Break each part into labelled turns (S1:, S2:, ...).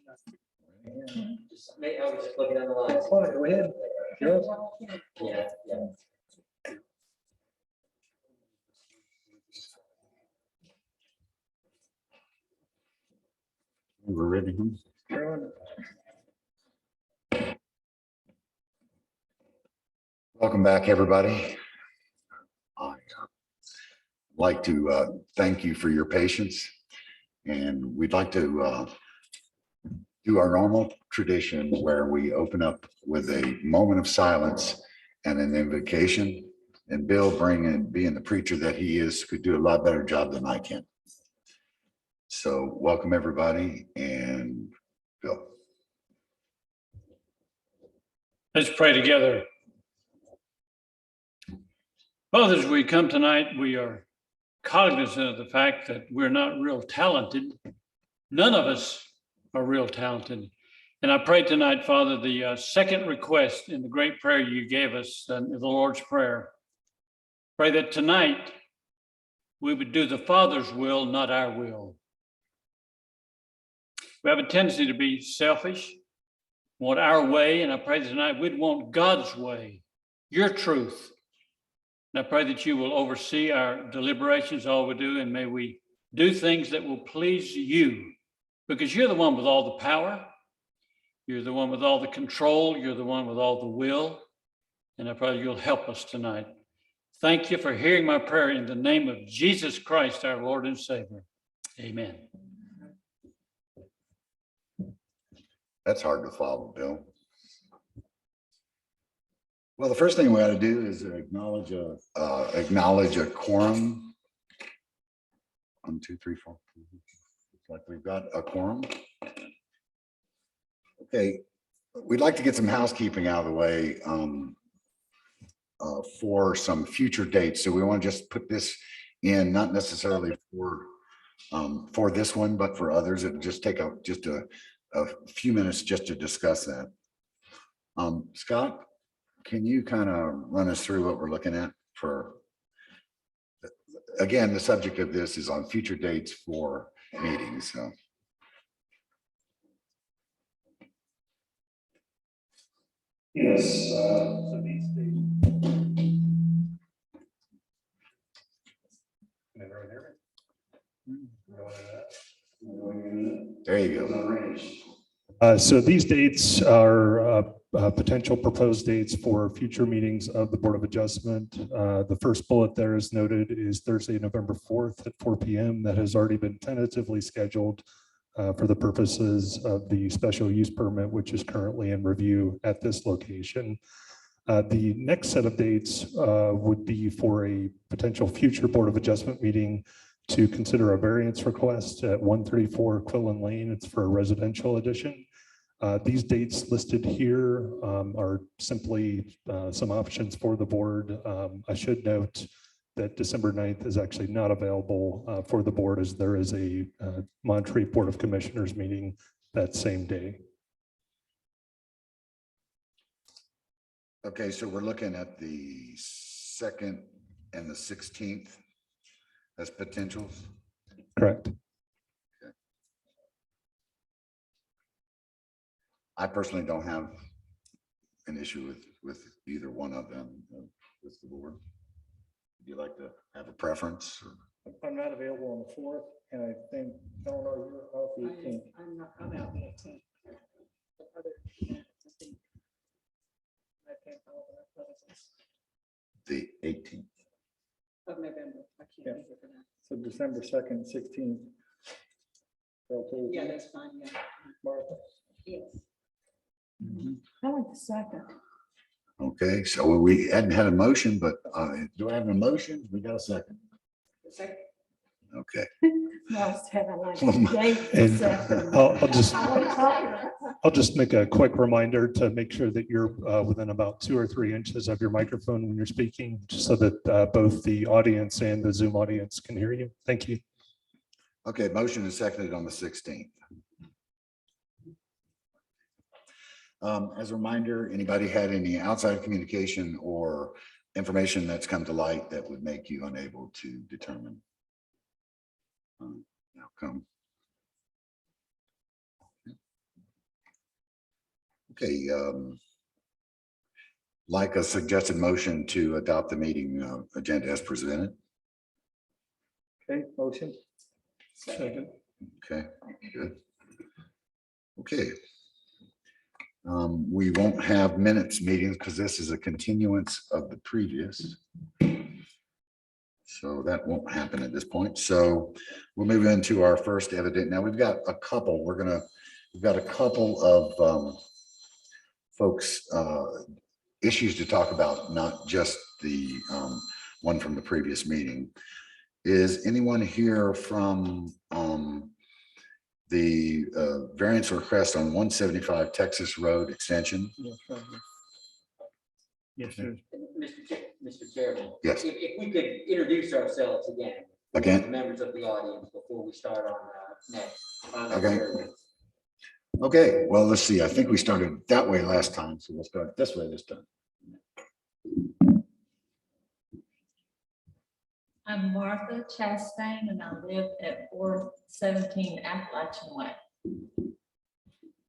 S1: I was just looking on the lines.
S2: Go ahead. Yes.
S1: Yeah, yeah.
S3: We're ready. Welcome back, everybody. I'd like to thank you for your patience, and we'd like to do our normal tradition where we open up with a moment of silence and an invocation. And Bill, being the preacher that he is, could do a lot better job than I can. So welcome, everybody, and Bill.
S4: Let's pray together. Father, as we come tonight, we are cognizant of the fact that we're not real talented. None of us are real talented. And I pray tonight, Father, the second request in the great prayer you gave us, the Lord's Prayer. Pray that tonight we would do the Father's will, not our will. We have a tendency to be selfish, want our way, and I pray tonight we'd want God's way, your truth. And I pray that you will oversee our deliberations, all we do, and may we do things that will please you, because you're the one with all the power. You're the one with all the control. You're the one with all the will. And I pray you'll help us tonight. Thank you for hearing my prayer in the name of Jesus Christ, our Lord and Savior. Amen.
S3: That's hard to follow, Bill. Well, the first thing we ought to do is acknowledge a quorum. 1, 2, 3, 4. Looks like we've got a quorum. Okay, we'd like to get some housekeeping out of the way for some future dates. So we want to just put this in, not necessarily for this one, but for others. It'll just take a few minutes just to discuss that. Scott, can you kind of run us through what we're looking at for, again, the subject of this is on future dates for meetings. So.
S5: Yes.
S3: There you go.
S5: So these dates are potential proposed dates for future meetings of the Board of Adjustment. The first bullet there is noted is Thursday, November 4th at 4 p.m. That has already been tentatively scheduled for the purposes of the special use permit, which is currently in review at this location. The next set of dates would be for a potential future Board of Adjustment meeting to consider a variance request at 134 Quillen Lane. It's for a residential addition. These dates listed here are simply some options for the board. I should note that December 9th is actually not available for the board, as there is a Montreat Board of Commissioners meeting that same day.
S3: Okay, so we're looking at the 2nd and the 16th as potentials.
S5: Correct.
S3: I personally don't have an issue with either one of them with the board. Would you like to have a preference? Or?
S2: I'm not available on the 4th, and I think, Eleanor, you're out the 18th.
S6: I'm out the 18th.
S3: The 18th.
S6: Of November. I can't
S2: Yeah.
S6: be here for that.
S2: So December 2nd, 16th. Okay.
S6: Yeah, that's fine, yeah.
S2: Martha.
S6: Yes.
S7: I like the second.
S3: Okay, so we hadn't had a motion, but do I have a motion? We got a second.
S6: Second.
S3: Okay.
S7: Most heaven like
S3: And
S7: the second.
S5: I'll just make a quick reminder to make sure that you're within about 2 or 3 inches of your microphone when you're speaking, just so that both the audience and the Zoom audience can hear you. Thank you.
S3: Okay, motion is seconded on the 16th. As a reminder, anybody had any outside communication or information that's come to light that would make you unable to determine outcome? Okay, like a suggested motion to adopt the meeting agenda as presented.
S2: Okay, motion.
S5: Second.
S3: Okay, good. Okay. We won't have minutes meetings because this is a continuance of the previous. So that won't happen at this point. So we'll move into our first evident. Now we've got a couple, we've got a couple of folks, issues to talk about, not just the one from the previous meeting. Is anyone here from the variance request on 175 Texas Road extension?
S2: Yes, right here.
S5: Yes, sir.
S1: Mr. Chairman.
S3: Yes.
S1: If we could introduce ourselves again. for
S3: Again?
S1: the Members of the audience before we start on next. on the
S3: Okay.
S1: variance.
S3: Okay, well, let's see. I think we started that way last time, so we'll start this way this time.
S8: I'm Martha Chastain and I live at 417 Appalachian Way.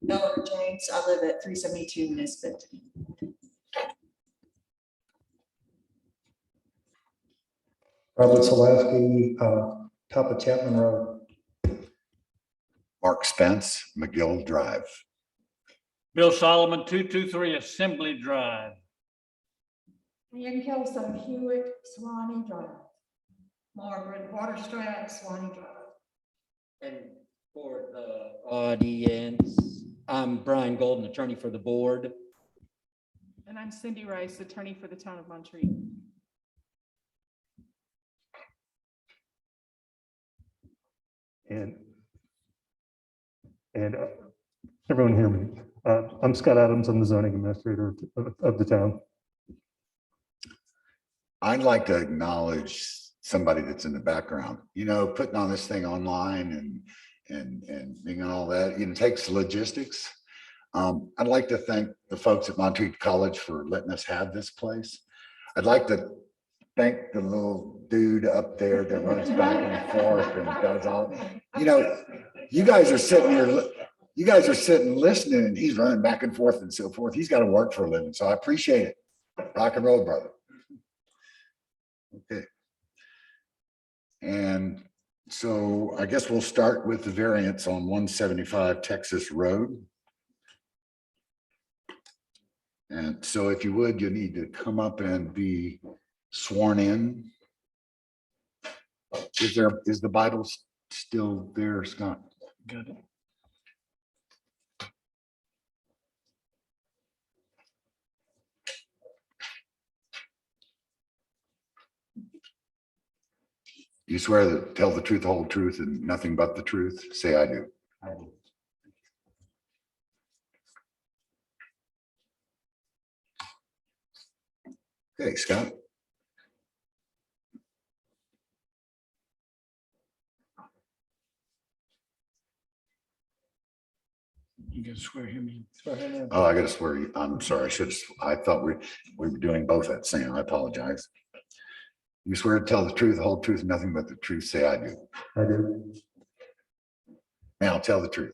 S6: Eleanor James, I live at 372 Nisbet.
S2: Robert Salaski, top of Chapman Road.
S3: Mark Spence, McGill Drive.
S4: Bill Solomon, 223 Assembly Drive.
S7: Ian Kelso, Hewitt, Swanee Drive.
S6: Margaret Waterstrat, Swanee Drive.
S1: And for the audience, I'm Brian Golden, attorney for the board.
S6: And I'm Cindy Rice, attorney for the town of Montreat.
S5: And everyone hear me. I'm Scott Adams. I'm the zoning administrator of the town.
S3: I'd like to acknowledge somebody that's in the background, you know, putting on this thing online and being on all that, you know, takes logistics. I'd like to thank the folks at Montreat College for letting us have this place. I'd like to thank the little dude up there that runs back and forth and does all, you know, you guys are sitting here, you guys are sitting listening and he's running back and forth and so forth. He's got to work for a living. So I appreciate it. Rock and roll, brother. Okay. And so I guess we'll start with the variance on 175 Texas Road. And so if you would, you need to come up and be sworn in. Is the Bible still there, Scott?
S5: Got it.
S3: You swear to tell the truth, the whole truth, and nothing but the truth? Say I do.
S5: I do.
S3: Okay, Scott.
S4: You can swear him in.
S2: Swear him in.
S3: Oh, I gotta swear you. I'm sorry. I thought we were doing both at the same. I apologize. You swear to tell the truth, the whole truth, and nothing but the truth. Say I do.
S5: I do.
S3: Now tell the truth.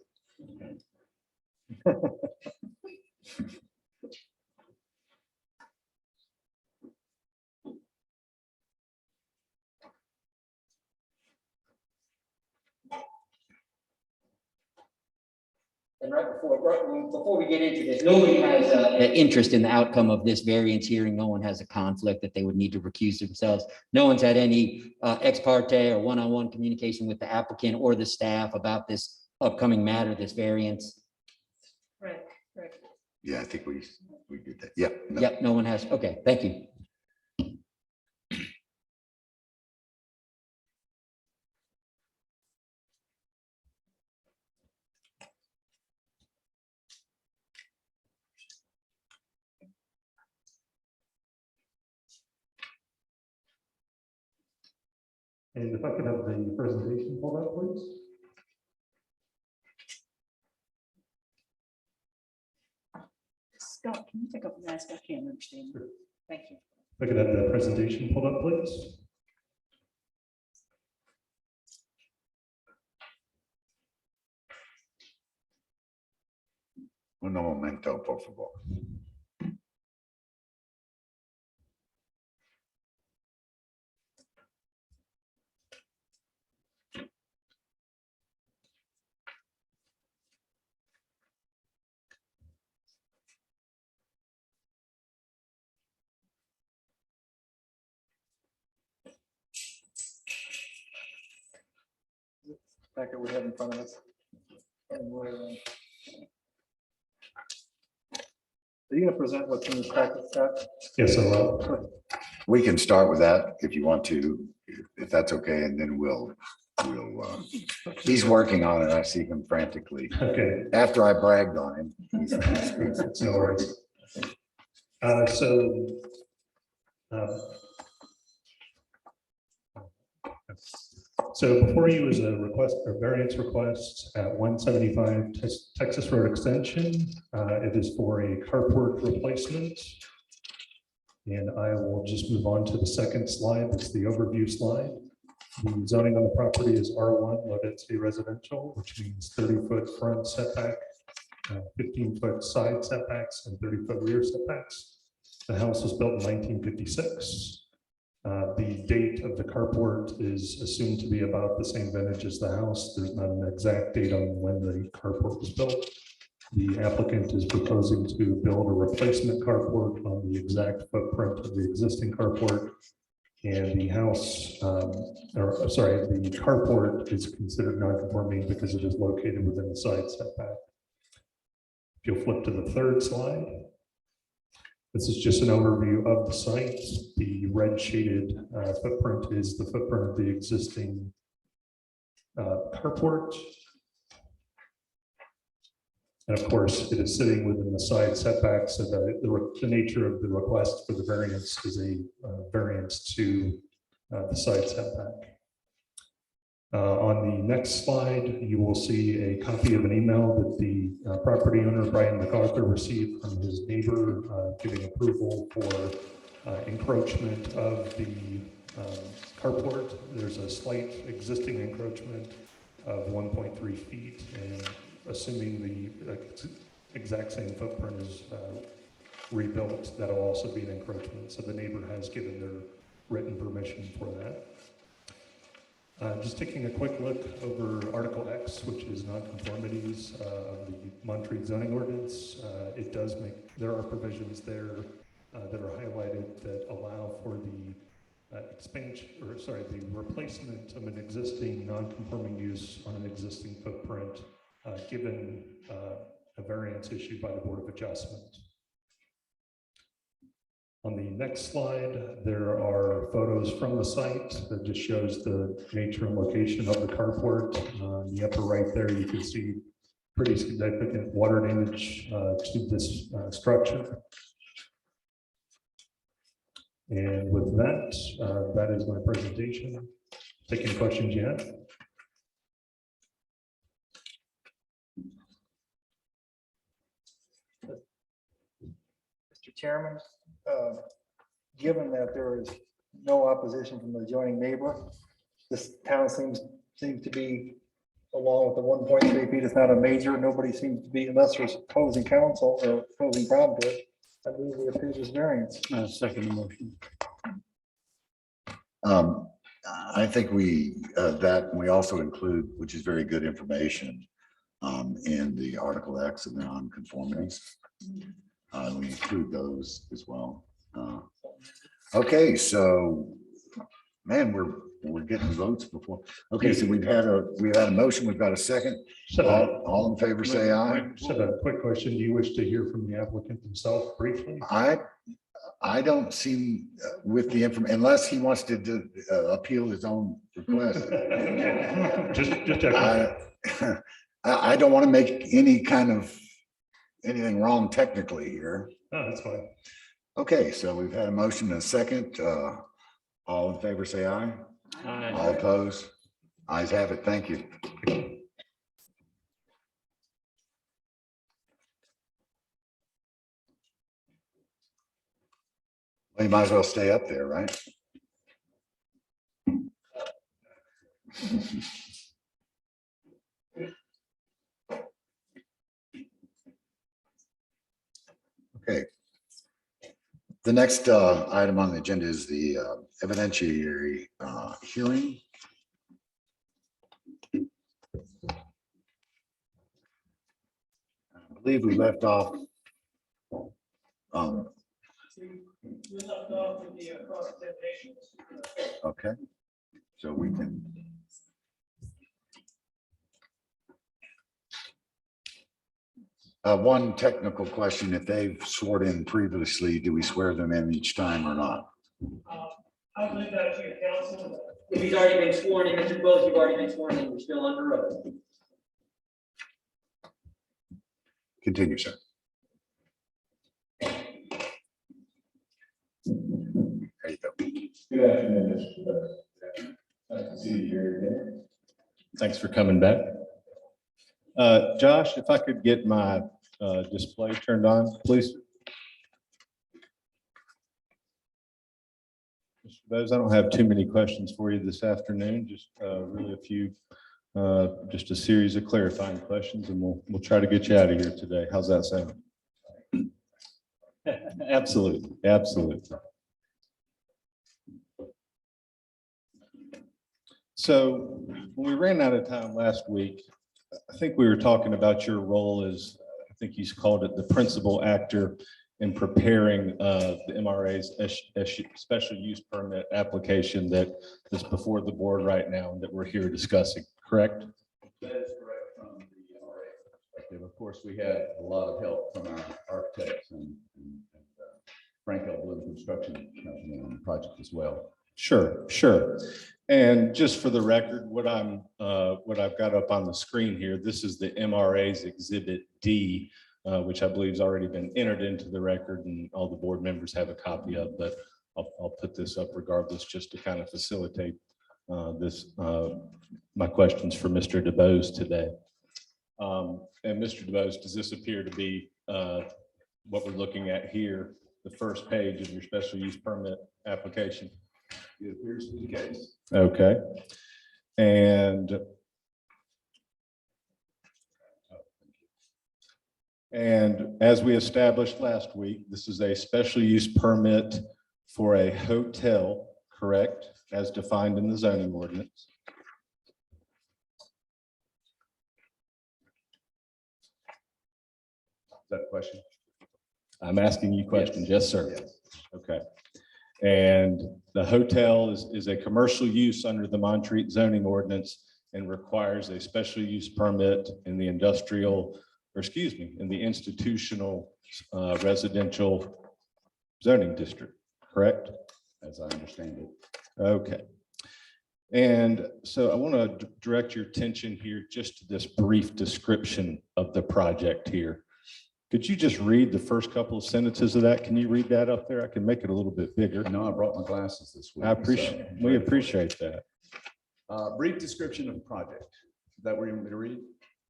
S1: And before we get into this, nobody has an interest in the outcome of this variance hearing. No one has a conflict that they would need to recuse themselves. No one's had any ex parte or one-on-one communication with the applicant or the staff about this upcoming matter, this variance.
S6: Right.
S3: Yeah, I think we did that. Yep. No.
S1: Yep, no one has. Okay, thank you.
S5: And if I could have the presentation pulled up, please.
S6: Scott, can you take up the mask? I can't understand. Thank you.
S5: If I could have the presentation pulled up, please.
S3: Un momento, por favor.
S2: Packet we have in front of us. And we're, are you gonna present what's in this packet, Scott?
S5: Yes, so
S3: We can start with that if you want to, if that's okay, and then he's working on it. I see him frantically.
S5: okay.
S3: After I bragged on him. he's-
S5: No worries. So before you is a request or variance request at 175 Texas Road Extension. It is for a carport replacement. And I will just move on to the second slide. It's the overview slide. The zoning on the property is R1 low density residential, which means 30-foot front setback, 15-foot side setbacks, and 30-foot rear setbacks. The house was built in 1956. The date of the carport is assumed to be about the same vintage as the house. There's not an exact date on when the carport was built. The applicant is proposing to build a replacement carport on the exact footprint of the existing carport. And the house, the carport is considered non-conforming because it is located within the side setback. If you'll flip to the third slide. This is just an overview of the site. The red shaded footprint is the footprint of the existing carport. And of course, it is sitting within the side setbacks. So the nature of the request for the variance is a variance to the side setback. On the next slide, you will see a copy of an email that the property owner, Brian MacArthur, received from his neighbor giving approval for encroachment of the carport. There's a slight existing encroachment of 1.3 feet, and assuming the exact same footprint is rebuilt, that'll also be an encroachment. So the neighbor has given their written permission for that. Just taking a quick look over Article X, which is nonconformities of the Montreat zoning ordinance. It does make, there are provisions there that are highlighted that allow for the expansion, or sorry, the replacement of an existing non-conforming use on an existing footprint, given a variance issued by the Board of Adjustment. On the next slide, there are photos from the site that just shows the nature and location of the carport. On the upper right there, you can see pretty significant water damage to this structure. And with that, that is my presentation. Take any questions you have.
S2: Mr. Chairman, given that there is no opposition from the adjoining neighbor, this town seems to be, along with the 1.3 feet, it's not a major, nobody seems to be, unless there's opposing counsel or opposing problem to it. I move we approve this variance.
S4: Second the motion.
S3: I think that we also include, which is very good information, in the Article X of the nonconformities. We include those as well. Okay, so man, we're getting votes before. Okay, so we've had a motion, we've got a second.
S5: So,
S3: All in favor, say aye.
S5: so a quick question. Do you wish to hear from the applicant himself briefly?
S3: I don't see with the information, unless he wants to appeal his own request.
S5: Just check.
S3: I don't want to make anything wrong technically here.
S5: Oh, that's fine.
S3: Okay, so we've had a motion and a second. All in favor, say aye.
S4: Aye.
S3: All opposed? Ayes have it. Thank you. Well, you might as well stay up there, right? The next item on the agenda is the evidentiary hearing. I believe we left off. Okay, so we can. One technical question, if they've sworn in previously, do we swear them in each time or not?
S4: I'll leave that to your counsel.
S1: If he's already been sworn in, Mr. Bose, you've already been sworn in, you're still under oath.
S3: Continue, sir. There you go.
S9: Good afternoon, Mr. President. Nice to see you here again. Thanks for coming back. Josh, if I could get my display turned on, please. Mr. Bose, I don't have too many questions for you this afternoon, just really a few, just a series of clarifying questions, and we'll try to get you out of here today. How's that sound? Absolutely, absolutely. So when we ran out of time last week, I think we were talking about your role as, I think you called it the principal actor in preparing the MRA's special use permit application that is before the board right now and that we're here discussing, correct?
S10: That is correct from the MRA perspective. Of course, we had a lot of help from our architects and Frank L. Bloom Construction Company on the project as well.
S9: Sure, sure. And just for the record, what I've got up on the screen here, this is the MRA's Exhibit D, which I believe has already been entered into the record and all the board members have a copy of, but I'll put this up regardless just to kind of facilitate my questions for Mr. DeBose today. And Mr. DeBose, does this appear to be what we're looking at here, the first page of your special use permit application?
S10: It appears to be the case.
S9: Okay. And as we established last week, this is a special use permit for a hotel, correct, as defined in the zoning ordinance.
S10: Is that a question?
S9: I'm asking you questions. Yes, sir.
S10: Yes.
S9: Okay. And the hotel is a commercial use under the Montreat zoning ordinance and requires a special use permit in the industrial, or excuse me, in the institutional residential zoning district, correct?
S10: As I understand it.
S9: Okay. And so I want to direct your attention here just to this brief description of the project here. Could you just read the first couple of sentences of that? Can you read that up there? I can make it a little bit bigger.
S10: I know I brought my glasses this week.
S9: I appreciate, we appreciate that.
S10: Brief description of the project. Is that where you want me to read?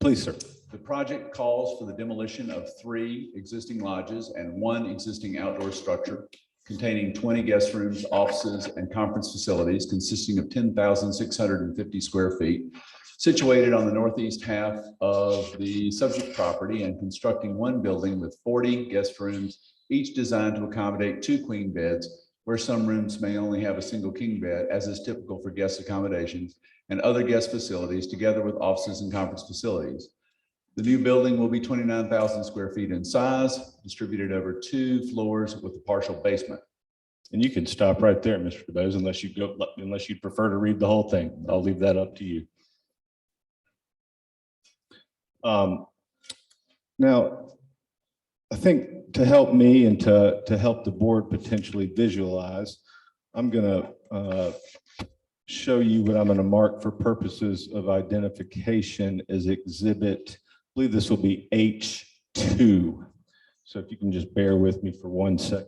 S9: Please, sir.
S10: The project calls for the demolition of 3 existing lodges and 1 existing outdoor structure containing 20 guest rooms, offices, and conference facilities consisting of 10,650 square feet, situated on the northeast half of the subject property and constructing 1 building with 40 guest rooms, each designed to accommodate 2 queen beds, where some rooms may only have a single king bed, as is typical for guest accommodations, and other guest facilities, together with offices and conference facilities. The new building will be 29,000 square feet in size, distributed over 2 floors with a partial basement.
S9: And you can stop right there, Mr. DeBose, unless you prefer to read the whole thing. I'll leave that up to you. Now, I think to help me and to help the board potentially visualize, I'm going to show you what I'm going to mark for purposes of identification as exhibit. I believe this will be H2. So if you can just bear with me for 1 second.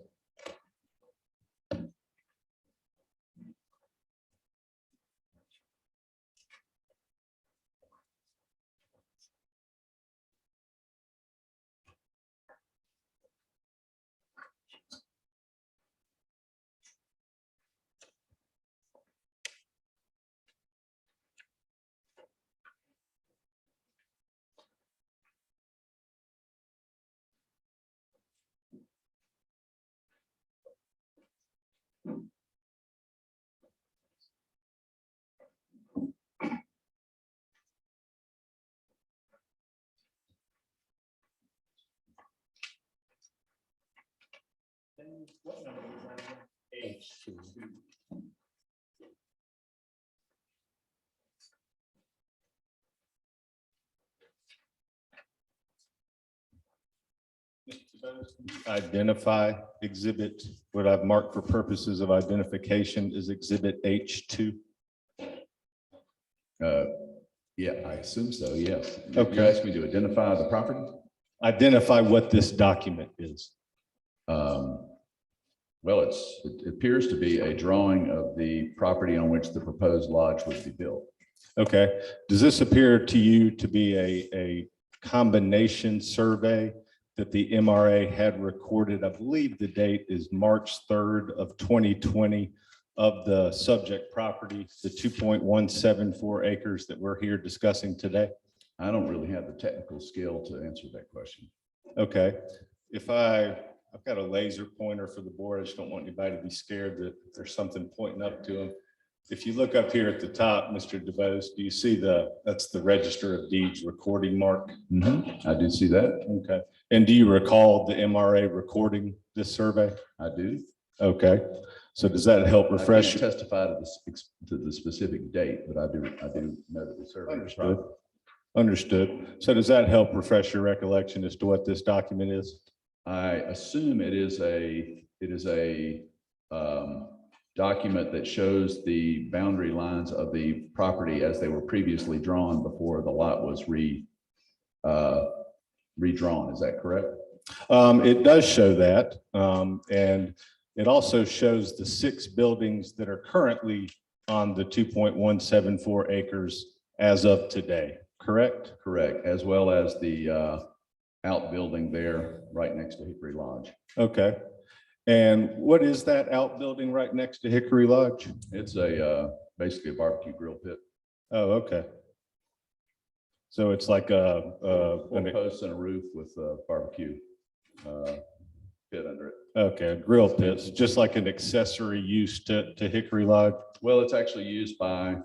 S2: what number is that?
S9: Identify exhibit, what I've marked for purposes of identification is exhibit H2.
S10: Yeah, I assume so, yes.
S9: Okay.
S10: You're asking me to identify the property?
S9: Identify what this document is.
S10: Well, it appears to be a drawing of the property on which the proposed lodge would be built.
S9: Okay. Does this appear to you to be a combination survey that the MRA had recorded? I believe the date is March 3rd of 2020 of the subject property, the 2.174 acres that we're here discussing today.
S10: I don't really have the technical skill to answer that question.
S9: Okay. If I've got a laser pointer for the board. I just don't want anybody to be scared that there's something pointing up to them. If you look up here at the top, Mr. DeVos, do you see that's the Register of Deeds recording mark?
S10: I do see that.
S9: Okay. And do you recall the MRA recording this survey?
S10: I do.
S9: Okay. So does that help
S10: I
S9: refresh?
S10: can't testify to the specific date, but I do know that the survey.
S9: Understood. Understood. So does that help refresh your recollection as to what this document is?
S10: I assume it is a document that shows the boundary lines of the property as they were previously drawn before the lot was redrawn. Is that correct?
S9: It does show that. And it also shows the 6 buildings that are currently on the 2.174 acres as of today, correct?
S10: Correct, as well as the outbuilding there right next to Hickory Lodge.
S9: Okay. And what is that outbuilding right next to Hickory Lodge?
S10: It's basically a barbecue grill pit.
S9: Oh, okay. So it's like
S10: 4 posts and a roof with a barbecue pit under it.
S9: okay, a grill pits, just like an accessory use to Hickory Lodge.
S10: Well, it's actually used by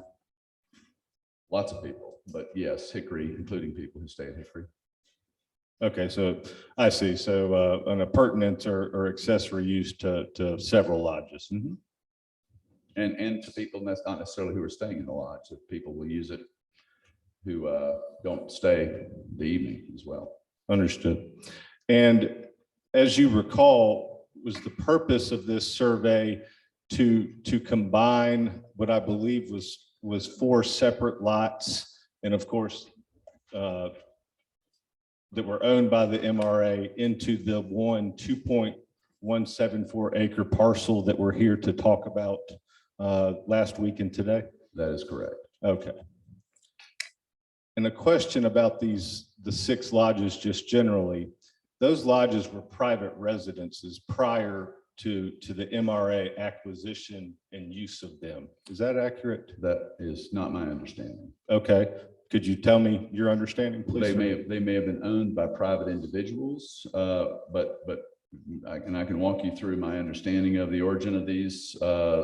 S10: lots of people, but yes, Hickory, including people who stay at Hickory.
S9: Okay, so I see. So an appurtenance or accessory use to several lodges.
S10: And to people, and that's not necessarily who are staying in the lodge, that people will use it who don't stay the evening as well.
S9: Understood. And as you recall, was the purpose of this survey to combine what I believe was 4 separate lots, and of course, that were owned by the MRA into the 2.174 acre parcel that we're here to talk about last week and today?
S10: That is correct.
S9: Okay. And a question about the 6 lodges, just generally, those lodges were private residences prior to the MRA acquisition and use of them. Is that accurate?
S10: That is not my understanding.
S9: Okay. Could you tell me your understanding, please?
S10: They may have been owned by private individuals, but I can walk you through my understanding of the origin of these, I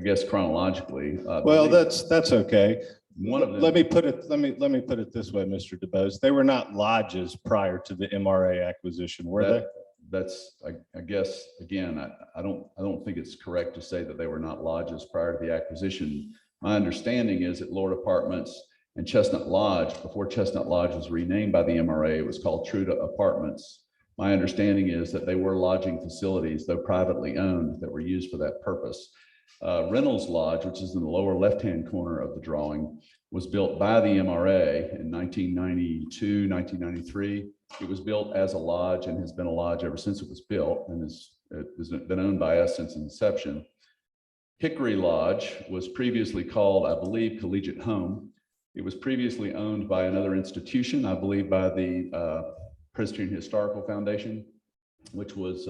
S10: guess chronologically.
S9: Well, that's okay.
S10: One of them.
S9: Let me put it this way, Mr. DeBose. They were not lodges prior to the MRA acquisition, were they?
S10: That's, I guess, again, I don't think it's correct to say that they were not lodges prior to the acquisition. My understanding is that Lord Apartments and Chestnut Lodge, before Chestnut Lodge was renamed by the MRA, it was called Truda Apartments. My understanding is that they were lodging facilities, though privately owned, that were used for that purpose. Reynolds Lodge, which is in the lower left-hand corner of the drawing, was built by the MRA in 1992, 1993. It was built as a lodge and has been a lodge ever since it was built, and has been owned by us since inception. Hickory Lodge was previously called, I believe, Collegiate Home. It was previously owned by another institution, I believe by the Presbyterian Historical Foundation, which was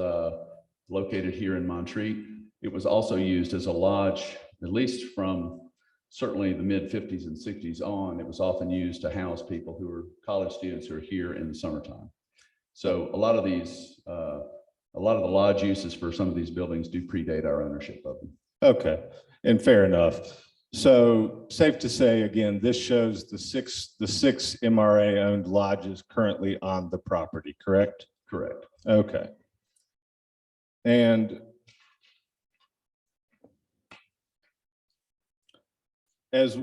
S10: located here in Montreat. It was also used as a lodge, at least from certainly the mid-50s and 60s on. It was often used to house people who were college students who are here in the summertime. So a lot of the lodge uses for some of these buildings do predate our ownership of them.
S9: Okay, and fair enough. So safe to say, again, this shows the six MRA owned lodges currently on the property, correct?
S10: Correct.
S9: Okay. And as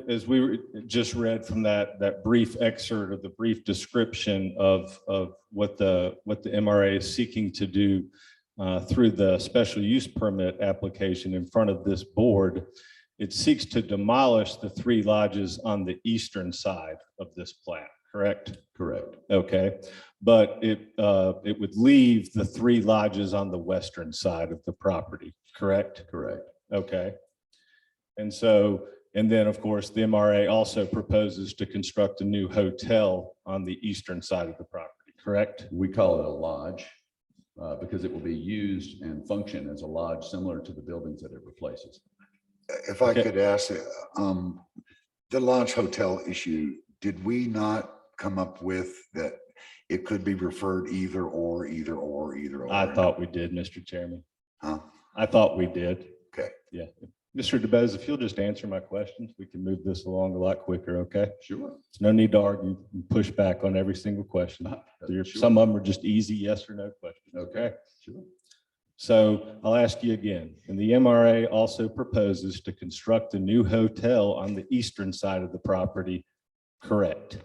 S9: just read from that brief excerpt of the brief description of what the MRA is seeking to do through the special use permit application in front of this board, it seeks to demolish the 3 lodges on the eastern side of this plat, correct?
S10: Correct.
S9: Okay, but it would leave the 3 lodges on the western side of the property, correct?
S10: Correct.
S9: Okay. And so, and then of course, the MRA also proposes to construct a new hotel on the eastern side of the property, correct?
S10: We call it a lodge because it will be used and function as a lodge similar to the buildings that it replaces.
S3: If I
S9: Okay.
S3: could ask, the lodge hotel issue, did we not come up with that it could be referred either or?
S9: I thought we did, Mr. Chairman.
S3: Huh?
S9: I thought we did.
S3: Okay.
S9: Yeah. Mr. DeBose, if you'll just answer my questions, we can move this along a lot quicker, okay?
S10: Sure.
S9: There's no need to argue and push back on every single question.
S10: Sure.
S9: Some of them are just easy yes or no questions, okay?
S10: Sure.
S9: So I'll ask you again, and the MRA also proposes to construct a new hotel on the eastern side of the property, correct?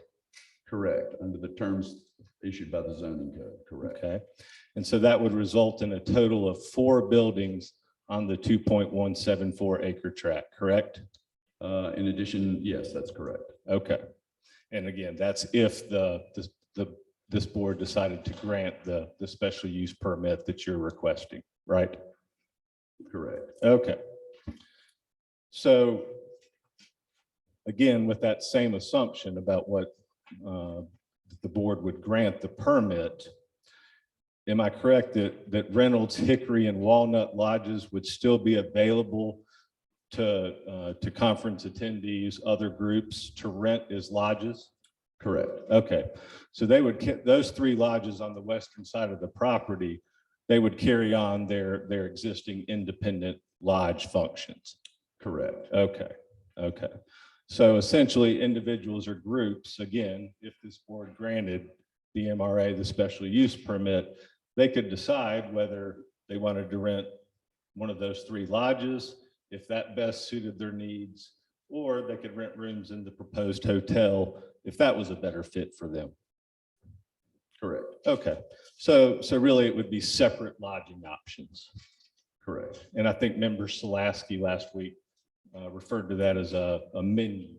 S10: Correct. Under the terms issued by the zoning code. Correct.
S9: Okay, and so that would result in a total of 4 buildings on the 2.174 acre tract, correct?
S10: In addition, yes, that's correct.
S9: Okay, and again, that's if this board decided to grant the special use permit that you're requesting, right?
S10: Correct.
S9: Okay. So again, with that same assumption about what the board would grant the permit, am I correct that Reynolds, Hickory, and Walnut lodges would still be available to conference attendees, other groups to rent as lodges?
S10: Correct.
S9: Okay, so they would, those 3 lodges on the western side of the property, they would carry on their existing independent lodge functions.
S10: Correct.
S9: Okay, okay. So essentially, individuals or groups, again, if this board granted the MRA the special use permit, they could decide whether they wanted to rent one of those 3 lodges, if that best suited their needs, or they could rent rooms in the proposed hotel if that was a better fit for them.
S10: Correct.
S9: Okay, so really it would be separate lodging options.
S10: Correct.
S9: And I think member Solaski last week referred to that as a menu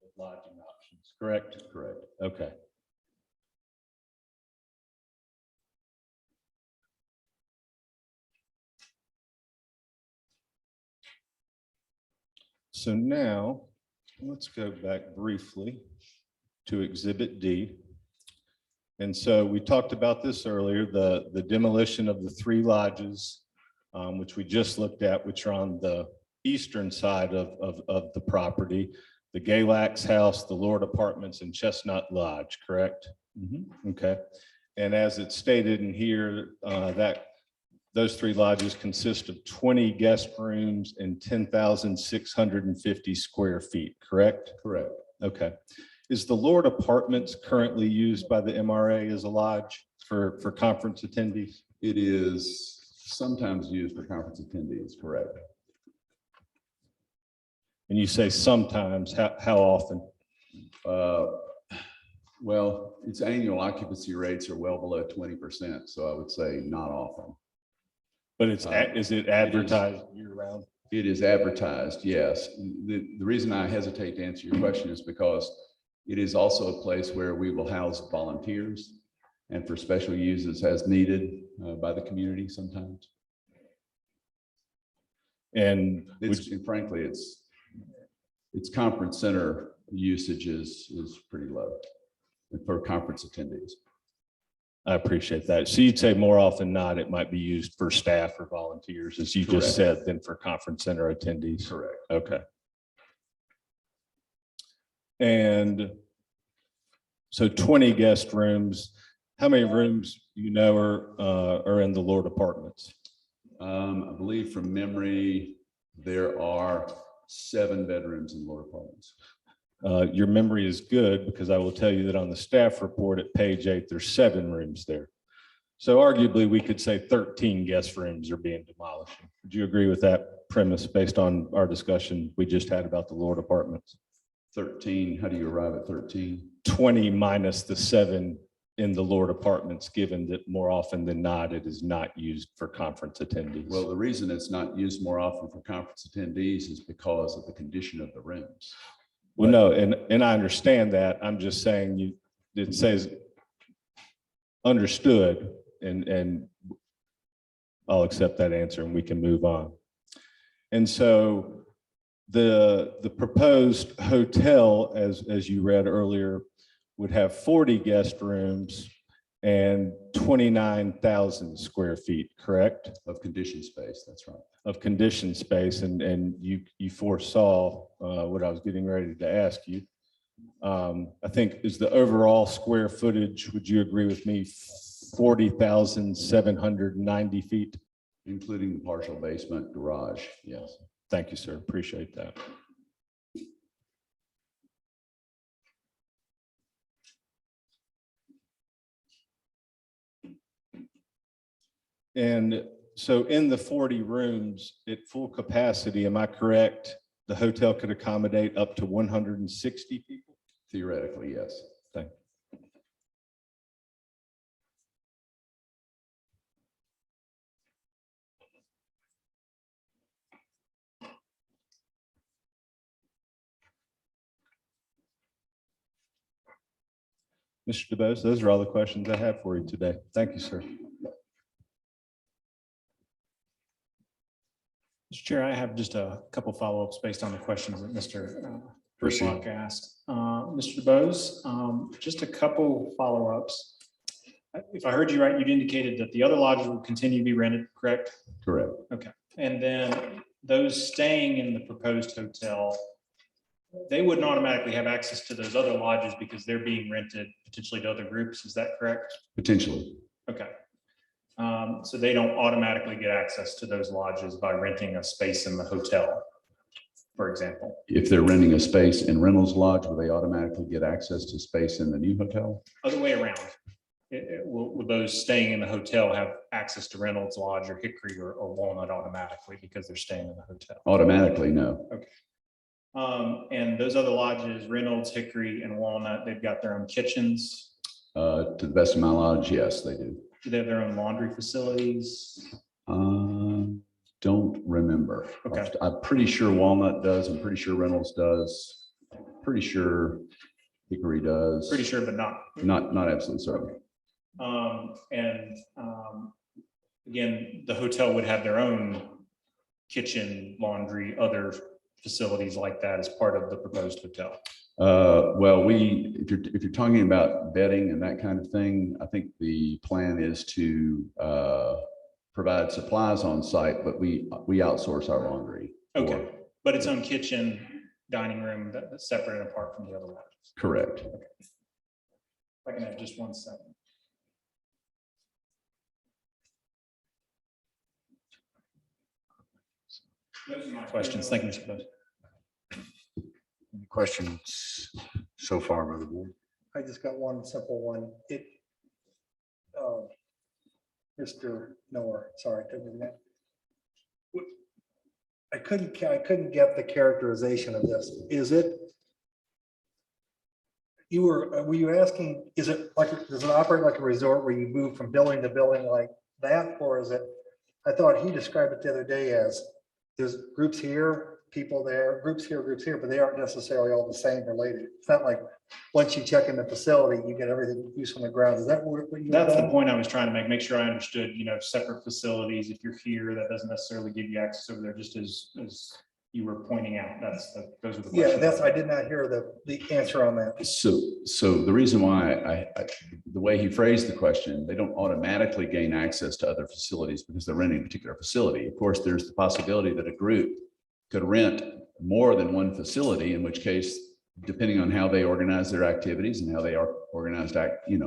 S9: of lodging options, correct?
S10: Correct.
S9: Okay. So now, let's go back briefly to Exhibit D. And so we talked about this earlier, the demolition of the 3 lodges, which we just looked at, which are on the eastern side of the property, the Galax House, the Lord Apartments, and Chestnut Lodge, correct? Okay. And as it's stated in here, those 3 lodges consist of 20 guest rooms and 10,650 square feet, correct?
S10: Correct.
S9: Okay. Is the Lord Apartments currently used by the MRA as a lodge for conference attendees?
S10: It is sometimes used for conference attendees. Correct.
S9: And you say sometimes, how often?
S10: Well, its annual occupancy rates are well below 20%, so I would say not often.
S9: But is it advertised year round?
S10: It is advertised, yes. The reason I hesitate to answer your question is because it is also a place where we will house volunteers and for special uses as needed by the community sometimes.
S9: And
S10: frankly, its conference center usage is pretty low for conference attendees.
S9: I appreciate that. So you'd say more often than not, it might be used for staff or volunteers, as you
S10: Correct.
S9: just said, than for conference center attendees.
S10: Correct.
S9: Okay. And so 20 guest rooms, how many rooms are in the Lord Apartments?
S10: I believe from memory, there are 7 bedrooms in Lord Apartments.
S9: Your memory is good because I will tell you that on the staff report at page 8, there's 7 rooms there. So arguably, we could say 13 guest rooms are being demolished. Would you agree with that premise based on our discussion we just had about the Lord Apartments?
S10: 13, how do you arrive at 13?
S9: 20 minus the 7 in the Lord Apartments, given that more often than not, it is not used for conference attendees.
S10: Well, the reason it's not used more often for conference attendees is because of the condition of the rooms.
S9: Well, no, and I understand that. I'm just saying it says understood, and I'll accept that answer and we can move on. And so the proposed hotel, as you read earlier, would have 40 guest rooms and 29,000 square feet, correct?
S10: Of conditioned space, that's right.
S9: Of conditioned space, and you foresaw what I was getting ready to ask you. I think is the overall square footage, would you agree with me, 40,790 feet?
S10: Including the partial basement garage, yes.
S9: Thank you, sir. Appreciate that. And so in the 40 rooms at full capacity, am I correct? The hotel could accommodate up to 160 people?
S10: Theoretically, yes.
S9: Thank you. Mr. DeBose, those are all the questions I have for you today. Thank you, sir.
S11: Mr. Chair, I have just a couple follow-ups based on the questions that Mr.
S3: Proceed.
S11: Whitlock asked. Mr. DeBose, just a couple follow-ups. If I heard you right, you'd indicated that the other lodges will continue to be rented, correct?
S10: Correct.
S11: Okay. And then those staying in the proposed hotel, they wouldn't automatically have access to those other lodges because they're being rented potentially to other groups. Is that correct?
S10: Potentially.
S11: Okay. So they don't automatically get access to those lodges by renting a space in the hotel, for example.
S10: If they're renting a space in Reynolds Lodge, will they automatically get access to space in the new hotel?
S11: Other way around. Will those staying in the hotel have access to Reynolds Lodge or Hickory or Walnut automatically because they're staying in the hotel?
S10: Automatically, no.
S11: Okay. And those other lodges, Reynolds, Hickory, and Walnut, they've got their own kitchens.
S10: To the best of my knowledge, yes, they do.
S11: Do they have their own laundry facilities?
S10: Don't remember.
S11: Okay.
S10: I'm pretty sure Walnut does. I'm pretty sure Reynolds does. Pretty sure Hickory does.
S11: Pretty sure, but not.
S10: Not absolutely certain.
S11: Again, the hotel would have their own kitchen, laundry, other facilities like that as part of the proposed hotel.
S10: Well, if you're talking about bedding and that kind of thing, I think the plan is to provide supplies on site, but we outsource our laundry.
S11: Okay, but its own kitchen, dining room that's separate and apart from the other lodges.
S10: Correct.
S11: Okay. If I can have just 1 second. Those are my questions. Thank you, Mr. President.
S3: Any questions so far by the board?
S2: I just got one simple one. Mr. Noah, sorry. I couldn't get the characterization of this. Were you asking, does it operate like a resort where you move from building to building like that? Or is it, I thought he described it the other day as there's groups here, people there, groups here, but they aren't necessarily all the same related. It's not like once you check in the facility, you get everything used on the ground. Is that what you?
S11: That's the point I was trying to make sure I understood, separate facilities. If you're here, that doesn't necessarily give you access over there, just as you were pointing out. Those are the
S2: Yeah,
S11: questions.
S2: I did not hear the answer on that.
S10: So the reason why the way he phrased the question, they don't automatically gain access to other facilities because they're renting a particular facility. Of course, there's the possibility that a group could rent more than one facility, in which case, depending on how they organize their activities and how they are organized,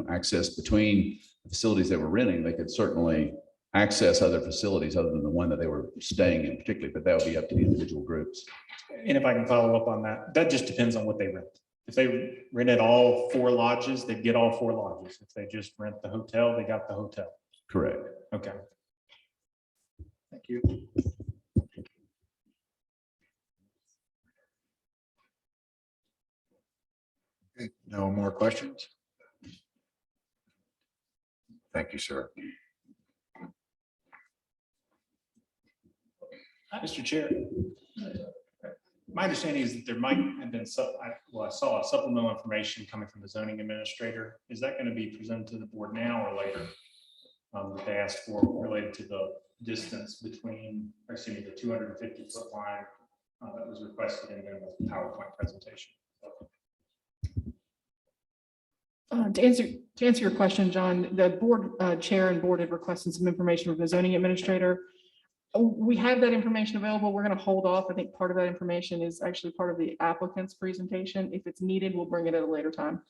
S10: access between the facilities they were renting, they could certainly access other facilities other than the one that they were staying in particularly, but that would be up to the individual groups.
S11: And if I can follow up on that, that just depends on what they rent. If they rented all 4 lodges, they'd get all 4 lodges. If they just rent the hotel, they got the hotel.
S10: Correct.
S11: Okay.
S2: Thank you.
S3: Okay, no more questions? Thank you, sir.
S11: Mr. Chair, my understanding is that there might have been I saw supplemental information coming from the zoning administrator. Is that going to be presented to the board now or later? That they asked for related to the distance between, or excuse me, the 250-foot line that was requested in the PowerPoint presentation.
S6: To answer your question, John, the board chair and board had requested some information from the zoning administrator. We have that information available. We're going to hold off. I think part of that information is actually part of the applicant's presentation. If it's needed, we'll bring it at a later time.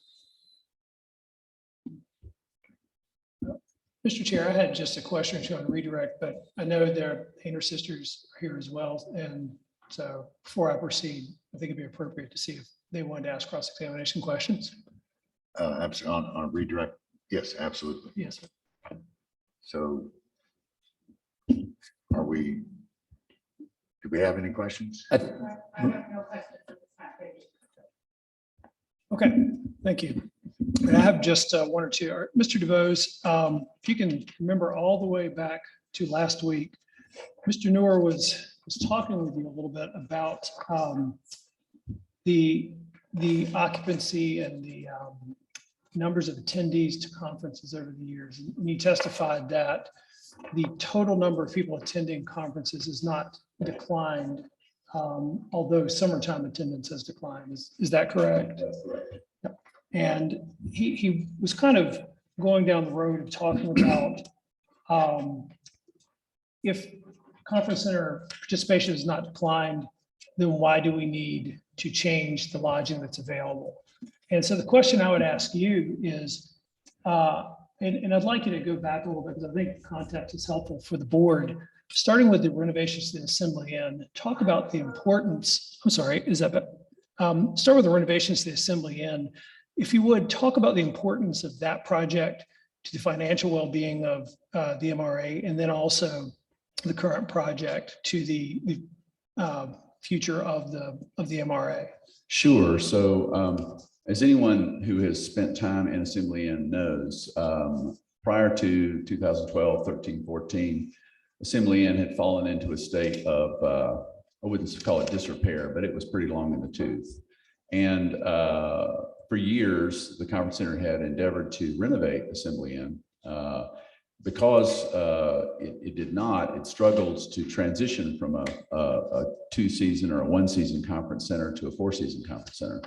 S12: Mr. Chair, I had just a question or two on redirect, but I know their Hayner sisters are here as well. And so before I proceed, I think it'd be appropriate to see if they wanted to ask cross-examination questions.
S3: Absolutely, on redirect, yes, absolutely.
S12: Yes, sir.
S3: So do we have any questions?
S6: I have no questions at this time. Thank you.
S12: Okay, thank you. And I have just one or two. Mr. DeVos, if you can remember all the way back to last week, Mr. Noor was talking with you a little bit about the occupancy and the numbers of attendees to conferences over the years. And he testified that the total number of people attending conferences has not declined, although summertime attendance has declined. Is that correct?
S10: That's correct.
S12: And he was kind of going down the road of talking about if conference center participation has not declined, then why do we need to change the lodging that's available? And so the question I would ask you is, and I'd like you to go back a little bit because I think context is helpful for the board, starting with the renovations to the Assembly Inn, talk about the importance, I'm sorry, is that, start with the renovations to the Assembly Inn. If you would, talk about the importance of that project to the financial well-being of the MRA, and then also the current project to the future of the MRA.
S10: Sure. So as anyone who has spent time in Assembly Inn knows, prior to 2012, 13, 14, Assembly Inn had fallen into a state of, I wouldn't call it disrepair, but it was pretty long in the tooth. And for years, the conference center had endeavored to renovate Assembly Inn. Because it did not, it struggled to transition from a 2-season or a 1-season conference center to a 4-season conference center.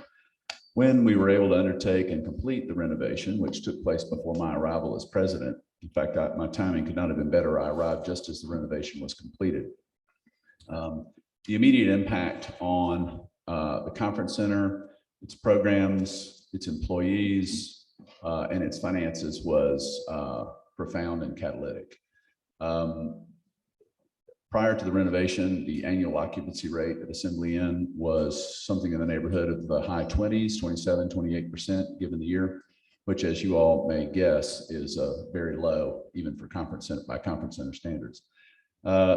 S10: When we were able to undertake and complete the renovation, which took place before my arrival as president, in fact, my timing could not have been better. I arrived just as the renovation was completed. The immediate impact on the conference center, its programs, its employees, and its finances was profound and catalytic. Prior to the renovation, the annual occupancy rate at Assembly Inn was something in the neighborhood of the high 20s, 27, 28% given the year, which, as you all may guess, is very low even for conference center by conference center standards.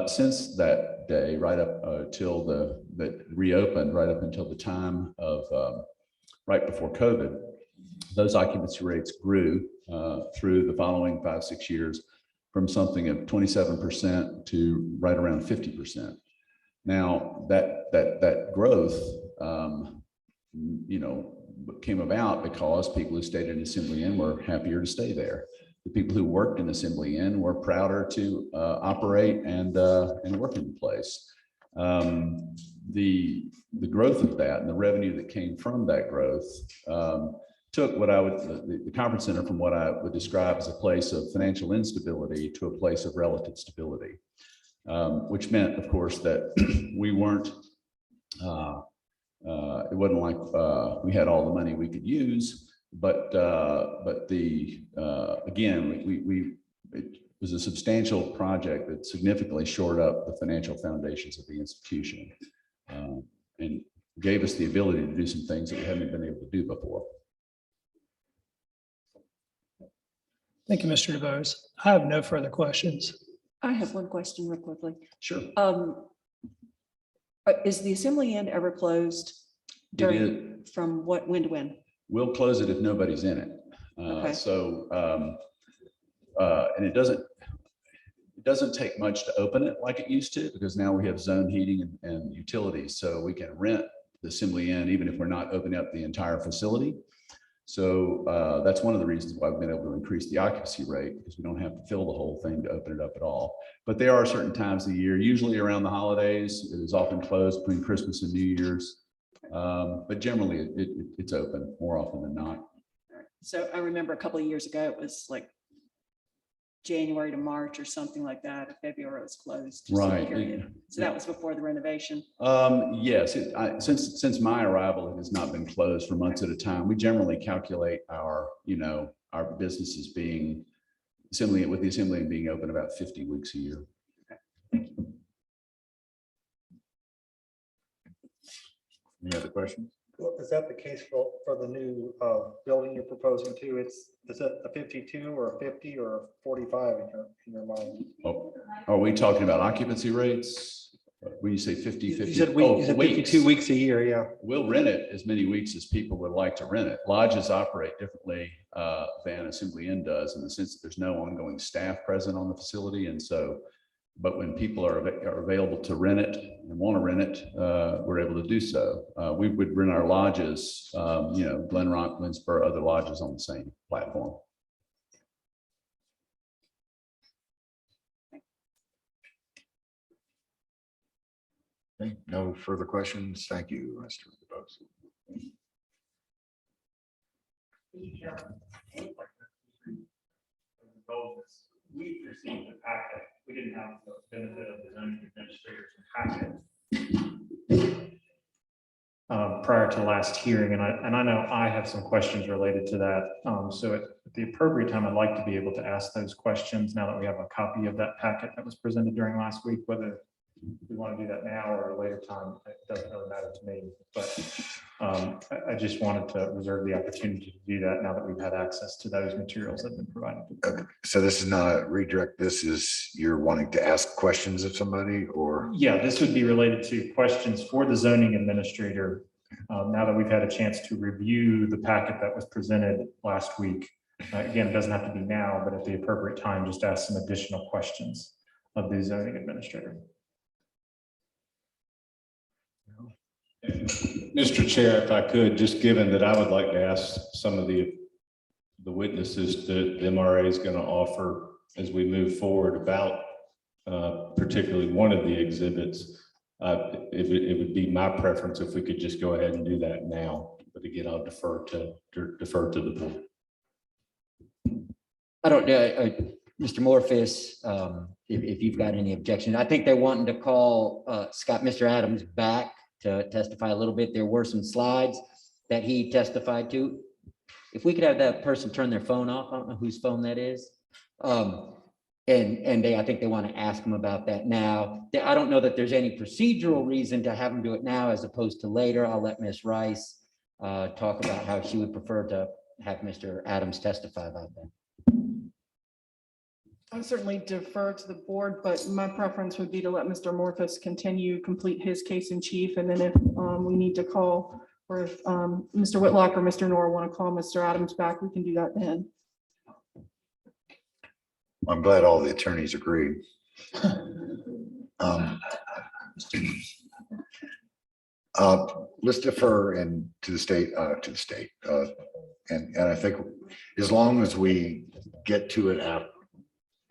S10: Since that day, right up till that reopened, right up until the time of right before COVID, those occupancy rates grew through the following 5-6 years from something of 27% to right around 50%. Now that growth, came about because people who stayed in Assembly Inn were happier to stay there. The people who worked in Assembly Inn were prouder to operate and work in the place. The growth of that and the revenue that came from that growth took what the conference center from what I would describe as a place of financial instability to a place of relative stability, which meant, of course, that we weren't, it wasn't like we had all the money we could use, but again, it was a substantial project that significantly shored up the financial foundations of the institution and gave us the ability to do some things that we hadn't been able to do before.
S12: Thank you, Mr. DeBose. I have no further questions.
S13: I have one question real quickly.
S10: Sure.
S13: Is the assembly end ever closed during, from what, when to when?
S10: We'll close it if nobody's in it.
S13: Okay.
S10: And it doesn't take much to open it like it used to, because now we have zone heating and utilities, so we can rent the assembly in even if we're not opening up the entire facility. So that's one of the reasons why we've been able to increase the occupancy rate, because we don't have to fill the whole thing to open it up at all. But there are certain times of the year, usually around the holidays, it is often closed between Christmas and New Year's. But generally it's open more often than not.
S13: So I remember a couple of years ago, it was like January to March or something like that. February it was closed. for some
S10: Right.
S13: period. So that was before the renovation.
S10: Yes, since my arrival, it has not been closed for months at a time. We generally calculate our businesses being with the assembly being open about 50 weeks a year.
S3: Any other questions?
S2: Well, is that the case for the new building you're proposing too? Is it a 52 or a 50 or a 45 in your mind?
S10: Oh, are we talking about occupancy rates? When you say 50,
S2: You
S10: 50?
S2: said
S10: Oh,
S2: you said
S10: weeks.
S2: 52 weeks a year, yeah.
S10: We'll rent it as many weeks as people would like to rent it. Lodges operate differently than Assembly Inn does, in the sense that there's no ongoing staff present on the facility. And so, but when people are available to rent it and want to rent it, we're able to do so. We would rent our lodges, Glen Rock, Winsboro, other lodges on the same platform.
S3: Okay, no further questions. Thank you, Mr. DeBose.
S11: We received the packet. We didn't have the benefit of the zoning administrator's packet prior to last hearing, and I know I have some questions related to that. So at the appropriate time, I'd like to be able to ask those questions now that we have a copy of that packet that was presented during last week. Whether we want to do that now or a later time, it doesn't really matter to me. But I just wanted to reserve the opportunity to do that now that we've had access to those materials that have been provided.
S3: Okay, so this is not a redirect. This is you're wanting to ask questions of somebody, or?
S11: Yeah, this would be related to questions for the zoning administrator. Now that we've had a chance to review the packet that was presented last week. Again, it doesn't have to be now, but at the appropriate time, just ask some additional questions of the zoning administrator.
S9: Mr. Chair, if I could, just given that I would like to ask some of the witnesses that the MRA is going to offer as we move forward about particularly one of the exhibits, it would be my preference if we could just go ahead and do that now. But again, I'll defer to the board.
S1: I don't know, Mr. Morphus, if you've got any objection. I think they're wanting to call Mr. Adams back to testify a little bit. There were some slides that he testified to. If we could have that person turn their phone off, I don't know whose phone that is. And I think they want to ask him about that now. I don't know that there's any procedural reason to have him do it now as opposed to later. I'll let Ms. Rice talk about how she would prefer to have Mr. Adams testify about that.
S6: I certainly defer to the board, but my preference would be to let Mr. Morphus complete his case in chief. And then if we need to call, or if Mr. Whitlock or Mr. Nor want to call Mr. Adams back, we can do that then.
S3: I'm glad all the attorneys agree. Let's defer to the state. And I think as long as we get to it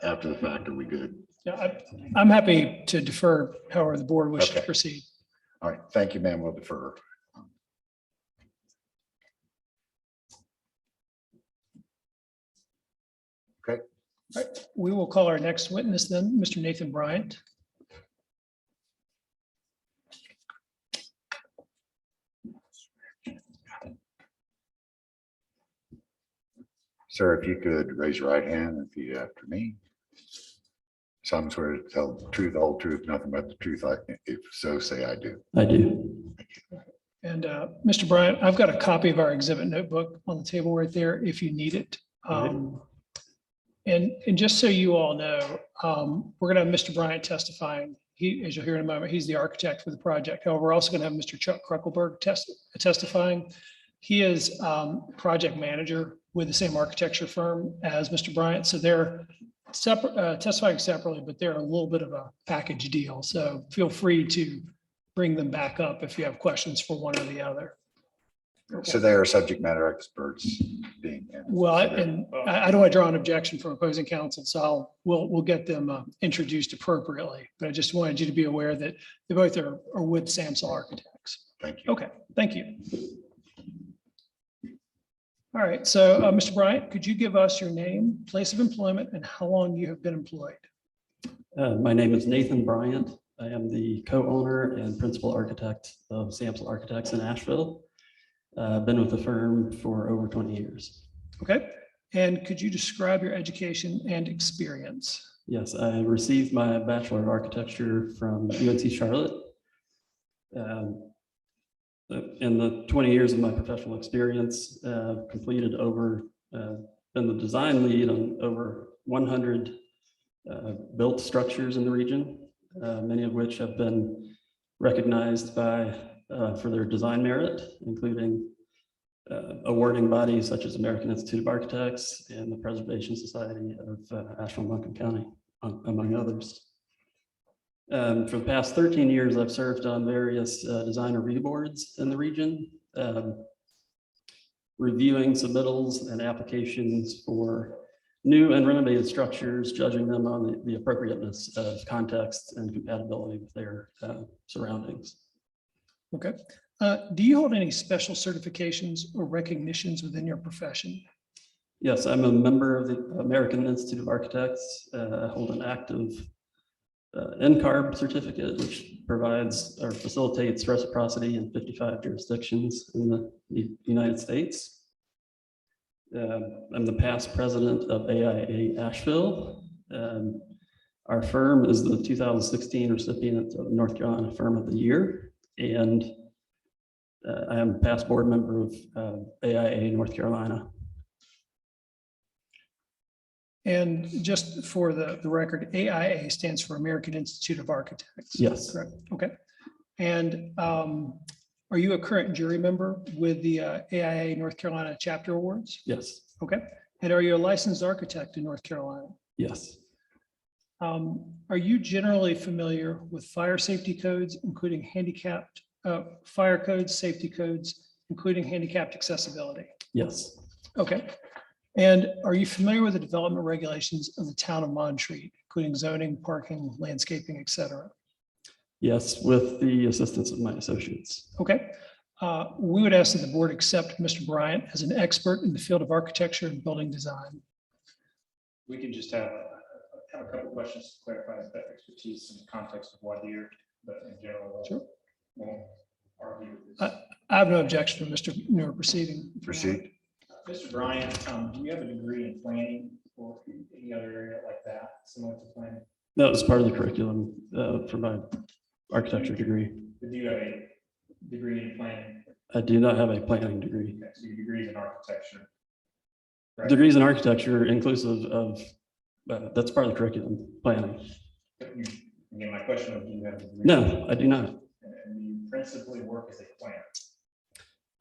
S3: after the fact, are we good?
S12: Yeah, I'm happy to defer however the board wishes to
S3: Okay.
S12: proceed.
S3: All right, thank you, ma'am. We'll defer. Okay.
S12: All right, we will call our next witness then, Mr. Nathan Bryant.
S3: Sir, if you could raise your right hand and repeat after me. So I'm swear to tell the truth, the whole truth, nothing but the truth. If so, say I do.
S1: I do.
S12: And Mr. Bryant, I've got a copy of our exhibit notebook on the table right there if you need it. And just so you all know, we're gonna have Mr. Bryant testifying. He, as you'll hear in a moment, he's the architect for the project. However, we're also gonna have Mr. Chuck Kruckelberg testifying. He is project manager with the same architecture firm as Mr. Bryant. So they're separate, testifying separately, but they're a little bit of a package deal. So feel free to bring them back up if you have questions for one or the other.
S3: So they are subject matter experts being.
S12: Well, and I don't want to draw an objection from opposing counsel, so we'll get them introduced appropriately. But I just wanted you to be aware that they both are with Samsel Architects.
S3: Thank you.
S12: Okay, thank you. All right, so Mr. Bryant, could you give us your name, place of employment, and how long you have been employed?
S14: My name is Nathan Bryant. I am the co-owner and principal architect of Samsel Architects in Asheville. I've been with the firm for over 20 years.
S12: Okay, and could you describe your education and experience?
S14: Yes, I received my Bachelor of Architecture from UNC Charlotte. In the 20 years of my professional experience, completed over, been the design lead on over 100 built structures in the region, many of which have been recognized by for their design merit, including awarding bodies such as American Institute of Architects and the Preservation Society of Asheville-Montgomery County, among others. For the past 13 years, I've served on various design review boards in the region, reviewing submittals and applications for new and renovated structures, judging them on the appropriateness of context and compatibility with their surroundings.
S12: Okay. Do you hold any special certifications or recognitions within your profession?
S14: Yes, I'm a member of the American Institute of Architects. I hold an active NCARB certificate, which provides or facilitates reciprocity in 55 jurisdictions in the United States. I'm the past president of AIA Asheville. Our firm is the 2016 recipient of North Carolina Firm of the Year, and I am a past board member of AIA North Carolina.
S12: And just for the record, AIA stands for American Institute of Architects.
S14: Yes.
S12: Correct. Okay. And are you a current jury member with the AIA North Carolina Chapter Awards?
S14: Yes.
S12: Okay. And are you a licensed architect in North Carolina?
S14: Yes.
S12: Are you generally familiar with fire safety codes, including handicapped fire codes, safety codes, including handicapped accessibility?
S14: Yes.
S12: Okay. And are you familiar with the development regulations of the town of Montreat, including zoning, parking, landscaping, et cetera?
S14: Yes, with the assistance of my associates.
S12: Okay. We would ask that the board accept Mr. Bryant as an expert in the field of architecture and building design.
S11: We can just have a couple of questions to clarify that expertise in the context of what year, but in general.
S12: Sure.
S11: Won't argue with this.
S12: I have no objection from Mr. Newer proceeding.
S3: Proceed.
S11: Mr. Bryant, do you have a degree in planning or any other area like that, similar to planning?
S14: That was part of the curriculum for my architecture degree.
S11: Do you have a degree in planning?
S14: I do not have a planning degree.
S11: Okay, so your degree is in architecture. Right?
S14: Degrees in architecture inclusive of, that's part of the curriculum, planning.
S11: Again, my question was, do you have a degree?
S14: No, I do not.
S11: And you principally work as a planner?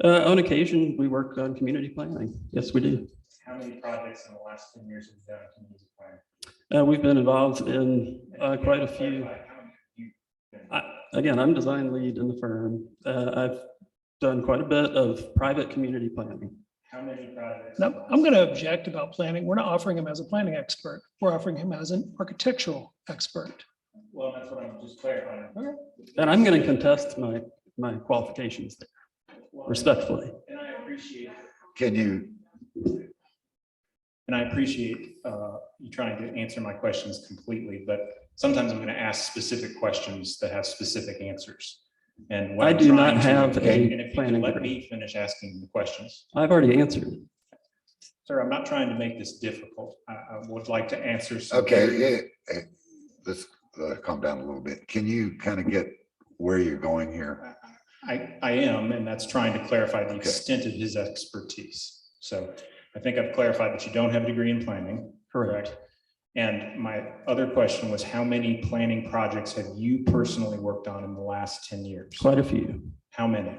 S14: On occasion, we work on community planning. Yes, we do.
S11: How many projects in the last 10 years have you done in community planning?
S14: We've been involved in quite a few. Again, I'm design lead in the firm. I've done quite a bit of private community planning.
S11: How many projects?
S12: Now, I'm going to object about planning. We're not offering him as a planning expert. We're offering him as an architectural expert.
S11: Well, that's what I'm just clarifying.
S12: Okay.
S14: And I'm going to contest my qualifications there, respectfully.
S11: And I appreciate.
S3: Can you?
S11: And I appreciate you trying to answer my questions completely, but sometimes I'm going to ask specific questions that have specific answers. And what
S14: I
S11: I'm
S14: do not
S11: trying to-
S14: have
S11: and
S14: a
S11: if you could
S14: planning
S11: let
S14: degree.
S11: me finish asking the questions.
S14: I've already answered.
S11: Sir, I'm not trying to make this difficult. I would like to answer. some
S3: Okay,
S11: very-
S3: let's calm down a little bit. Can you kind of get where you're going here?
S11: I am, and that's trying to clarify the extent of his expertise. So I think I've clarified that you don't have a degree in planning.
S14: Correct.
S11: And my other question was, how many planning projects have you personally worked on in the last 10 years?
S14: Quite a few.
S11: How many?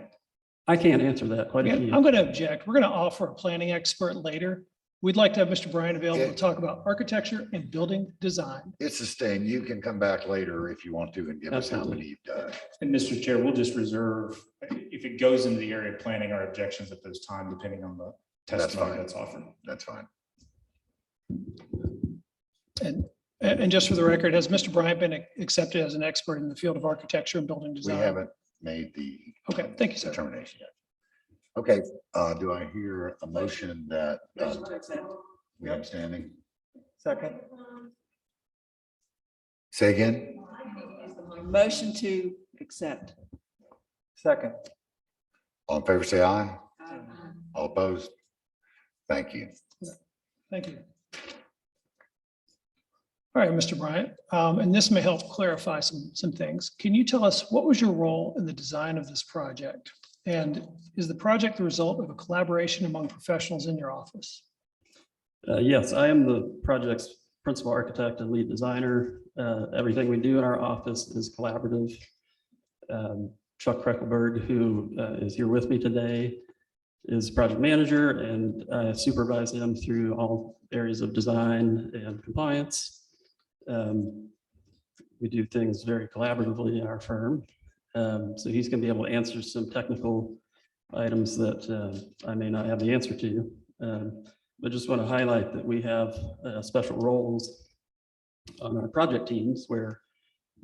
S14: I can't answer that. Quite a
S12: I'm
S14: few.
S12: going to object. We're going to offer a planning expert later. We'd like to have Mr. Bryant available to talk about architecture and building design.
S3: It's a stain. You can come back later if you want to and give us how
S14: Absolutely.
S3: many you've done.
S11: And Mr. Chair, we'll just reserve, if it goes into the area of planning, our objections at those time, depending on the
S3: That's
S11: testimony
S3: fine.
S11: that's offered.
S3: That's fine.
S12: And just for the record, has Mr. Bryant been accepted as an expert in the field of architecture and building
S3: We
S12: design?
S3: haven't made the
S12: Okay, thank you, sir.
S3: determination yet. Okay, do I hear a motion that we have standing?
S2: Second,
S3: Say again?
S13: Motion to accept.
S2: second.
S3: All in favor, say aye. All opposed? Thank you.
S12: Thank you. All right, Mr. Bryant, and this may help clarify some things. Can you tell us what was your role in the design of this project? And is the project the result of a collaboration among professionals in your office?
S14: Yes, I am the project's principal architect and lead designer. Everything we do in our office is collaborative. Chuck Kreckelberg, who is here with me today, is project manager, and I supervise him through all areas of design and compliance. We do things very collaboratively in our firm. So he's going to be able to answer some technical items that I may not have the answer to. But just want to highlight that we have special roles on our project teams where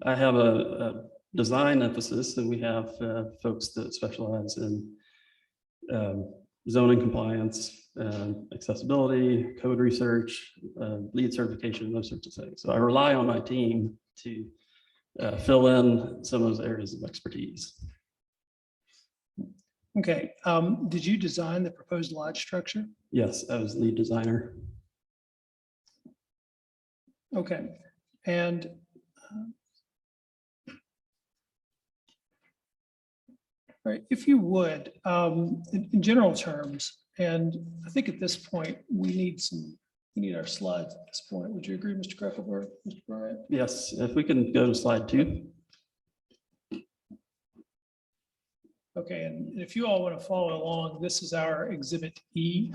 S14: I have a design emphasis, and we have folks that specialize in zoning compliance, accessibility, code research, lead certification, those sorts of things. So I rely on my team to fill in some of those areas of expertise.
S12: Okay, did you design the proposed lodge structure?
S14: Yes, I was lead designer.
S12: Okay, and all right, if you would, in general terms, and I think at this point, we need our slides at this point. Would you agree, Mr. Kreckelberg, Mr. Bryant?
S14: Yes, if we can go to slide 2.
S12: Okay, and if you all want to follow along, this is our exhibit E.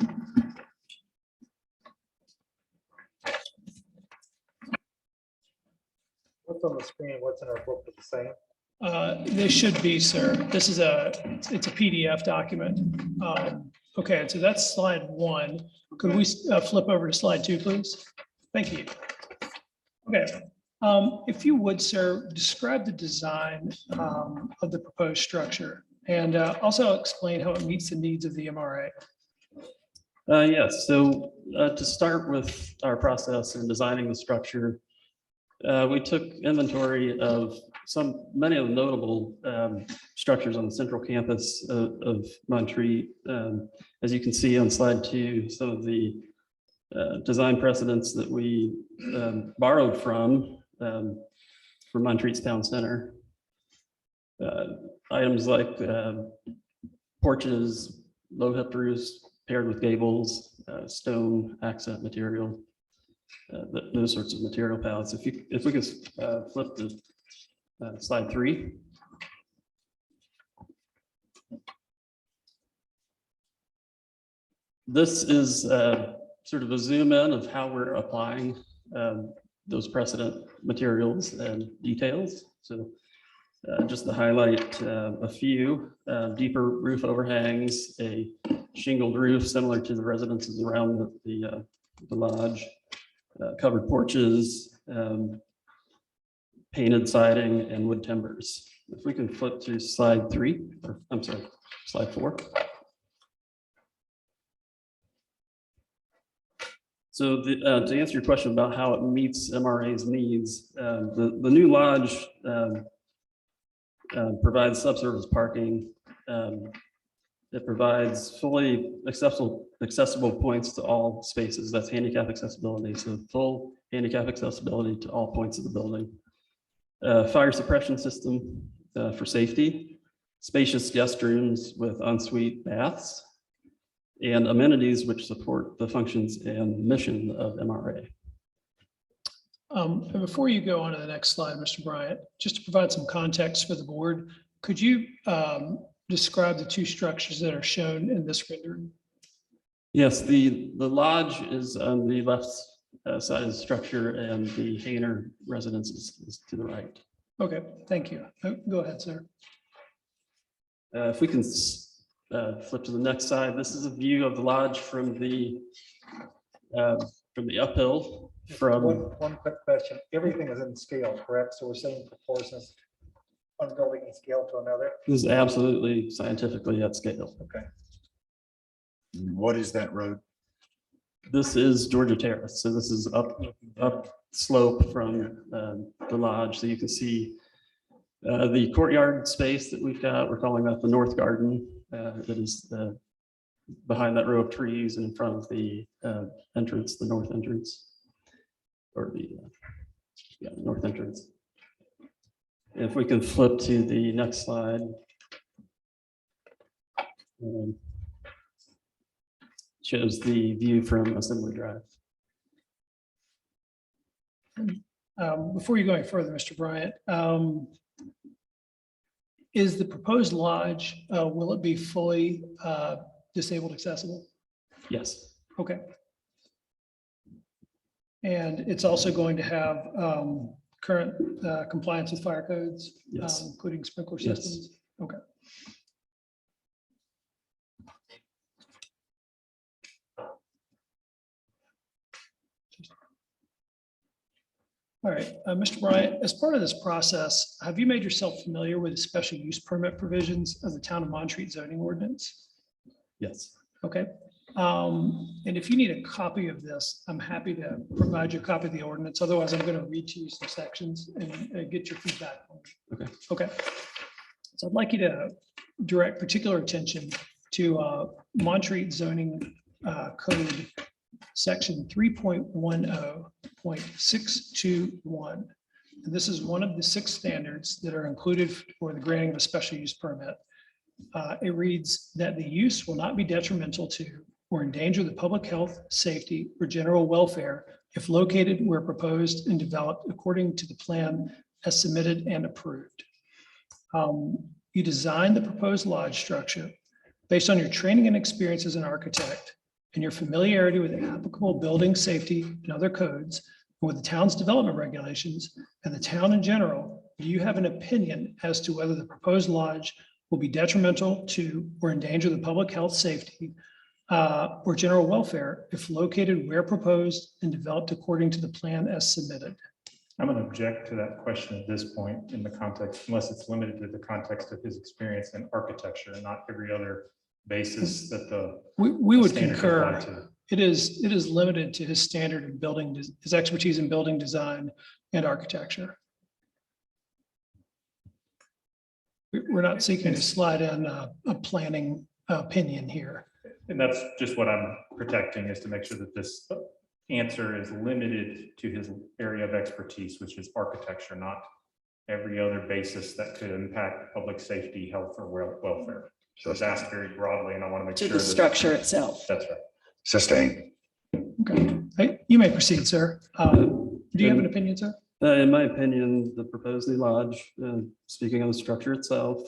S2: What's on the screen? What's in our book is the same?
S12: They should be, sir. This is it's a PDF document. Okay, so that's slide 1. Could we flip over to slide 2, please? Thank you. Okay, if you would, sir, describe the design of the proposed structure and also explain how it meets the needs of the MRA.
S14: Yes, so to start with our process in designing the structure, we took inventory of many of the notable structures on the central campus of Montreat. As you can see on slide 2, some of the design precedents that we borrowed from Montreat's town center. Items like porches, low hip roofs paired with gables, stone accent material, those sorts of material palettes. If we could flip to slide 3. This is sort of a zoom in of how we're applying those precedent materials and details. So just to highlight a few, deeper roof overhangs, a shingled roof similar to the residences around the lodge, covered porches, painted siding, and wood timbers. If we can flip to slide 3, or I'm sorry, slide 4. So to answer your question about how it meets MRA's needs, the new lodge provides subsurface parking. It provides fully accessible points to all spaces. That's handicap accessibility. So full handicap accessibility to all points of the building. Fire suppression system for safety, spacious guest rooms with ensuite baths, and amenities which support the functions and mission of MRA.
S12: And before you go on to the next slide, Mr. Bryant, just to provide some context for the board, could you describe the two structures that are shown in this rendering?
S14: Yes, the lodge is on the left side of the structure and the Hayner residence is to the right.
S12: Okay, thank you. Go ahead, sir.
S14: If we can flip to the next side, this is a view of the lodge from the uphill from.
S2: One quick question. Everything is in scale, correct? So we're saying proportions, one building in scale to another?
S14: This is absolutely scientifically at scale.
S2: Okay.
S3: What is that road?
S14: This is Georgia Terrace. So this is up slope from the lodge. So you can see the courtyard space that we've got. We're calling that the North Garden. That is behind that row of trees and in front of the entrance, the north entrance, or the north entrance. If we can flip to the next slide. Shows the view from Assembly Drive.
S12: Before you go any further, Mr. Bryant, is the proposed lodge, will it be fully disabled accessible?
S14: Yes.
S12: Okay. And it's also going to have current compliance with fire codes,
S14: Yes.
S12: including sprinkler
S14: Yes.
S12: systems? Okay. All right, Mr. Bryant, as part of this process, have you made yourself familiar with the special use permit provisions of the town of Montreat zoning ordinance?
S14: Yes.
S12: Okay. And if you need a copy of this, I'm happy to provide you a copy of the ordinance. Otherwise, I'm going to read to you some sections and get your feedback.
S14: Okay.
S12: Okay. So I'd like you to direct particular attention to Montreat zoning code section 3.10.621. And this is one of the 6 standards that are included for the granting of a special use permit. It reads that the use will not be detrimental to or endanger the public health, safety, or general welfare if located where proposed and developed according to the plan as submitted and approved. You design the proposed lodge structure based on your training and experience as an architect and your familiarity with applicable building safety and other codes, and with the town's development regulations and the town in general. Do you have an opinion as to whether the proposed lodge will be detrimental to or endanger the public health, safety, or general welfare if located where proposed and developed according to the plan as submitted?
S11: I'm going to object to that question at this point in the context, unless it's limited to the context of his experience in architecture and not every other basis that the.
S12: We would
S11: standards
S12: concur.
S11: apply to.
S12: It is limited to his standard in building, his expertise in building design and architecture. We're not seeking to slide in a planning opinion here.
S11: And that's just what I'm protecting, is to make sure that this answer is limited to his area of expertise, which is architecture, not every other basis that could impact public safety, health, or welfare. So it's asked very broadly, and I want to make
S13: To
S11: sure.
S13: the
S11: that-
S13: structure itself.
S11: That's right.
S3: Sustain.
S12: Okay, hey, you may proceed, sir. Do you have an opinion, sir?
S14: In my opinion, the proposed new lodge, speaking of the structure itself,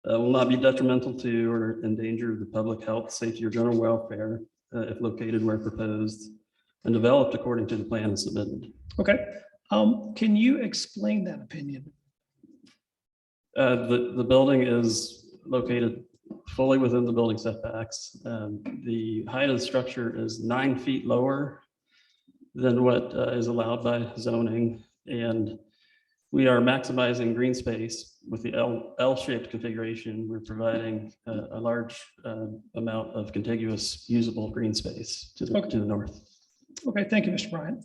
S14: will not be detrimental to or endanger the public health, safety, or general welfare if located where proposed and developed according to the plan submitted.
S12: Okay, can you explain that opinion?
S14: The building is located fully within the building setbacks. The height of the structure is 9 feet lower than what is allowed by zoning. And we are maximizing green space with the L-shaped configuration. We're providing a large amount of contiguous usable green space to the north.
S12: Okay, thank you, Mr. Bryant.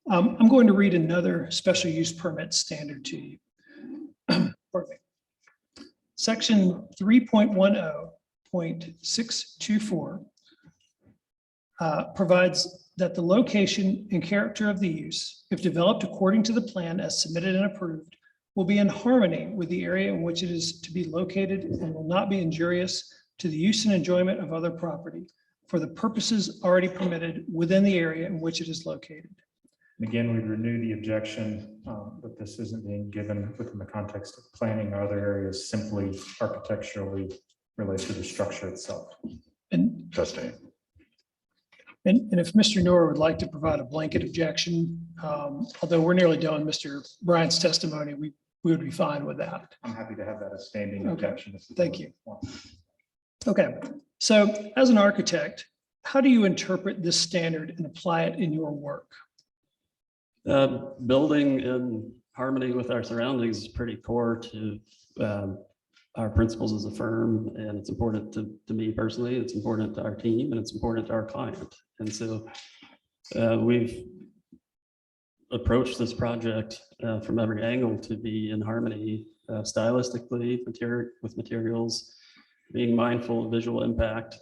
S12: I'm going to read another special use permit standard to you. Pardon me. Section 3.10.624 provides that the location and character of the use, if developed according to the plan as submitted and approved, will be in harmony with the area in which it is to be located and will not be injurious to the use and enjoyment of other property for the purposes already permitted within the area in which it is located.
S11: And again, we renew the objection that this isn't being given within the context of planning or other areas, simply architecturally related to the structure itself.
S12: And,
S3: Sustain.
S12: and if Mr. Noor would like to provide a blanket objection, although we're nearly done, Mr. Bryant's testimony, we would be fine with that.
S11: I'm happy to have that as standing
S12: Okay.
S11: objection.
S12: Thank you. Okay, so as an architect, how do you interpret this standard and apply it in your work?
S14: Building in harmony with our surroundings is pretty core to our principles as a firm, and it's important to me personally, it's important to our team, and it's important to our client. And so we've approached this project from every angle to be in harmony stylistically with materials, being mindful of visual impact,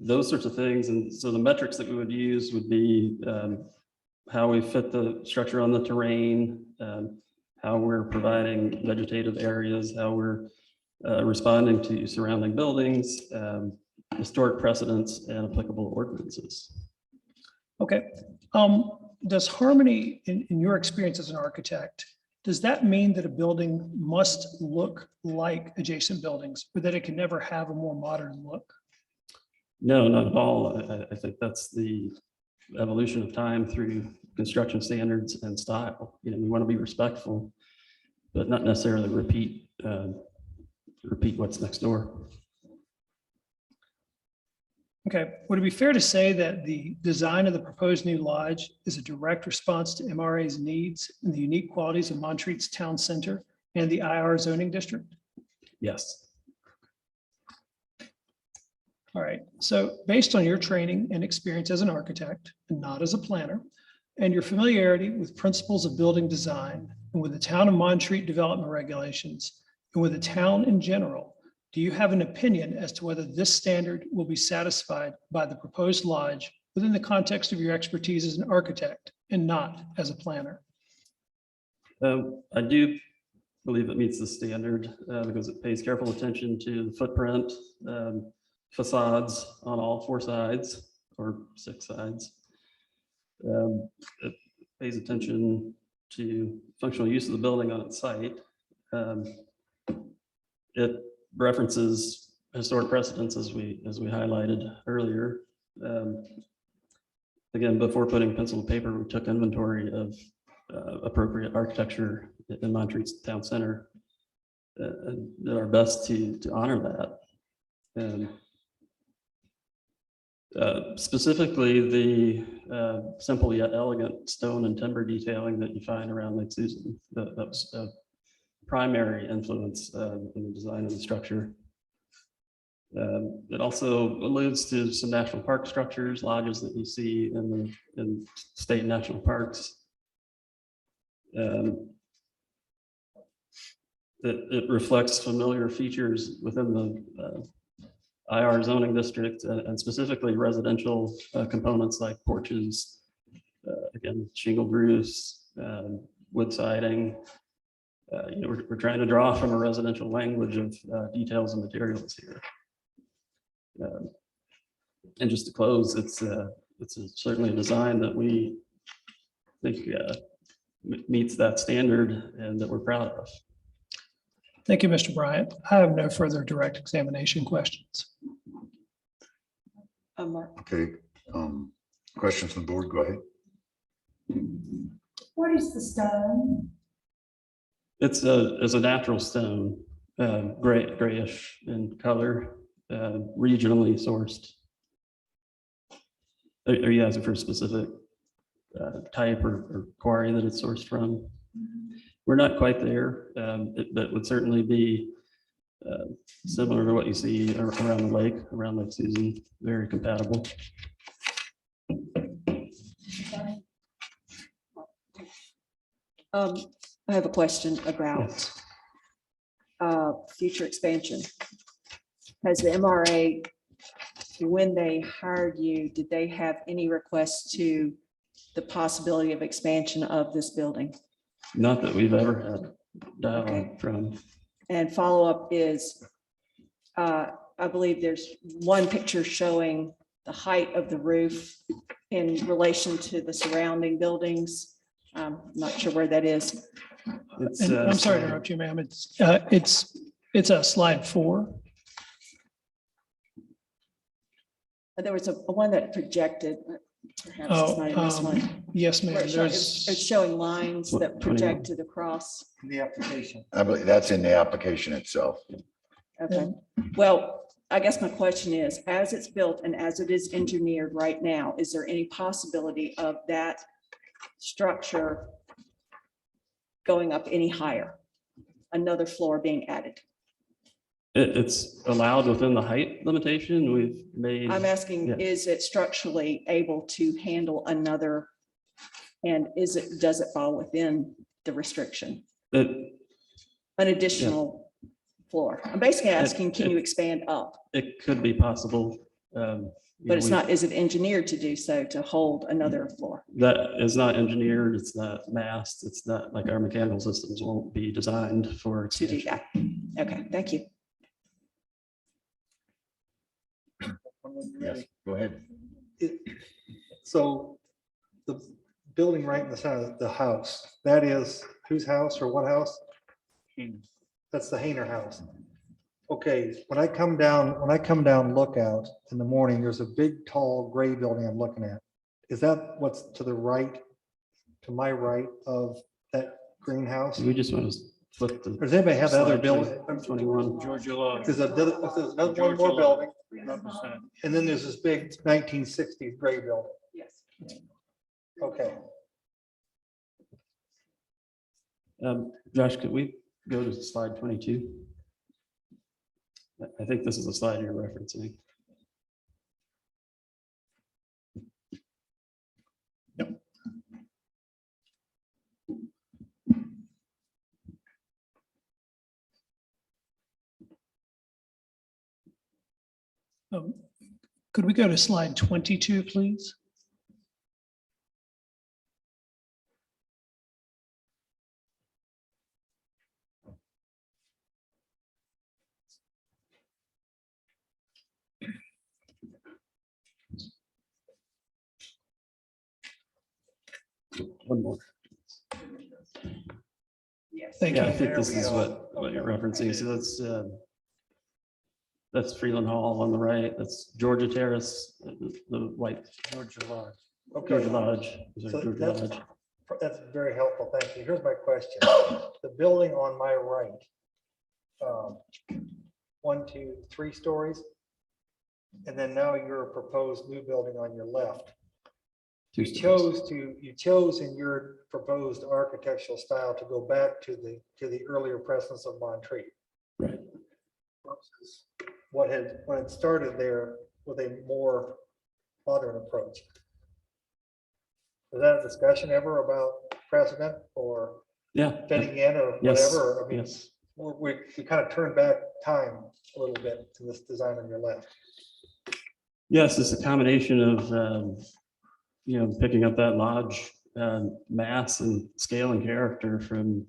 S14: those sorts of things. And so the metrics that we would use would be how we fit the structure on the terrain, how we're providing vegetative areas, how we're responding to surrounding buildings, historic precedents, and applicable ordinances.
S12: Okay, does harmony, in your experience as an architect, does that mean that a building must look like adjacent buildings, or that it can never have a more modern look?
S14: No, not at all. I think that's the evolution of time through construction standards and style. You know, we want to be respectful, but not necessarily repeat what's next door.
S12: Okay, would it be fair to say that the design of the proposed new lodge is a direct response to MRA's needs and the unique qualities of Montreat's town center and the IR zoning district?
S14: Yes.
S12: All right, so based on your training and experience as an architect and not as a planner, and your familiarity with principles of building design and with the town of Montreat development regulations and with the town in general, do you have an opinion as to whether this standard will be satisfied by the proposed lodge within the context of your expertise as an architect and not as a planner?
S14: I do believe it meets the standard because it pays careful attention to the footprint, facades on all 4 sides or 6 sides. It pays attention to functional use of the building on its site. It references historic precedents as we highlighted earlier. Again, before putting pencil to paper, we took inventory of appropriate architecture in Montreat's town center and did our best to honor that. And specifically the simple yet elegant stone and timber detailing that you find around Lake Susan, that was a primary influence in the design of the structure. It also alludes to some national park structures, lodges that you see in state and national parks. It reflects familiar features within the IR zoning district and specifically residential components like porches, again, shingled roofs, wood siding. We're trying to draw from a residential language of details and materials here. And just to close, it's certainly a design that we think meets that standard and that we're proud of.
S12: Thank you, Mr. Bryant. I have no further direct examination questions.
S13: Mark,
S3: Okay, questions from the board, go ahead.
S7: What is the stone?
S14: It's a natural stone, grayish in color, regionally sourced. Are you asking for a specific type or quarry that it's sourced from? We're not quite there. That would certainly be similar to what you see around the lake, around Lake Susan, very compatible.
S13: I have a question about future expansion. Has the MRA, when they hired you, did they have any requests to the possibility of expansion of this building?
S14: Not that we've ever had dialogue from.
S13: And follow-up is, I believe there's one picture showing the height of the roof in relation to the surrounding buildings. I'm not sure where that is.
S14: It's,
S12: And I'm sorry to interrupt you, ma'am. It's a slide 4.
S13: There was a one that projected, perhaps it's not in this one.
S12: Yes, ma'am.
S13: Where it's
S12: There's,
S13: showing lines that
S14: 21.
S13: projected across.
S2: In the application.
S3: I believe that's in the application itself.
S13: Okay, well, I guess my question is, as it's built and as it is engineered right now, is there any possibility of that structure going up any higher? Another floor being added?
S14: It's allowed within the height limitation. We've made.
S13: I'm asking,
S14: Yeah.
S13: is it structurally able to handle another? And does it fall within the restriction?
S14: It,
S13: An additional floor? I'm basically asking, can you expand up?
S14: it could be possible.
S13: But it's not, is it engineered to do so, to hold another floor?
S14: That is not engineered, it's not massed, it's not like our mechanical systems won't be designed for.
S13: To do that? Okay, thank you.
S3: Yes, go ahead.
S2: So the building right in the center of the house, that is whose house or what house? That's the Hayner house. Okay, when I come down Lookout in the morning, there's a big, tall, gray building I'm looking at. Is that what's to the right, to my right of that greenhouse?
S14: We just want to flip the.
S2: Does anybody have the other
S14: slide
S2: building?
S14: 21.
S4: Georgia Lodge.
S2: There's another one more building, and then there's this big 1960s gray building.
S13: Yes.
S2: Okay.
S14: Josh, could we go to slide 22? I think this is the slide you're referencing.
S12: could we go to slide 22, please?
S14: One more.
S13: Yes.
S12: Thank
S14: Yeah, I
S12: you.
S14: think this
S2: There we
S14: is
S2: go.
S14: what you're referencing. So that's Freeland Hall on the right. That's Georgia Terrace, the white
S2: Georgia Lodge. Okay.
S14: Georgia Lodge. Is
S2: So
S14: there Georgia
S2: that's,
S14: Lodge?
S2: that's very helpful. Thank you. Here's my question. The building on my right, 1, 2, 3 stories. And then now your proposed new building on your left.
S14: Two
S2: You
S14: stories.
S2: chose in your proposed architectural style to go back to the earlier presence of Montreat.
S14: Right.
S2: Versus what had started there with a more modern approach. Was that a discussion ever about precedent or
S14: Yeah.
S2: fitting in or
S14: Yes.
S2: whatever? I mean,
S14: Yes.
S2: we kind of turned back time a little bit to this design on your left.
S14: Yes, it's a combination of, picking up that lodge mass and scale and character from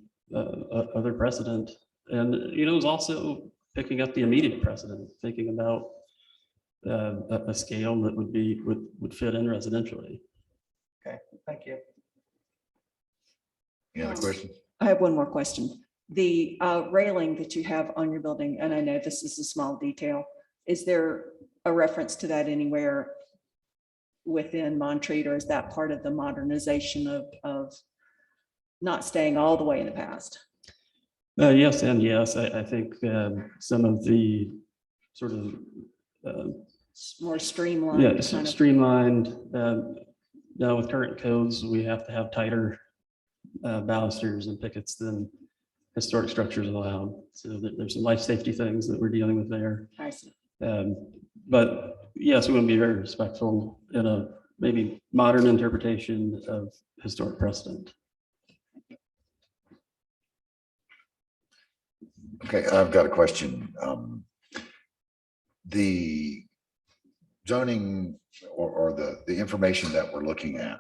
S14: other precedent. And, it was also picking up the immediate precedent, thinking about a scale that would fit in residentially.
S2: Okay, thank you.
S3: Any other questions?
S13: I have one more question. The railing that you have on your building, and I know this is a small detail, is there a reference to that anywhere within Montreat, or is that part of the modernization of not staying all the way in the past?
S14: Yes, and yes, I think some of the sort of
S13: More streamlined.
S14: yeah,
S13: kind of-
S14: streamlined. Now with current codes, we have to have tighter balusters and pickets than historic structures allowed. So there's some life safety things that we're dealing with there.
S13: I see.
S14: But yes, we want to be very respectful in a maybe modern interpretation of historic precedent.
S3: Okay, I've got a question. The zoning or the information that we're looking at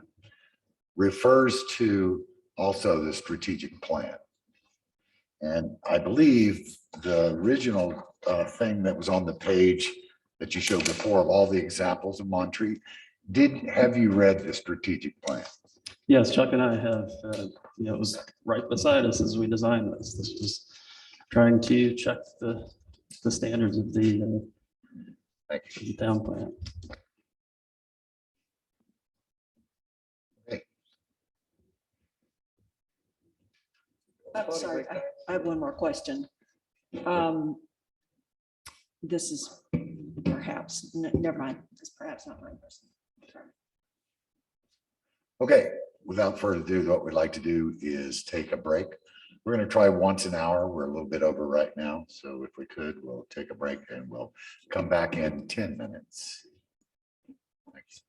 S3: refers to also the strategic plan. And I believe the original thing that was on the page that you showed before of all the examples of Montreat. Have you read the strategic plan?
S14: Yes, Chuck and I have, it was right beside us as we designed this. This was trying to check the standards of the town plan.
S13: I'm sorry, I have one more question. This is perhaps, never mind, it's perhaps not my person.
S3: Okay, without further ado, what we'd like to do is take a break. We're going to try once an hour. We're a little bit over right now. So if we could, we'll take a break and we'll come back in 10 minutes. Thanks.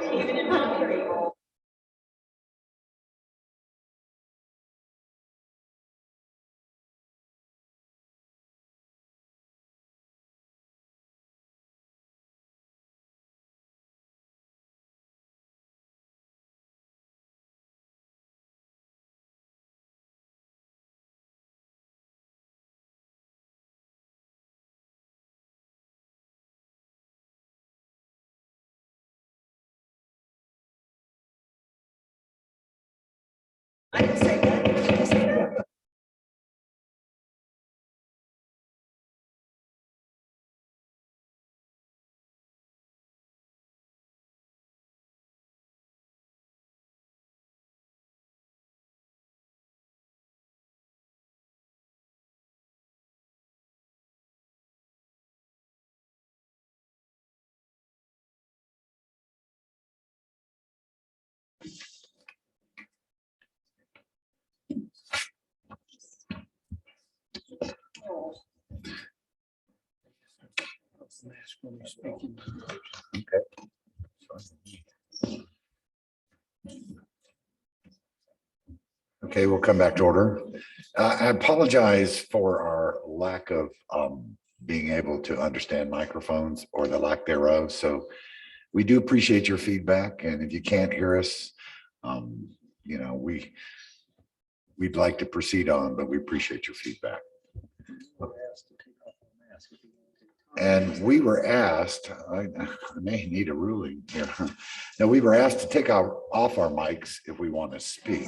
S13: Even in Montreal. I didn't say that. Did you say that?
S3: Okay, we'll come back to order. I apologize for our lack of being able to understand microphones or the lack thereof. So we do appreciate your feedback. And if you can't hear us, you know, we'd like to proceed on, but we appreciate your feedback. And we were asked, I may need a ruling here. Now, we were asked to take off our mics if we want to speak.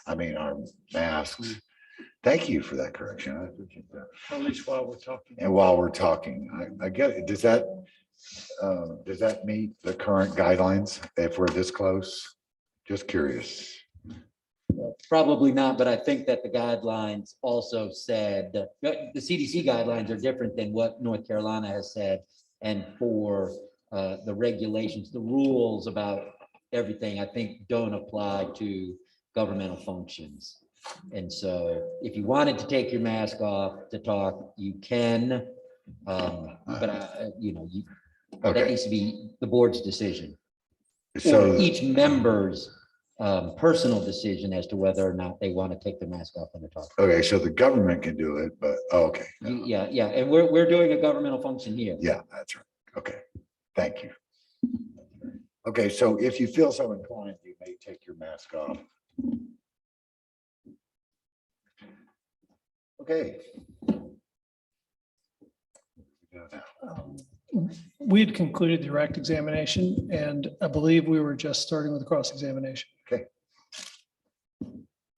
S3: I mean, our masks. Thank you for that correction. I appreciate that.
S4: At least while we're talking.
S3: And while we're talking, I get it. Does that meet the current guidelines if we're this close? Just curious.
S1: Probably not, but I think that the guidelines also said, the CDC guidelines are different than what North Carolina has said. And for the regulations, the rules about everything, I think don't apply to governmental functions. And so if you wanted to take your mask off to talk, you can, but you know, that needs to be the board's decision.
S3: So
S1: or each member's personal decision as to whether or not they want to take the mask off when they're talking.
S3: Okay, so the government can do it, but okay.
S1: Yeah, yeah, and we're doing a governmental function here.
S3: Yeah, that's right. Okay, thank you. Okay, so if you feel so inclined, you may take your mask off. Okay.
S12: We had concluded the direct examination, and I believe we were just starting with the cross-examination.
S3: Okay.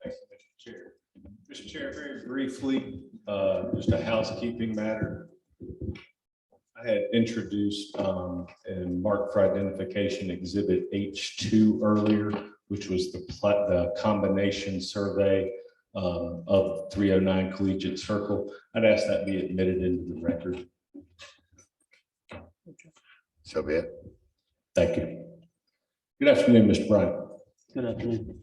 S15: Thanks, Mr. Chair. Mr. Chair, very briefly, just a housekeeping matter. I had introduced and marked for identification exhibit H2 earlier, which was the combination survey of 309 Collegiate Circle. I'd ask that be admitted into the record.
S3: So be it.
S15: Thank you. Good afternoon, Mr. Bryant.
S14: Good afternoon.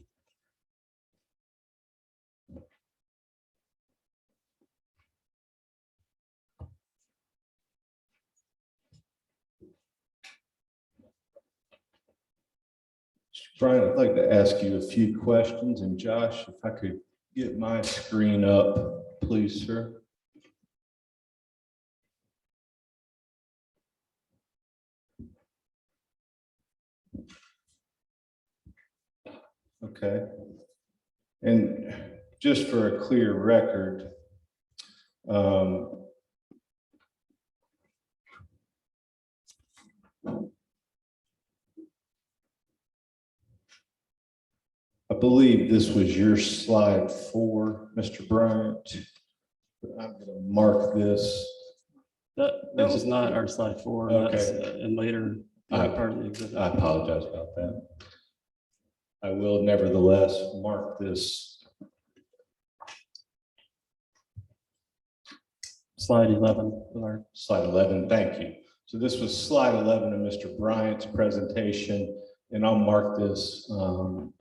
S15: Brian, I'd like to ask you a few questions, and Josh, if I could get my screen up, please, sir. Okay. And just for a clear record, I believe this was your slide 4, Mr. Bryant. I'm going to mark this.
S14: That was not our slide 4.
S15: Okay.
S14: That's in later part of the exhibit.
S15: I apologize about that. I will nevertheless mark this.
S14: Slide 11.
S15: Slide 11, thank you. So this was slide 11 of Mr. Bryant's presentation, and I'll mark this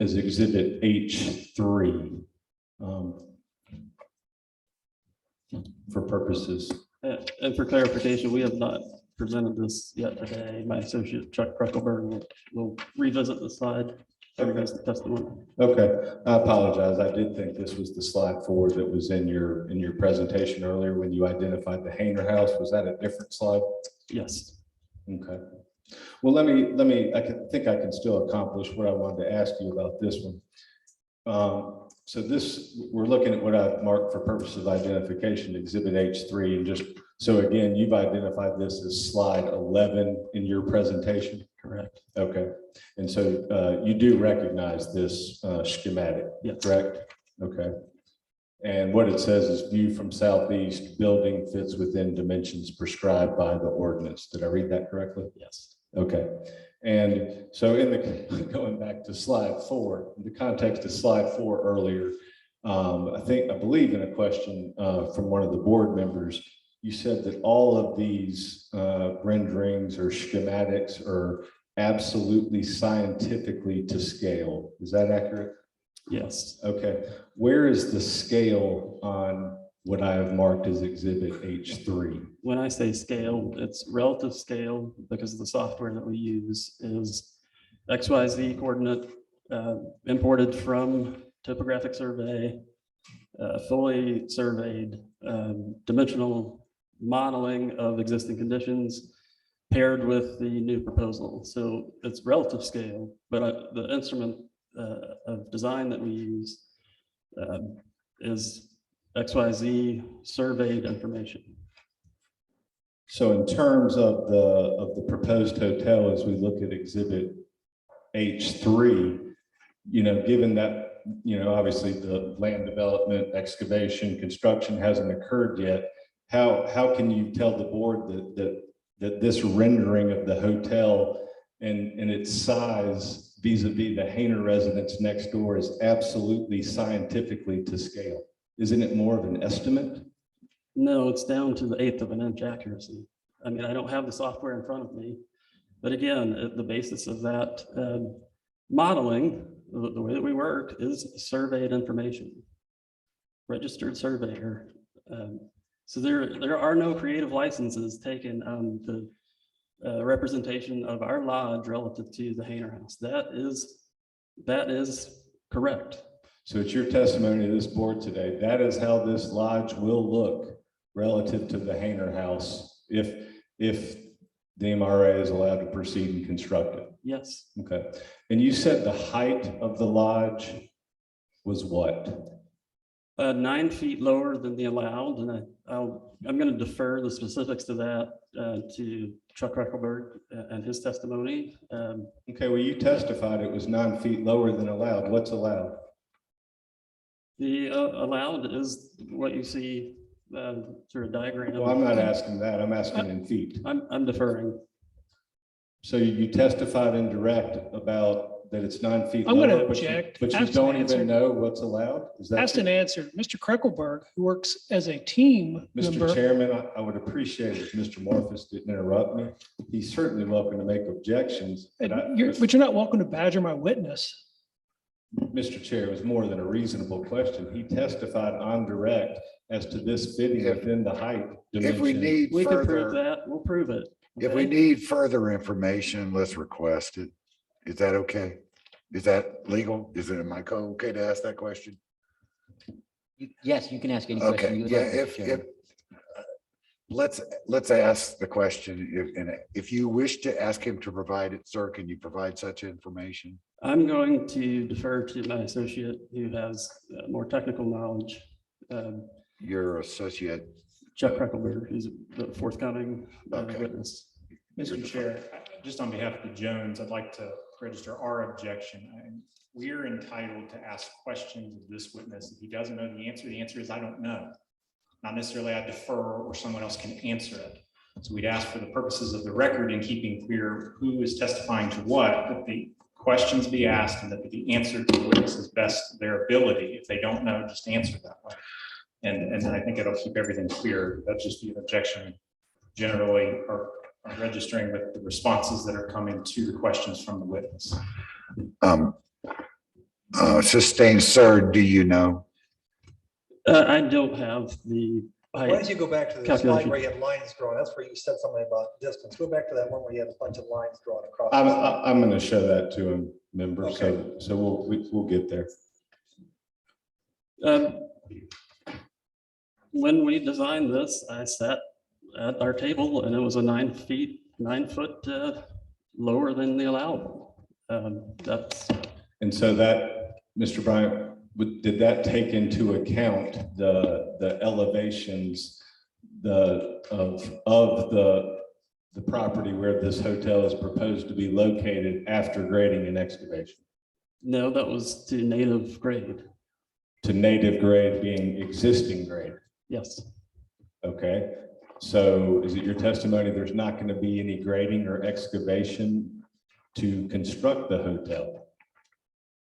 S15: as exhibit H3 for purposes.
S14: And for clarification, we have not presented this yet today. My associate Chuck Kreckelberg will revisit the slide. Everybody's testimony.
S15: Okay, I apologize. I did think this was the slide 4 that was in your presentation earlier when you identified the Hayner House. Was that a different slide?
S14: Yes.
S15: Okay. Well, I think I can still accomplish what I wanted to ask you about this one. So this, we're looking at what I've marked for purposes of identification, Exhibit H3, and just, so again, you've identified this as slide 11 in your presentation?
S14: Correct.
S15: Okay, and so you do recognize this schematic,
S14: yes,
S15: correct? Okay. And what it says is view from southeast, building fits within dimensions prescribed by the ordinance. Did I read that correctly?
S14: Yes.
S15: Okay. And so in the, going back to slide 4, in the context of slide 4 earlier, I believe in a question from one of the board members, you said that all of these renderings or schematics are absolutely scientifically to scale. Is that accurate?
S14: Yes.
S15: Okay. Where is the scale on what I have marked as Exhibit H3?
S14: When I say scale, it's relative scale because the software that we use is XYZ coordinate imported from topographic survey, fully surveyed, dimensional modeling of existing conditions paired with the new proposal. So it's relative scale, but the instrument of design that we use is XYZ surveyed information.
S15: So in terms of the proposed hotel, as we look at Exhibit H3, given that, obviously the land development, excavation, construction hasn't occurred yet, how can you tell the board that this rendering of the hotel and its size vis-a-vis the Hayner residence next door is absolutely scientifically to scale? Isn't it more of an estimate?
S14: No, it's down to the 1/8 of an inch accuracy. I mean, I don't have the software in front of me, but again, the basis of that modeling, the way that we work is surveyed information, registered surveyor. So there are no creative licenses taken on the representation of our lodge relative to the Hayner House. That is correct.
S15: So it's your testimony to this board today. That is how this lodge will look relative to the Hayner House if the MRA is allowed to proceed and construct it.
S14: Yes.
S15: Okay. And you said the height of the lodge was what?
S14: 9 feet lower than the allowed, and I'm going to defer the specifics to that to Chuck Kreckelberg and his testimony.
S15: Okay, well, you testified it was 9 feet lower than allowed. What's allowed?
S14: The allowed is what you see through a diagram.
S15: Well, I'm not asking that. I'm asking in feet.
S14: I'm deferring.
S15: So you testified in direct about that it's 9 feet.
S12: I'm going to
S15: lower,
S12: object.
S15: But you
S12: Asked
S15: don't
S12: and
S15: even
S12: answered.
S15: know what's allowed? Is that
S12: Asked and answered. Mr. Kreckelberg, who works as a team member.
S15: Mr. Chairman, I would appreciate it if Mr. Morphus didn't interrupt me. He's certainly welcome to make objections. But
S12: But you're not welcome to badger my witness.
S15: Mr. Chair, it was more than a reasonable question. He testified on direct as to this fitting within the height
S3: If we
S15: dimension.
S3: need
S14: We can prove
S3: further,
S14: that. We'll prove it.
S3: if we
S14: Okay?
S3: need further information, let's request it. Is that okay? Is that legal? Am I okay to ask that question?
S1: Yes, you can ask any question.
S3: Okay,
S1: you would
S3: yeah,
S1: like, Mr.
S3: if,
S1: Chairman.
S3: let's ask the question, if you wish to ask him to provide it, sir, can you provide such information?
S14: I'm going to defer to my associate who has more technical knowledge.
S3: Your associate.
S14: Chuck Kreckelberg, who's the forthcoming
S3: Okay.
S14: witness.
S11: Mr. Chair, just on behalf of the Jones, I'd like to register our objection. We're entitled to ask questions of this witness. If he doesn't know the answer is, I don't know. Not necessarily I defer or someone else can answer it. So we'd ask for the purposes of the record in keeping clear who is testifying to what, that the questions be asked and that the answer to the witness is best their ability. If they don't know, just answer that way. And I think it'll keep everything clear. That'd just be an objection generally or registering with the responses that are coming to the questions from the witness.
S3: Sustained, sir, do you know?
S14: I don't have the
S2: Why don't you go back to the slide
S14: calculation.
S2: where you had lines drawn? That's where you said something about distance. Go back to that one where you had a bunch of lines drawn across. the slide.
S9: I'm going to show that to him, member. So we'll get there.
S14: When we designed this, I sat at our table and it was a 9 foot lower than the allowable. That's.
S9: And so that, Mr. Bryant, did that take into account the elevations of the property where this hotel is proposed to be located after grading and excavation?
S14: No, that was to native grade.
S9: To native grade being existing grade?
S14: Yes.
S9: Okay, so is it your testimony there's not going to be any grading or excavation to construct the hotel?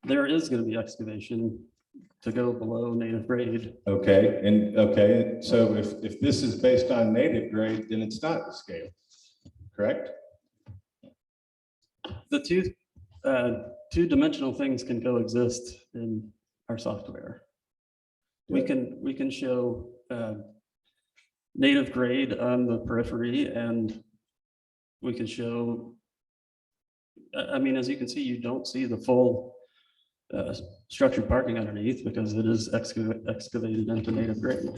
S14: There is going to be excavation to go below native grade.
S9: Okay, so if this is based on native grade, then it's not the scale, correct?
S14: The two-dimensional things can coexist in our software. We can show native grade on the periphery, and we can show, I mean, as you can see, you don't see the full structured parking underneath because it is excavated into native grade.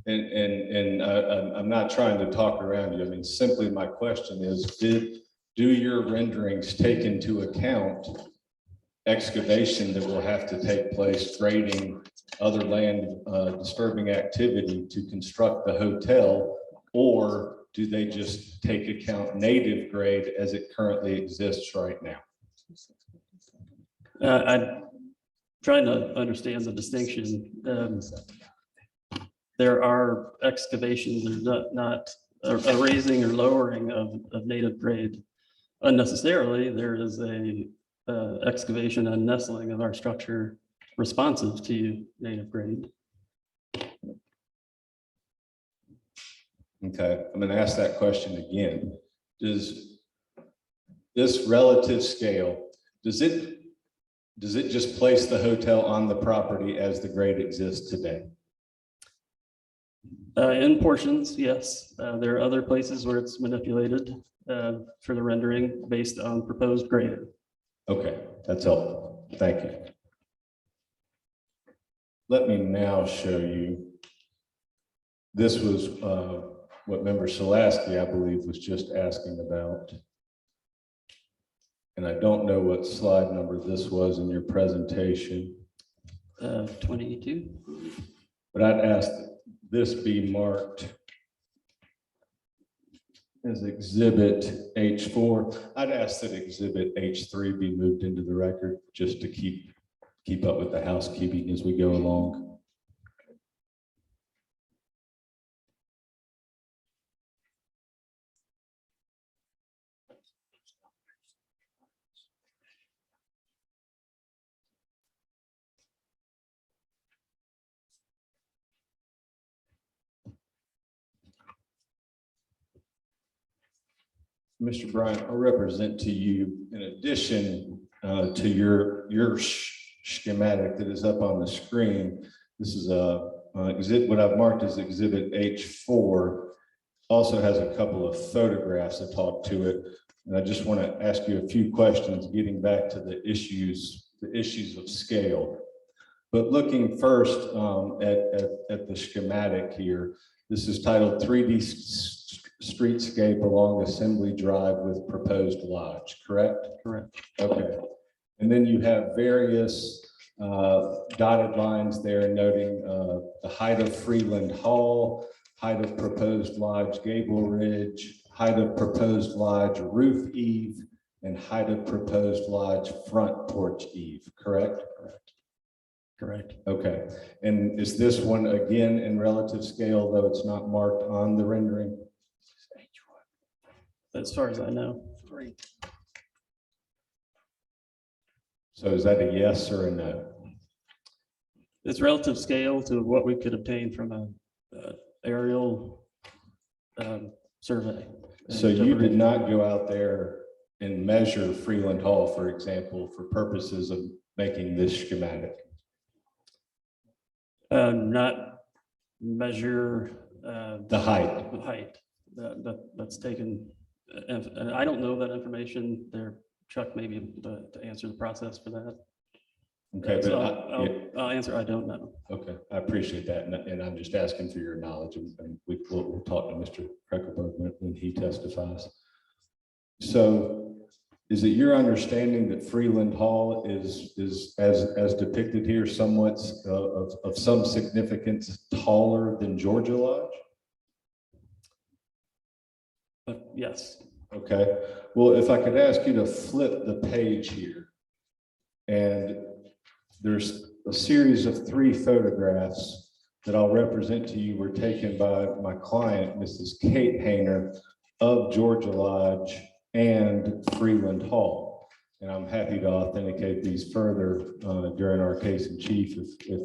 S9: And I'm not trying to talk around you. I mean, simply my question is, do your renderings take into account excavation that will have to take place, grading, other land disturbing activity to construct the hotel, or do they just take account native grade as it currently exists right now?
S14: I'm trying to understand the distinction. There are excavations, there's not a raising or lowering of native grade unnecessarily. There is a excavation and nestling of our structure responsive to native grade.
S9: Okay, I'm going to ask that question again. Does this relative scale, does it just place the hotel on the property as the grade exists today?
S14: In portions, yes. There are other places where it's manipulated for the rendering based on proposed grade.
S9: Okay, that's helpful. Thank you. Let me now show you. This was what member Solaski, I believe, was just asking about. And I don't know what slide number this was in your presentation.
S14: 22.
S9: But I'd ask that this be marked as exhibit H4. I'd ask that exhibit H3 be moved into the record just to keep up with the housekeeping as we go along. Mr. Bryant, I'll represent to you, in addition to your schematic that is up on the screen, this is what I've marked as exhibit H4. Also has a couple of photographs that talk to it. And I just want to ask you a few questions, getting back to the issues of scale. But looking first at the schematic here, this is titled 3D Streetscape along Assembly Drive with Proposed Lodge, correct?
S14: Correct.
S9: Okay. And then you have various dotted lines there noting the height of Freeland Hall, height of proposed lodge gable ridge, height of proposed lodge roof eave, and height of proposed lodge front porch eave, correct?
S14: Correct. Correct.
S9: Okay. And is this one again in relative scale, though it's not marked on the rendering?
S14: As far as I know.
S9: So is that a yes or a no?
S14: It's relative scale to what we could obtain from a aerial survey.
S9: So you did not go out there and measure Freeland Hall, for example, for purposes of making this schematic?
S14: Not measure
S15: The height.
S14: the height that's taken. And I don't know that information there. Chuck, maybe to answer the process for that.
S15: Okay,
S14: So
S15: but yeah,
S14: I'll answer, I don't know.
S15: okay, I appreciate that, and I'm just asking for your knowledge, and we'll talk to Mr. Kreckelberg when he testifies. So, is it your understanding that Freeland Hall is as depicted here, somewhat of some significance taller than Georgia Lodge?
S14: Yes.
S15: Okay, well, if I could ask you to flip the page here. And there's a series of 3 photographs that I'll represent to you were taken by my client, Mrs. Kate Hayner, of Georgia Lodge and Freeland Hall. And I'm happy to authenticate these further during our case in chief if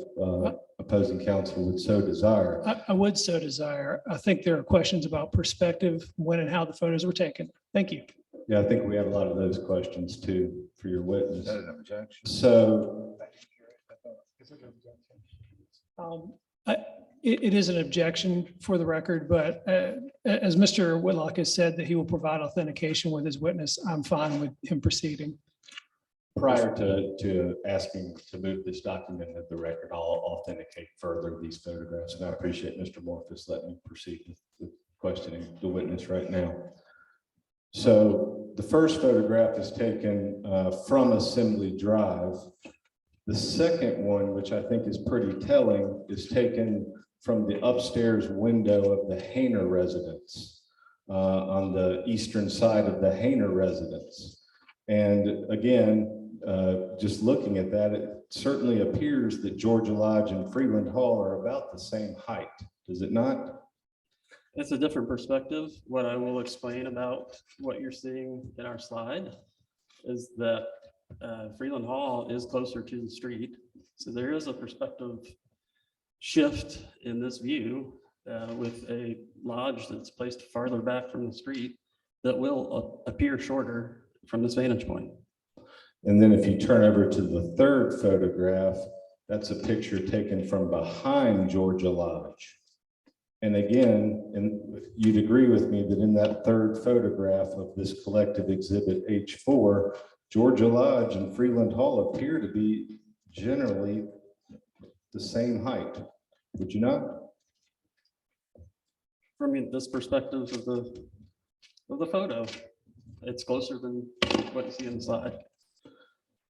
S15: opposing counsel would so desire.
S12: I would so desire. I think there are questions about perspective, when and how the photos were taken. Thank you.
S15: Yeah, I think we have a lot of those questions too for your witness. So
S12: It is an objection for the record, but as Mr. Whitlock has said that he will provide authentication with his witness, I'm fine with him proceeding.
S15: prior to asking to move this document into the record, I'll authenticate further these photographs, and I appreciate Mr. Morphus letting me proceed with questioning the witness right now. So the first photograph is taken from Assembly Drive. The second one, which I think is pretty telling, is taken from the upstairs window of the Hayner residence on the eastern side of the Hayner residence. And again, just looking at that, it certainly appears that Georgia Lodge and Freeland Hall are about the same height, does it not?
S14: It's a different perspective. What I will explain about what you're seeing in our slide is that Freeland Hall is closer to the street. So there is a perspective shift in this view with a lodge that's placed farther back from the street that will appear shorter from this vantage point.
S15: And then if you turn over to the third photograph, that's a picture taken from behind Georgia Lodge. And again, and you'd agree with me that in that third photograph of this collective exhibit H4, Georgia Lodge and Freeland Hall appear to be generally the same height. Would you not?
S14: From this perspective of the photo, it's closer than what you see in the slide.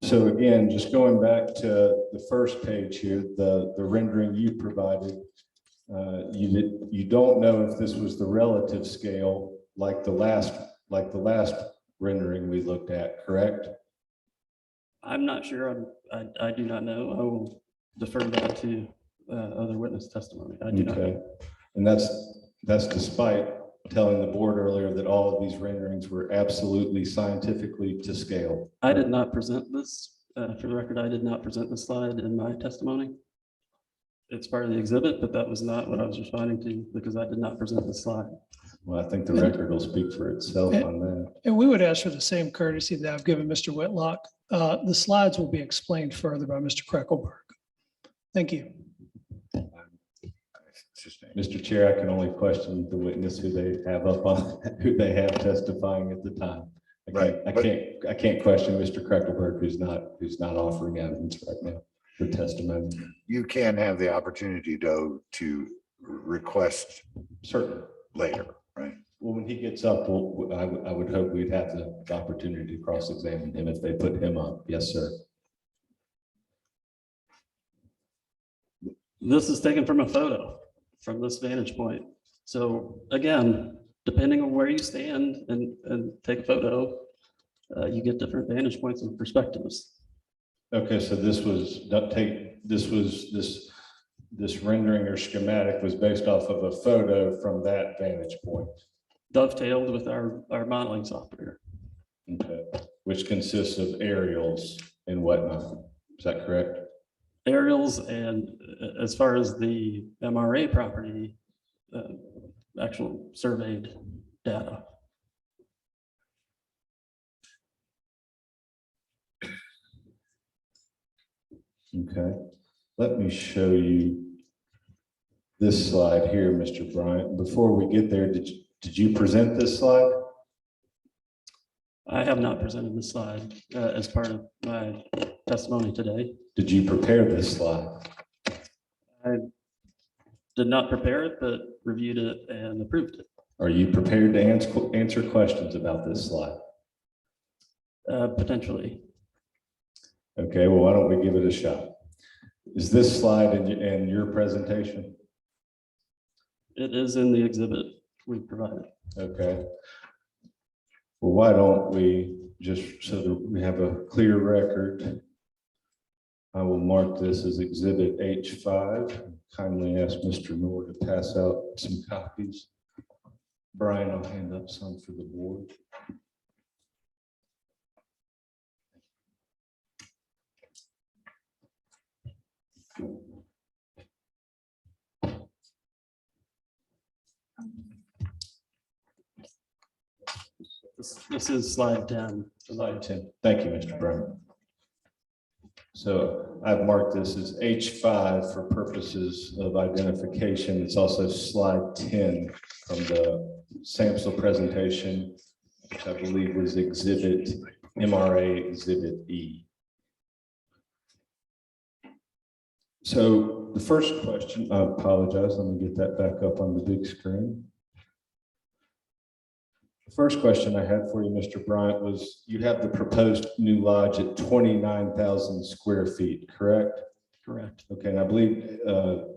S15: So again, just going back to the first page here, the rendering you provided, you don't know if this was the relative scale like the last rendering we looked at, correct?
S14: I'm not sure. I do not know. I will defer that to other witness testimony. I do not
S15: Okay.
S14: know.
S15: And that's despite telling the board earlier that all of these renderings were absolutely scientifically to scale.
S14: I did not present this. For the record, I did not present the slide in my testimony. It's part of the exhibit, but that was not what I was responding to because I did not present the slide.
S15: Well, I think the record will speak for itself on that.
S12: And we would ask for the same courtesy that I've given Mr. Whitlock. The slides will be explained further by Mr. Kreckelberg. Thank you.
S15: Mr. Chair, I can only question the witness who they have up on, who they have testifying at the time. I can't question Mr. Kreckelberg, who's not offering evidence right now for testimony.
S3: You can have the opportunity though to request
S15: certain
S3: later, right?
S15: Well, when he gets up, I would hope we'd have the opportunity to cross-examine him if they put him up. Yes, sir.
S14: This is taken from a photo from this vantage point. So again, depending on where you stand and take a photo, you get different vantage points and perspectives.
S15: Okay, so this rendering or schematic was based off of a photo from that vantage point.
S14: Dovetailed with our modeling software.
S15: Okay, which consists of aerials and whatnot. Is that correct?
S14: Aerials, and as far as the MRA property, actual surveyed data.
S15: Okay, let me show you
S9: this slide here, Mr. Bryant. Before we get there, did you present this slide?
S14: I have not presented this slide as part of my testimony today.
S9: Did you prepare this slide?
S14: I did not prepare it, but reviewed it and approved it.
S9: Are you prepared to answer questions about this slide?
S14: Potentially.
S9: Okay, well, why don't we give it a shot? Is this slide in your presentation?
S14: It is in the exhibit we provided.
S9: Okay. Well, why don't we, just so that we have a clear record, I will mark this as exhibit H5. Kindly ask Mr. Moore to pass out some copies. Brian, I'll hand up some for the board.
S14: This is slide 10.
S9: Slide 10. Thank you, Mr. Brown. So I've marked this as H5 for purposes of identification. It's also slide 10 from the SAMHSA presentation, which I believe was exhibit MRA exhibit E. So the first question, I apologize, let me get that back up on the big screen. The first question I had for you, Mr. Bryant, was you have the proposed new lodge at 29,000 square feet, correct?
S14: Correct.
S9: Okay, and I believe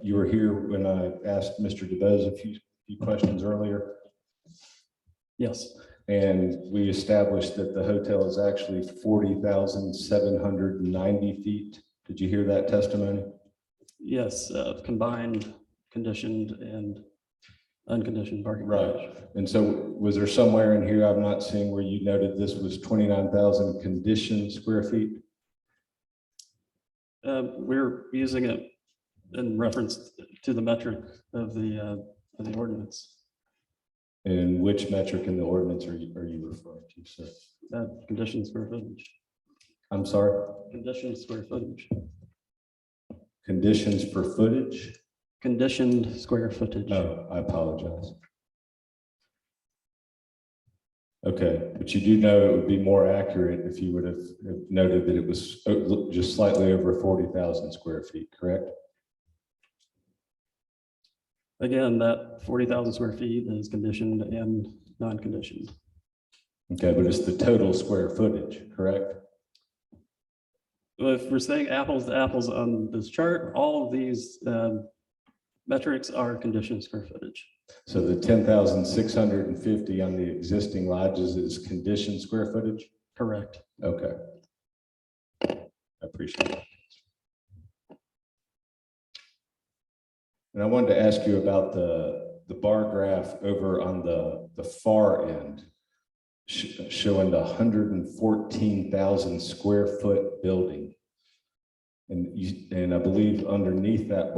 S9: you were here when I asked Mr. DeBose a few questions earlier.
S14: Yes.
S9: And we established that the hotel is actually 40,790 feet. Did you hear that testimony?
S14: Yes, combined conditioned and unconditioned parking.
S9: Right. And so was there somewhere in here I'm not seeing where you noted this was 29,000 conditioned square feet?
S14: We're using it in reference to the metric of the ordinance.
S9: And which metric in the ordinance are you referring to, sir?
S14: Conditioned square footage.
S9: I'm sorry?
S14: Conditioned square footage.
S9: Conditions for footage?
S14: Conditioned square footage.
S9: Oh, I apologize. Okay, but you do know it would be more accurate if you would have noted that it was just slightly over 40,000 square feet, correct?
S14: Again, that 40,000 square feet is conditioned and non-conditioned.
S9: Okay, but it's the total square footage, correct?
S14: Well, if we're saying apples to apples on this chart, all of these metrics are conditioned square footage.
S9: So the 10,650 on the existing lodges is conditioned square footage?
S14: Correct.
S9: Okay. I appreciate it. And I wanted to ask you about the bar graph over on the far end, showing the 114,000 square foot building. And I believe underneath that,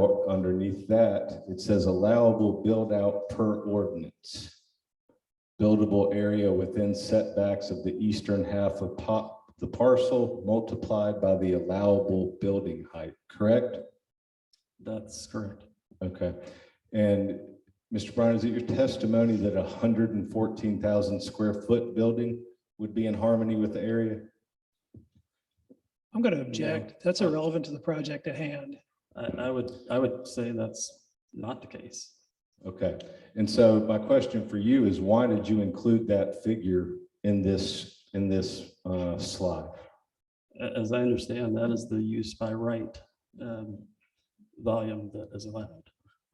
S9: it says allowable build out per ordinance. Buildable area within setbacks of the eastern half of the parcel multiplied by the allowable building height, correct?
S14: That's correct.
S9: Okay. And Mr. Bryan, is it your testimony that 114,000 square foot building would be in harmony with the area?
S12: I'm going to object. That's irrelevant to the project at hand.
S14: I would say that's not the case.
S9: Okay. And so my question for you is, why did you include that figure in this slide?
S14: As I understand, that is the use by right volume that is allowed.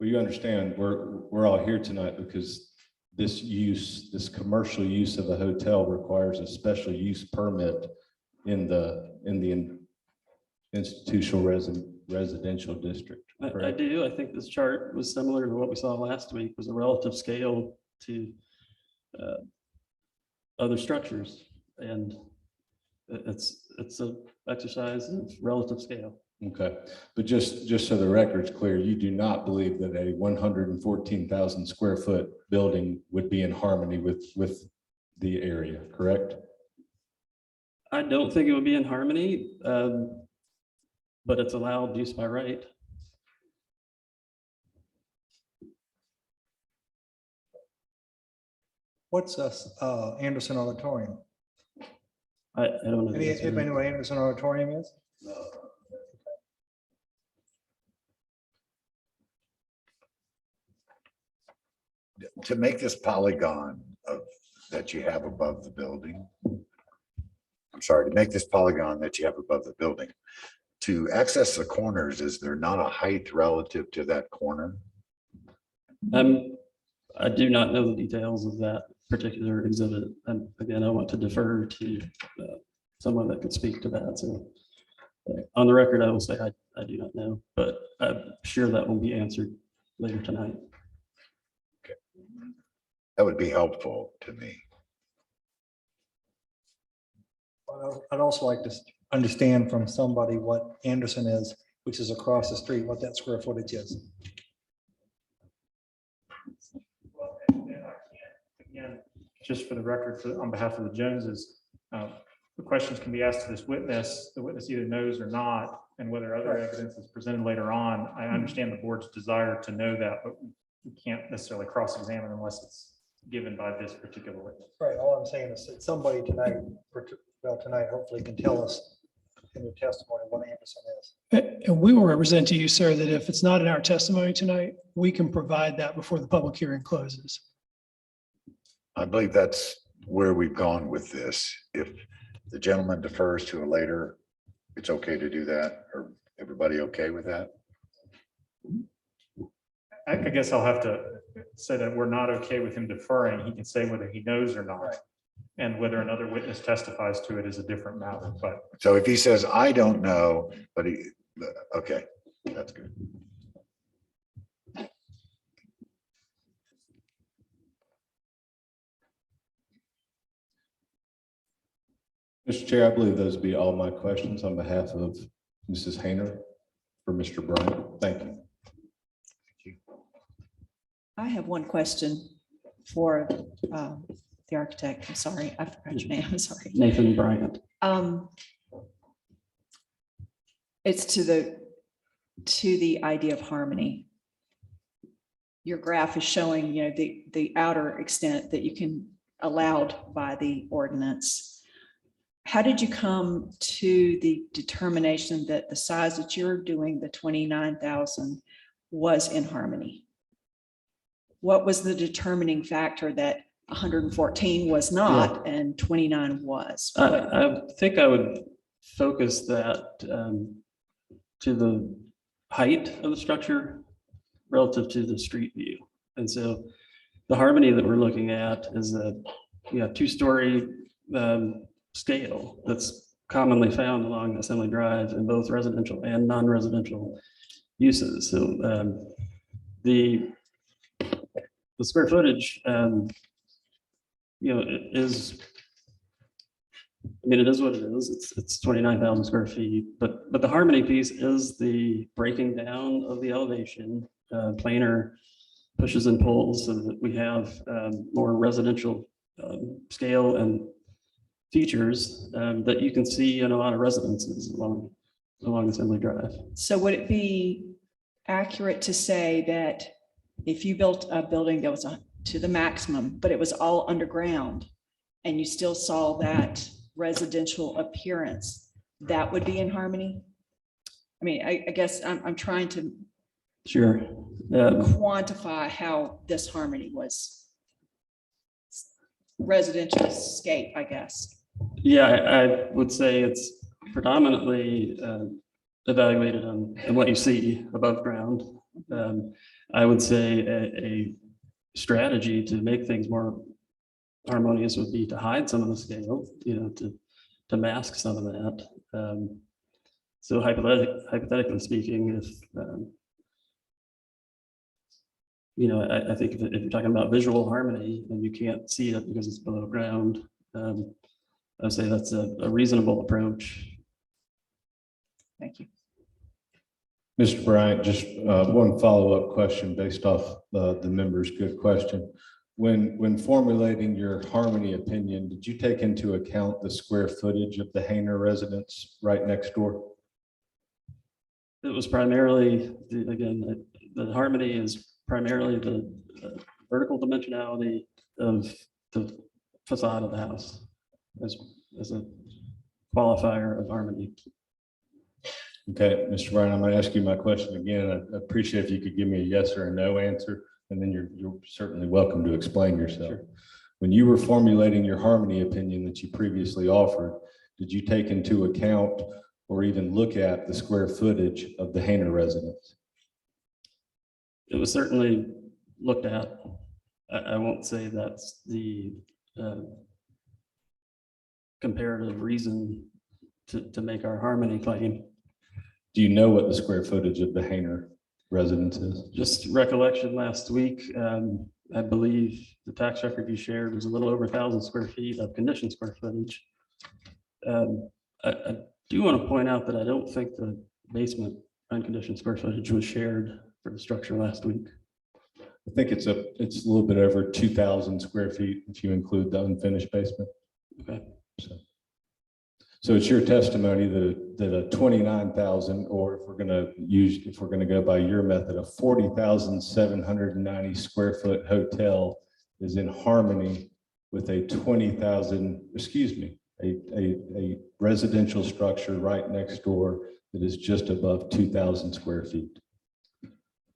S9: Well, you understand, we're all here tonight because this commercial use of a hotel requires a special use permit in the institutional residential district.
S14: I do. I think this chart was similar to what we saw last week, was a relative scale to other structures. And it's a exercise of relative scale.
S9: Okay, but just so the record's clear, you do not believe that a 114,000 square foot building would be in harmony with the area, correct?
S14: I don't think it would be in harmony, but it's allowed use by right.
S2: What's Anderson Auditorium?
S14: I don't know. the
S2: Anybody
S14: answer to that.
S2: know what Anderson Auditorium is?
S3: To make this polygon of, that you have above the building. I'm sorry, to make this polygon that you have above the building, to access the corners, is there not a height relative to that corner?
S14: I do not know the details of that particular exhibit. And again, I want to defer to someone that could speak to that. So on the record, I will say I do not know, but I'm sure that will be answered later tonight.
S3: That would be helpful to me.
S2: I'd also like to understand from somebody what Anderson is, which is across the street, what that square footage is.
S11: Again, just for the record, on behalf of the Joneses, the questions can be asked to this witness. The witness either knows or not, and whether other evidence is presented later on. I understand the board's desire to know that, but we can't necessarily cross-examine unless it's given by this particular witness.
S2: Right, all I'm saying is that somebody tonight, tonight hopefully can tell us in their testimony what Anderson is.
S12: And we will represent to you, sir, that if it's not in our testimony tonight, we can provide that before the public hearing closes.
S3: I believe that's where we've gone with this. If the gentleman defers to a later, it's okay to do that, or everybody okay with that?
S11: I guess I'll have to say that we're not okay with him deferring. He can say whether he knows or not.
S2: Right.
S11: And whether another witness testifies to it is a different matter, but
S3: So if he says, I don't know, but he, okay, that's good.
S9: Mr. Chair, I believe those would be all my questions on behalf of Mrs. Hayner for Mr. Bryant. Thank you.
S13: I have one question for the architect. I'm sorry, I forgot your name. I'm sorry.
S14: Nathan Bryant.
S13: It's to the idea of harmony. Your graph is showing, the outer extent that you can allowed by the ordinance. How did you come to the determination that the size that you're doing, the 29,000, was in harmony? What was the determining factor that 114 was not and 29 was?
S14: I think I would focus that to the height of the structure relative to the street view. And so the harmony that we're looking at is a two-story scale that's commonly found along Assembly Drive in both residential and non-residential uses. So the square footage, it is, it is what it is. It's 29,000 square feet, but the harmony piece is the breaking down of the elevation, planar pushes and pulls, so that we have more residential scale and features that you can see in a lot of residences along Assembly Drive.
S13: So would it be accurate to say that if you built a building that was to the maximum, but it was all underground, and you still saw that residential appearance, that would be in harmony? I mean, I guess I'm trying to
S14: Sure.
S13: quantify how this harmony was residential scape, I guess.
S14: Yeah, I would say it's predominantly evaluated on what you see above ground. I would say a strategy to make things more harmonious would be to hide some of the scale, to mask some of that. So hypothetically speaking, if I think if you're talking about visual harmony and you can't see it because it's below ground, I'd say that's a reasonable approach.
S13: Thank you.
S9: Mr. Bryant, just one follow-up question based off the member's good question. When formulating your harmony opinion, did you take into account the square footage of the Hayner residence right next door?
S14: It was primarily, the harmony is primarily the vertical dimensionality of the facade of the house as a qualifier of harmony.
S15: Okay, Mr. Bryan, I'm going to ask you my question again. I appreciate if you could give me a yes or a no answer, and then you're certainly welcome to explain yourself.
S14: Sure.
S15: When you were formulating your harmony opinion that you previously offered, did you take into account or even look at the square footage of the Hayner residence?
S14: It was certainly looked at. I won't say that's the comparative reason to make our harmony claim.
S15: Do you know what the square footage of the Hayner residence is?
S14: Just recollection last week, I believe the tax record you shared was a little over 1,000 square feet of conditioned square footage. I do want to point out that I don't think the basement unconditioned square footage was shared for the structure last week.
S15: I think it's a little bit over 2,000 square feet if you include the unfinished basement.
S14: Okay.
S15: So it's your testimony that a 29,000, or if we're going to go by your method, a 40,790 square foot hotel is in harmony with a 20,000, excuse me, a residential structure right next door that is just above 2,000 square feet.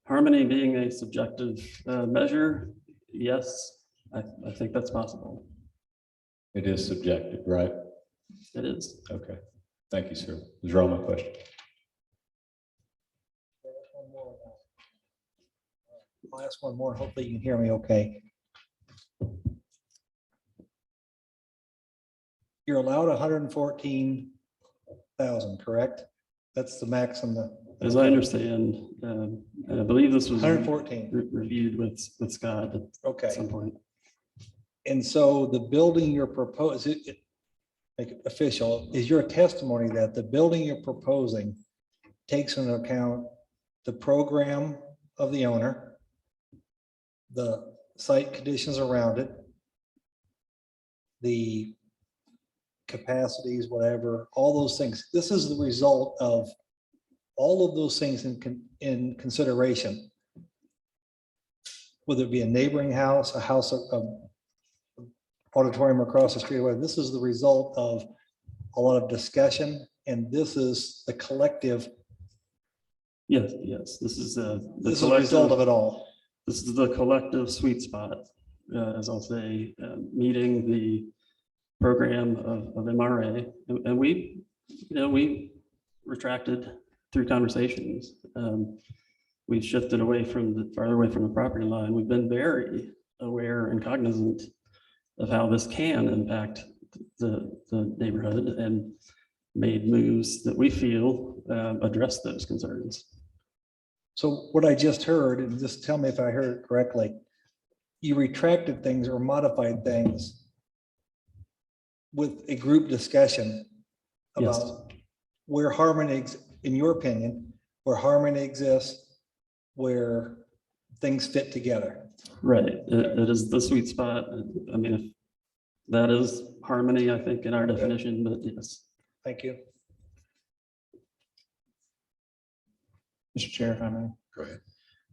S14: Harmony being a subjective measure, yes, I think that's possible.
S15: It is subjective, right?
S14: It is.
S15: Okay. Thank you, sir. Those are all my questions.
S2: I'll ask one more. Hopefully you can hear me okay. You're allowed 114,000, correct? That's the maximum.
S14: As I understand, and I believe this was
S2: 114.
S14: reviewed with Scott
S2: Okay.
S14: at some point.
S2: And so the building you're proposing, make it official, is your testimony that the building you're proposing takes into account the program of the owner, the site conditions around it, the capacities, whatever, all those things. This is the result of all of those things in consideration. Whether it be a neighboring house, a house of auditorium across the street, this is the result of a lot of discussion, and this is the collective.
S14: Yes, this is
S2: This is the result of it all.
S14: This is the collective sweet spot, as I'll say, meeting the program of MRA, and we retracted through conversations. We've shifted away farther away from the property line. We've been very aware and cognizant of how this can impact the neighborhood, and made moves that we feel address those concerns.
S2: So what I just heard, and just tell me if I heard it correctly, you retracted things or modified things with a group discussion about where harmony, in your opinion, where harmony exists, where things fit together.
S14: Right, it is the sweet spot. I mean, if that is harmony, I think, in our definition, but yes.
S2: Thank you.
S11: Mr. Chair, if I may.
S3: Go ahead.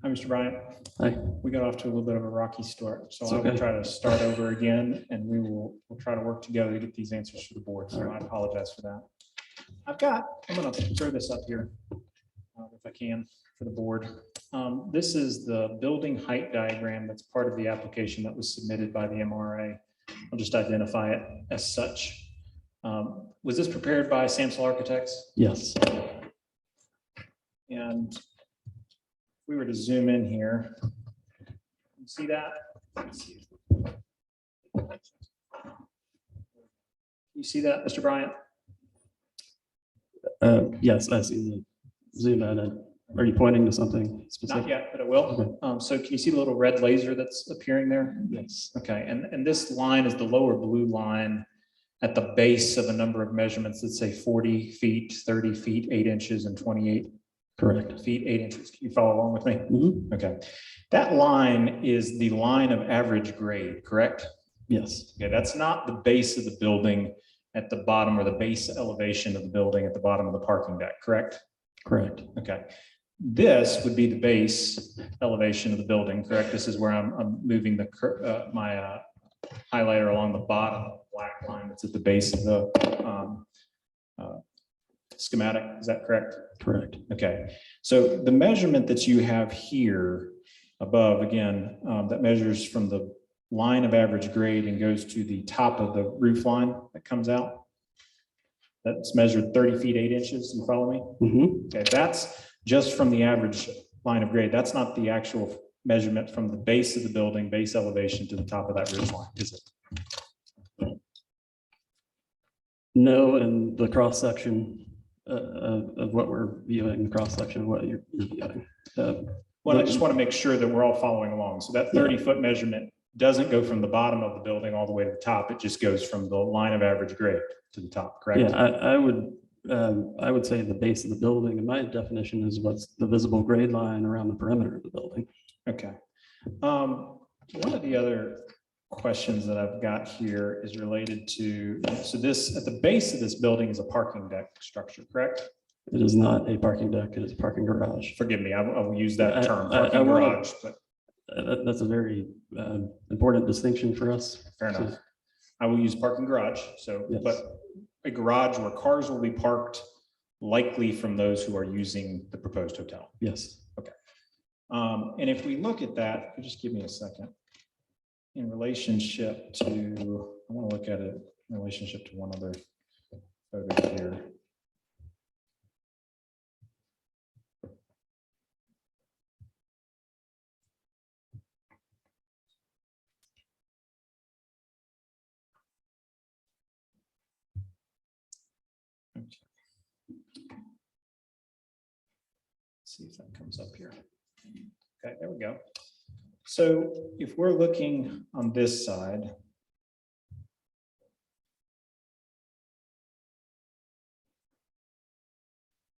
S11: Hi, Mr. Bryant.
S14: Hi.
S11: We got off to a little bit of a rocky start, so
S14: It's
S11: I will
S14: okay.
S11: try to start over again, and we'll try to work together to get these answers to the board. So I apologize for that. I'm gonna throw this up here if I can for the board. This is the building height diagram that's part of the application that was submitted by the MRA. I'll just identify it as such. Was this prepared by Samsel Architects?
S14: Yes.
S11: And if we were to zoom in here, you see that? You see that, Mr. Bryant?
S14: Yes, I see the zoom in. Are you pointing to something specific?
S11: Not yet, but it will. So can you see the little red laser that's appearing there?
S14: Yes.
S11: Okay, and this line is the lower blue line at the base of a number of measurements that say 40 feet, 30 feet, 8 inches, and 28
S14: Correct.
S11: feet, 8 inches. Can you follow along with me?
S14: Mhm.
S11: Okay. That line is the line of average grade, correct?
S14: Yes.
S11: Okay, that's not the base of the building at the bottom, or the base elevation of the building at the bottom of the parking deck, correct?
S14: Correct.
S11: Okay. This would be the base elevation of the building, correct? This is where I'm moving my highlighter along the bottom black line that's at the base of the schematic. Is that correct?
S14: Correct.
S11: Okay, so the measurement that you have here above, again, that measures from the line of average grade and goes to the top of the roof line that comes out. That's measured 30 feet, 8 inches. You follow me?
S14: Mhm.
S11: Okay, that's just from the average line of grade. That's not the actual measurement from the base of the building, base elevation to the top of that roof line, is it?
S14: No, and the cross section of what we're viewing, the cross section of what you're viewing.
S11: Well, I just want to make sure that we're all following along. So that 30-foot measurement doesn't go from the bottom of the building all the way to the top. It just goes from the line of average grade to the top, correct?
S14: Yeah, I would say the base of the building, in my definition, is what's the visible grade line around the perimeter of the building.
S11: Okay. One of the other questions that I've got here is related to, so this, at the base of this building is a parking deck structure, correct?
S14: It is not a parking deck, it is a parking garage.
S11: Forgive me, I will use that term,
S14: I
S11: parking
S14: wanna-
S11: garage, but
S14: That's a very important distinction for us.
S11: fair enough. I will use parking garage, so,
S14: Yes.
S11: but a garage where cars will be parked likely from those who are using the proposed hotel.
S14: Yes.
S11: And if we look at that, just give me a second. In relationship to, I want to look at it in relationship to one other photo here. Okay. See if that comes up here. Okay, there we go. So if we're looking on this side,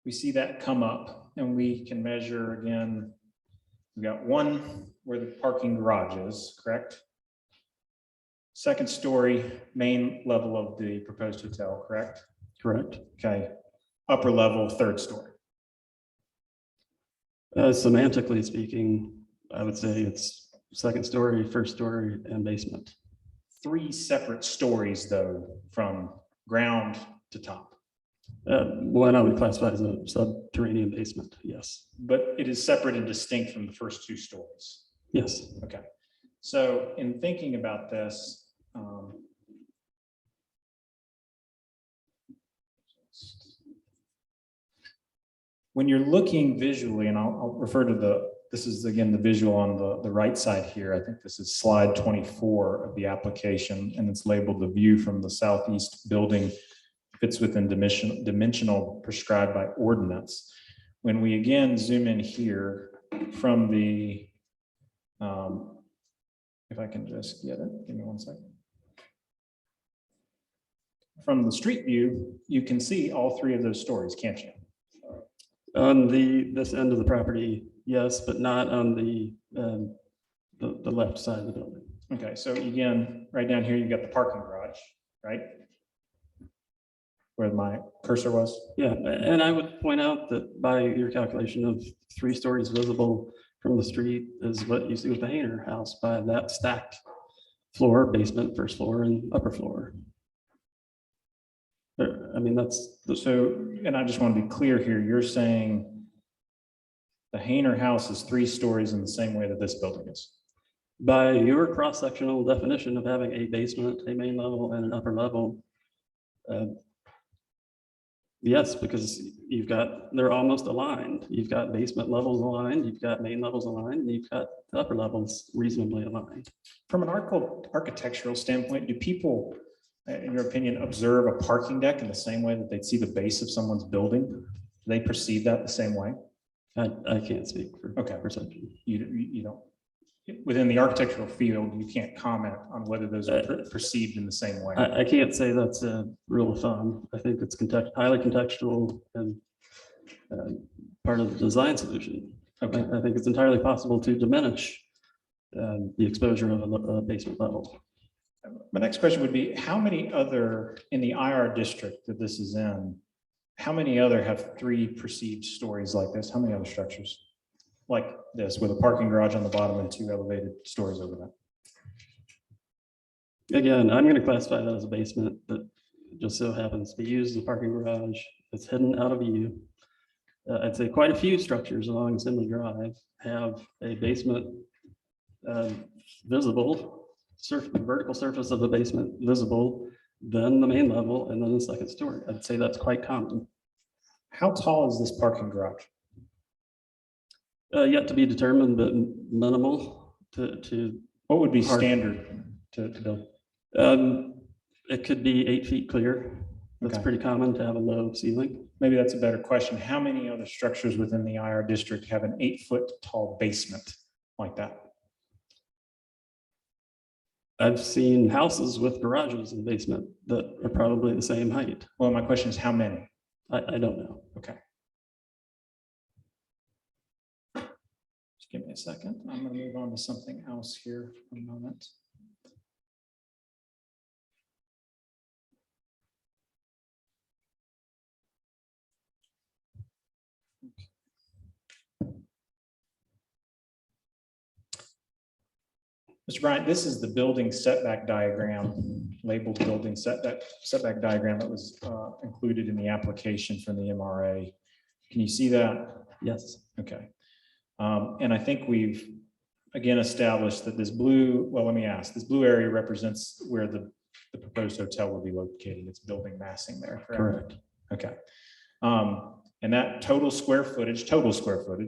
S11: we see that come up and we can measure again. We got one where the parking garage is, correct? Second story, main level of the proposed hotel, correct?
S14: Correct.
S11: Okay, upper level, third story.
S14: Semantically speaking, I would say it's second story, first story, and basement.
S11: 3 separate stories though, from ground to top.
S14: One I would classify as a subterranean basement, yes.
S11: But it is separate and distinct from the first 2 stories.
S14: Yes.
S11: Okay. So in thinking about this, when you're looking visually, and I'll refer to this is again the visual on the right side here. I think this is slide 24 of the application, and it's labeled the view from the southeast building fits within dimensional prescribed by ordinance. When we again zoom in here from the, if I can just get it, give me one second. From the street view, you can see all 3 of those stories, can't you?
S14: On this end of the property, yes, but not on the left side of the building.
S11: Okay, so again, right down here, you've got the parking garage, right? Where my cursor was.
S14: Yeah, and I would point out that by your calculation of 3 stories visible from the street is what you see with the Hayner house by that stacked floor, basement, first floor, and upper floor. I mean, that's
S11: so, and I just want to be clear here. You're saying the Hayner house is 3 stories in the same way that this building is.
S14: By your cross-sectional definition of having a basement, a main level, and an upper level. Yes, because they're almost aligned. You've got basement levels aligned, you've got main levels aligned, and you've got the upper levels reasonably aligned.
S11: From an architectural standpoint, do people, in your opinion, observe a parking deck in the same way that they'd see the base of someone's building? Do they perceive that the same way?
S14: I can't speak for
S11: Okay.
S14: perception.
S11: You don't, within the architectural field, you can't comment on whether those are perceived in the same way.
S14: I can't say that's a rule of thumb. I think it's highly contextual and part of the design solution.
S11: Okay.
S14: I think it's entirely possible to diminish the exposure of a basement level.
S11: My next question would be, how many other, in the IR district that this is in, how many other have 3 perceived stories like this? How many other structures like this with a parking garage on the bottom and 2 elevated stories over that?
S14: Again, I'm going to classify that as a basement that just so happens to be used as a parking garage. It's hidden out of view. I'd say quite a few structures along Assembly Drive have a basement visible, vertical surface of the basement visible, then the main level, and then the second story. I'd say that's quite common.
S11: How tall is this parking garage?
S14: Yet to be determined, but minimal to.
S11: What would be
S14: hard.
S11: standard to build?
S14: It could be 8 feet clear. That's
S11: Okay.
S14: pretty common to have a low ceiling.
S11: Maybe that's a better question. How many other structures within the IR district have an 8-foot tall basement like that?
S14: I've seen houses with garages in the basement that are probably the same height.
S11: Well, my question is how many?
S14: I don't know.
S11: Okay. Just give me a second. I'm going to move on to something else here for a moment. Mr. Bryant, this is the building setback diagram, labeled building setback diagram that was included in the application from the MRA. Can you see that?
S14: Yes.
S11: Okay. And I think we've, again, established that this blue, well, let me ask, this blue area represents where the proposed hotel will be located. It's building massing there, correct? Okay. And that total square footage,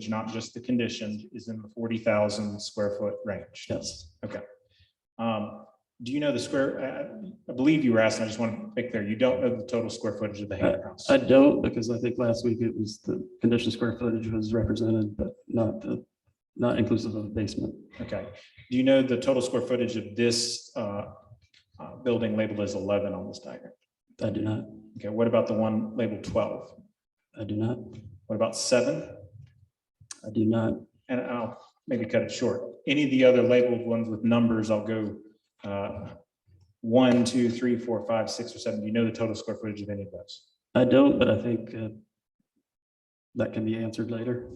S11: not just the conditioned, is in the 40,000 square foot range.
S14: Yes.
S11: Okay. Do you know the square, I believe you were asking, I just want to make clear, you don't know the total square footage of the Hanger House?
S14: I don't, because I think last week it was the conditioned square footage was represented, but not inclusive of the basement.
S11: Okay. Do you know the total square footage of this building labeled as 11 on this diagram?
S14: I do not.
S11: Okay. What about the one labeled 12?
S14: I do not.
S11: What about 7?
S14: I do not.
S11: And I'll maybe cut it short. Any of the other labeled ones with numbers, I'll go 1, 2, 3, 4, 5, 6, or 7. Do you know the total square footage of any of those?
S14: I don't, but I think that can be answered later.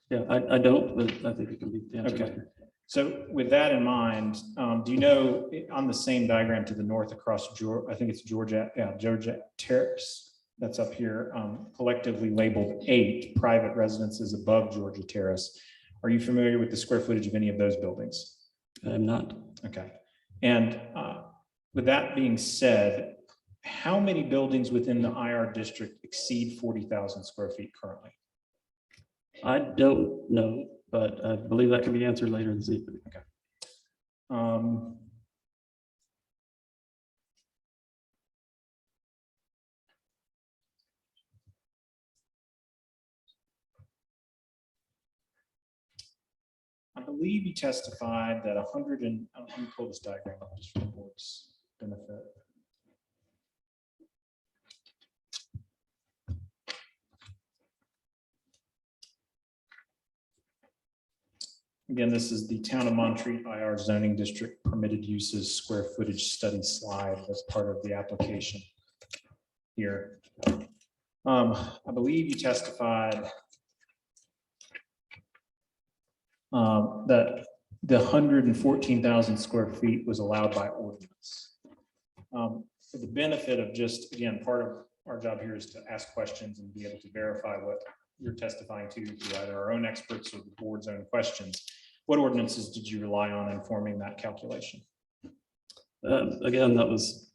S14: Yeah, I don't, but I think it can be answered
S11: Okay.
S14: later.
S11: So with that in mind, do you know on the same diagram to the north across I think it's Georgia Terrace, that's up here, collectively labeled 8 private residences above Georgia Terrace. Are you familiar with the square footage of any of those buildings?
S14: I'm not.
S11: Okay. And with that being said, how many buildings within the IR district exceed 40,000 square feet currently?
S14: I don't know, but I believe that can be answered later this evening.
S11: Okay. I believe you testified that 100 and, let me pull this diagram up just for the board's benefit. Again, this is the Town of Montreat IR zoning district permitted uses square footage study slide as part of the application here. I believe you testified that the 114,000 square feet was allowed by ordinance. For the benefit of just, again, part of our job here is to ask questions and be able to verify what you're testifying to through either our own experts or the board's own questions. What ordinances did you rely on in forming that calculation?
S14: Again, that was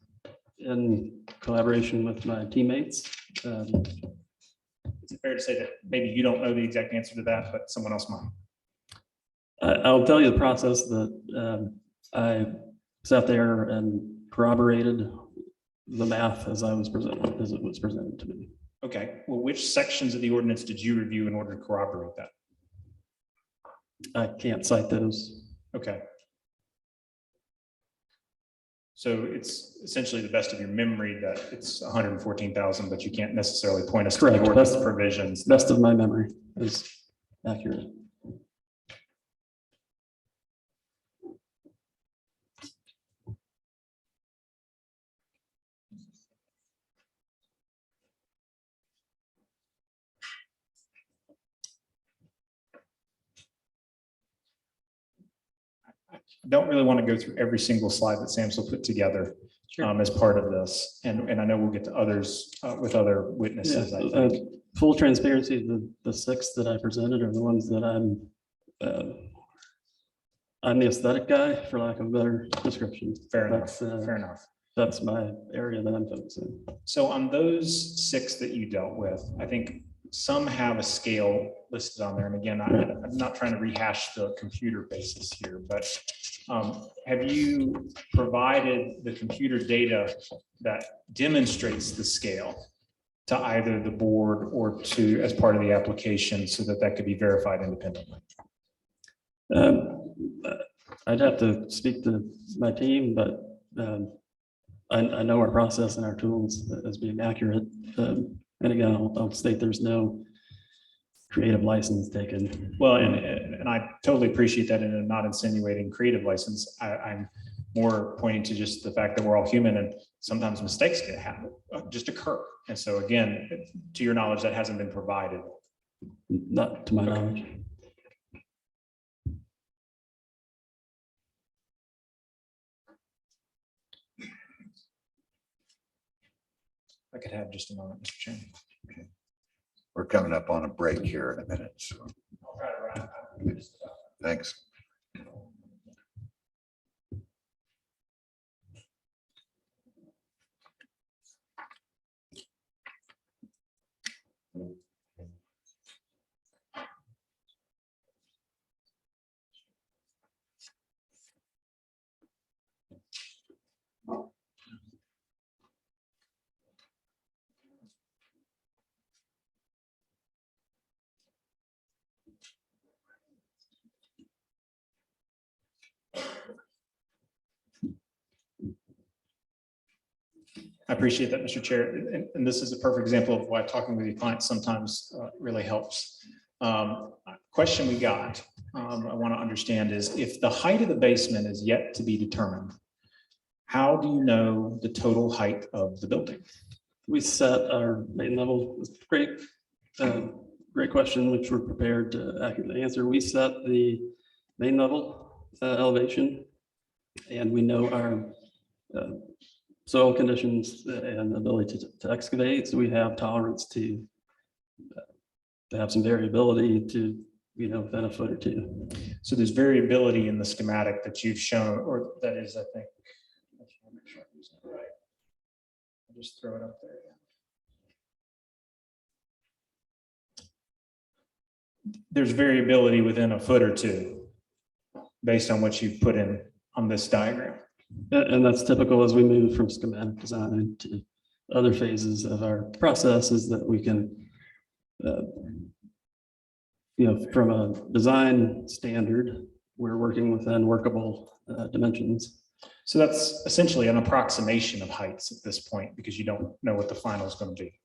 S14: in collaboration with my teammates.
S11: Is it fair to say that maybe you don't know the exact answer to that, but someone else might?
S14: I'll tell you the process that I sat there and corroborated the math as it was presented to me.
S11: Okay, well, which sections of the ordinance did you review in order to corroborate that?
S14: I can't cite those.
S11: Okay. So it's essentially the best of your memory that it's 114,000, but you can't necessarily point us to the
S14: Correct.
S11: ordinance provisions.
S14: Best of my memory is accurate.
S11: don't really want to go through every single slide that Samsel put together as part of this. And I know we'll get to others with other witnesses, I
S14: Yeah,
S11: think.
S14: full transparency, the six that I presented are the ones that I'm the aesthetic guy, for lack of a better description.
S11: Fair enough,
S14: That's,
S11: fair enough.
S14: That's my area that I'm focusing.
S11: So on those 6 that you dealt with, I think some have a scale listed on there. And again, I'm not trying to rehash the computer basis here, but have you provided the computer data that demonstrates the scale to either the board or to, as part of the application, so that that could be verified independently?
S14: I'd have to speak to my team, but I know our process and our tools as being accurate. And again, I'll state there's no creative license taken.
S11: Well, and I totally appreciate that, and I'm not insinuating creative license. I'm more pointing to just the fact that we're all human and sometimes mistakes can happen, just occur. And so again, to your knowledge, that hasn't been provided.
S14: Not to my knowledge.
S11: I could have just a moment, Mr. Chairman.
S3: We're coming up on a break here in a minute, so thanks.
S11: I appreciate that, Mr. Chair. And this is a perfect example of why talking with your clients sometimes really helps. Question we got, I want to understand is, if the height of the basement is yet to be determined, how do you know the total height of the building?
S14: We set our main level. Great, great question, which we're prepared to accurately answer. We set the main level elevation, and we know our soil conditions and ability to excavate. So we have tolerance to have some variability to, within a foot or two.
S11: So there's variability in the schematic that you've shown, or that is, I think. I just want to make sure I'm using it right. I'll just throw it up there. There's variability within a foot or two based on what you've put in on this diagram.
S14: And that's typical as we move from schematic design to other phases of our process, is that we can, from a design standard, we're working within workable dimensions.
S11: So that's essentially an approximation of heights at this point, because you don't know what the final is going to be.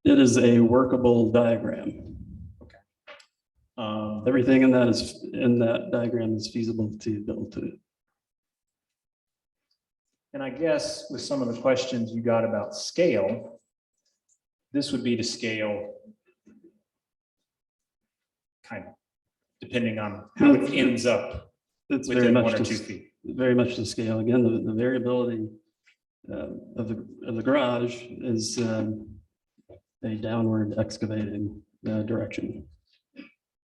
S14: It is a workable diagram. Everything in that diagram is feasible to build to.
S11: And I guess with some of the questions you got about scale, this would be to scale kind of depending on how it ends up
S14: It's
S11: within 1 or 2 feet.
S14: Very much to scale. Again, the variability of the garage is a downward excavating direction.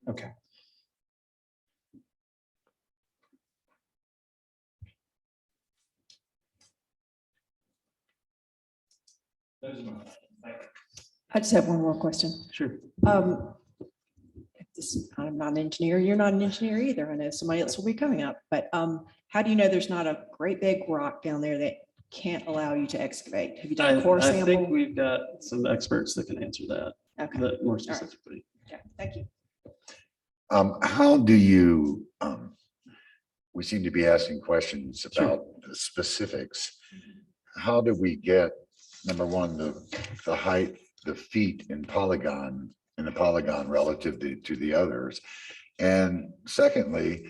S11: Okay.
S7: I just have one more question.
S14: Sure.
S7: I'm not an engineer, you're not an engineer either. I know somebody else will be coming up, but how do you know there's not a great big rock down there that can't allow you to excavate? Have you done a core
S14: I
S7: sample?
S14: think we've got some experts that can answer that,
S7: Okay.
S14: but more
S7: All right.
S14: specifically.
S7: Okay, thank you.
S3: How do you, we seem to be asking questions about the specifics. How do we get, number one, the height, the feet in the polygon relative to the others? And secondly,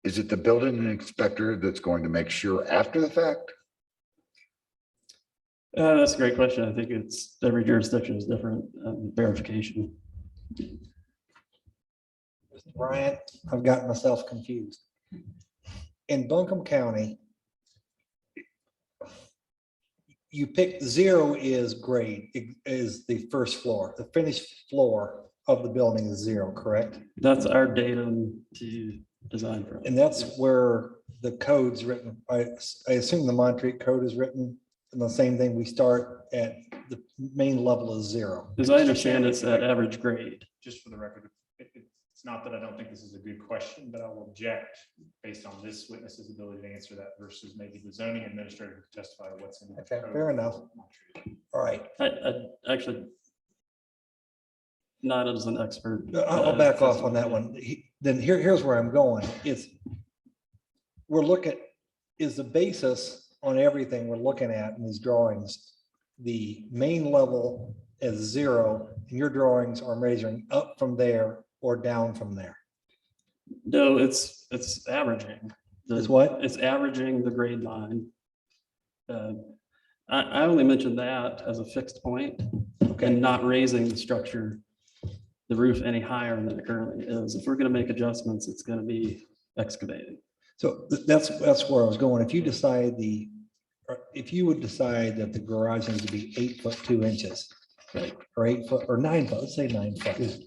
S3: is it the building inspector that's going to make sure after the fact?
S14: That's a great question. I think it's every jurisdiction is different verification.
S2: Ryan, I've gotten myself confused. In Buncombe County, you pick 0 is grade, is the first floor. The finished floor of the building is 0, correct?
S14: That's our datum to design from.
S2: And that's where the code's written. I assume the Montreat code is written, and the same thing, we start at the main level is 0.
S14: As I understand, it's at average grade.
S11: Just for the record, it's not that I don't think this is a good question, but I will object based on this witness's ability to answer that versus maybe the zoning administrator who can testify to what's in. the
S2: Okay,
S11: code.
S2: fair enough. All right,
S14: I actually not as an expert.
S2: I'll back off on that one. Then here's where I'm going. We're looking, is the basis on everything we're looking at in these drawings, the main level is 0, and your drawings are measuring up from there or down from there?
S14: No, it's averaging.
S2: It's what?
S14: It's averaging the grade line. I only mentioned that as a fixed point and not raising the structure, the roof any higher than it currently is. If we're going to make adjustments, it's going to be excavating.
S2: So that's where I was going. If you decide if you would decide that the garage needs to be 8 foot 2 inches, or 8 foot or 9 foot, let's say 9 foot.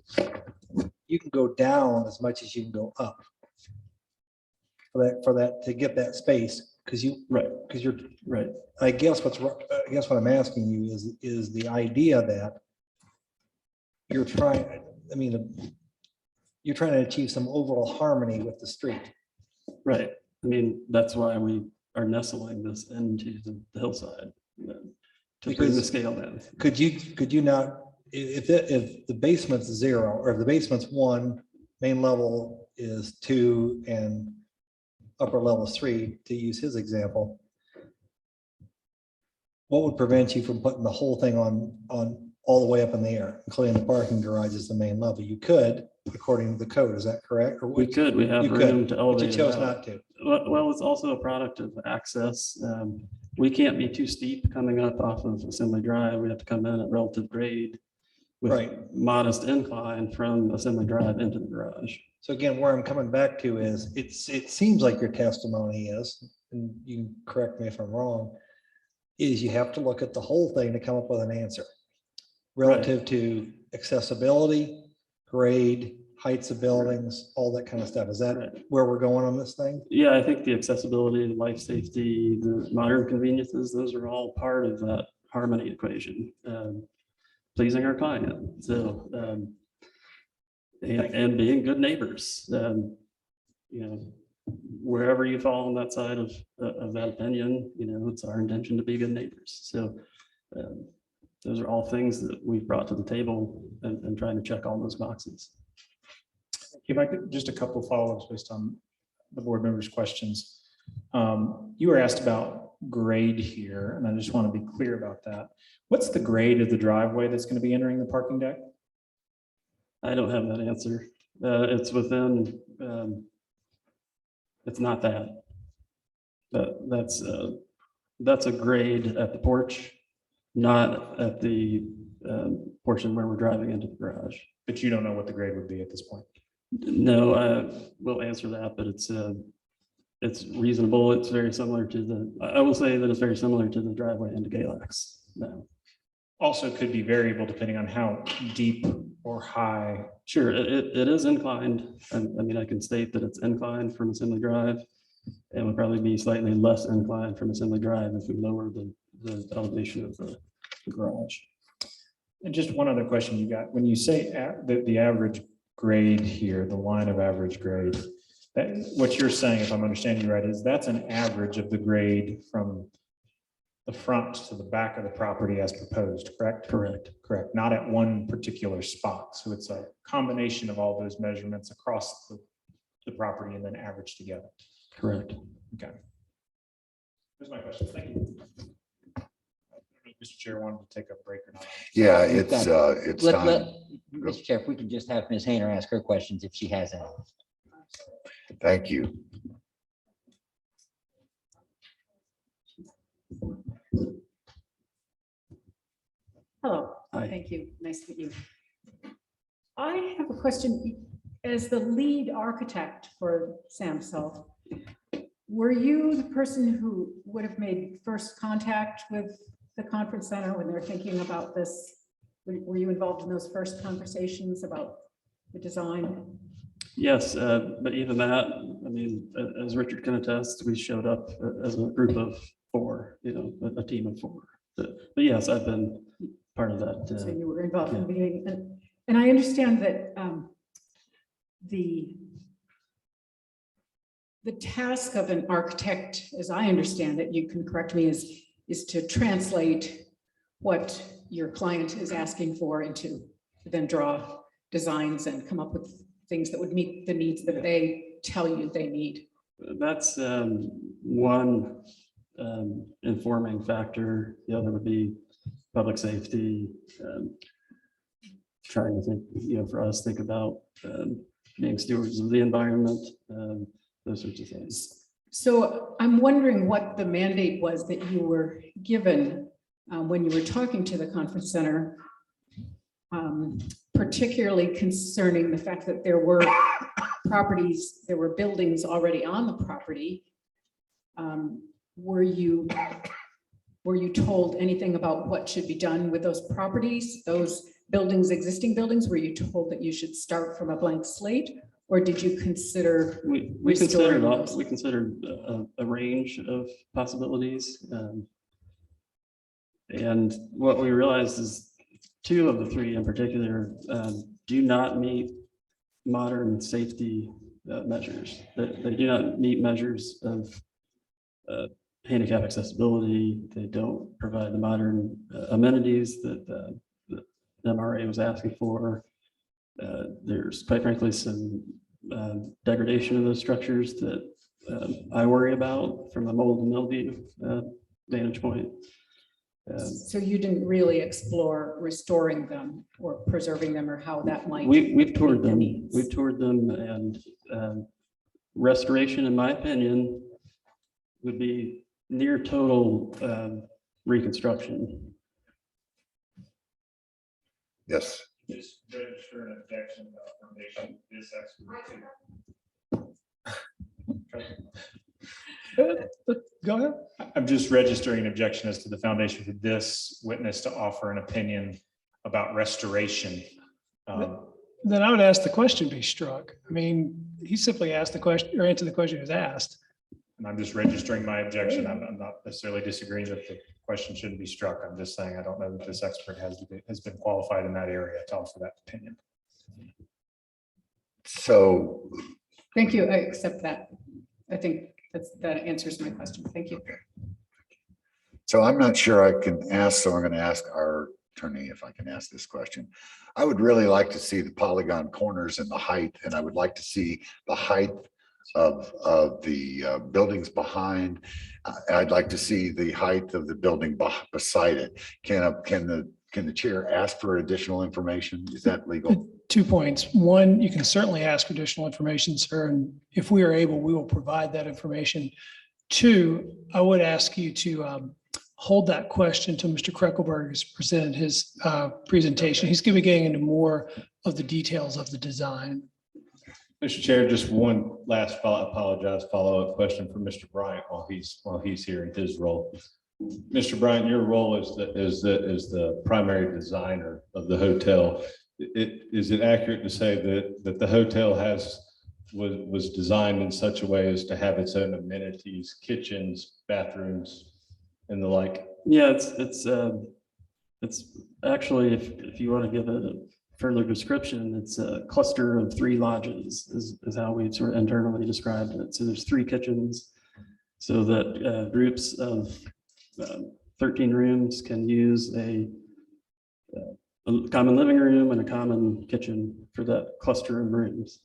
S2: You can go down as much as you can go up. For that to get that space, because you're
S14: right.
S2: I guess what I'm asking you is the idea that you're trying, you're trying to achieve some overall harmony with the street.
S14: Right. I mean, that's why we are nestling this into the hillside to bring the scale down.
S2: Could you not, if the basement's 0, or if the basement's 1, main level is 2, and upper level is 3, to use his example, what would prevent you from putting the whole thing on all the way up in the air, including the parking garage as the main level? You could, according to the code, is that correct? Or
S14: We could, we have
S2: you
S14: room
S2: could,
S14: to
S2: but
S14: elevate
S2: you
S14: it
S2: chose
S14: out.
S2: not to.
S14: Well, it's also a product of access. We can't be too steep coming up off of Assembly Drive. We have to come in at relative grade with
S2: Right.
S14: modest incline from Assembly Drive into the garage.
S2: So again, where I'm coming back to is, it seems like your testimony is, and you can correct me if I'm wrong, is you have to look at the whole thing to come up with an answer relative to accessibility, grade, heights of buildings, all that kind of stuff. Is that where we're going on this thing?
S14: Yeah, I think the accessibility, the life safety, the modern conveniences, those are all part of that harmony equation. Pleasing our client, so and being good neighbors. Wherever you fall on that side of that opinion, it's our intention to be good neighbors. So those are all things that we've brought to the table and trying to check all those boxes.
S11: If I could, just a couple of follow-ups based on the board members' questions. You were asked about grade here, and I just want to be clear about that. What's the grade of the driveway that's going to be entering the parking deck?
S14: I don't have that answer. It's within, it's not that. That's a grade at the porch, not at the portion where we're driving into the garage.
S11: But you don't know what the grade would be at this point?
S14: No, I will answer that, but it's reasonable. It's very similar to I will say that it's very similar to the driveway into Galax. No.
S11: Also could be variable depending on how deep or high.
S14: Sure, it is inclined. I mean, I can state that it's inclined from Assembly Drive. It would probably be slightly less inclined from Assembly Drive if we lower the elevation of the garage.
S11: And just one other question you got, when you say the average grade here, the line of average grade, that what you're saying, if I'm understanding you right, is that's an average of the grade from the front to the back of the property as proposed, correct?
S14: Correct.
S11: Correct, not at one particular spot. So it's a combination of all those measurements across the property and then averaged together.
S14: Correct.
S11: Okay. That's my question. Thank you. Mr. Chair, wanted to take a break or not?
S3: Yeah, it's time.
S1: Mr. Chair, if we could just have Ms. Hayner ask her questions if she has any.
S3: Thank you.
S16: Hello,
S14: Hi.
S16: thank you. Nice to meet you. I have a question. as the lead architect for Samsel, were you the person who would have made first contact with the conference center when they're thinking about this? Were you involved in those first conversations about the design?
S14: Yes, but even that, I mean, as Richard can attest, we showed up as a group of 4, a team of 4. But yes, I've been part of that.
S16: So you were involved in the beginning, and I understand that the task of an architect, as I understand it, you can correct me, is to translate what your client is asking for into, then draw designs and come up with things that would meet the needs that they tell you they need.
S14: That's one informing factor. The other would be public safety. Trying to think, for us, think about being stewards of the environment, those sorts of things.
S16: So I'm wondering what the mandate was that you were given when you were talking to the conference center, particularly concerning the fact that there were buildings already on the property. Were you told anything about what should be done with those properties, those buildings, existing buildings? Were you told that you should start from a blank slate, or did you consider?
S14: We considered a range of possibilities, and what we realized is 2 of the 3 in particular do not meet modern safety measures. They do not meet measures of handicap accessibility. They don't provide the modern amenities that the MRA was asking for. There's quite frankly some degradation of those structures that I worry about from a mold and mildew vantage point.
S16: So you didn't really explore restoring them or preserving them, or how that might?
S14: We've toured them. We've toured them, and restoration, in my opinion, would be near total reconstruction.
S3: Yes.
S11: Just register an objection about foundation, this expert too.
S12: Go ahead.
S11: I'm just registering an objection as to the foundation for this witness to offer an opinion about restoration.
S12: Then I would ask the question be struck. I mean, he simply asked the question or answered the question he was asked.
S11: And I'm just registering my objection. I'm not necessarily disagreeing that the question shouldn't be struck. I'm just saying I don't know that this expert has been qualified in that area to offer that opinion.
S3: So.
S16: Thank you. I accept that. I think that answers my question. Thank you.
S3: So I'm not sure I can ask, so I'm going to ask our attorney if I can ask this question. I would really like to see the polygon corners and the height, and I would like to see the height of the buildings behind. I'd like to see the height of the building beside it. Can the chair ask for additional information? Is that legal?
S12: 2 points. One, you can certainly ask for additional information, sir, and if we are able, we will provide that information. 2, I would ask you to hold that question until Mr. Kreckelberg has presented his presentation. He's going to be getting into more of the details of the design.
S15: Mr. Chair, just one last follow-up question for Mr. Bryant while he's here in his role. Mr. Bryant, your role is the primary designer of the hotel. Is it accurate to say that the hotel was designed in such a way as to have its own amenities, kitchens, bathrooms, and the like?
S14: Yeah, it's actually, if you want to give it a further description, it's a cluster of 3 lodges is how we sort of internally described it. So there's 3 kitchens, so that groups of 13 rooms can use a common living room and a common kitchen for that cluster of rooms.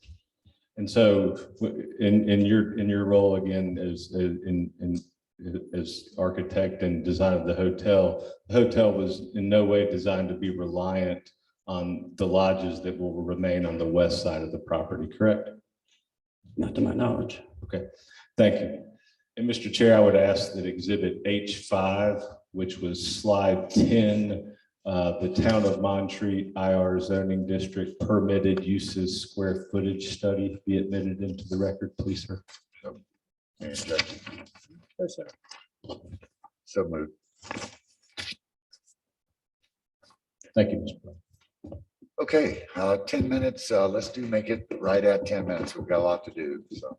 S15: And so in your role again as architect and design of the hotel was in no way designed to be reliant on the lodges that will remain on the west side of the property, correct?
S14: Not to my knowledge.
S15: Okay, thank you. And Mr. Chair, I would ask that exhibit H5, which was slide 10
S9: the town of Montreat IR zoning district permitted uses square footage study be admitted into the record, please, sir.
S3: And Judge,
S12: Yes, sir.
S3: so moved.
S9: Thank you, Mr. President.
S3: Okay, 10 minutes. Let's make it right at 10 minutes. We've got a lot to do, so.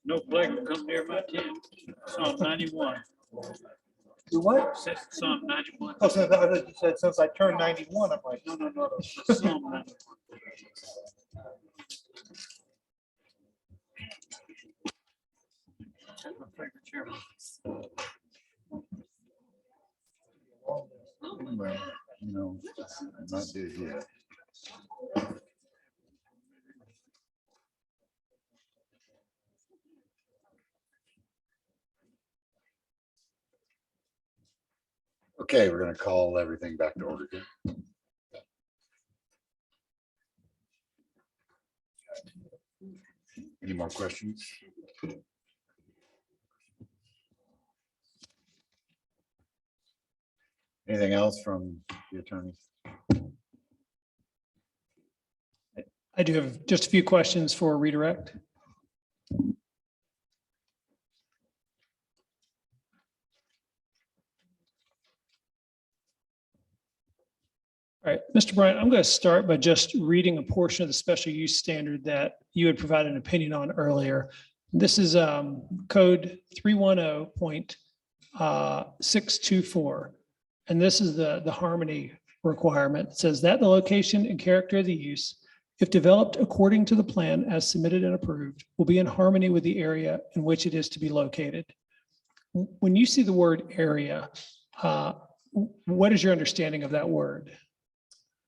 S4: No plague will come near my tent. Psalm 91.
S2: Do what?
S4: Psalm 91.
S2: Oh, so I thought you said since I turned 91, I'm like,
S4: No. Psalm 91. That's my favorite chairman.
S3: Well, you know, not dead yet. Okay, we're gonna call everything back to order again. Any more questions? Anything else from the attorneys?
S12: I do have just a few questions for redirect. All right, Mr. Bryant, I'm going to start by just reading a portion of the special use standard that you had provided an opinion on earlier. This is code 310.624. And this is the harmony requirement. It says that the location and character of the use, if developed according to the plan as submitted and approved, will be in harmony with the area in which it is to be located. When you see the word area, what is your understanding of that word?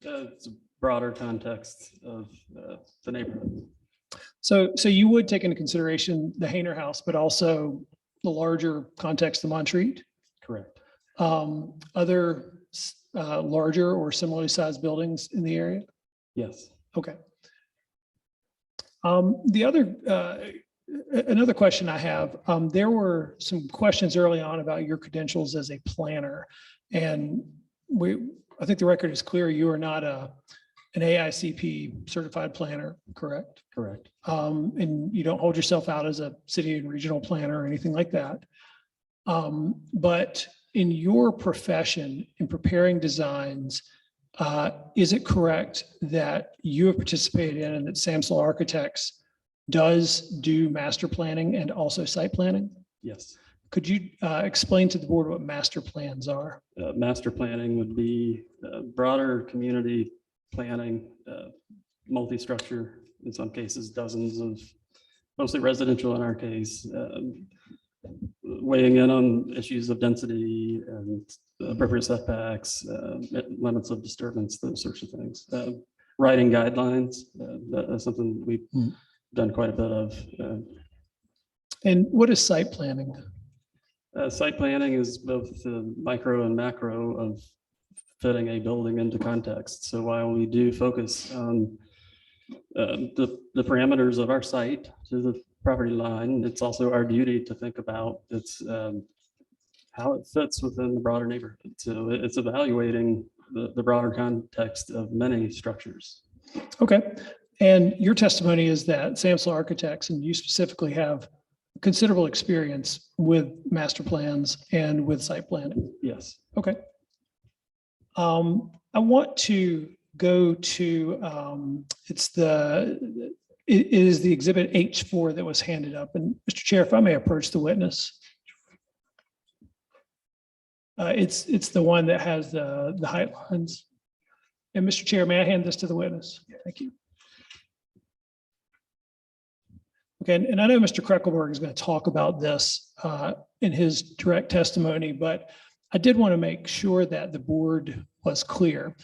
S14: It's a broader context of the neighborhood.
S12: So you would take into consideration the Hayner House, but also the larger context of Montreat?
S14: Correct.
S12: Other larger or similarly sized buildings in the area?
S14: Yes.
S12: Okay. The other, another question I have, there were some questions early on about your credentials as a planner. And I think the record is clear, you are not an AICP certified planner, correct?
S14: Correct.
S12: And you don't hold yourself out as a city and regional planner or anything like that. But in your profession, in preparing designs, is it correct that you have participated in and that Samsel Architects does do master planning and also site planning?
S14: Yes.
S12: Could you explain to the board what master plans are?
S14: Master planning would be broader community planning, multi-structure, in some cases, dozens of, mostly residential in our case, weighing in on issues of density and appropriate setbacks, limits of disturbance, those sorts of things. Writing guidelines, that's something we've done quite a bit of.
S12: And what is site planning?
S14: Site planning is both the micro and macro of fitting a building into context. So while we do focus on the parameters of our site to the property line, it's also our duty to think about its how it fits within the broader neighborhood. So it's evaluating the broader context of many structures.
S12: Okay. And your testimony is that Samsel Architects and you specifically have considerable experience with master plans and with site planning.
S14: Yes.
S12: Okay. I want to go to, it is the exhibit H4 that was handed up. And Mr. Chair, if I may approach the witness. It's the one that has the height lines. And Mr. Chair, may I hand this to the witness? Thank you. Okay, and I know Mr. Kreckelberg is going to talk about this in his direct testimony, but I did want to make sure that the board was clear.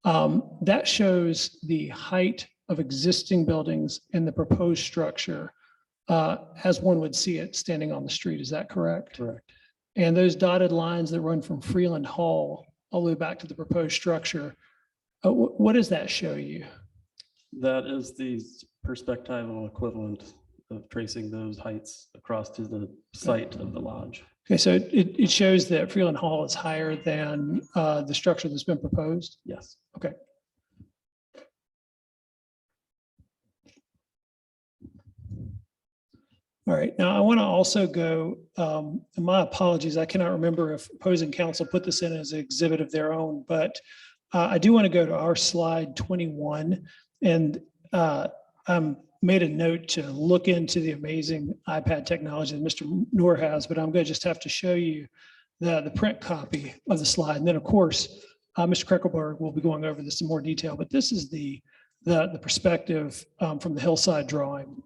S12: That shows the height of existing buildings in the proposed structure as one would see it standing on the street. Is that correct?
S14: Correct.
S12: And those dotted lines that run from Freeland Hall all the way back to the proposed structure, what does that show you?
S14: That is the perspectival equivalent of tracing those heights across to the site of the lodge.
S12: Okay, so it shows that Freeland Hall is higher than the structure that's been proposed?
S14: Yes.
S12: Okay. All right, now I want to also go, and my apologies, I cannot remember if opposing counsel put this in as an exhibit of their own, but I do want to go to our slide 21. And I'm made a note to look into the amazing iPad technology that Mr. Noor has, but I'm going to just have to show you the print copy of the slide. And then, of course, Mr. Kreckelberg will be going over this in more detail, but this is the perspective from the hillside drawing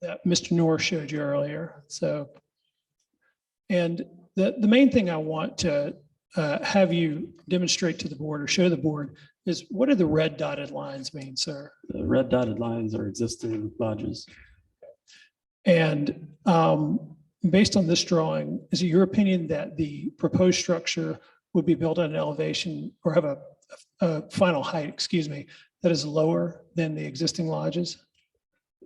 S12: that Mr. Noor showed you earlier. So, and the main thing I want to have you demonstrate to the board or show the board is what do the red dotted lines mean, sir?
S14: The red dotted lines are existing lodges.
S12: And based on this drawing, is it your opinion that the proposed structure would be built at an elevation or have a final height, excuse me, that is lower than the existing lodges?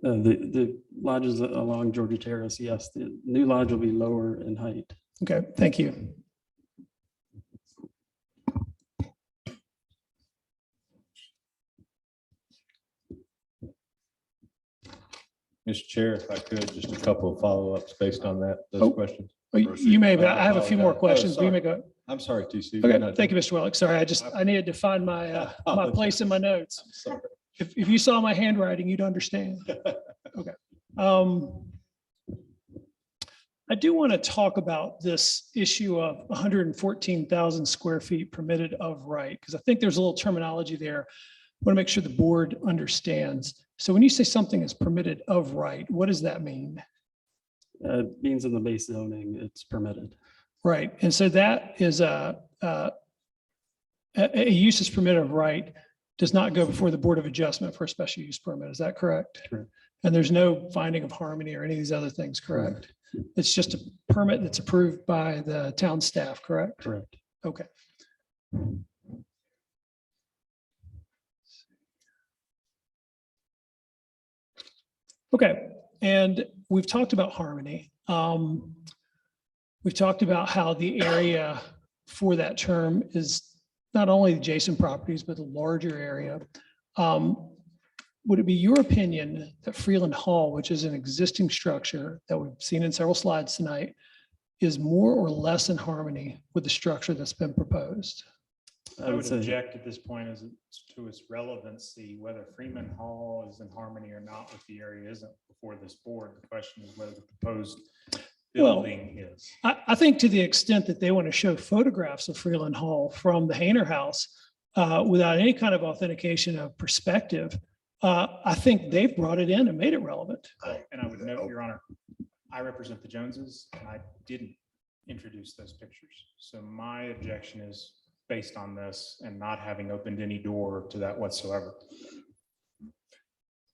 S14: The lodges along Georgia Terrace, yes, the new lodge will be lower in height.
S12: Okay, thank you.
S15: Mr. Chair, if I could, just a couple of follow-ups based on those questions.
S12: You may, but I have a few more questions. We may go.
S15: I'm sorry, TC.
S12: Okay, thank you, Mr. Wellick. Sorry, I needed to find my my place in my notes.
S15: Sorry.
S12: If you saw my handwriting, you'd understand. Okay. I do want to talk about this issue of 114,000 square feet permitted of right, because I think there's a little terminology there. I want to make sure the board understands. So when you say something is permitted of right, what does that mean?
S14: It means in the base zoning, it's permitted.
S12: Right. And so that is a use is permitted of right does not go before the Board of Adjustment for a special use permit. Is that correct?
S14: Correct.
S12: And there's no finding of harmony or any of these other things, correct? It's just a permit that's approved by the town staff, correct?
S14: Correct.
S12: Okay. Okay, and we've talked about harmony. We've talked about how the area for that term is not only adjacent properties, but a larger area. Would it be your opinion that Freeland Hall, which is an existing structure that we've seen in several slides tonight, is more or less in harmony with the structure that's been proposed?
S11: I would object at this point as to its relevancy, whether Freeman Hall is in harmony or not with the area isn't before this board. The question is whether the proposed building is.
S12: I think to the extent that they want to show photographs of Freeland Hall from the Hayner House without any kind of authentication of perspective, I think they've brought it in and made it relevant.
S11: And I would note, Your Honor, I represent the Joneses and I didn't introduce those pictures. So my objection is based on this and not having opened any door to that whatsoever.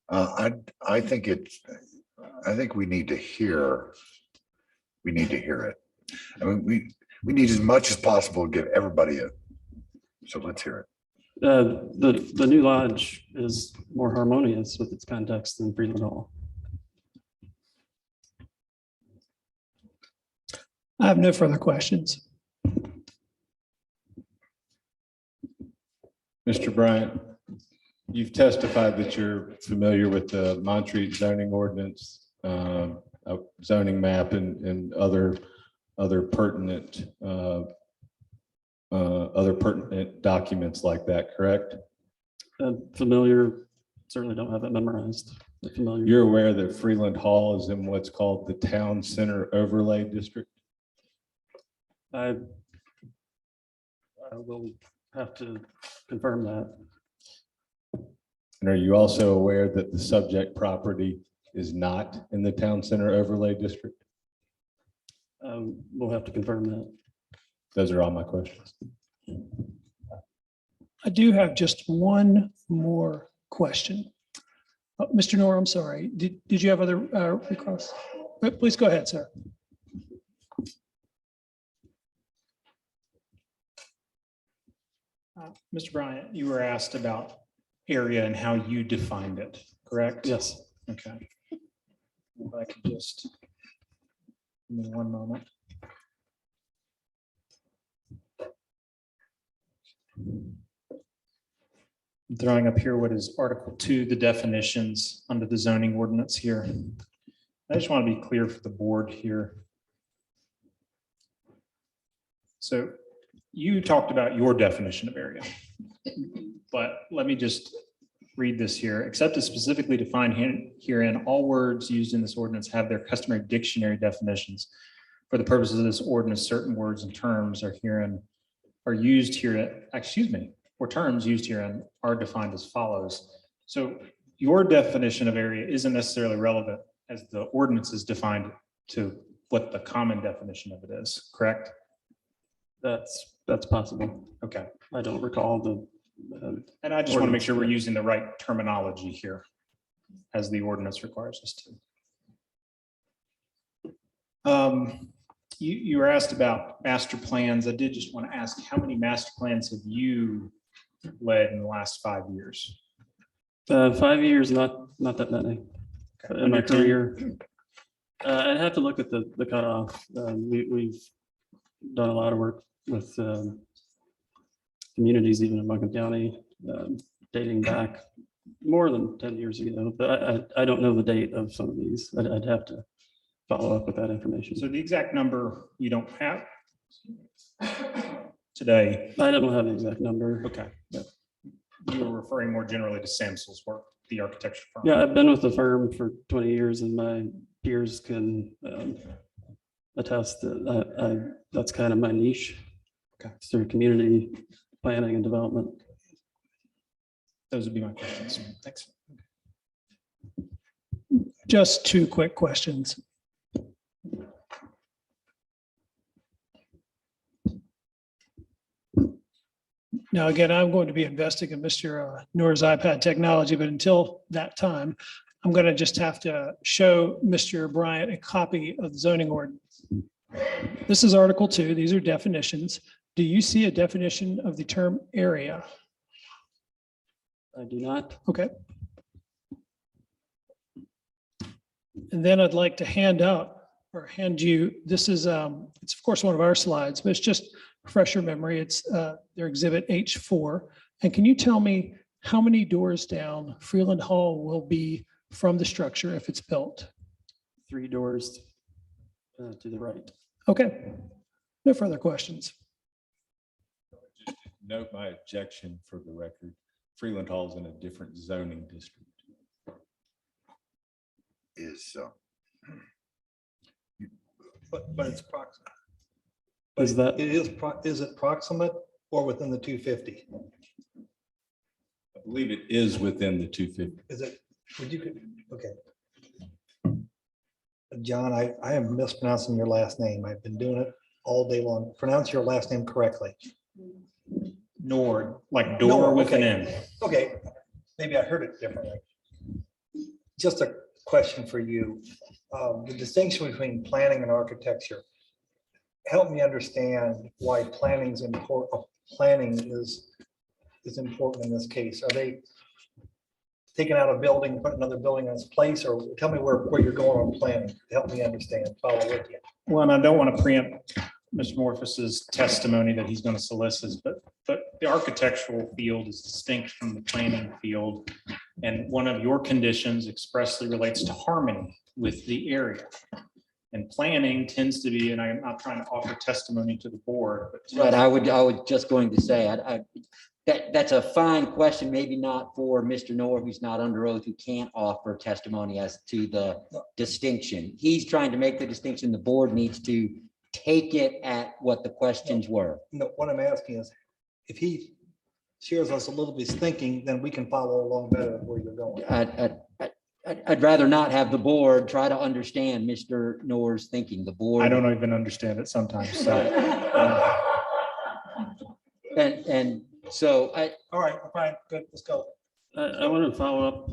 S3: I think we need to hear. We need to hear it. I mean, we need as much as possible to give everybody a. So let's hear it.
S14: The new lodge is more harmonious with its context than Freeland Hall.
S12: I have no further questions.
S15: Mr. Bryant, you've testified that you're familiar with the Montreat zoning ordinance, zoning map and other pertinent documents like that, correct?
S14: Familiar, certainly don't have it memorized. Familiar.
S15: You're aware that Freeland Hall is in what's called the Town Center Overlay District?
S14: I will have to confirm that.
S15: And are you also aware that the subject property is not in the Town Center Overlay District?
S14: We'll have to confirm that.
S15: Those are all my questions.
S12: I do have just one more question. Mr. Noor, I'm sorry. Did you have other requests? Please go ahead, sir.
S11: Mr. Bryant, you were asked about area and how you defined it, correct?
S14: Yes.
S11: Okay. If I could just, give me one moment. I'm throwing up here what is Article 2, the definitions under the zoning ordinance here. I just want to be clear for the board here. So you talked about your definition of area, but let me just read this here. Except as specifically defined herein, all words used in this ordinance have their customary dictionary definitions. For the purposes of this ordinance, certain words and terms are used here, or terms used herein are defined as follows. So your definition of area isn't necessarily relevant as the ordinance is defined to what the common definition of it is, correct?
S14: That's possible.
S11: Okay.
S14: I don't recall the.
S11: And I just want to make sure we're using the right terminology here as the ordinance requires us to. You were asked about master plans. I did just want to ask, how many master plans have you led in the last 5 years?
S14: 5 years, not that many. In my
S11: Under 10?
S14: career. I'd have to look at the cutoff. We've done a lot of work with communities, even in Montgomery County, dating back more than 10 years ago, but I don't know the date of some of these. I'd have to follow up with that information.
S11: So the exact number you don't have today.
S14: I don't have the exact number.
S11: Okay. You were referring more generally to Samsel's work, the architecture firm.
S14: Yeah, I've been with the firm for 20 years and my peers can attest that that's kind of my niche.
S11: Okay.
S14: Through community planning and development.
S11: Those would be my questions. Thanks.
S12: Just two quick questions. Now, again, I'm going to be investing in Mr. Noor's iPad technology, but until that time, I'm going to just have to show Mr. Bryant a copy of the zoning ordinance. This is Article 2. These are definitions. Do you see a definition of the term area?
S14: I do not.
S12: Okay. And then I'd like to hand you, this is, it's of course one of our slides, but it's just refresh your memory. It's their exhibit H4. And can you tell me how many doors down Freeland Hall will be from the structure if it's built?
S14: 3 doors to the right.
S12: Okay. No further questions.
S15: Note my objection for the record. Freeland Hall is in a different zoning district.
S2: But it's proximate.
S14: Is that?
S2: Is it proximate or within the 250?
S15: I believe it is within the 250.
S2: Is it, okay. John, I am mispronouncing your last name. I've been doing it all day long. Pronounce your last name correctly.
S11: Nord, like door with an N.
S2: Okay, maybe I heard it differently. Just a question for you. The distinction between planning and architecture. Help me understand why planning is important in this case. Are they taking out a building, put another building in its place, or tell me where you're going on planning? Help me understand, follow with you.
S11: Well, and I don't want to preempt Mr. Morphus's testimony that he's going to solicit, but the architectural field is distinct from the planning field. And one of your conditions expressly relates to harmony with the area. And planning tends to be, and I'm not trying to offer testimony to the board,
S1: But I would just going to say, that's a fine question, maybe not for Mr. Noor, who's not under oath, who can't offer testimony as to the distinction. He's trying to make the distinction. The board needs to take it at what the questions were.
S2: No, what I'm asking is, if he shares us a little bit of his thinking, then we can follow along better where you're going.
S1: I'd rather not have the board try to understand Mr. Noor's thinking. The board.
S11: I don't even understand it sometimes. So.
S1: And so
S2: all right, fine, good, let's go.
S14: I want to follow up,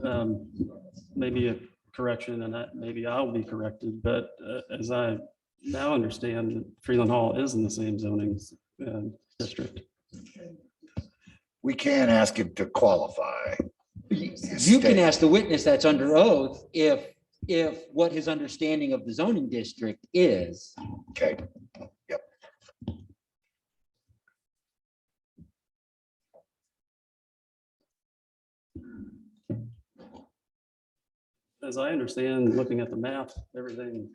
S14: maybe a correction, and maybe I'll be corrected, but as I now understand, Freeland Hall is in the same zoning district.
S3: We can ask him to qualify.
S1: you can ask the witness that's under oath if what his understanding of the zoning district is.
S3: Okay, yep.
S14: As I understand, looking at the map, everything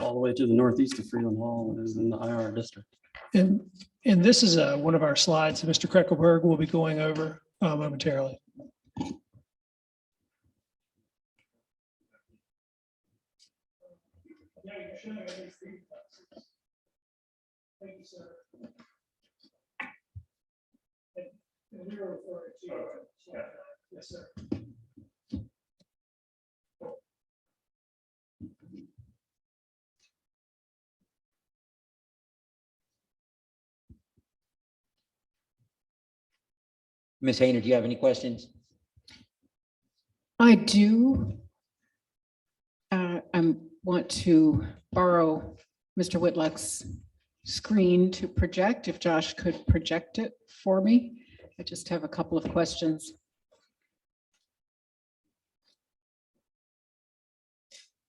S14: all the way to the northeast of Freeland Hall is in the IR district.
S12: And this is one of our slides that Mr. Kreckelberg will be going over momentarily. Thank you, sir. And we were referring to. Yes, sir.
S1: Ms. Hayner, do you have any questions?
S16: I do. I want to borrow Mr. Whitlock's screen to project, if Josh could project it for me. I just have a couple of questions.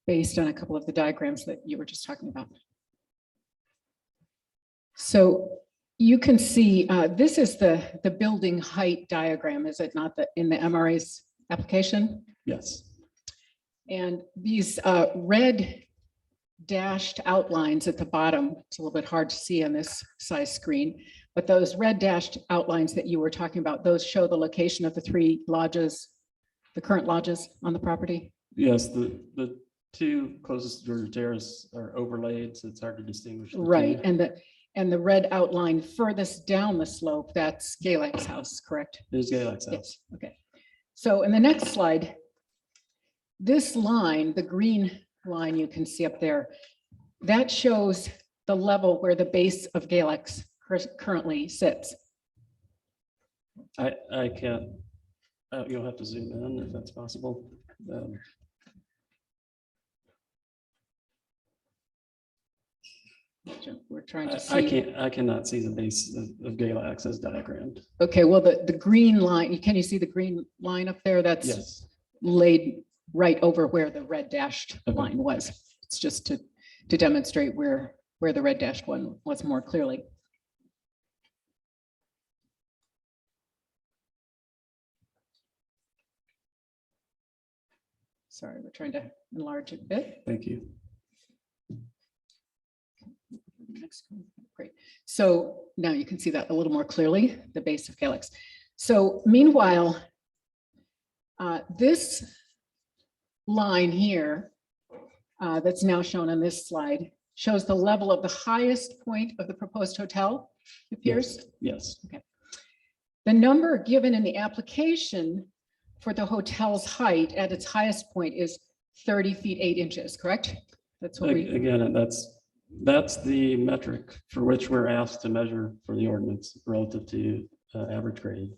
S16: Based on a couple of the diagrams that you were just talking about. So you can see, this is the building height diagram, is it not, in the MRA's application?
S14: Yes.
S16: And these red dashed outlines at the bottom, it's a little bit hard to see on this size screen, but those red dashed outlines that you were talking about, those show the location of the 3 lodges, the current lodges on the property?
S14: Yes, the 2 closest to Georgia Terrace are overlaid, so it's hard to distinguish. the
S16: Right,
S14: 2.
S16: and the red outline furthest down the slope, that's Galak's house, correct?
S14: There's Galak's house.
S16: Yes, okay. So in the next slide, this line, the green line you can see up there, that shows the level where the base of Galak's currently sits.
S14: I can't, you'll have to zoom in if that's possible.
S16: We're trying to
S14: I
S16: see.
S14: I cannot see the base of Galak's as diagrammed.
S16: Okay, well, the green line, can you see the green line up there? That's
S14: Yes.
S16: laid right over where the red dashed
S14: Okay.
S16: line was. It's just to demonstrate where the red dashed one was more clearly. Sorry, we're trying to enlarge it a bit.
S14: Thank you.
S16: Next one. Great. So now you can see that a little more clearly, the base of Galak's. So meanwhile, this line here that's now shown on this slide shows the level of the highest point of the proposed hotel, it appears.
S14: Yes.
S16: Okay. The number given in the application for the hotel's height at its highest point is 30 feet 8 inches, correct? That's what we.
S14: Again, that's the metric for which we're asked to measure for the ordinance relative to average grade.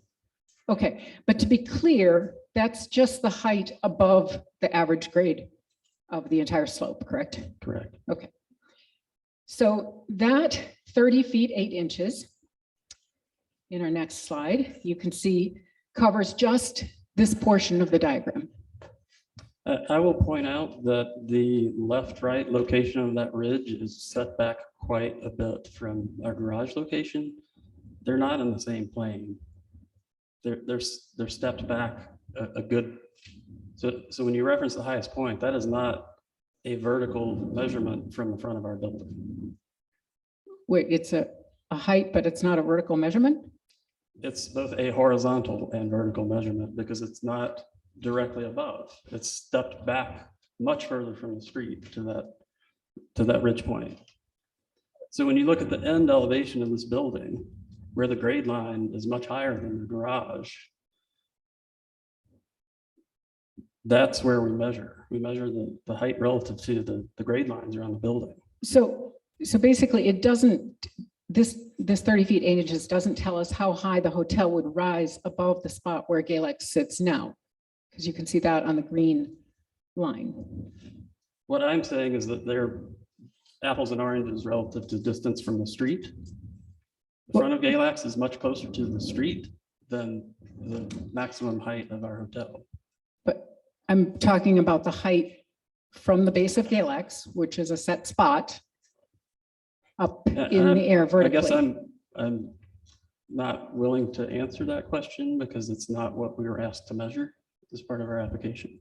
S16: Okay, but to be clear, that's just the height above the average grade of the entire slope, correct?
S14: Correct.
S16: Okay. So that 30 feet 8 inches in our next slide, you can see covers just this portion of the diagram.
S14: I will point out that the left-right location of that ridge is set back quite a bit from our garage location. They're not in the same plane. They're stepped back a good. So when you reference the highest point, that is not a vertical measurement from the front of our building.
S16: Wait, it's a height, but it's not a vertical measurement?
S14: It's both a horizontal and vertical measurement because it's not directly above. It's stepped back much further from the street to that ridge point. So when you look at the end elevation of this building, where the grade line is much higher than the garage, that's where we measure. We measure the height relative to the grade lines around the building.
S16: So basically it doesn't, this 30 feet 8 inches doesn't tell us how high the hotel would rise above the spot where Galak sits now. Because you can see that on the green line.
S14: What I'm saying is that they're apples and oranges relative to distance from the street. The front of Galak's is much closer to the street than the maximum height of our hotel.
S16: But I'm talking about the height from the base of Galak's, which is a set spot up in the air vertically.
S14: I guess I'm not willing to answer that question because it's not what we were asked to measure as part of our application.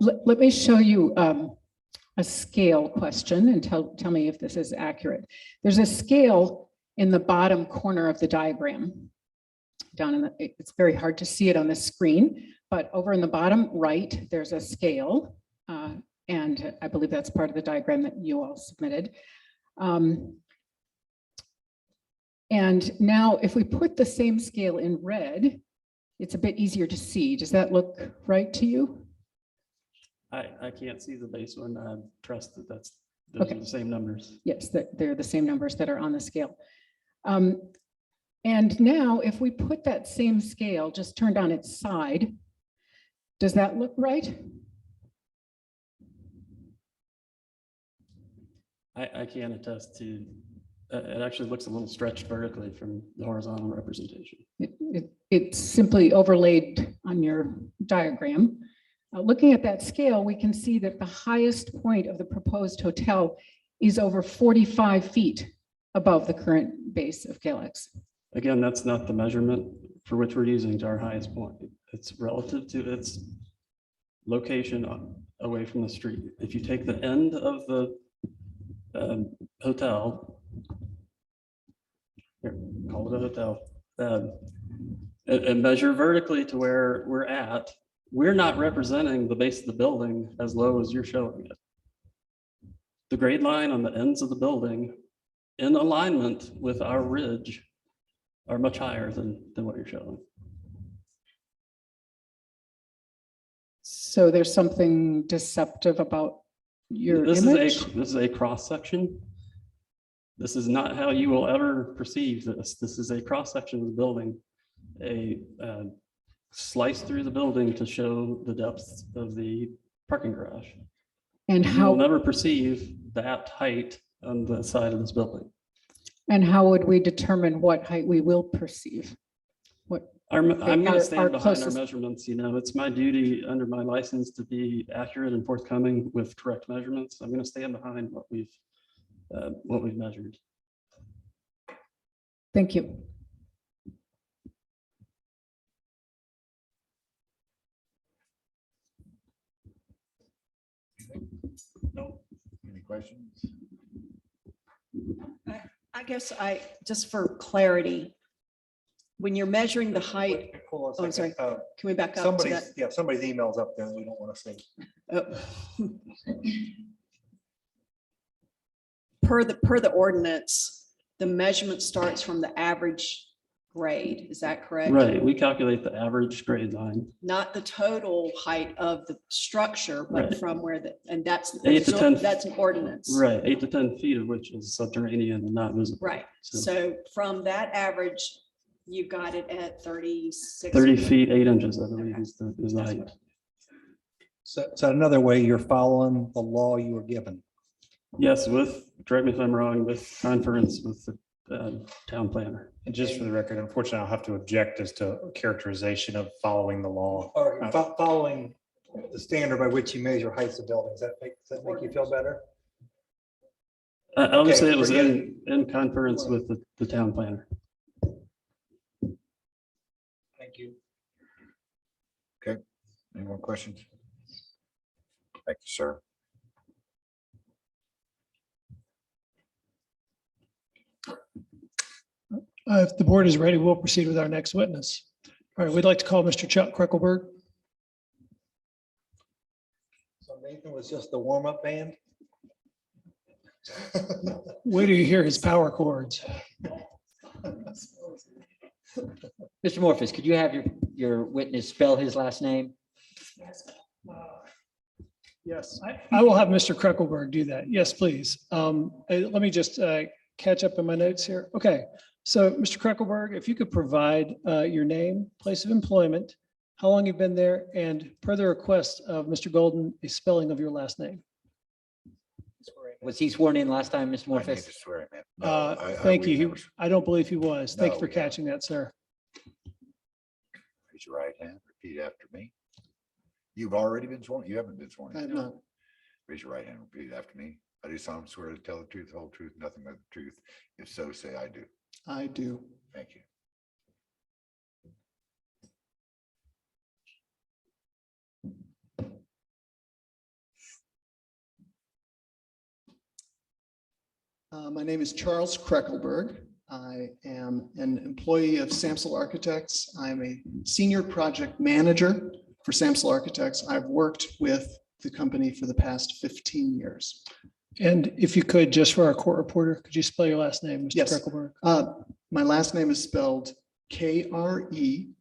S16: Let me show you a scale question and tell me if this is accurate. There's a scale in the bottom corner of the diagram. down in the, it's very hard to see it on the screen, but over in the bottom right, there's a scale. And I believe that's part of the diagram that you all submitted. And now if we put the same scale in red, it's a bit easier to see. Does that look right to you?
S14: I can't see the base one. I trust that those are the same numbers.
S16: Yes, they're the same numbers that are on the scale. And now if we put that same scale just turned on its side, does that look right?
S14: I can attest to, it actually looks a little stretched vertically from the horizontal representation.
S16: It's simply overlaid on your diagram. Looking at that scale, we can see that the highest point of the proposed hotel is over 45 feet above the current base of Galex.
S14: Again, that's not the measurement for which we're using to our highest point. It's relative to its location away from the street. If you take the end of the hotel, here, call it a hotel, and measure vertically to where we're at, we're not representing the base of the building as low as you're showing it. The grade line on the ends of the building in alignment with our ridge are much higher than what you're showing.
S16: So there's something deceptive about your
S14: This
S16: image?
S14: is a cross section. This is not how you will ever perceive this. This is a cross section of the building, a slice through the building to show the depth of the parking garage.
S16: And
S14: you
S16: how
S14: will never perceive that height on the side of this building.
S16: And how would we determine what height we will perceive? What
S14: I'm going to stand behind our
S16: closest-
S14: measurements. You know, it's my duty under my license to be accurate and forthcoming with correct measurements. I'm going to stand behind what we've measured.
S16: Thank you.
S3: No. Any questions?
S7: I guess just for clarity, when you're measuring the height,
S2: Hold on
S7: oh,
S2: a
S7: I'm sorry,
S2: second.
S7: can we back up to that?
S2: Somebody's email's up there. We don't want to see.
S7: Oh. Per the ordinance, the measurement starts from the average grade. Is that correct?
S14: Right. We calculate the average grade line.
S7: Not the total height of the structure, but
S14: Right.
S7: from where and that's
S14: 8 to 10
S7: that's an ordinance.
S14: Right. 8 to 10 feet of which is subterranean and not visible.
S7: Right. So from that average, you got it at 36.
S14: 30 feet, 8 inches, I believe is the height.
S2: So another way, you're following the law you were given.
S14: Yes, correct me if I'm wrong, with conference with the town planner.
S11: And just for the record, unfortunately, I'll have to object as to characterization of following the law.
S2: Or following the standard by which you measure heights of buildings. Does that make you feel better?
S14: I'll just
S2: Okay,
S14: say it was
S2: forget
S14: in conference with the town planner.
S2: Thank you.
S3: Okay, any more questions? Thank you, sir.
S12: If the board is ready, we'll proceed with our next witness. All right, we'd like to call Mr. Chuck Kreckelberg.
S2: So Nathan was just the warm-up band?
S12: Where do you hear his power chords?
S1: Mr. Morphus, could you have your witness spell his last name?
S12: Yes. I will have Mr. Kreckelberg do that. Yes, please. Let me just catch up in my notes here. Okay. So Mr. Kreckelberg, if you could provide your name, place of employment, how long you've been there, and per the request of Mr. Golden, a spelling of your last name.
S1: Was he sworn in last time, Mr.
S3: I need to
S1: Morphus?
S3: swear him in. No,
S12: Thank
S3: we
S12: you.
S3: never-
S12: I don't believe he was. Thank you
S3: No,
S12: for
S3: we never.
S12: catching that, sir.
S3: Raise your right hand, repeat after me. You've already been sworn, you haven't been sworn in.
S16: No.
S3: Raise your right hand, repeat after me. I do solemnly swear to tell the truth, the whole truth, nothing but the truth. If so, say I do.
S16: I do.
S3: Thank you.
S17: My name is Charles Kreckelberg. I am an employee of Samsel Architects. I'm a senior project manager for Samsel Architects. I've worked with the company for the past 15 years.
S12: And if you could, just for our court reporter, could you spell your last name, Mr.
S17: Yes.
S12: Kreckelberg?
S17: My last name is spelled Krekelberg.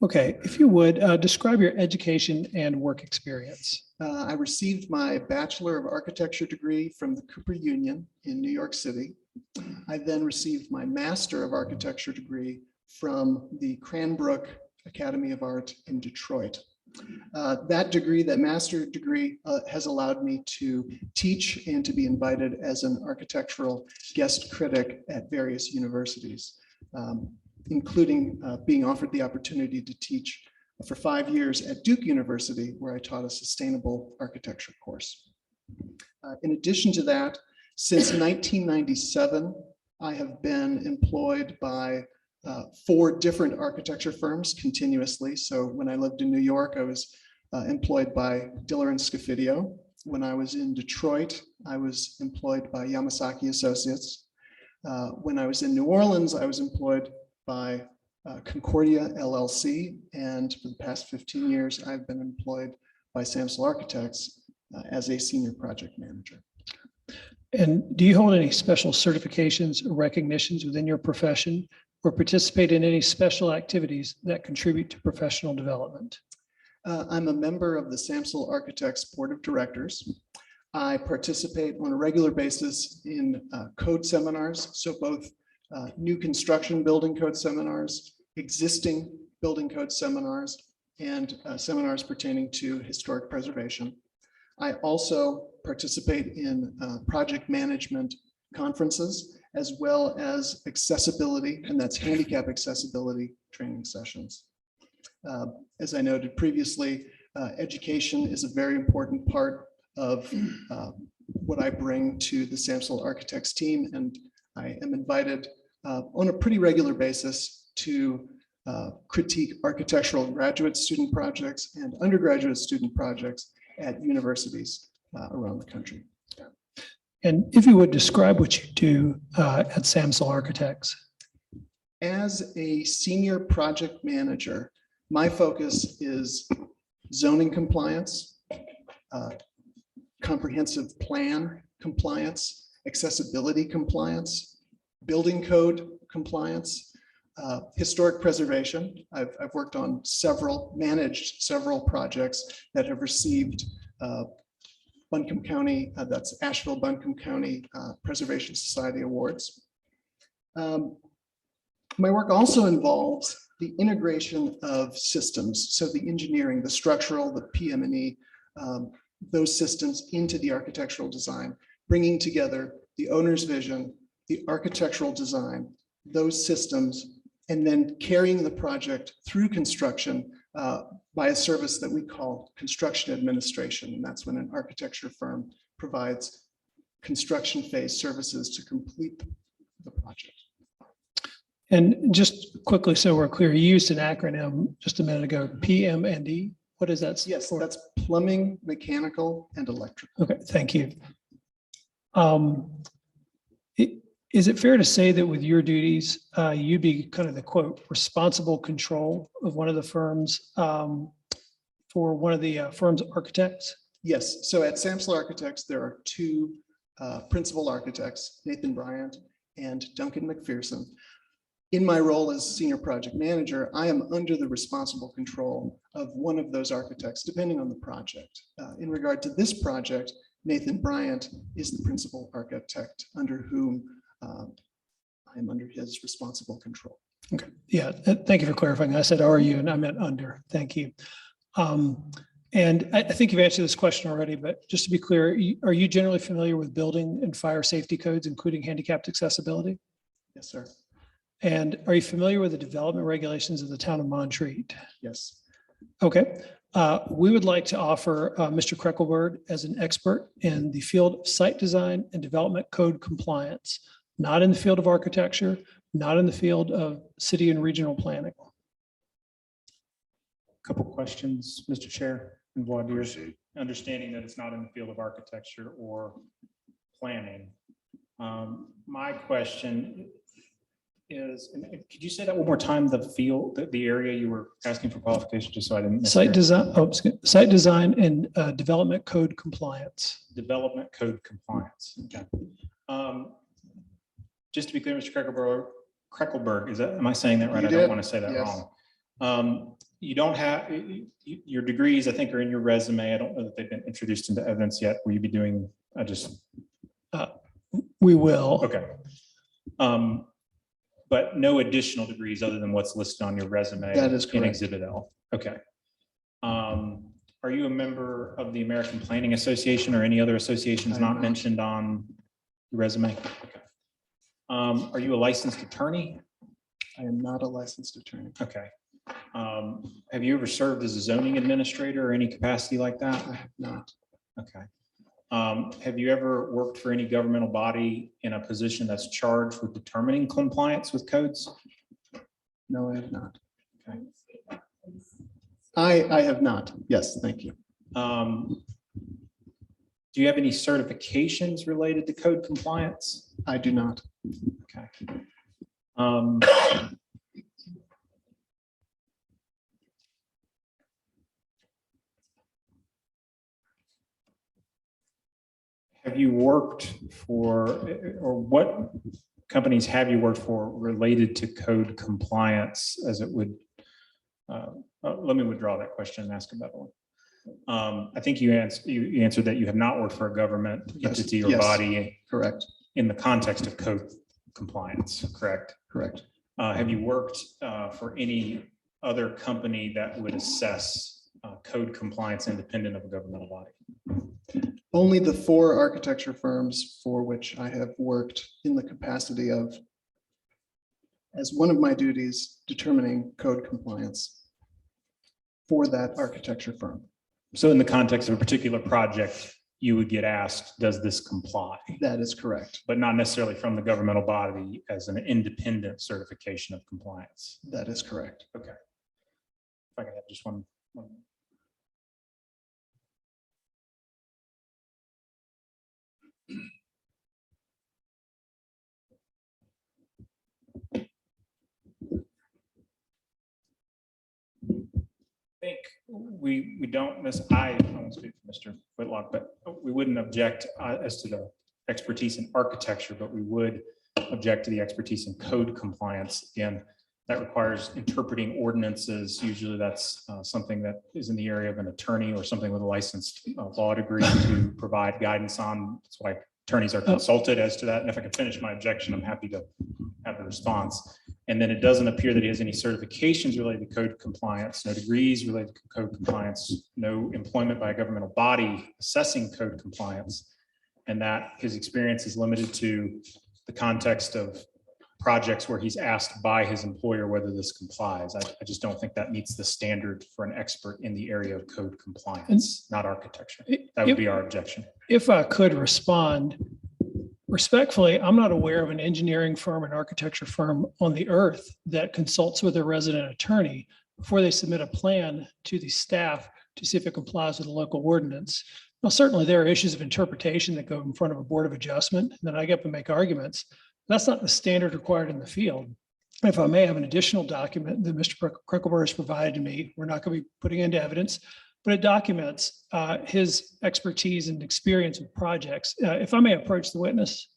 S12: Okay, if you would, describe your education and work experience.
S17: I received my Bachelor of Architecture degree from the Cooper Union in New York City. I then received my Master of Architecture degree from the Cranbrook Academy of Art in Detroit. That degree, that master degree, has allowed me to teach and to be invited as an architectural guest critic at various universities, including being offered the opportunity to teach for 5 years at Duke University, where I taught a sustainable architecture course. In addition to that, since 1997, I have been employed by 4 different architecture firms continuously. So when I lived in New York, I was employed by Diller and Scofidio. When I was in Detroit, I was employed by Yamasaki Associates. When I was in New Orleans, I was employed by Concordia LLC. And for the past 15 years, I've been employed by Samsel Architects as a senior project manager.
S12: And do you hold any special certifications or recognitions within your profession, or participate in any special activities that contribute to professional development?
S17: I'm a member of the Samsel Architects Board of Directors. I participate on a regular basis in code seminars, so both new construction building code seminars, existing building code seminars, and seminars pertaining to historic preservation. I also participate in project management conferences, as well as accessibility, and that's handicap accessibility training sessions. As I noted previously, education is a very important part of what I bring to the Samsel Architects team, and I am invited on a pretty regular basis to critique architectural graduate student projects and undergraduate student projects at universities around the country.
S12: And if you would describe what you do at Samsel Architects.
S17: As a senior project manager, my focus is zoning compliance, comprehensive plan compliance, accessibility compliance, building code compliance, historic preservation. I've worked on managed several projects that have received Buncombe County, that's Asheville Buncombe County Preservation Society Awards. My work also involves the integration of systems, so the engineering, the structural, the PM&E, those systems into the architectural design, bringing together the owner's vision, the architectural design, those systems, and then carrying the project through construction by a service that we call construction administration. And that's when an architecture firm provides construction phase services to complete the project.
S12: And just quickly, so we're clear, you used an acronym just a minute ago, PM&E. What is that?
S17: Yes, that's plumbing, mechanical, and electrical.
S12: Okay, thank you. Is it fair to say that with your duties, you'd be kind of the quote, responsible control of one of the firms for one of the firm's architects?
S17: Yes, so at Samsel Architects, there are 2 principal architects, Nathan Bryant and Duncan McPherson. In my role as senior project manager, I am under the responsible control of one of those architects, depending on the project. In regard to this project, Nathan Bryant is the principal architect under whom I am under his responsible control.
S12: Okay, yeah, thank you for clarifying. I said are you, and I meant under. Thank you. And I think you've answered this question already, but just to be clear, are you generally familiar with building and fire safety codes, including handicapped accessibility?
S17: Yes, sir.
S12: And are you familiar with the development regulations of the town of Montreat?
S17: Yes.
S12: Okay. We would like to offer Mr. Kreckelberg as an expert in the field of site design and development code compliance, not in the field of architecture, not in the field of city and regional planning.
S11: Couple questions, Mr. Chair. and voir dire, understanding that it's not in the field of architecture or planning. My question is, and could you say that one more time, the field, the area you were asking for qualification, just so I didn't miss
S12: Site
S11: it?
S12: design, site design and development code compliance.
S11: Development code compliance. Okay. Just to be clear, Mr. Kreckelberg, am I saying that right?
S17: You
S11: I don't
S17: did,
S11: want to say that
S17: yes.
S11: wrong. You don't have, your degrees, I think, are in your resume. I don't know that they've been introduced into evidence yet. Will you be doing,
S12: We will.
S11: okay. But no additional degrees other than what's listed on your resume.
S17: That is
S11: In
S17: correct.
S11: Exhibit L. Okay. Are you a member of the American Planning Association or any other associations
S17: I am
S11: not
S17: not.
S11: mentioned on the resume? Okay. Are you a licensed attorney?
S17: I am not a licensed attorney.
S11: Okay. Have you ever served as a zoning administrator or any capacity like that?
S17: I have not.
S11: Okay. Have you ever worked for any governmental body in a position that's charged with determining compliance with codes?
S17: No, I have not.
S11: Okay.
S17: I have not. Yes, thank you.
S11: Do you have any certifications related to code compliance?
S17: I do not.
S11: Okay. Have you worked for, or what companies have you worked for related to code compliance as it would? Let me withdraw that question and ask another one. I think you answered that you have not worked for a government
S17: Yes,
S11: entity or
S17: yes.
S11: body
S17: Correct.
S11: in the context of code compliance, correct?
S17: Correct.
S11: Have you worked for any other company that would assess code compliance independent of a governmental body?
S17: Only the 4 architecture firms for which I have worked in the capacity of, as one of my duties, determining code compliance for that architecture firm.
S11: So in the context of a particular project, you would get asked, does this comply?
S17: That is correct.
S11: But not necessarily from the governmental body as an independent certification of compliance.
S17: That is correct.
S11: Okay. If I could have just one. I think we don't miss, I won't speak for Mr. Whitlock, but we wouldn't object as to the expertise in architecture, but we would object to the expertise in code compliance. Again, that requires interpreting ordinances. Usually that's something that is in the area of an attorney or something with a licensed law degree to provide guidance on. That's why attorneys are consulted as to that. And if I can finish my objection, I'm happy to have the response. And then it doesn't appear that he has any certifications related to code compliance, no degrees related to code compliance, no employment by a governmental body assessing code compliance, and that his experience is limited to the context of projects where he's asked by his employer whether this complies. I just don't think that meets the standard for an expert in the area of code compliance, not architecture. That would be our objection.
S12: If I could respond respectfully, I'm not aware of an engineering firm, an architecture firm on the earth that consults with a resident attorney before they submit a plan to the staff to see if it complies with the local ordinance. Now, certainly there are issues of interpretation that go in front of a board of adjustment, and then I get to make arguments. That's not the standard required in the field. If I may have an additional document that Mr. Kreckelberg has provided to me, we're not going to be putting into evidence, but it documents his expertise and experience with projects. If I may approach the witness.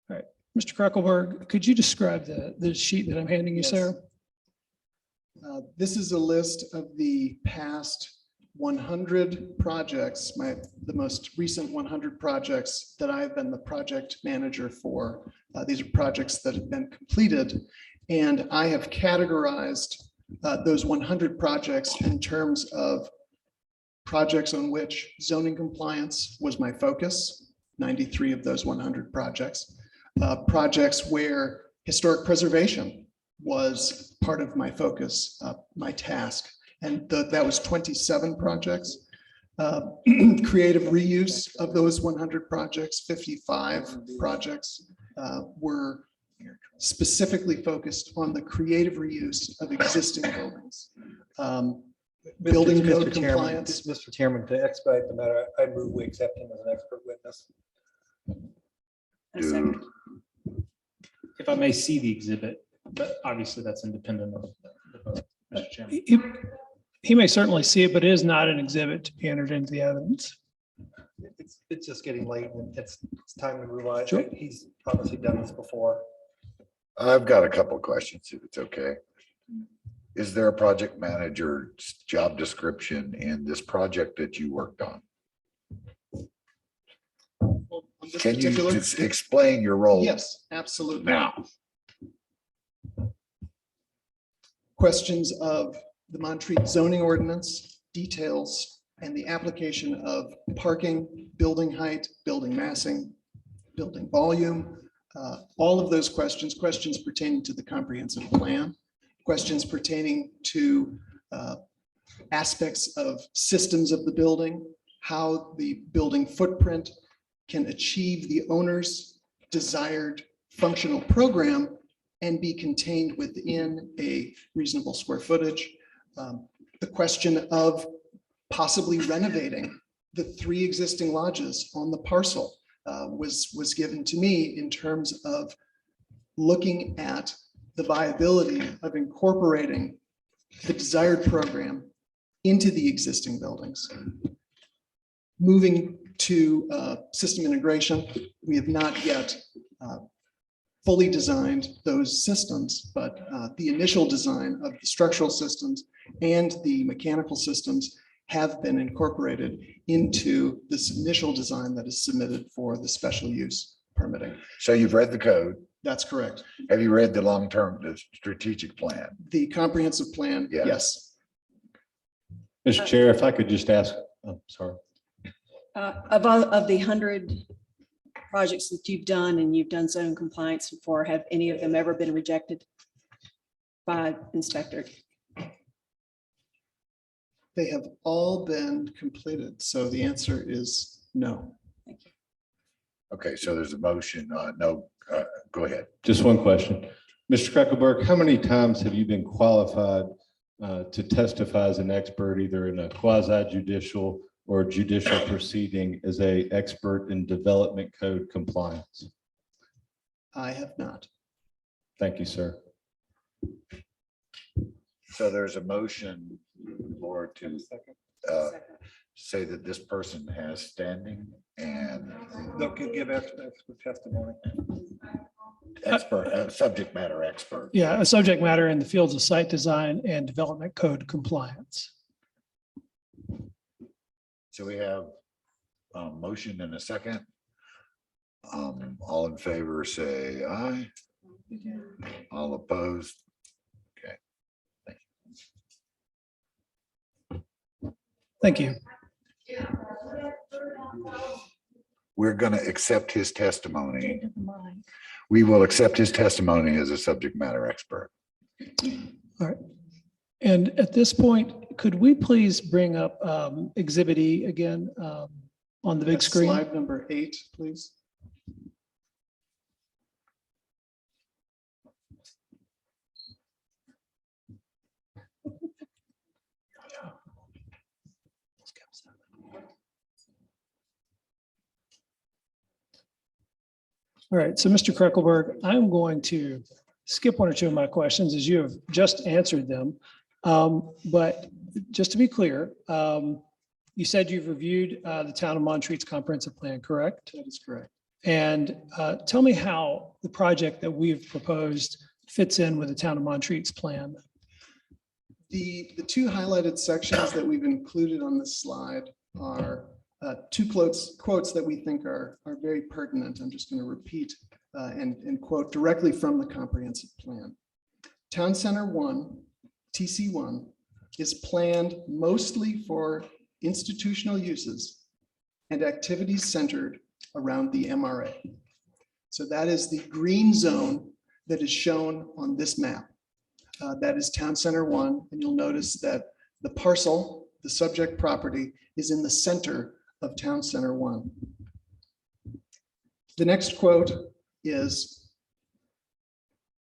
S12: All right, Mr. Kreckelberg, could you describe the sheet that I'm handing you,
S17: Yes.
S12: sir?
S17: This is a list of the past 100 projects, the most recent 100 projects that I've been the project manager for. These are projects that have been completed, and I have categorized those 100 projects in terms of projects on which zoning compliance was my focus, 93 of those 100 projects. Projects where historic preservation was part of my focus, my task. And that was 27 projects. Creative reuse of those 100 projects, 55 projects were specifically focused on the creative reuse of existing buildings. building
S2: Mr.
S17: code
S2: Chairman,
S17: compliance.
S2: Mr. Chairman, to expedite the matter, I move we accept him as an expert witness.
S13: A second.
S11: If I may see the exhibit, but obviously that's independent of the vote, Mr. Chairman.
S12: He may certainly see it, but it is not an exhibit to be entered into the evidence.
S2: It's just getting late and it's time to move on.
S12: Sure.
S2: He's obviously done this before.
S3: I've got a couple of questions, if it's okay. Is there a project manager's job description in this project that you worked on?
S17: On this
S3: Can you
S17: particular-
S3: just explain your role?
S17: Yes, absolutely.
S3: Now,
S17: Questions of the Montreat zoning ordinance, details, and the application of parking, building height, building massing, building volume, all of those questions pertaining to the comprehensive plan, questions pertaining to aspects of systems of the building, how the building footprint can achieve the owner's desired functional program and be contained within a reasonable square footage. The question of possibly renovating the 3 existing lodges on the parcel was given to me in terms of looking at the viability of incorporating the desired program into the existing buildings. Moving to system integration, we have not yet fully designed those systems, but the initial design of the structural systems and the mechanical systems have been incorporated into this initial design that is submitted for the special use permitting.
S3: so you've read the code.
S17: That's correct.
S3: Have you read the long-term, the strategic plan?
S17: The comprehensive plan,
S3: Yes.
S17: yes.
S9: Mr. Chair, if I could just ask, oh, sorry.
S13: Of the 100 projects that you've done and you've done zone compliance before, have any of them ever been rejected by inspector?
S17: They have all been completed. So the answer is no.
S3: Okay, so there's a motion, no, go ahead.
S9: Just one question. Mr. Kreckelberg, how many times have you been qualified to testify as an expert, either in a quasi judicial or judicial proceeding as an expert in development code compliance?
S17: I have not.
S9: Thank you, sir.
S3: So there's a motion or to say that this person has standing and
S2: They'll give expert testimony.
S3: expert, subject matter expert.
S12: Yeah, a subject matter in the fields of site design and development code compliance.
S3: So we have a motion and a second. All in favor, say aye. All opposed. Okay.
S12: Thank you.
S3: We're going to accept his testimony. We will accept his testimony as a subject matter expert.
S12: All right. And at this point, could we please bring up Exhibit E again on the big
S17: That's
S12: screen?
S17: Slide number 8, please.
S12: All right, so Mr. Kreckelberg, I'm going to skip one or two of my questions as you have just answered them. But just to be clear, you said you've reviewed the town of Montreat's comprehensive plan, correct?
S17: That is correct.
S12: And tell me how the project that we've proposed fits in with the town of Montreat's plan.
S17: The 2 highlighted sections that we've included on this slide are 2 quotes that we think are very pertinent. I'm just going to repeat and quote directly from the comprehensive plan. Town Center 1, TC1, is planned mostly for institutional uses and activities centered around the MRA. So that is the green zone that is shown on this map. That is Town Center 1, and you'll notice that the parcel, the subject property, is in the center of Town Center 1. The next quote is,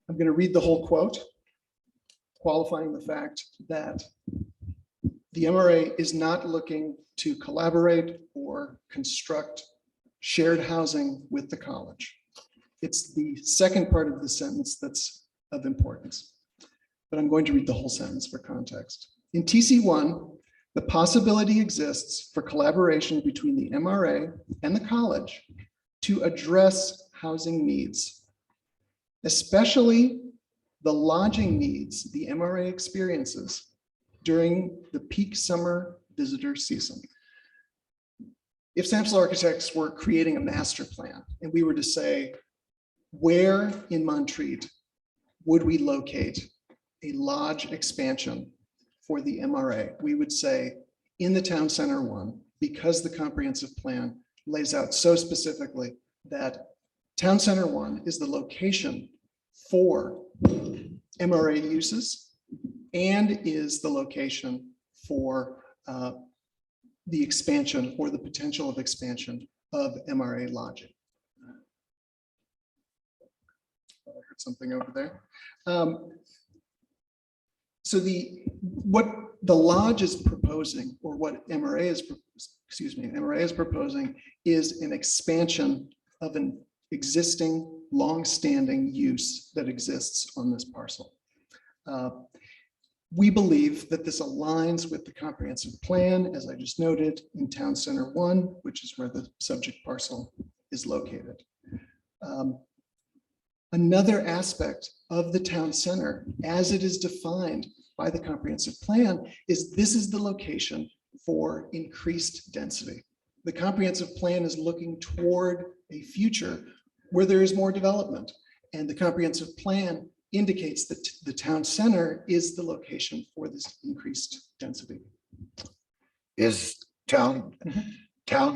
S17: I'm going to read the whole quote, qualifying the fact that The MRA is not looking to collaborate or construct shared housing with the college. It's the second part of the sentence that's of importance, but I'm going to read the whole sentence for context. In TC1, the possibility exists for collaboration between the MRA and the college to address housing needs, especially the lodging needs the MRA experiences during the peak summer visitor season. If Sampson Architects were creating a master plan and we were to say, where in Montreat would we locate a lodge expansion for the MRA? We would say in the town center one, because the comprehensive plan lays out so specifically that town center one is the location for MRA uses and is the location for the expansion or the potential of expansion of MRA lodging. I heard something over there. So what the lodge is proposing, or what MRA is proposing, is an expansion of an existing long-standing use that exists on this parcel. We believe that this aligns with the comprehensive plan, as I just noted, in Town Center 1, which is where the subject parcel is located. Another aspect of the town center, as it is defined by the comprehensive plan, is this is the location for increased density. The comprehensive plan is looking toward a future where there is more development, and the comprehensive plan indicates that the town center is the location for this increased density.
S3: Is town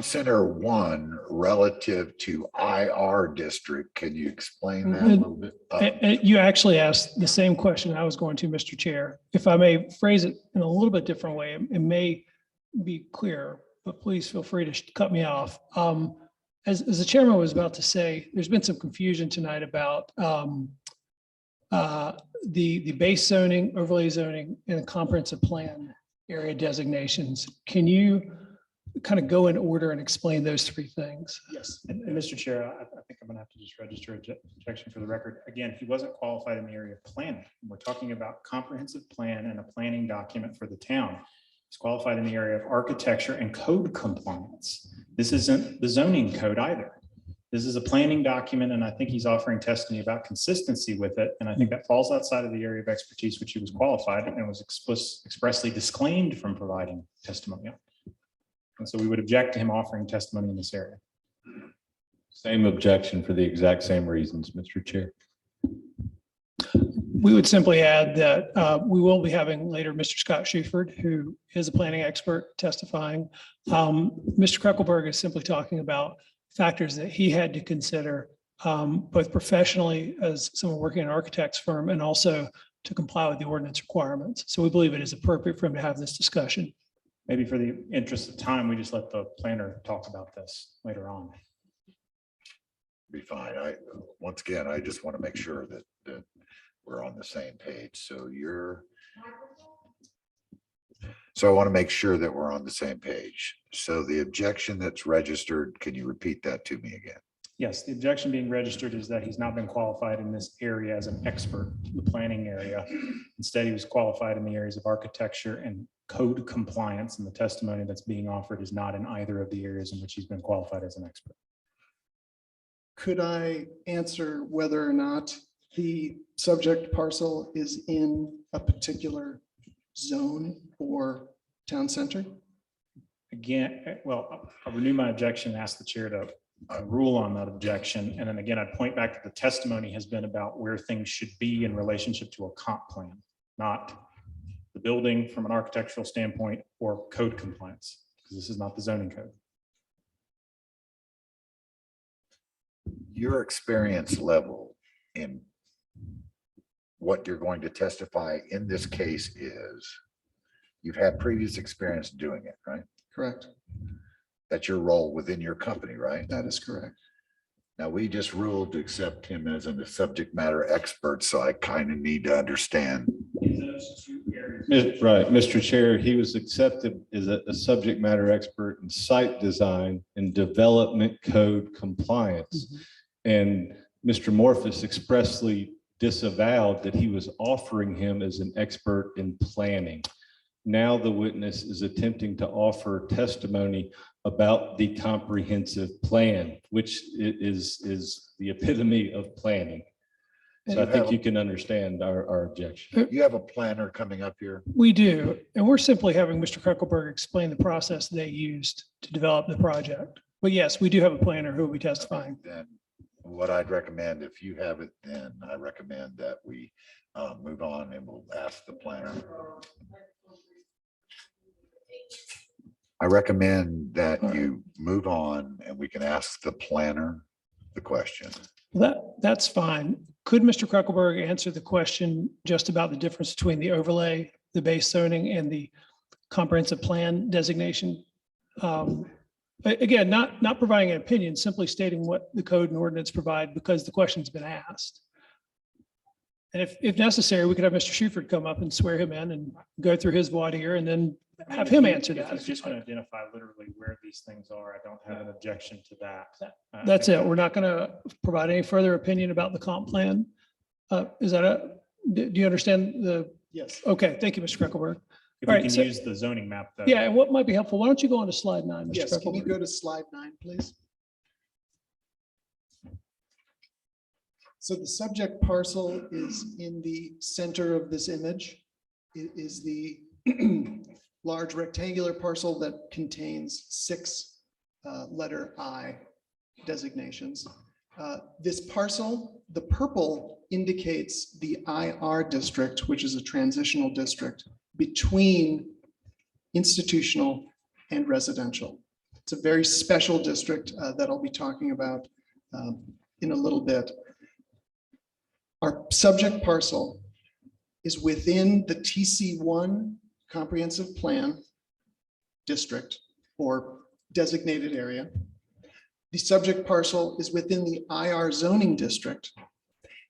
S3: center 1 relative to IR district? Can you explain that a little bit?
S12: You actually asked the same question I was going to, Mr. Chair. If I may phrase it in a little bit different way, it may be clear, but please feel free to cut me off. As the chairman was about to say, there's been some confusion tonight about the base zoning, overlay zoning, and the comprehensive plan area designations. Can you kind of go in order and explain those three things?
S17: Yes.
S11: And Mr. Chair, I think I'm gonna have to just register objection for the record. Again, he wasn't qualified in the area of planning. We're talking about comprehensive plan and a planning document for the town. He's qualified in the area of architecture and code compliance. This isn't the zoning code either. This is a planning document, and I think he's offering testimony about consistency with it. And I think that falls outside of the area of expertise which he was qualified and was expressly disclaimed from providing testimony on. And so we would object to him offering testimony in this area.
S15: Same objection for the exact same reasons, Mr. Chair.
S12: We would simply add that we will be having later Mr. Scott Schuford, who is a planning expert, testifying. Mr. Kreckelberg is simply talking about factors that he had to consider, both professionally as someone working in an architect's firm and also to comply with the ordinance requirements. So we believe it is appropriate for him to have this discussion.
S11: Maybe for the interest of time, we just let the planner talk about this later on.
S3: Be fine. Once again, I just want to make sure that we're on the same page. So I want to make sure that we're on the same page. So the objection that's registered, can you repeat that to me again?
S11: Yes, the objection being registered is that he's not been qualified in this area as an expert, the planning area. Instead, he was qualified in the areas of architecture and code compliance, and the testimony that's being offered is not in either of the areas in which he's been qualified as an expert.
S17: Could I answer whether or not the subject parcel is in a particular zone or town center?
S11: Again, well, I'll renew my objection, ask the chair to rule on that objection. And then again, I'd point back to the testimony has been about where things should be in relationship to a comp plan, not the building from an architectural standpoint or code compliance, because this is not the zoning code.
S3: Your experience level in what you're going to testify in this case is you've had previous experience doing it, right?
S17: Correct.
S3: That's your role within your company, right?
S17: That is correct.
S3: Now, we just ruled to accept him as a subject matter expert, so I kind of need to understand.
S11: In those two
S9: Right, Mr. Chair, he was accepted as a subject matter expert in site design and development code compliance. And Mr. Morphus expressly disavowed that he was offering him as an expert in planning. Now the witness is attempting to offer testimony about the comprehensive plan, which is the epitome of planning. So I think you can understand our objection.
S3: You have a planner coming up here.
S12: We do, and we're simply having Mr. Kruckelberg explain the process they used to develop the project. But yes, we do have a planner who will be testifying.
S3: Then what I'd recommend, if you have it, then I recommend that we move on and we'll ask the planner. I recommend that you move on and we can ask the planner the question.
S12: That's fine. Could Mr. Kruckelberg answer the question just about the difference between the overlay, the base zoning, and the comprehensive plan designation? Again, not providing an opinion, simply stating what the code and ordinance provide because the question's been asked. And if necessary, we could have Mr. Schuford come up and swear him in and go through his voir dire and then have him answer that.
S11: If he's just going to identify literally where these things are, I don't have an objection to that.
S12: That's it. We're not going to provide any further opinion about the comp plan. Is that do you understand the?
S11: Yes.
S12: Okay, thank you, Mr. Kruckelberg.
S11: If
S12: All
S11: we
S12: right,
S11: can
S12: so-
S11: use the zoning map though.
S12: Yeah, and what might be helpful, why don't you go on to slide 9, Mr.
S17: Yes, can you
S12: Kruckelberg?
S17: go to slide 9, please? So the subject parcel is in the center of this image. It is the large rectangular parcel that contains 6 letter I designations. This parcel, the purple indicates the IR district, which is a transitional district between institutional and residential. It's a very special district that I'll be talking about in a little bit. Our subject parcel is within the TC1 comprehensive plan district or designated area. The subject parcel is within the IR zoning district,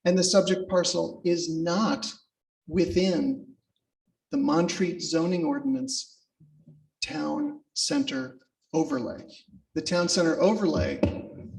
S17: and the subject parcel is not within the Montreat zoning ordinance town center overlay. The town center overlay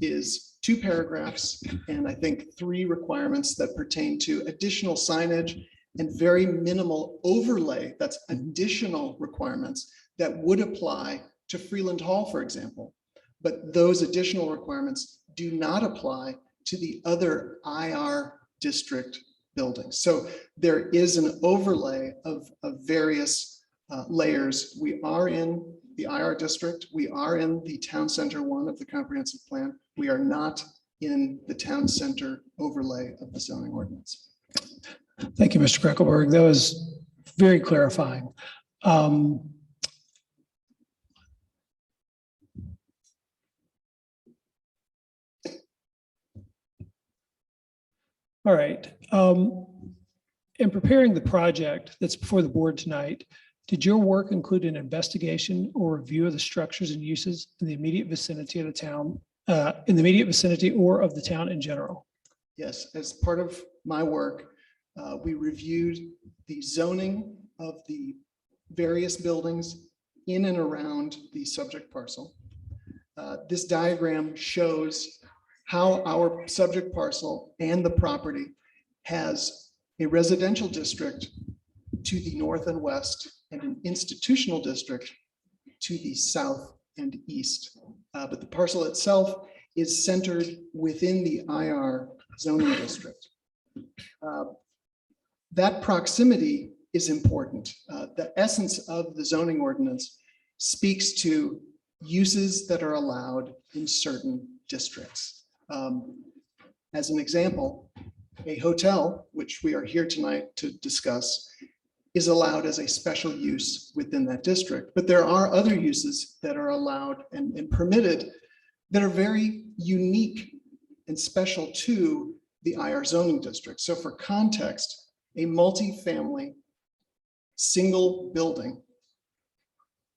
S17: is 2 paragraphs and I think 3 requirements that pertain to additional signage and very minimal overlay. That's additional requirements that would apply to Freeland Hall, for example. But those additional requirements do not apply to the other IR district buildings. So there is an overlay of various layers. We are in the IR district. We are in the town center 1 of the comprehensive plan. We are not in the town center overlay of the zoning ordinance.
S12: Thank you, Mr. Kruckelberg. That was very clarifying. All right. In preparing the project that's before the board tonight, did your work include an investigation or review of the structures and uses in the immediate vicinity of the town, in the immediate vicinity or of the town in general?
S17: Yes, as part of my work, we reviewed the zoning of the various buildings in and around the subject parcel. This diagram shows how our subject parcel and the property has a residential district to the north and west and an institutional district to the south and east. But the parcel itself is centered within the IR zoning district. That proximity is important. The essence of the zoning ordinance speaks to uses that are allowed in certain districts. As an example, a hotel, which we are here tonight to discuss, is allowed as a special use within that district. But there are other uses that are allowed and permitted that are very unique and special to the IR zoning district. So for context, a multifamily single building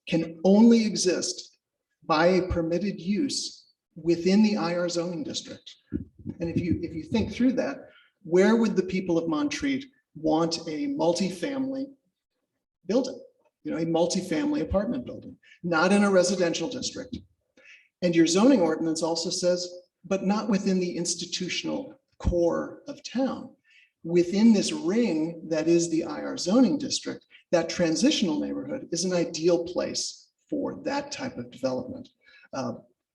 S17: can only exist by a permitted use within the IR zoning district. And if you think through that, where would the people of Montreat want a multifamily building, a multifamily apartment building, not in a residential district. And your zoning ordinance also says, but not within the institutional core of town. Within this ring that is the IR zoning district, that transitional neighborhood is an ideal place for that type of development.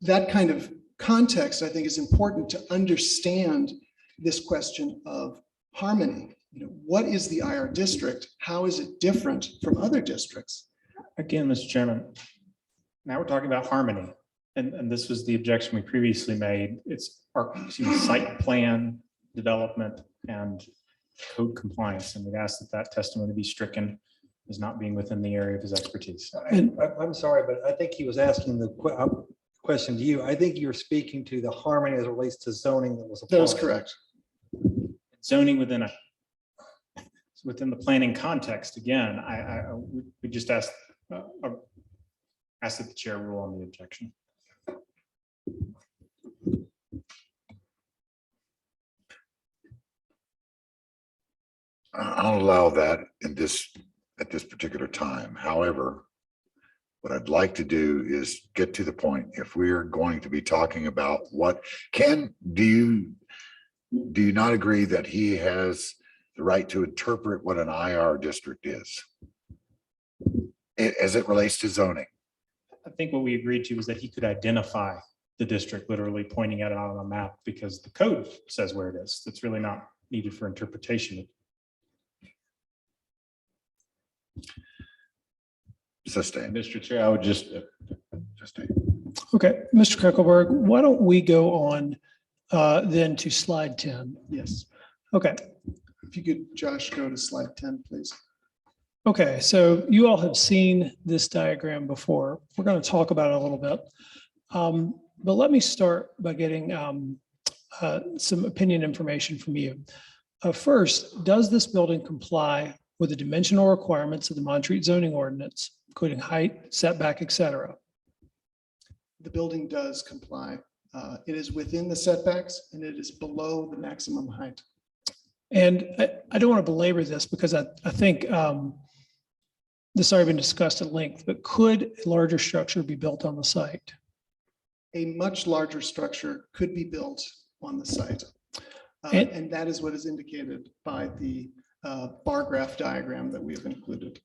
S17: That kind of context, I think, is important to understand this question of harmony. What is the IR district? How is it different from other districts?
S11: Again, Mr. Chairman, now we're talking about harmony. And this was the objection we previously made. It's our site plan development and code compliance. And we'd ask that that testimony be stricken as not being within the area of his expertise.
S2: I'm sorry, but I think he was asking the question to you. I think you're speaking to the harmony as it relates to zoning that was.
S17: That is correct.
S11: Zoning within the planning context. Again, we just ask that the chair rule on the objection.
S3: I'll allow that at this particular time. However, what I'd like to do is get to the point. If we're going to be talking about do you not agree that he has the right to interpret what an IR district is as it relates to zoning?
S11: I think what we agreed to was that he could identify the district, literally pointing it out on a map, because the code says where it is. It's really not needed for interpretation.
S3: Sustain.
S15: Mr. Chair, I would just.
S12: Okay, Mr. Kuckelberg, why don't we go on then to slide 10?
S17: Yes.
S12: Okay.
S17: If you could, Josh, go to slide 10, please.
S12: Okay, so you all have seen this diagram before. We're going to talk about it a little bit. But let me start by getting some opinion information from you. First, does this building comply with the dimensional requirements of the Montreat zoning ordinance, including height, setback, et cetera?
S17: The building does comply. It is within the setbacks and it is below the maximum height.
S12: And I don't want to belabor this because I think this has already been discussed at length, but could a larger structure be built on the site?
S17: A much larger structure could be built on the site. And that is what is indicated by the bar graph diagram that we have included.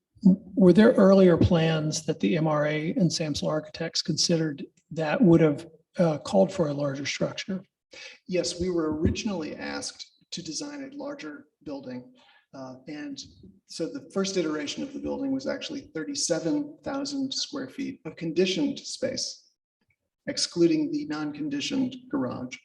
S12: Were there earlier plans that the MRA and Samsel Architects considered that would have called for a larger structure?
S17: Yes, we were originally asked to design a larger building. And so the first iteration of the building was actually 37,000 square feet of conditioned space, excluding the non-conditioned garage.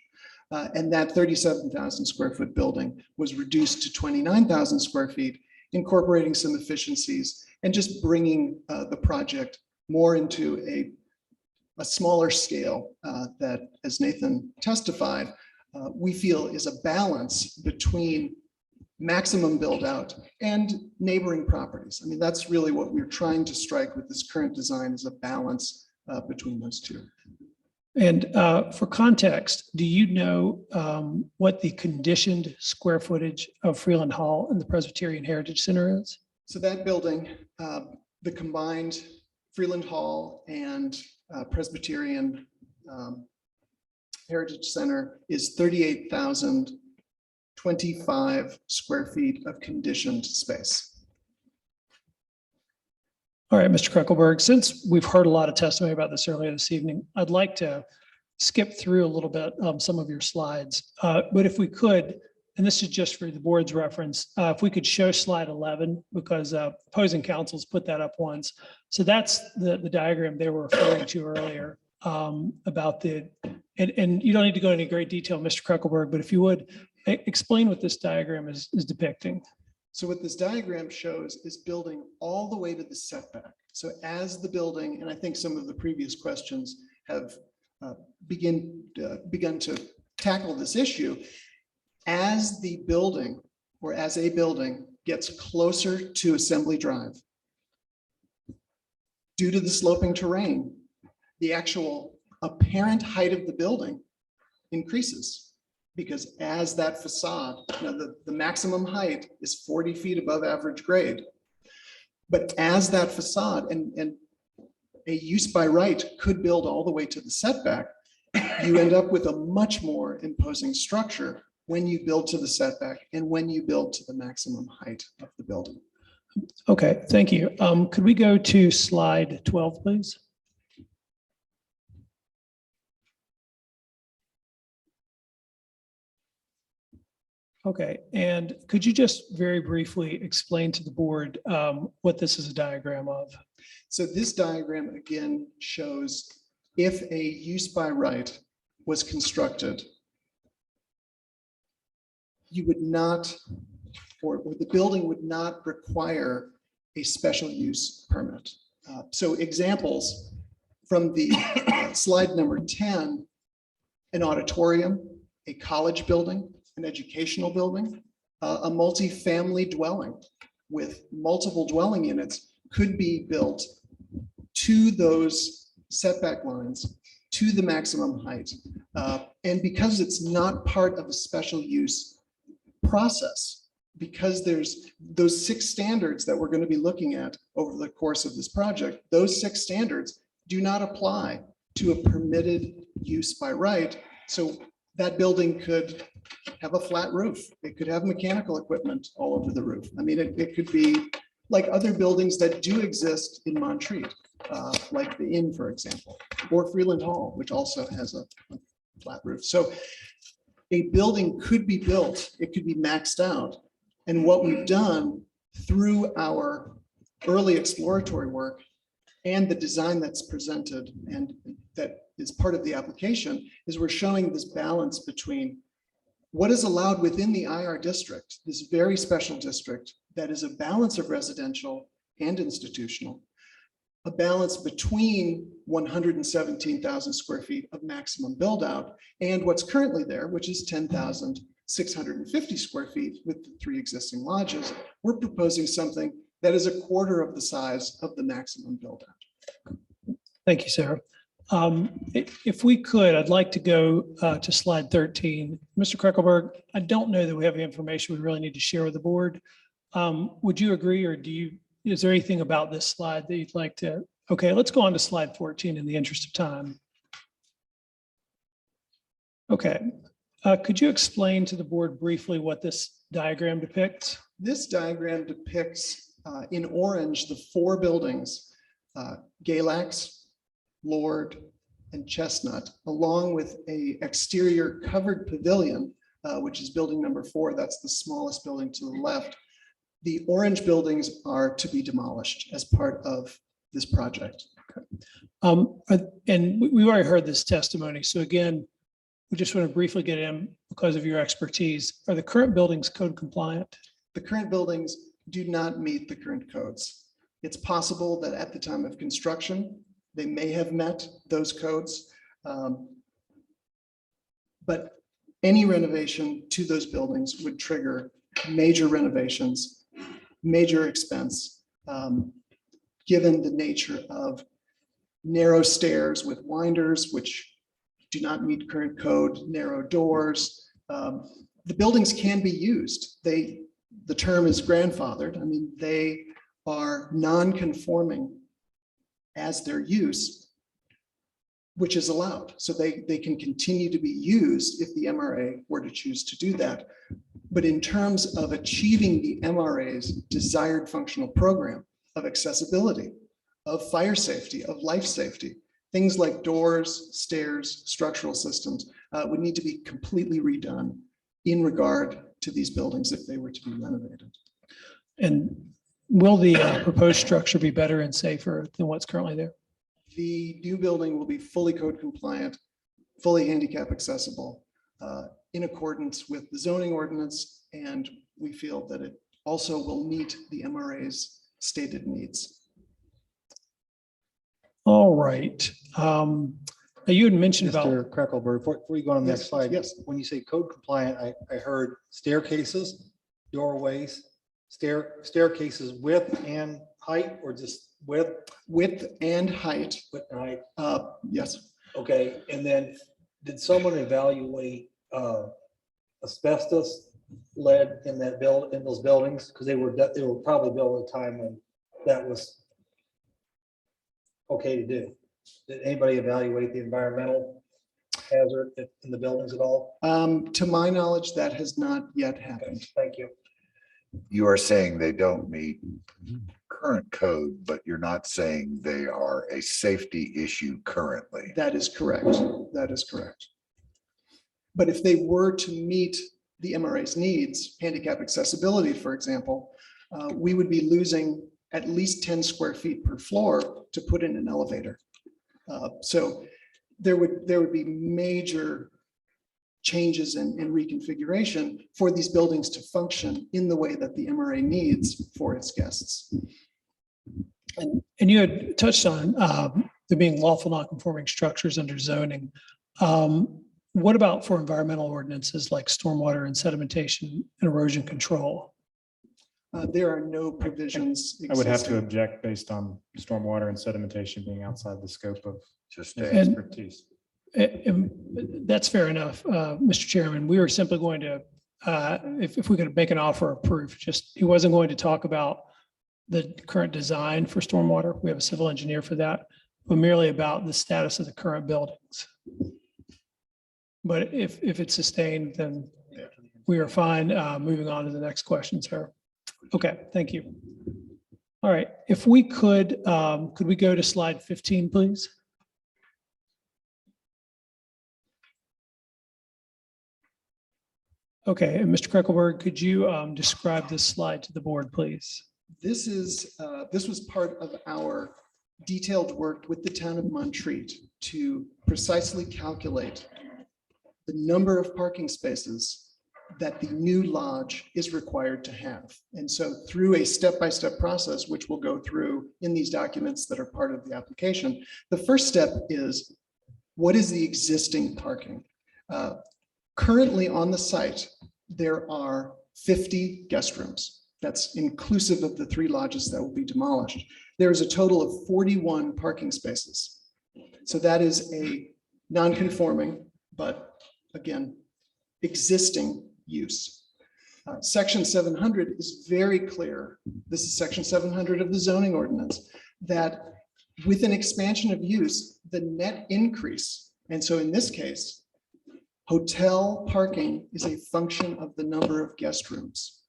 S17: And that 37,000 square foot building was reduced to 29,000 square feet, incorporating some efficiencies and just bringing the project more into a smaller scale that, as Nathan testified, we feel is a balance between maximum build out and neighboring properties. I mean, that's really what we're trying to strike with this current design, is a balance between those two.
S12: And for context, do you know what the conditioned square footage of Freeland Hall and the Presbyterian Heritage Center is?
S17: So that building, the combined Freeland Hall and Presbyterian Heritage Center is 38,025 square feet of conditioned space.
S12: All right, Mr. Kruckelberg, since we've heard a lot of testimony about this earlier this evening, I'd like to skip through a little bit some of your slides. But if we could, and this is just for the board's reference, if we could show slide 11, because opposing councils put that up once. So that's the diagram they were referring to earlier about and you don't need to go into great detail, Mr. Kruckelberg, but if you would, explain what this diagram is depicting.
S17: So what this diagram shows is building all the way to the setback. So as the building, and I think some of the previous questions have begun to tackle this issue, as the building or as a building gets closer to Assembly Drive, due to the sloping terrain, the actual apparent height of the building increases. Because as that facade, the maximum height is 40 feet above average grade. But as that facade and a use by right could build all the way to the setback, you end up with a much more imposing structure when you build to the setback and when you build to the maximum height of the building.
S12: Okay, thank you. Could we go to slide 12, please? Okay, and could you just very briefly explain to the board what this is a diagram of?
S17: So this diagram again shows if a use by right was constructed, you would not, or the building would not require a special use permit. So examples from the slide number 10, an auditorium, a college building, an educational building, a multi-family dwelling with multiple dwelling units could be built to those setback lines to the maximum height. And because it's not part of a special use process, because there's those 6 standards that we're going to be looking at over the course of this project, those 6 standards do not apply to a permitted use by right. So that building could have a flat roof. It could have mechanical equipment all over the roof. I mean, it could be like other buildings that do exist in Montreat, like the Inn, for example, or Freeland Hall, which also has a flat roof. So a building could be built, it could be maxed out. And what we've done through our early exploratory work and the design that's presented and that is part of the application is we're showing this balance between what is allowed within the IR district, this very special district that is a balance of residential and institutional, a balance between 117,000 square feet of maximum build out and what's currently there, which is 10,650 square feet with the 3 existing lodges. We're proposing something that is a quarter of the size of the maximum build out.
S12: Thank you, Sarah. If we could, I'd like to go to slide 13. Mr. Kreckelberg, I don't know that we have the information we really need to share with the board. Would you agree, or is there anything about this slide that you'd like to? Okay, let's go on to slide 14 in the interest of time. Okay, could you explain to the board briefly what this diagram depicts?
S17: This diagram depicts in orange the 4 buildings, Galax, Lord, and Chestnut, along with a exterior covered pavilion, which is building number 4. That's the smallest building to the left. The orange buildings are to be demolished as part of this project.
S12: And we've already heard this testimony. So again, we just want to briefly get in because of your expertise. Are the current buildings code compliant?
S17: The current buildings do not meet the current codes. It's possible that at the time of construction, they may have met those codes. But any renovation to those buildings would trigger major renovations, major expense, given the nature of narrow stairs with winders, which do not meet current code, narrow doors. The buildings can be used. The term is grandfathered. I mean, they are non-conforming as their use, which is allowed. So they can continue to be used if the MRA were to choose to do that. But in terms of achieving the MRA's desired functional program of accessibility, of fire safety, of life safety, things like doors, stairs, structural systems would need to be completely redone in regard to these buildings if they were to be renovated.
S12: And will the proposed structure be better and safer than what's currently there?
S17: The new building will be fully code compliant, fully handicap accessible, in accordance with the zoning ordinance, and we feel that it also will meet the MRA's stated needs.
S12: All right. Now you had mentioned about.
S2: Mr. Kreckelberg, before you go on the next
S17: Yes,
S2: slide,
S17: yes.
S2: when you say code compliant, I heard staircases, doorways, staircases width and height, or just width?
S17: Width and height.
S2: Width and height.
S17: Yes.
S2: Okay, and then did someone evaluate asbestos lead in that in those buildings? Because they were probably built at a time when that was okay to do? Did anybody evaluate the environmental hazard in the buildings at all?
S17: To my knowledge, that has not yet happened.
S2: Thank you.
S3: You are saying they don't meet current code, but you're not saying they are a safety issue currently.
S17: That is correct. That is correct. But if they were to meet the MRA's needs, handicap accessibility, for example, we would be losing at least 10 square feet per floor to put in an elevator. So there would be major changes in reconfiguration for these buildings to function in the way that the MRA needs for its guests.
S12: And you had touched on there being lawful non-conforming structures under zoning. What about for environmental ordinances like stormwater and sedimentation and erosion control?
S17: There are no provisions.
S11: I would have
S17: existing.
S11: to object based on stormwater and sedimentation being outside the scope of
S3: Just
S11: expertise.
S12: And that's fair enough, Mr. Chairman. We were simply going to, if we could make an offer of proof, just, he wasn't going to talk about the current design for stormwater. We have a civil engineer for that, but merely about the status of the current buildings. But if it's sustained, then we are fine. Moving on to the next question, sir. Okay, thank you. All right, if we could we go to slide 15, please? Okay, and Mr. Kreckelberg, could you describe this slide to the board, please?
S17: This was part of our detailed work with the town of Montreat to precisely calculate the number of parking spaces that the new lodge is required to have. And so through a step-by-step process, which we'll go through in these documents that are part of the application, the first step is, what is the existing parking? Currently on the site, there are 50 guest rooms. That's inclusive of the 3 lodges that will be demolished. There is a total of 41 parking spaces. So that is a non-conforming, but again, existing use. Section 700 is very clear. This is section 700 of the zoning ordinance, that with an expansion of use, the net increase, and so in this case, hotel parking is a function of the number of guest rooms.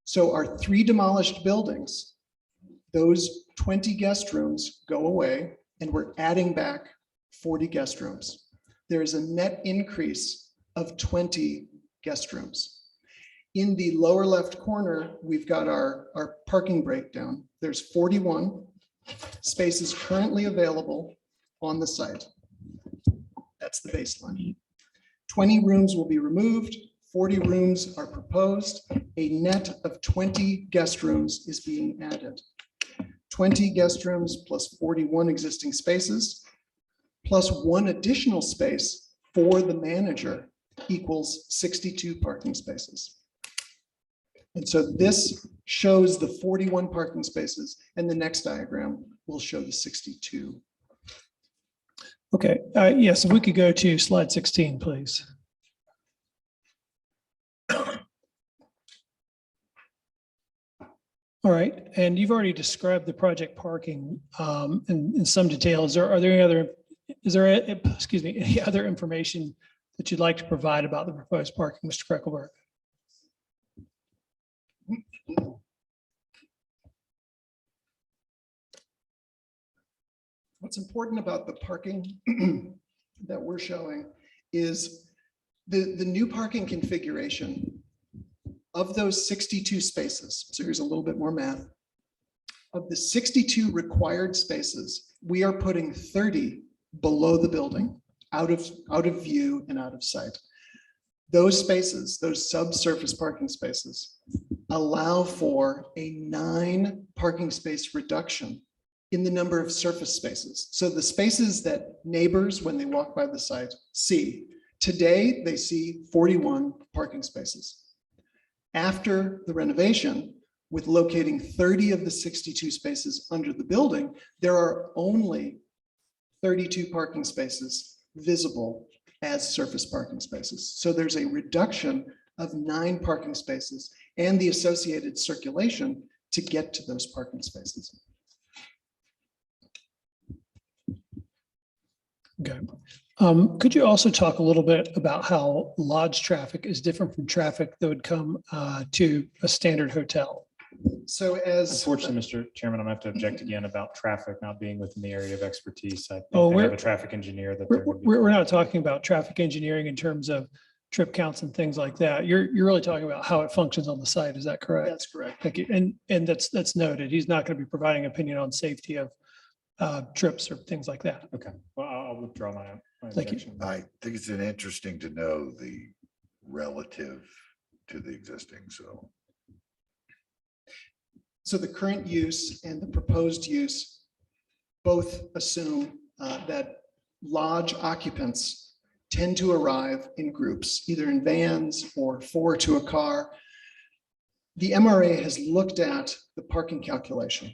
S17: So our 3 demolished buildings, those 20 guest rooms go away, and we're adding back 40 guest rooms. There is a net increase of 20 guest rooms. In the lower left corner, we've got our parking breakdown. There's 41 spaces currently available on the site. That's the baseline. 20 rooms will be removed, 40 rooms are proposed. A net of 20 guest rooms is being added. 20 guest rooms plus 41 existing spaces, plus 1 additional space for the manager equals 62 parking spaces. And so this shows the 41 parking spaces, and the next diagram will show the 62.
S12: Okay, yes, if we could go to slide 16, please. All right, and you've already described the project parking in some detail. Is there any other information that you'd like to provide about the proposed parking, Mr. Kreckelberg?
S17: What's important about the parking that we're showing is the new parking configuration of those 62 spaces. So here's a little bit more math. Of the 62 required spaces, we are putting 30 below the building, out of view and out of sight. Those spaces, those subsurface parking spaces, allow for a 9 parking space reduction in the number of surface spaces. So the spaces that neighbors, when they walk by the site, see. Today, they see 41 parking spaces. After the renovation, with locating 30 of the 62 spaces under the building, there are only 32 parking spaces visible as surface parking spaces. So there's a reduction of 9 parking spaces, and the associated circulation to get to those parking spaces.
S12: Okay. Could you also talk a little bit about how lodge traffic is different from traffic that would come to a standard hotel?
S17: So as.
S11: Unfortunately, Mr. Chairman, I'm gonna have to object again about traffic not being within the area of expertise. I think
S12: Oh,
S11: they have
S12: we're-
S11: a traffic engineer that
S12: We're,
S11: they're gonna be.
S12: we're not talking about traffic engineering in terms of trip counts and things like that. You're really talking about how it functions on the site. Is that correct?
S17: That's correct.
S12: Thank you. And that's noted. He's not going to be providing opinion on safety of trips or things like that.
S11: Okay, well, I'll withdraw my
S12: Thank you.
S11: objection.
S3: I think it's interesting to know the relative to the existing, so.
S17: So the current use and the proposed use both assume that lodge occupants tend to arrive in groups, either in vans or 4 to a car. The MRA has looked at the parking calculation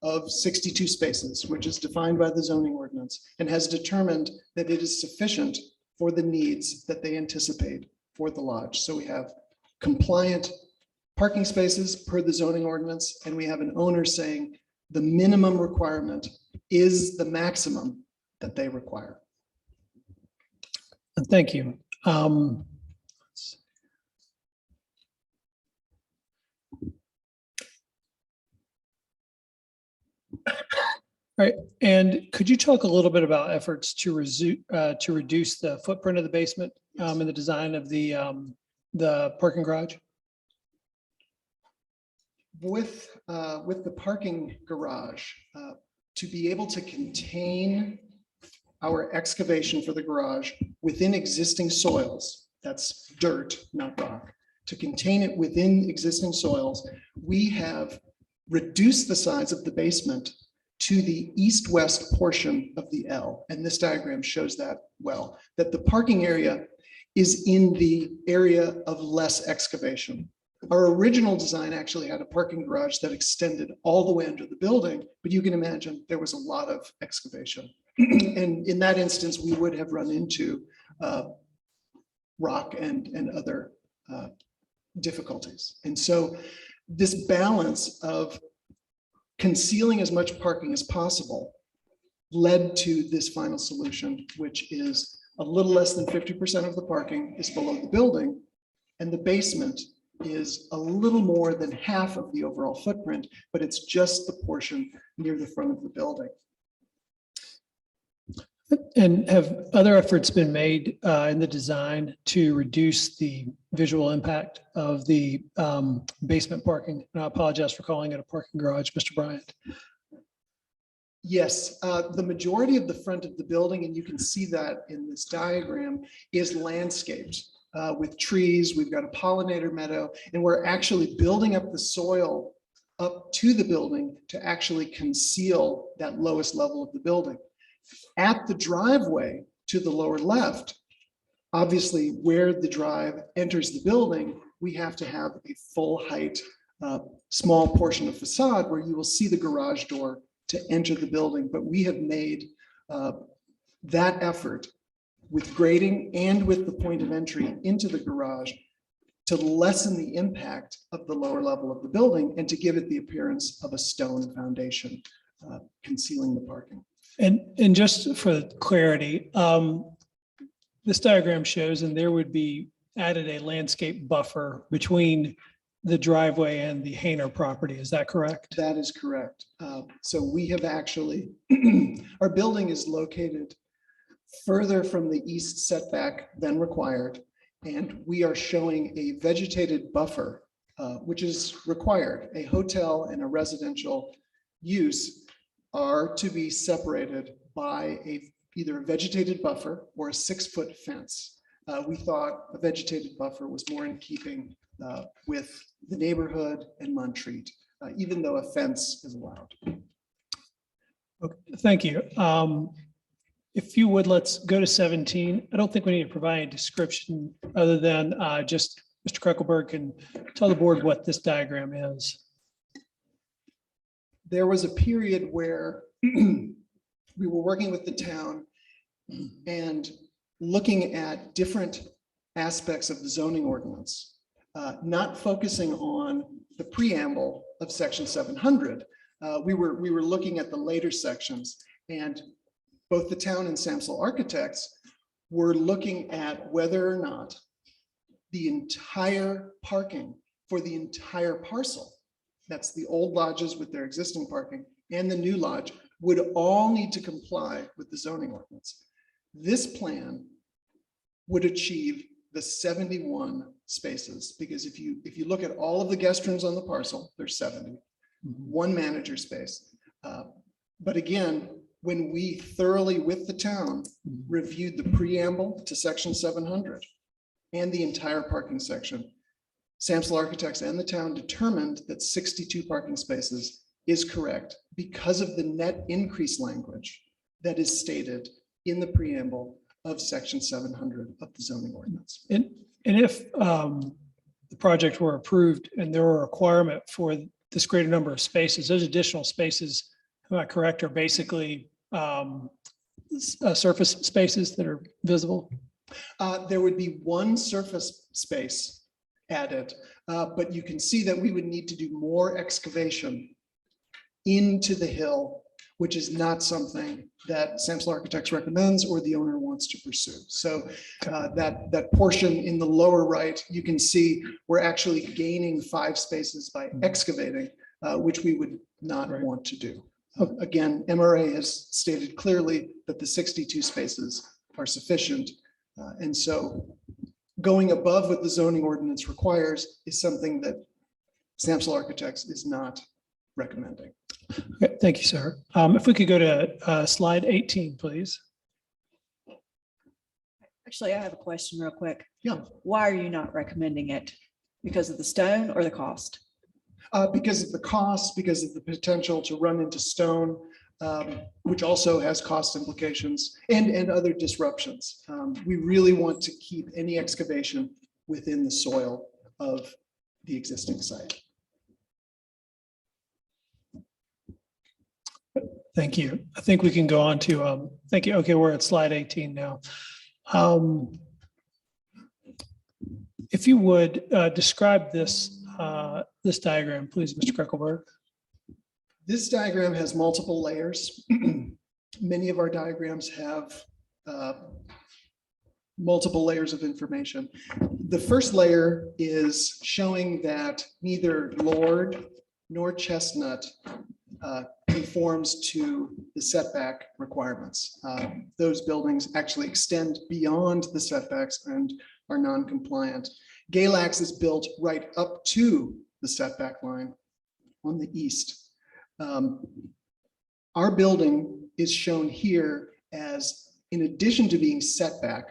S17: of 62 spaces, which is defined by the zoning ordinance, and has determined that it is sufficient for the needs that they anticipate for the lodge. So we have compliant parking spaces per the zoning ordinance, and we have an owner saying the minimum requirement is the maximum that they require.
S12: Thank you. Right, and could you talk a little bit about efforts to reduce the footprint of the basement and the design of the parking garage?
S17: With the parking garage, to be able to contain our excavation for the garage within existing soils, that's dirt, not rock, to contain it within existing soils, we have reduced the size of the basement to the east-west portion of the L. And this diagram shows that well, that the parking area is in the area of less excavation. Our original design actually had a parking garage that extended all the way under the building, but you can imagine there was a lot of excavation. And in that instance, we would have run into rock and other difficulties. And so this balance of concealing as much parking as possible led to this final solution, which is a little less than 50% of the parking is below the building, and the basement is a little more than half of the overall footprint, but it's just the portion near the front of the building.
S12: And have other efforts been made in the design to reduce the visual impact of the basement parking? And I apologize for calling it a parking garage, Mr. Bryant.
S17: Yes, the majority of the front of the building, and you can see that in this diagram, is landscaped with trees. We've got a pollinator meadow, and we're actually building up the soil up to the building to actually conceal that lowest level of the building. At the driveway to the lower left, obviously where the drive enters the building, we have to have a full height, small portion of facade where you will see the garage door to enter the building. But we have made that effort with grading and with the point of entry into the garage to lessen the impact of the lower level of the building and to give it the appearance of a stone foundation, concealing the parking.
S12: And just for clarity, this diagram shows, and there would be added a landscape buffer between the driveway and the Hayner property. Is that correct?
S17: That is correct. So we have actually, our building is located further from the east setback than required. And we are showing a vegetated buffer, which is required. A hotel and a residential use are to be separated by either a vegetated buffer or a 6-foot fence. We thought a vegetated buffer was more in keeping with the neighborhood and Montreat, even though a fence is allowed.
S12: Okay, thank you. If you would, let's go to 17. I don't think we need to provide a description other than just Mr. Kreckelberg can tell the board what this diagram is.
S17: There was a period where we were working with the town and looking at different aspects of the zoning ordinance, not focusing on the preamble of section 700. We were looking at the later sections, and both the town and Samsel Architects were looking at whether or not the entire parking for the entire parcel, that's the old lodges with their existing parking and the new lodge, would all need to comply with the zoning ordinance. This plan would achieve the 71 spaces, because if you look at all of the guest rooms on the parcel, there's 70, one manager space. But again, when we thoroughly with the town reviewed the preamble to section 700 and the entire parking section, Samsel Architects and the town determined that 62 parking spaces is correct because of the net increase language that is stated in the preamble of section 700 of the zoning ordinance.
S12: And if the project were approved and there were a requirement for this greater number of spaces, those additional spaces, am I correct, are basically surface spaces that are visible?
S17: There would be one surface space added, but you can see that we would need to do more excavation into the hill, which is not something that Samsel Architects recommends or the owner wants to pursue. So that portion in the lower right, you can see we're actually gaining 5 spaces by excavating, which we would not want to do. Again, MRA has stated clearly that the 62 spaces are sufficient. And so going above what the zoning ordinance requires is something that Samsel Architects is not recommending.
S12: Okay, thank you, sir. If we could go to slide 18, please.
S7: Actually, I have a question real quick.
S17: Yeah.
S7: Why are you not recommending it? Because of the stone or the cost?
S17: Because of the cost, because of the potential to run into stone, which also has cost implications and other disruptions. We really want to keep any excavation within the soil of the existing site.
S12: Thank you. I think we can go on to, thank you. Okay, we're at slide 18 now. If you would describe this, this diagram, please, Mr. Kreckelberg.
S17: This diagram has multiple layers. Many of our diagrams have multiple layers of information. The first layer is showing that neither Lord nor Chestnut conforms to the setback requirements. Those buildings actually extend beyond the setbacks and are non-compliant. Galax is built right up to the setback line on the east. Our building is shown here as, in addition to being setback,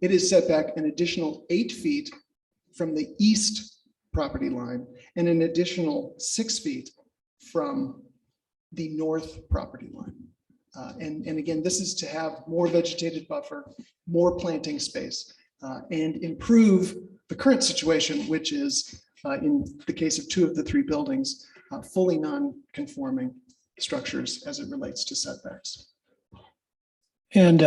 S17: it is setback an additional 8 feet from the east property line and an additional 6 feet from the north property line. And again, this is to have more vegetated buffer, more planting space, and improve the current situation, which is in the case of 2 of the 3 buildings, fully non-conforming structures as it relates to setbacks.
S12: And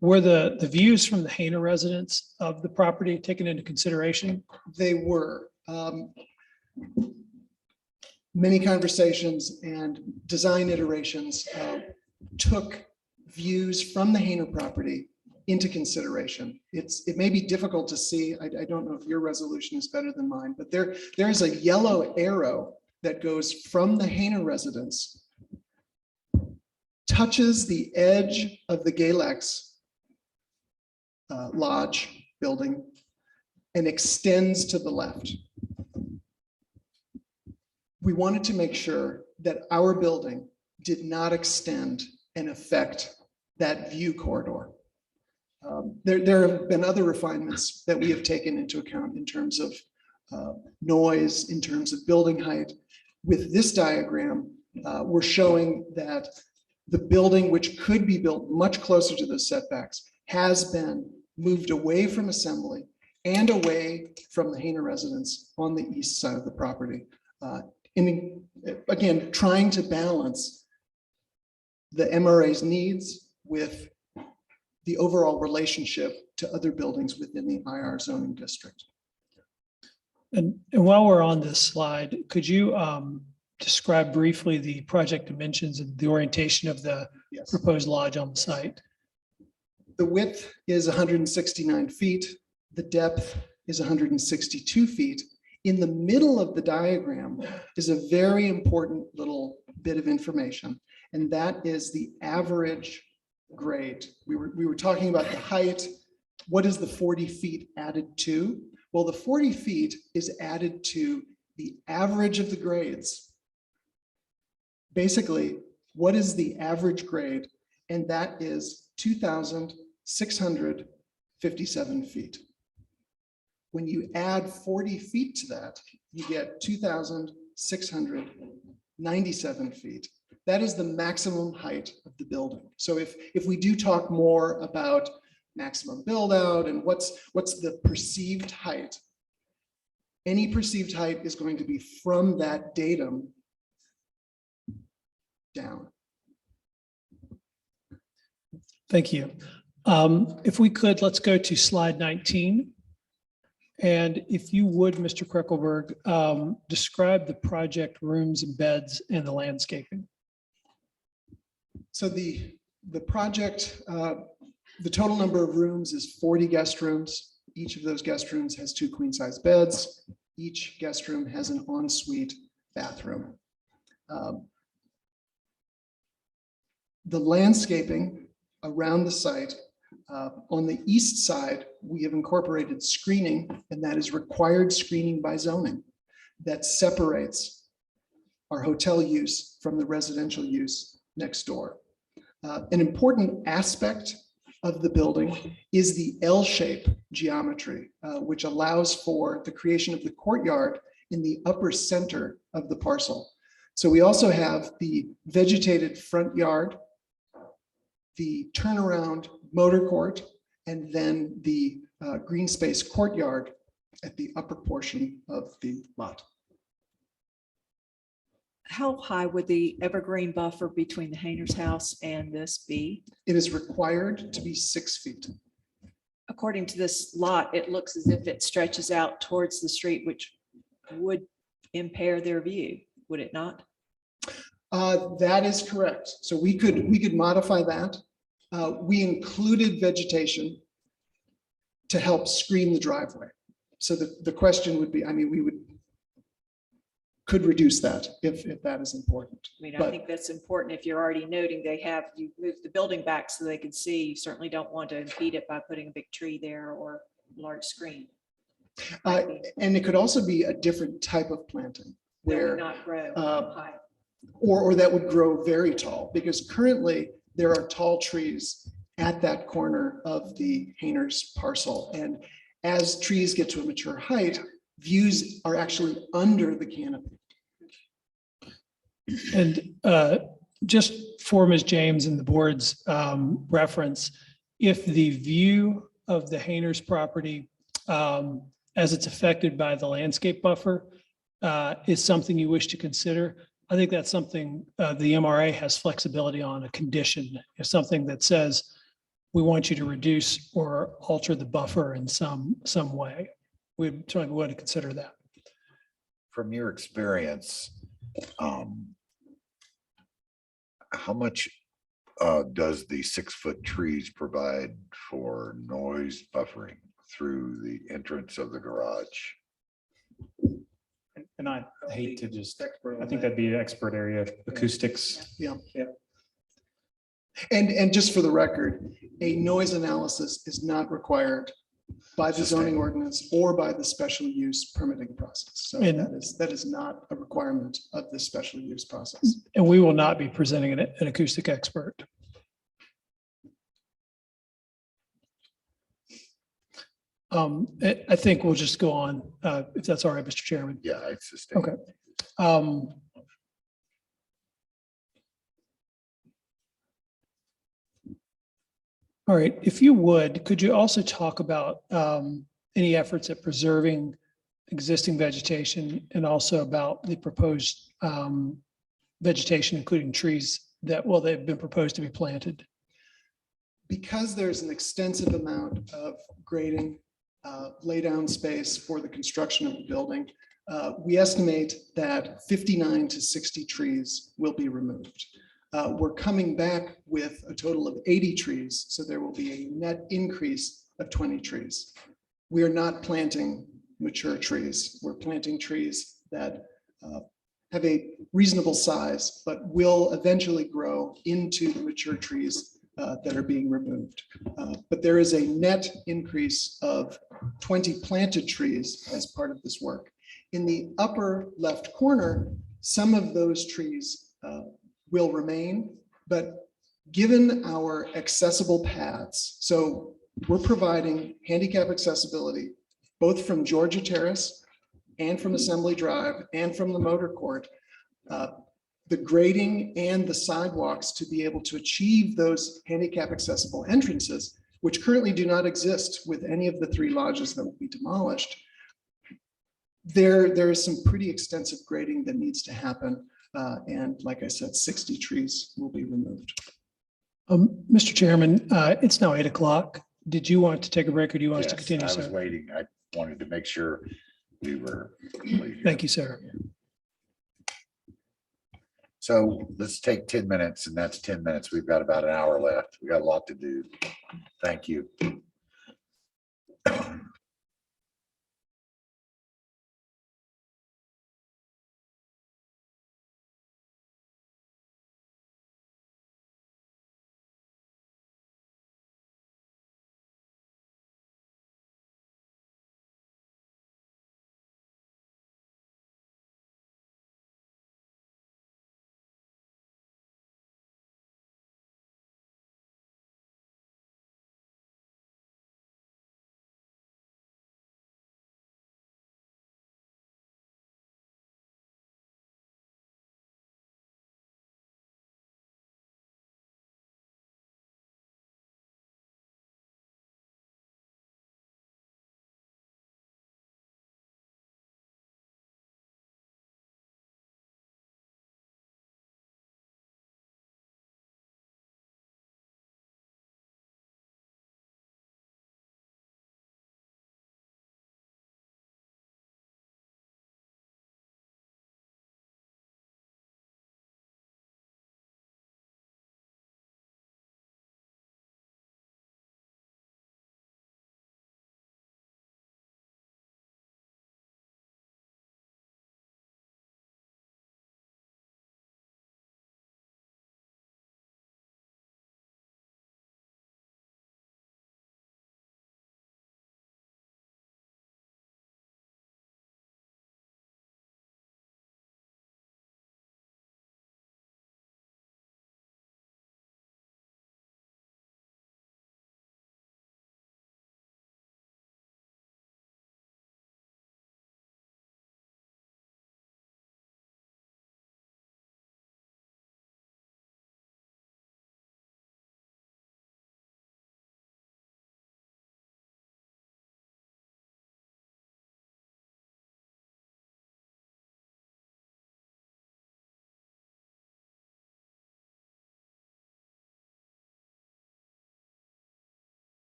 S12: were the views from the Hainer residence of the property taken into consideration?
S17: They were. Many conversations and design iterations took views from the Hainer property into consideration. It may be difficult to see. I don't know if your resolution is better than mine, but there is a yellow arrow that goes from the Hainer residence, touches the edge of the Galax Lodge building, and extends to the left. We wanted to make sure that our building did not extend and affect that view corridor. There have been other refinements that we have taken into account in terms of noise, in terms of building height. With this diagram, we're showing that the building, which could be built much closer to the setbacks, has been moved away from assembly and away from the Hainer residence on the east side of the property. And again, trying to balance the MRA's needs with the overall relationship to other buildings within the IR zoning district.
S12: And while we're on this slide, could you describe briefly the project dimensions and the orientation of the
S17: Yes.
S12: proposed lodge on the site?
S17: The width is 169 feet. The depth is 162 feet. In the middle of the diagram is a very important little bit of information, and that is the average grade. We were talking about the height. What is the 40 feet added to? Well, the 40 feet is added to the average of the grades. Basically, what is the average grade? And that is 2,657 feet. When you add 40 feet to that, you get 2,697 feet. That is the maximum height of the building. So if we do talk more about maximum build out and what's the perceived height, any perceived height is going to be from that datum down.
S12: Thank you. If we could, let's go to slide 19. And if you would, Mr. Kreckelberg, describe the project rooms and beds and the landscaping.
S17: So the project, the total number of rooms is 40 guest rooms. Each of those guest rooms has 2 queen-size beds. Each guest room has an ensuite bathroom. The landscaping around the site, on the east side, we have incorporated screening, and that is required screening by zoning that separates our hotel use from the residential use next door. An important aspect of the building is the L-shape geometry, which allows for the creation of the courtyard in the upper center of the parcel. So we also have the vegetated front yard, the turnaround motor court, and then the green space courtyard at the upper portion of the lot.
S13: How high would the evergreen buffer between the Hayner's house and this be?
S17: It is required to be 6 feet.
S13: According to this lot, it looks as if it stretches out towards the street, which would impair their view, would it not?
S17: That is correct. So we could modify that. We included vegetation to help screen the driveway. So the question would be, I mean, could reduce that if that is important.
S13: I mean, I
S17: But-
S13: think that's important. If you're already noting you moved the building back so they can see, you certainly don't want to impede it by putting a big tree there or large screen.
S17: And it could also be a different type of planting
S13: That
S17: where,
S13: would not grow
S17: uh,
S13: high.
S17: or that would grow very tall, because currently there are tall trees at that corner of the Hayner's parcel. And as trees get to a mature height, views are actually under the canopy.
S12: And just for Ms. James and the board's reference, if the view of the Hayner's property as it's affected by the landscape buffer is something you wish to consider, I think that's something the MRA has flexibility on, a condition, something that says we want you to reduce or alter the buffer in some way. We certainly want to consider that.
S18: From your experience, how much does the 6-foot trees provide for noise buffering through the entrance of the garage?
S11: And I hate to just, I think that'd be an expert area, acoustics.
S17: Yeah. And just for the record, a noise analysis is not required by the zoning ordinance or by the special use permitting process. So
S12: And-
S17: that is not a requirement of the special use process.
S12: And we will not be presenting an acoustic expert. I think we'll just go on, if that's all right, Mr. Chairman.
S18: Yeah, it's sustained.
S12: Okay. All right, if you would, could you also talk about any efforts at preserving existing vegetation and also about the proposed vegetation, including trees that, well, they've been proposed to be planted?
S17: Because there's an extensive amount of grading lay down space for the construction of the building. We estimate that 59 to 60 trees will be removed. We're coming back with a total of 80 trees, so there will be a net increase of 20 trees. We are not planting mature trees. We're planting trees that have a reasonable size, but will eventually grow into the mature trees that are being removed. But there is a net increase of 20 planted trees as part of this work. In the upper left corner, some of those trees will remain, but given our accessible paths, so we're providing handicap accessibility, both from Georgia Terrace and from Assembly Drive and from the motor court, the grading and the sidewalks to be able to achieve those handicap accessible entrances, which currently do not exist with any of the 3 lodges that will be demolished. There is some pretty extensive grading that needs to happen. And like I said, 60 trees will be removed.
S12: Mr. Chairman, it's now 8 o'clock. Did you want to take a break or do you want us to
S18: Yes,
S12: continue,
S18: I was
S12: sir?
S18: waiting. I wanted to make sure we were. complete.
S12: Thank you, sir.
S18: So let's take 10 minutes, and that's 10 minutes. We've got about an hour left. We got a lot to do. Thank you.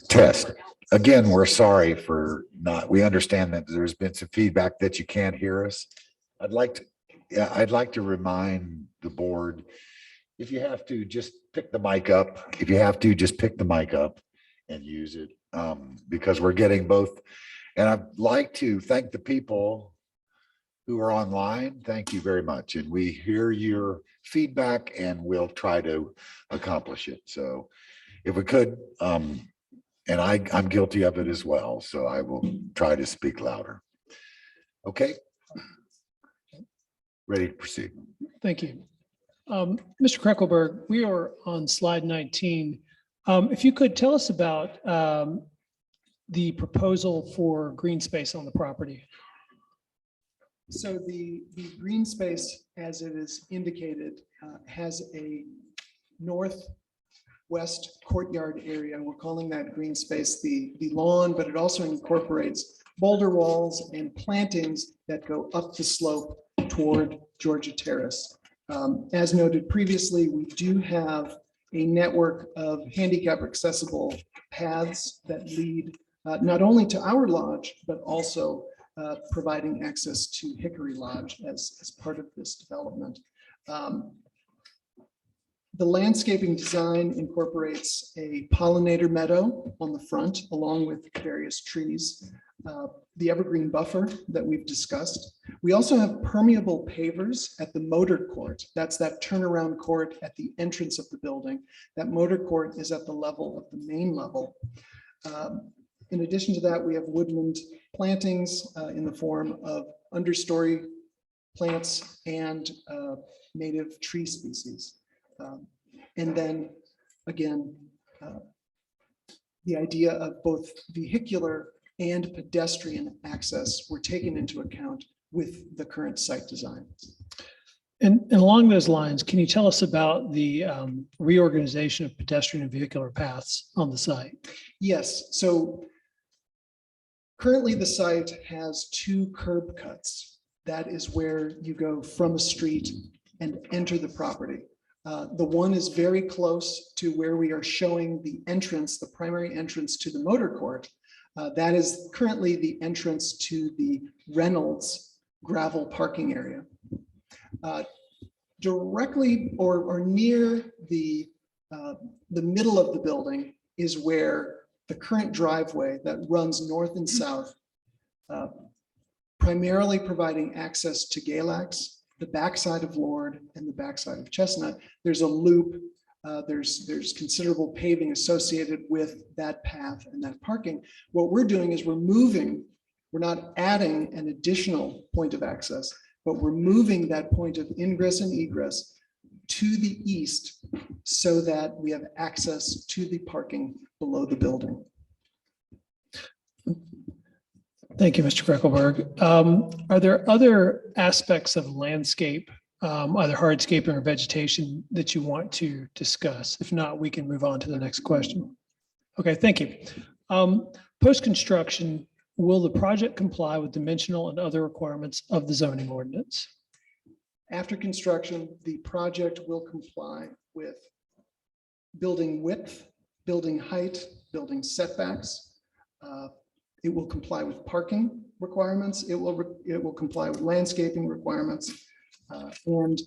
S18: Test. Again, we're sorry for not, we understand that there's been some feedback that you can't hear us. I'd like to remind the board, if you have to, just pick the mic up. If you have to, just pick the mic up and use it, because we're getting both. And I'd like to thank the people who are online. Thank you very much. And we hear your feedback and we'll try to accomplish it. So if we could, and I'm guilty of it as well, so I will try to speak louder. Okay. Ready to proceed.
S12: Thank you. Mr. Kreckelberg, we are on slide 19. If you could tell us about the proposal for green space on the property.
S17: So the green space, as it is indicated, has a northwest courtyard area. We're calling that green space the lawn, but it also incorporates boulder walls and plantings that go up the slope toward Georgia Terrace. As noted previously, we do have a network of handicap accessible paths that lead not only to our lodge, but also providing access to Hickory Lodge as part of this development. The landscaping design incorporates a pollinator meadow on the front, along with various trees, the evergreen buffer that we've discussed. We also have permeable pavers at the motor court. That's that turnaround court at the entrance of the building. That motor court is at the level of the main level. In addition to that, we have woodland plantings in the form of understory plants and native tree species. And then again, the idea of both vehicular and pedestrian access were taken into account with the current site design.
S12: And along those lines, can you tell us about the reorganization of pedestrian and vehicular paths on the site?
S17: Yes, so currently the site has two curb cuts. That is where you go from a street and enter the property. The one is very close to where we are showing the entrance, the primary entrance to the motor court. That is currently the entrance to the Reynolds gravel parking area. Directly or near the middle of the building is where the current driveway that runs north and south, primarily providing access to Galax, the backside of Lord and the backside of Chestnut. There's a loop. There's considerable paving associated with that path and that parking. What we're doing is we're not adding an additional point of access, but we're moving that point of ingress and egress to the east so that we have access to the parking below the building.
S12: Thank you, Mr. Kreckelberg. Are there other aspects of landscape, either hardscaping or vegetation, that you want to discuss? If not, we can move on to the next question. Okay, thank you. Post-construction, will the project comply with dimensional and other requirements of the zoning ordinance?
S17: After construction, the project will comply with building width, building height, building setbacks. It will comply with parking requirements. It will comply with landscaping requirements. And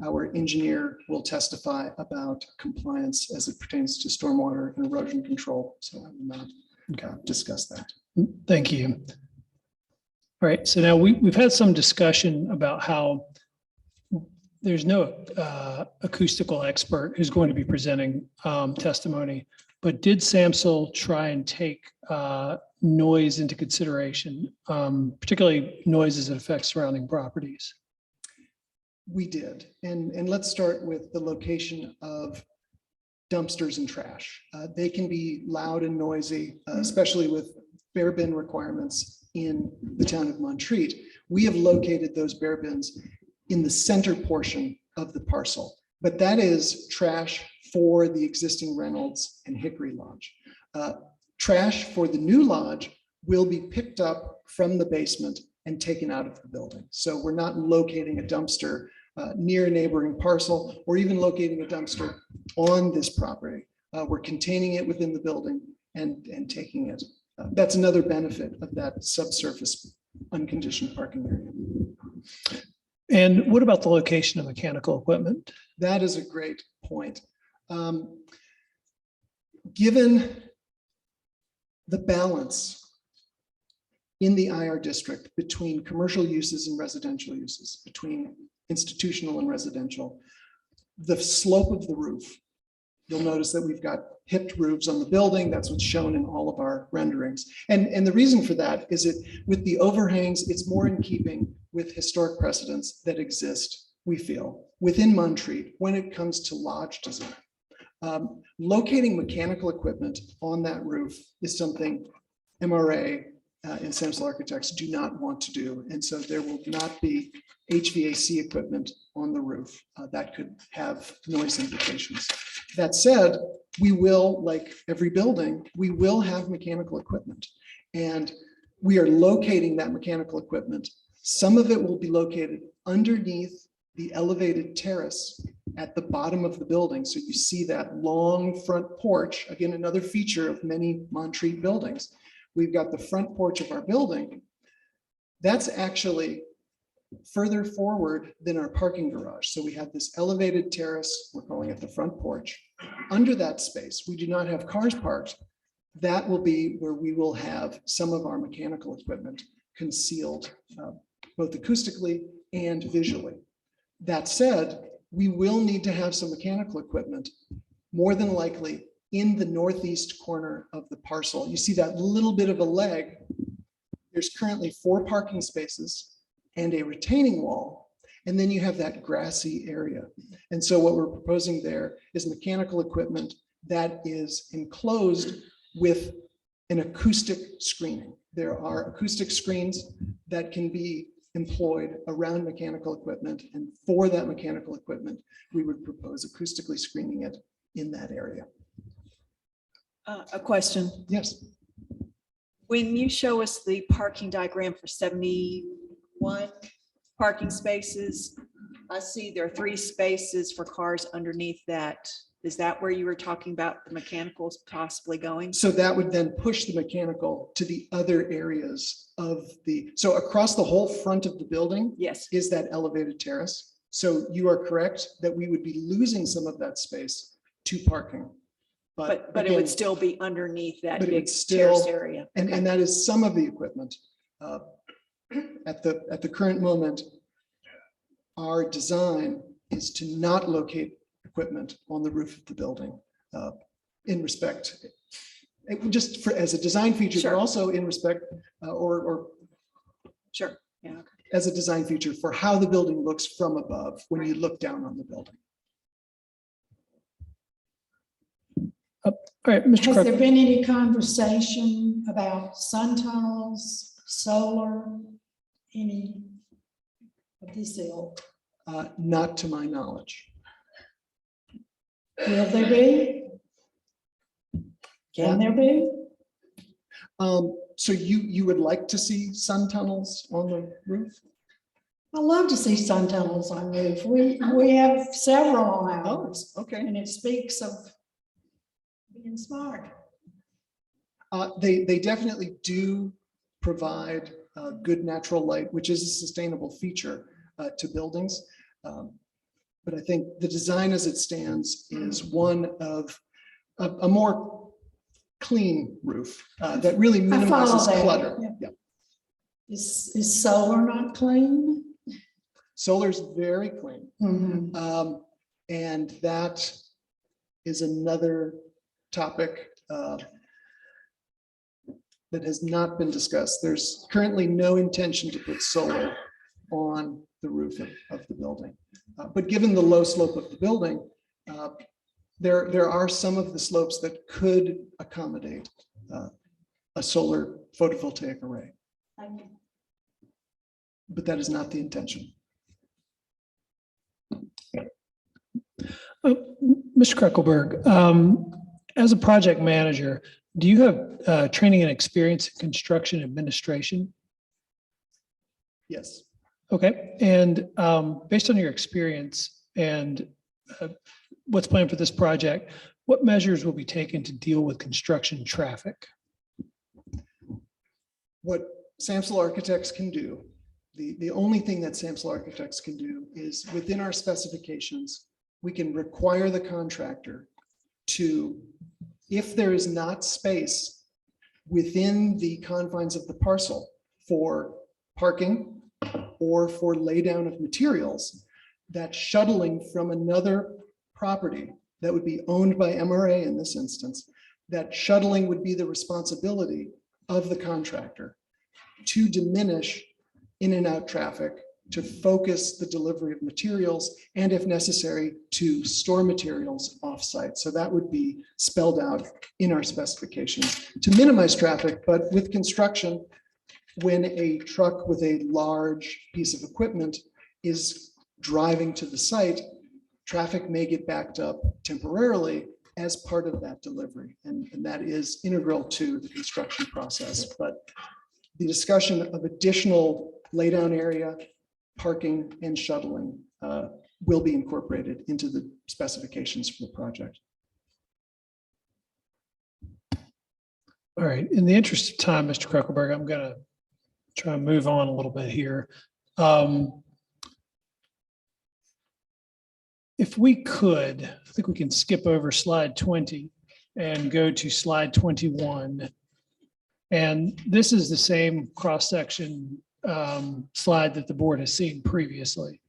S17: our engineer will testify about compliance as it pertains to stormwater and erosion control. So I will not discuss that.
S12: Thank you. All right, so now we've had some discussion about how there's no acoustical expert who's going to be presenting testimony, but did SAMSL try and take noise into consideration, particularly noises that affect surrounding properties?
S17: We did. And let's start with the location of dumpsters and trash. They can be loud and noisy, especially with bear bin requirements in the town of Montreat. We have located those bear bins in the center portion of the parcel, but that is trash for the existing Reynolds and Hickory Lodge. Trash for the new lodge will be picked up from the basement and taken out of the building. So we're not locating a dumpster near a neighboring parcel or even locating a dumpster on this property. We're containing it within the building and taking it. That's another benefit of that subsurface unconditioned parking area.
S12: And what about the location of mechanical equipment?
S17: That is a great point. Given the balance in the IR district between commercial uses and residential uses, between institutional and residential, the slope of the roof, you'll notice that we've got hipped roofs on the building. That's what's shown in all of our renderings. And the reason for that is that with the overhangs, it's more in keeping with historic precedents that exist, we feel, within Montreat when it comes to lodge design. Locating mechanical equipment on that roof is something MRA and Samsel Architects do not want to do. And so there will not be HVAC equipment on the roof. That could have noise implications. That said, we will, like every building, we will have mechanical equipment. And we are locating that mechanical equipment. Some of it will be located underneath the elevated terrace at the bottom of the building. So you see that long front porch, again, another feature of many Montreat buildings. We've got the front porch of our building. That's actually further forward than our parking garage. So we have this elevated terrace, we're calling it the front porch. Under that space, we do not have cars parked. That will be where we will have some of our mechanical equipment concealed, both acoustically and visually. That said, we will need to have some mechanical equipment, more than likely in the northeast corner of the parcel. You see that little bit of a leg. There's currently 4 parking spaces and a retaining wall. And then you have that grassy area. And so what we're proposing there is mechanical equipment that is enclosed with an acoustic screening. There are acoustic screens that can be employed around mechanical equipment. And for that mechanical equipment, we would propose acoustically screening it in that area.
S7: A question.
S17: Yes.
S7: When you show us the parking diagram for 71 parking spaces, I see there are 3 spaces for cars underneath that. Is that where you were talking about the mechanicals possibly going?
S17: So that would then push the mechanical to the other areas of so across the whole front of the building.
S7: Yes.
S17: Is that elevated terrace. So you are correct that we would be losing some of that space to parking.
S7: But it
S17: again,
S7: would still be underneath that
S17: but it
S7: big
S17: would still-
S7: terrace area.
S17: And that is some of the equipment. At the current moment, our design is to not locate equipment on the roof of the building in respect, just for as a design feature,
S7: Sure.
S17: but also in respect or
S7: Sure. Yeah. Okay.
S17: as a design feature for how the building looks from above when you look down on the building.
S12: All right, Mr.
S16: Has
S12: Crook.
S16: there been any conversation about sun tunnels, solar, any of this ilk?
S17: Not to my knowledge.
S16: Will there be? Can there be?
S17: So you would like to see sun tunnels on the roof?
S16: I love to see sun tunnels on roof. We have several on ours.
S17: Okay.
S16: And it speaks of being smart.
S17: They definitely do provide good natural light, which is a sustainable feature to buildings. But I think the design as it stands is one of a more clean roof that really
S16: I follow
S17: minimizes
S16: that.
S17: clutter.
S16: Yeah.
S17: Yeah.
S16: Is solar not clean?
S17: Solar's very clean.
S16: Mhm.
S17: And that is another topic that has not been discussed. There's currently no intention to put solar on the roof of the building. But given the low slope of the building, there are some of the slopes that could accommodate a solar photovoltaic array. But that is not the intention.
S12: Mr. Kreckelberg, as a project manager, do you have training and experience in construction administration?
S17: Yes.
S12: Okay, and based on your experience and what's planned for this project, what measures will be taken to deal with construction traffic?
S17: What Samsel Architects can do, the only thing that Samsel Architects can do is within our specifications, we can require the contractor to, if there is not space within the confines of the parcel for parking or for laydown of materials, that shuttling from another property that would be owned by MRA in this instance, that shuttling would be the responsibility of the contractor to diminish in and out traffic, to focus the delivery of materials, and if necessary, to store materials offsite. So that would be spelled out in our specifications to minimize traffic, but with construction, when a truck with a large piece of equipment is driving to the site, traffic may get backed up temporarily as part of that delivery. And that is integral to the construction process. But the discussion of additional laydown area, parking and shuttling will be incorporated into the specifications for the project.
S12: All right, in the interest of time, Mr. Kruckelberg, I'm going to try and move on a little bit here. If we could, I think we can skip over slide 20 and go to slide 21. And this is the same cross-section slide that the board has seen previously.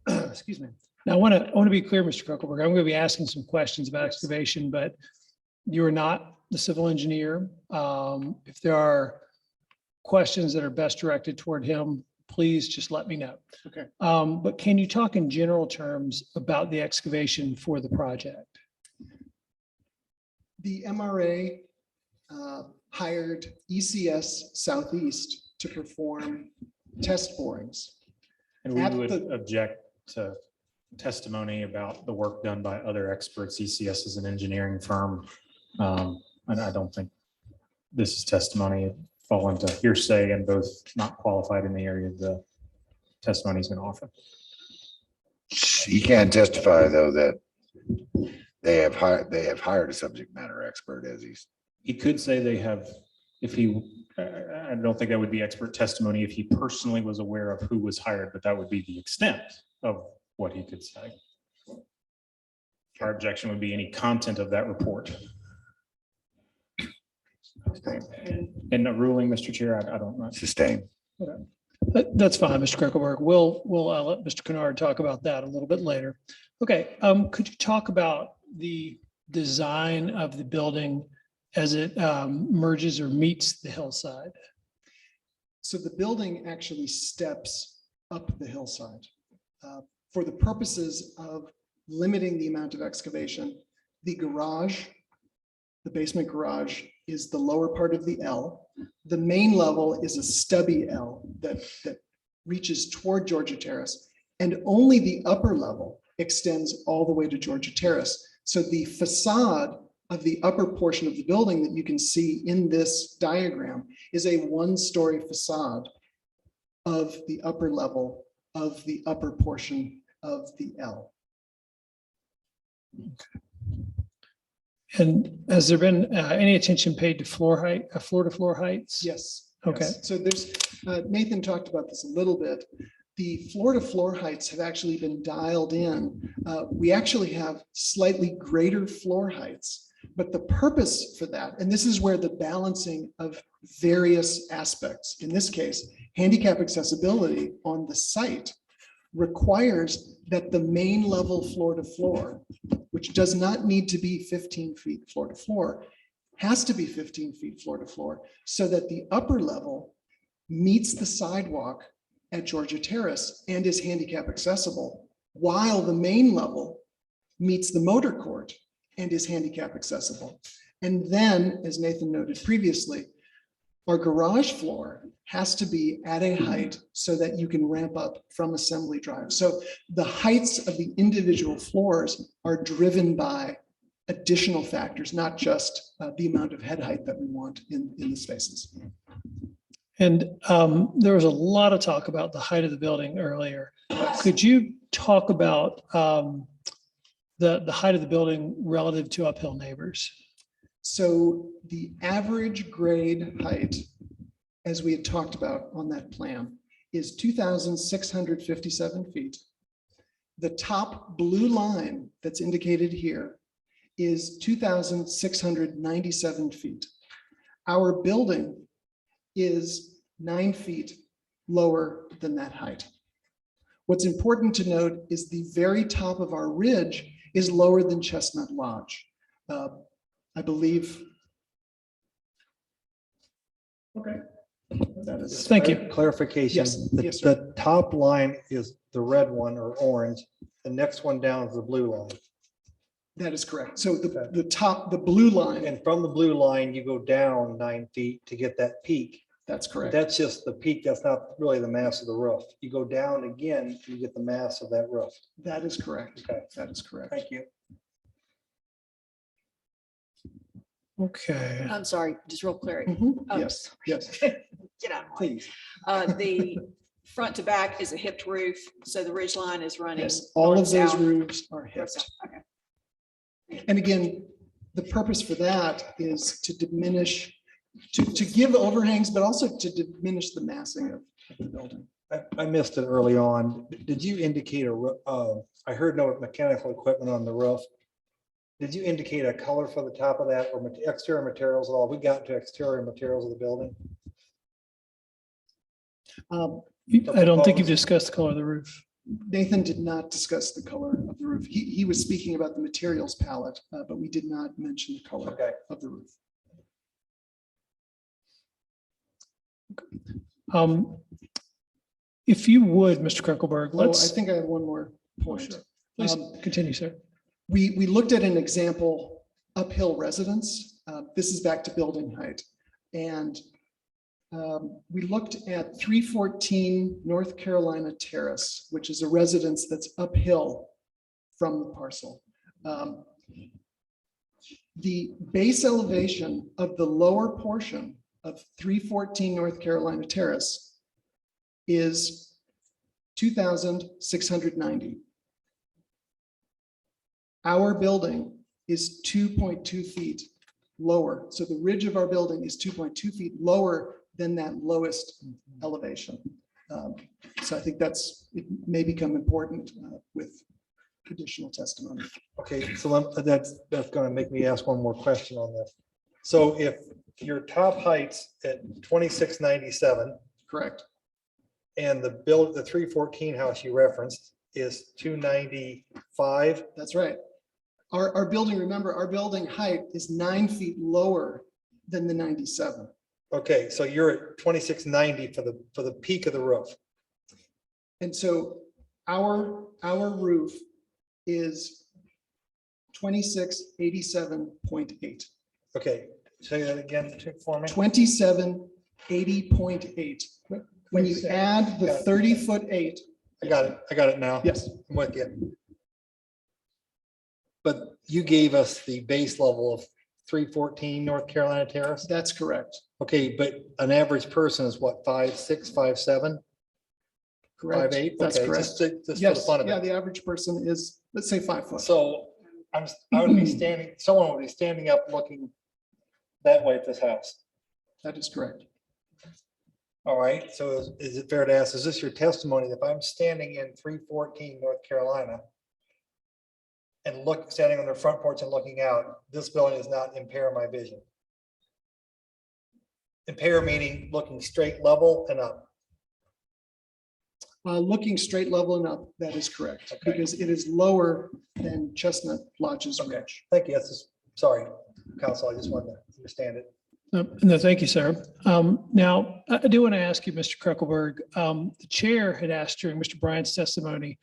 S12: Excuse me. Now, I want to be clear, Mr. Kruckelberg, I'm going to be asking some questions about excavation, but you are not the civil engineer. If there are questions that are best directed toward him, please just let me know.
S17: Okay.
S12: But can you talk in general terms about the excavation for the project?
S17: The MRA hired ECS Southeast to perform test borings.
S11: And we
S17: At
S11: would
S17: the-
S11: object to testimony about the work done by other experts. ECS is an engineering firm. And I don't think this is testimony fall into hearsay and both not qualified in the area the testimony is going to offer.
S18: He can testify, though, that they have hired a subject matter expert as he's.
S11: He could say they have, if he, I don't think that would be expert testimony if he personally was aware of who was hired, but that would be the extent of what he could say. Our objection would be any content of that report. And the ruling, Mr. Chair, I don't know.
S18: Sustain.
S12: That's fine, Mr. Kruckelberg. We'll let Mr. Kennard talk about that a little bit later. Okay, could you talk about the design of the building as it merges or meets the hillside?
S17: So the building actually steps up the hillside. For the purposes of limiting the amount of excavation, the garage, the basement garage, is the lower part of the L. The main level is a stubby L that reaches toward Georgia Terrace, and only the upper level extends all the way to Georgia Terrace. So the facade of the upper portion of the building that you can see in this diagram is a one-story facade of the upper level of the upper portion of the L.
S12: And has there been any attention paid to floor height, floor-to-floor heights?
S17: Yes.
S12: Okay.
S17: Yes. So there's, Nathan talked about this a little bit. The floor-to-floor heights have actually been dialed in. We actually have slightly greater floor heights, but the purpose for that, and this is where the balancing of various aspects, in this case, handicap accessibility on the site, requires that the main level floor-to-floor, which does not need to be 15 feet floor-to-floor, has to be 15 feet floor-to-floor, so that the upper level meets the sidewalk at Georgia Terrace and is handicap accessible, while the main level meets the motor court and is handicap accessible. And then, as Nathan noted previously, our garage floor has to be at a height so that you can ramp up from Assembly Drive. So the heights of the individual floors are driven by additional factors, not just the amount of head height that we want in the spaces.
S12: And there was a lot of talk about the height of the building earlier. Could you talk about the height of the building relative to uphill neighbors?
S17: So the average grade height, as we had talked about on that plan, is 2,657 feet. The top blue line that's indicated here is 2,697 feet. Our building is 9 feet lower than that height. What's important to note is the very top of our ridge is lower than Chestnut Lodge. I believe.
S2: Okay.
S17: That is.
S12: Thank you.
S2: Clarification.
S17: Yes,
S2: The-
S17: yes, sir.
S2: The top line is the red one or orange. The next one down is the blue line.
S17: That is correct. So the blue line.
S2: And from the blue line, you go down 9 feet to get that peak.
S17: That's correct.
S2: That's just the peak. That's not really the mass of the roof. You go down again, you get the mass of that roof.
S17: That is correct.
S2: Okay.
S17: That is correct.
S2: Thank you.
S12: Okay.
S7: I'm sorry, just real clarity.
S17: Yes, yes.
S7: Get out of my way.
S17: Please.
S7: The front to back is a hipped roof, so the ridge line is running.
S17: Yes, all
S7: north,
S17: of those
S7: south,
S17: roofs are
S7: north,
S17: hipped.
S7: south. Okay.
S17: And again, the purpose for that is to diminish, to give overhangs, but also to diminish the massing of the building.
S2: I missed it early on. Did you indicate I heard no mechanical equipment on the roof. Did you indicate a color for the top of that or exterior materials at all? We got to exterior materials of the building.
S12: I don't think you've discussed the color of the roof.
S17: Nathan did not discuss the color of the roof. He was speaking about the materials palette, but we did not mention the color of the roof.
S12: If you would, Mr. Kruckelberg,
S17: Oh, I
S12: let's.
S17: think I have one more point.
S12: Please continue, sir.
S17: We looked at an example uphill residence. This is back to building height. And we looked at 314 North Carolina Terrace, which is a residence that's uphill from the parcel. The base elevation of the lower portion of 314 North Carolina Terrace is 2,690. Our building is 2.2 feet lower. So the ridge of our building is 2.2 feet lower than that lowest elevation. So I think it may become important with additional testimony.
S2: Okay, so that's going to make me ask one more question on this. So if your top height's at 2697.
S17: Correct.
S2: And the 314 house you referenced is 295.
S17: That's right. Our building, remember, our building height is 9 feet lower than the 97.
S2: Okay, so you're at 2690 for the peak of the roof.
S17: And so our roof is 2687.8.
S2: Okay, say that again for me.
S17: 2780.8. When you add the 30-foot 8.
S2: I got it now.
S17: Yes.
S2: I'm with you. But you gave us the base level of 314 North Carolina Terrace?
S17: That's correct.
S2: Okay, but an average person is what, 5'6", 5'7"?
S17: Correct.
S2: 5'8"?
S17: That's
S2: Okay,
S17: correct.
S2: just for the
S17: Yes,
S2: fun of
S17: yeah,
S2: it.
S17: the average person is, let's say 5 foot.
S2: So I would be standing, someone would be standing up looking that way at this house.
S17: That is correct.
S2: All right, so is it fair to ask, is this your testimony? If I'm standing in 314 North Carolina and standing on their front porch and looking out, this building does not impair my vision? Impair meaning looking straight level and up.
S17: Looking straight level and up, that is correct, because it is lower than Chestnut Lodge's ridge.
S2: Thank you. That's just, sorry, Council, I just wanted to understand it.
S12: No, thank you, sir. Now, I do want to ask you, Mr. Kruckelberg, the chair had asked during Mr. Bryant's testimony,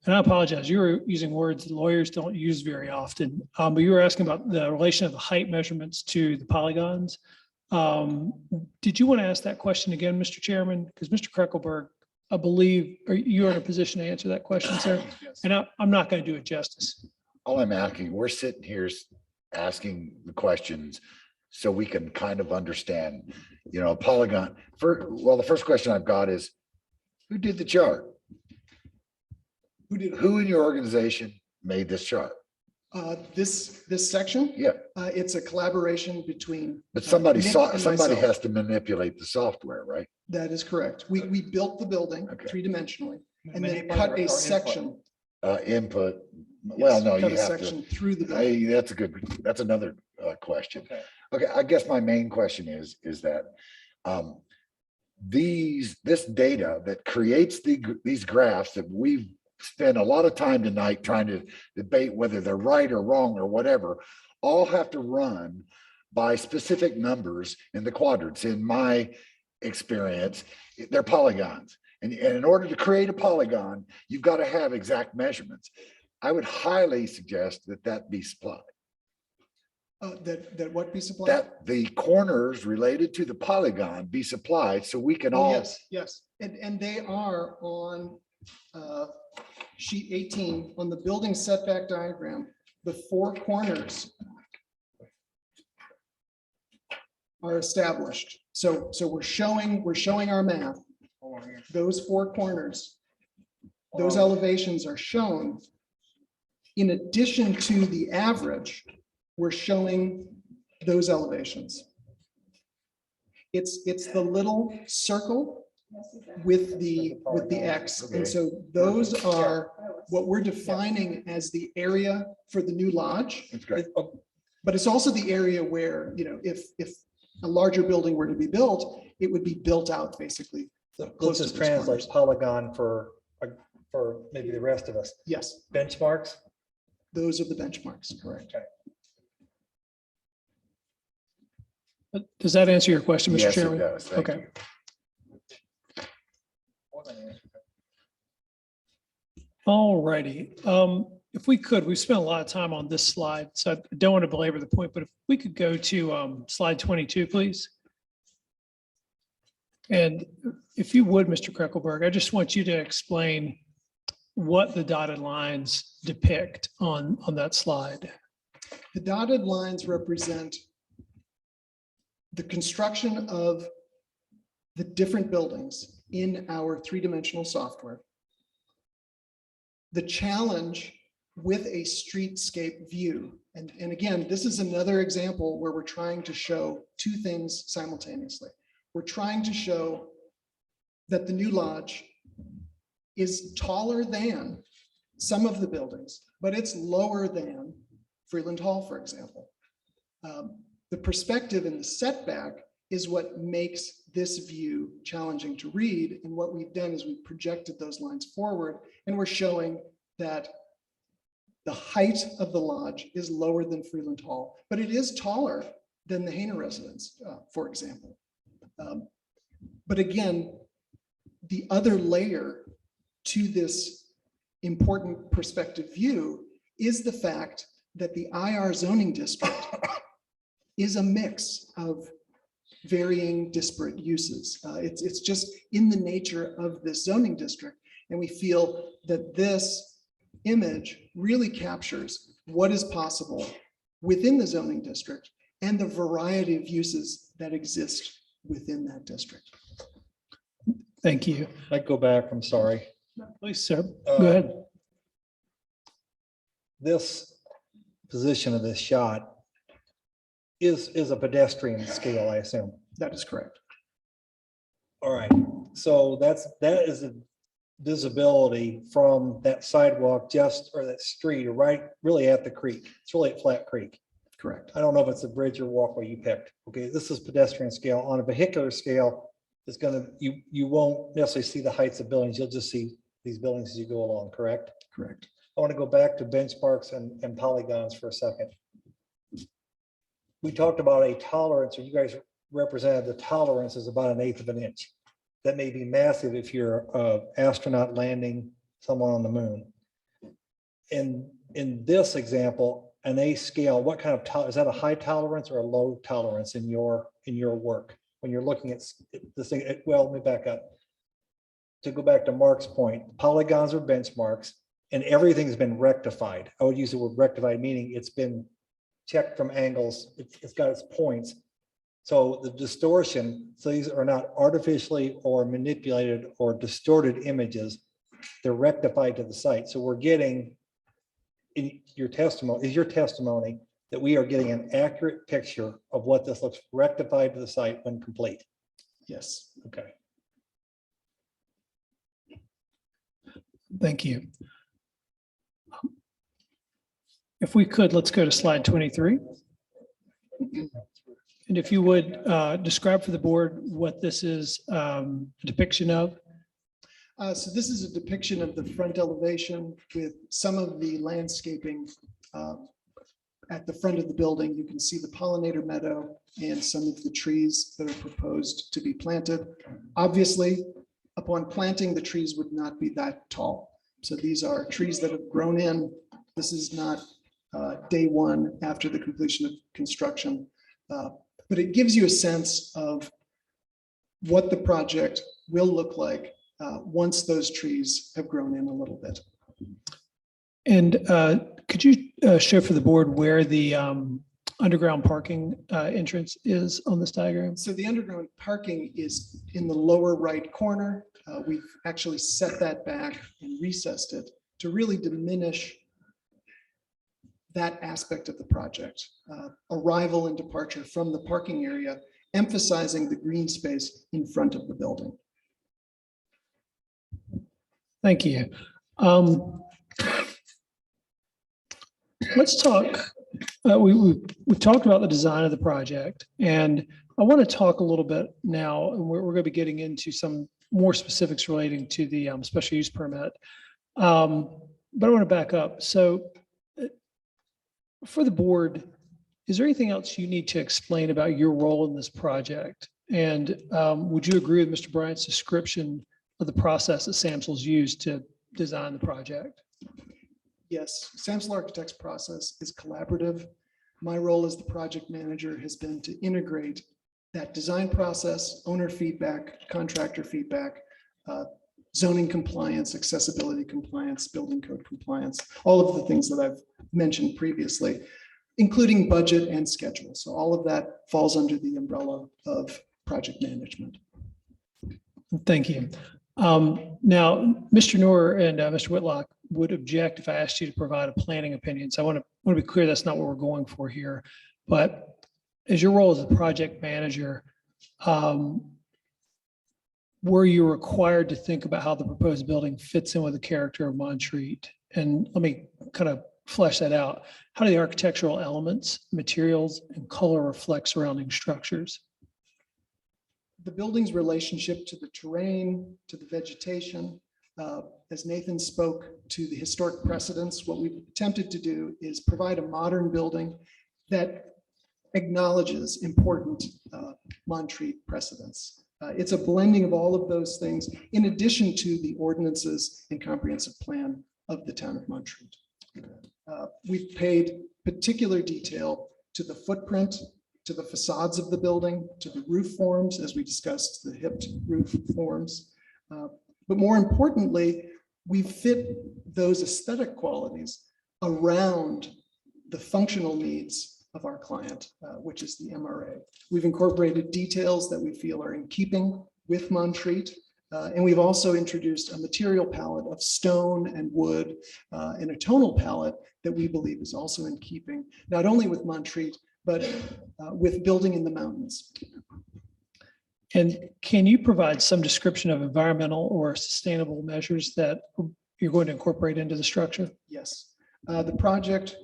S12: and I apologize, you were using words that lawyers don't use very often, but you were asking about the relation of the height measurements to the polygons. Did you want to ask that question again, Mr. Chairman? Because Mr. Kruckelberg, I believe, are you in a position to answer that question, sir? And I'm not going to do it justice.
S18: All I'm asking, we're sitting here asking the questions. So we can kind of understand, you know, a polygon. The first question I've got is, who did the chart? Who in your organization made this chart?
S17: This section?
S18: Yeah.
S17: It's a collaboration between.
S18: But somebody
S17: Nick
S18: saw,
S17: and
S18: somebody
S17: myself.
S18: has to manipulate the software, right?
S17: That is correct. We built the building
S18: Okay.
S17: three-dimensionally and then
S2: Manipulate
S17: cut
S2: our
S17: a
S2: input.
S17: section.
S18: Input. Well,
S17: Yes,
S18: no,
S17: cut
S18: you
S17: a
S18: have to.
S17: section through the building.
S18: That's another question.
S2: Okay.
S18: Okay, I guess my main question is that this data that creates these graphs that we've spent a lot of time tonight trying to debate whether they're right or wrong or whatever, all have to run by specific numbers in the quadrants. In my experience, they're polygons. And in order to create a polygon, you've got to have exact measurements. I would highly suggest that be supplied.
S17: That what be supplied?
S18: That the corners related to the polygon be supplied so we can
S17: Oh,
S18: all.
S17: yes. And they are on sheet 18 on the building setback diagram. The four corners are established. So we're showing our math. Those four corners, those elevations are shown. In addition to the average, we're showing those elevations. It's the little circle with the X. And so those are what we're defining as the area for the new lodge.
S18: That's great.
S17: But it's also the area where, you know, if a larger building were to be built, it would be built out basically.
S2: So
S17: close
S2: let's
S17: to
S2: just
S17: those corners.
S2: translate polygon for maybe the rest of us.
S17: Yes,
S2: Benchmarks.
S17: those are the benchmarks, correct.
S12: Does that answer your question, Mr.
S18: Yes, it
S12: Chairman?
S18: does. Thank
S12: Okay. All righty. If we could, we've spent a lot of time on this slide, so I don't want to belabor the point, but if we could go to slide 22, please. And if you would, Mr. Kreckelberg, I just want you to explain what the dotted lines depict on that slide.
S17: The dotted lines represent the construction of the different buildings in our three-dimensional software. The challenge with a streetscape view, and again, this is another example where we're trying to show two things simultaneously. We're trying to show that the new lodge is taller than some of the buildings, but it's lower than Freeland Hall, for example. The perspective and the setback is what makes this view challenging to read. And what we've done is we've projected those lines forward, and we're showing that the height of the lodge is lower than Freeland Hall, but it is taller than the Hainer residence, for example. But again, the other layer to this important perspective view is the fact that the IR zoning district is a mix of varying disparate uses. It's just in the nature of this zoning district. And we feel that this image really captures what is possible within the zoning district and the variety of uses that exist within that district.
S12: Thank you.
S2: I'd go back, I'm sorry.
S12: Please, sir. Go ahead.
S2: This position of this shot is a pedestrian scale, I assume.
S17: That is correct.
S2: All right, so that is a visibility from that sidewalk or that street, or right, really at the creek. It's really at Flat Creek.
S17: Correct.
S2: I don't know if it's a bridge or walkway you picked. Okay, this is pedestrian scale. On a vehicular scale, it's gonna, you won't necessarily see the heights of buildings. You'll just see these buildings as you go along, correct?
S17: Correct.
S2: I want to go back to benchmarks and polygons for a second. We talked about a tolerance, or you guys represented the tolerance is about 1/8 of an inch. That may be massive if you're an astronaut landing someone on the moon. In this example, an A scale, what kind of is that a high tolerance or a low tolerance in your work when you're looking at this thing? Well, let me back up. To go back to Mark's point, polygons are benchmarks and everything's been rectified. I would use the word rectified, meaning it's been checked from angles. It's got its points. So the distortion, so these are not artificially or manipulated or distorted images. They're rectified to the site. So we're getting in your testimony that we are getting an accurate picture of what this looks rectified to the site when complete.
S17: Yes.
S2: Okay.
S12: Thank you. If we could, let's go to slide 23. And if you would describe for the board what this is a depiction of.
S17: So this is a depiction of the front elevation with some of the landscaping at the front of the building. You can see the pollinator meadow and some of the trees that are proposed to be planted. Obviously, upon planting, the trees would not be that tall. So these are trees that have grown in. This is not day one after the completion of construction. But it gives you a sense of what the project will look like once those trees have grown in a little bit.
S12: And could you show for the board where the underground parking entrance is on this diagram?
S17: So the underground parking is in the lower right corner. We've actually set that back and recessed it to really diminish that aspect of the project. Arrival and departure from the parking area, emphasizing the green space in front of the building.
S12: Thank you. Let's talk. We've talked about the design of the project, and I want to talk a little bit now, and we're going to be getting into some more specifics relating to the special use permit. But I want to back up. So for the board, is there anything else you need to explain about your role in this project? And would you agree with Mr. Bryant's description of the process that Samsel's used to design the project?
S17: Yes, Samsel Architects process is collaborative. My role as the project manager has been to integrate that design process, owner feedback, contractor feedback, zoning compliance, accessibility compliance, building code compliance, all of the things that I've mentioned previously, including budget and schedule. So all of that falls under the umbrella of project management.
S12: Thank you. Now, Mr. Noor and Mr. Whitlock would object if I asked you to provide a planning opinion. So I want to be clear that's not what we're going for here. But as your role as a project manager, were you required to think about how the proposed building fits in with the character of Montreat? And let me kind of flesh that out. How do the architectural elements, materials, and color reflect surrounding structures?
S17: The building's relationship to the terrain, to the vegetation, as Nathan spoke to the historic precedents, what we've attempted to do is provide a modern building that acknowledges important Montreat precedents. It's a blending of all of those things in addition to the ordinances and comprehensive plan of the town of Montreat. We've paid particular detail to the footprint, to the facades of the building, to the roof forms, as we discussed, the hipped roof forms. But more importantly, we fit those aesthetic qualities around the functional needs of our client, which is the MRA. We've incorporated details that we feel are in keeping with Montreat. And we've also introduced a material palette of stone and wood and a tonal palette that we believe is also in keeping, not only with Montreat, but with building in the mountains.
S12: And can you provide some description of environmental or sustainable measures that you're going to incorporate into the structure?
S17: Yes, the project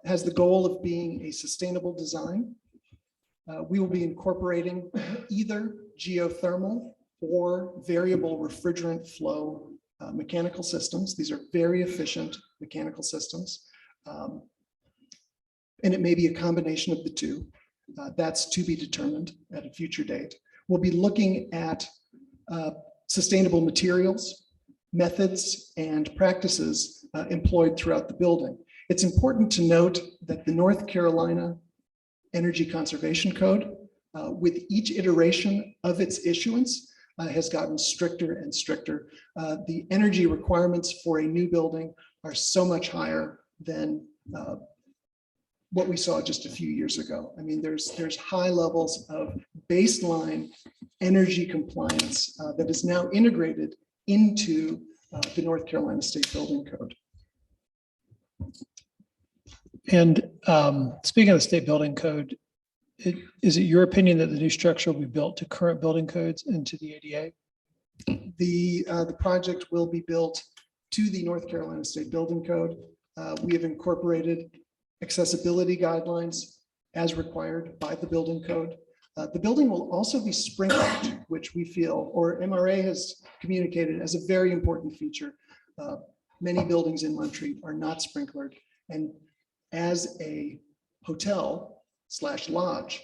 S17: has the goal of being a sustainable design. We will be incorporating either geothermal or variable refrigerant flow mechanical systems. These are very efficient mechanical systems. And it may be a combination of the two. That's to be determined at a future date. We'll be looking at sustainable materials, methods, and practices employed throughout the building. It's important to note that the North Carolina Energy Conservation Code, with each iteration of its issuance, has gotten stricter and stricter. The energy requirements for a new building are so much higher than what we saw just a few years ago. I mean, there's high levels of baseline energy compliance that is now integrated into the North Carolina State Building Code.
S12: And speaking of the state building code, is it your opinion that the new structure will be built to current building codes and to the ADA?
S17: The project will be built to the North Carolina State Building Code. We have incorporated accessibility guidelines as required by the building code. The building will also be sprinkled, which we feel, or MRA has communicated as a very important feature. Many buildings in Montreat are not sprinklered, and as a hotel / lodge,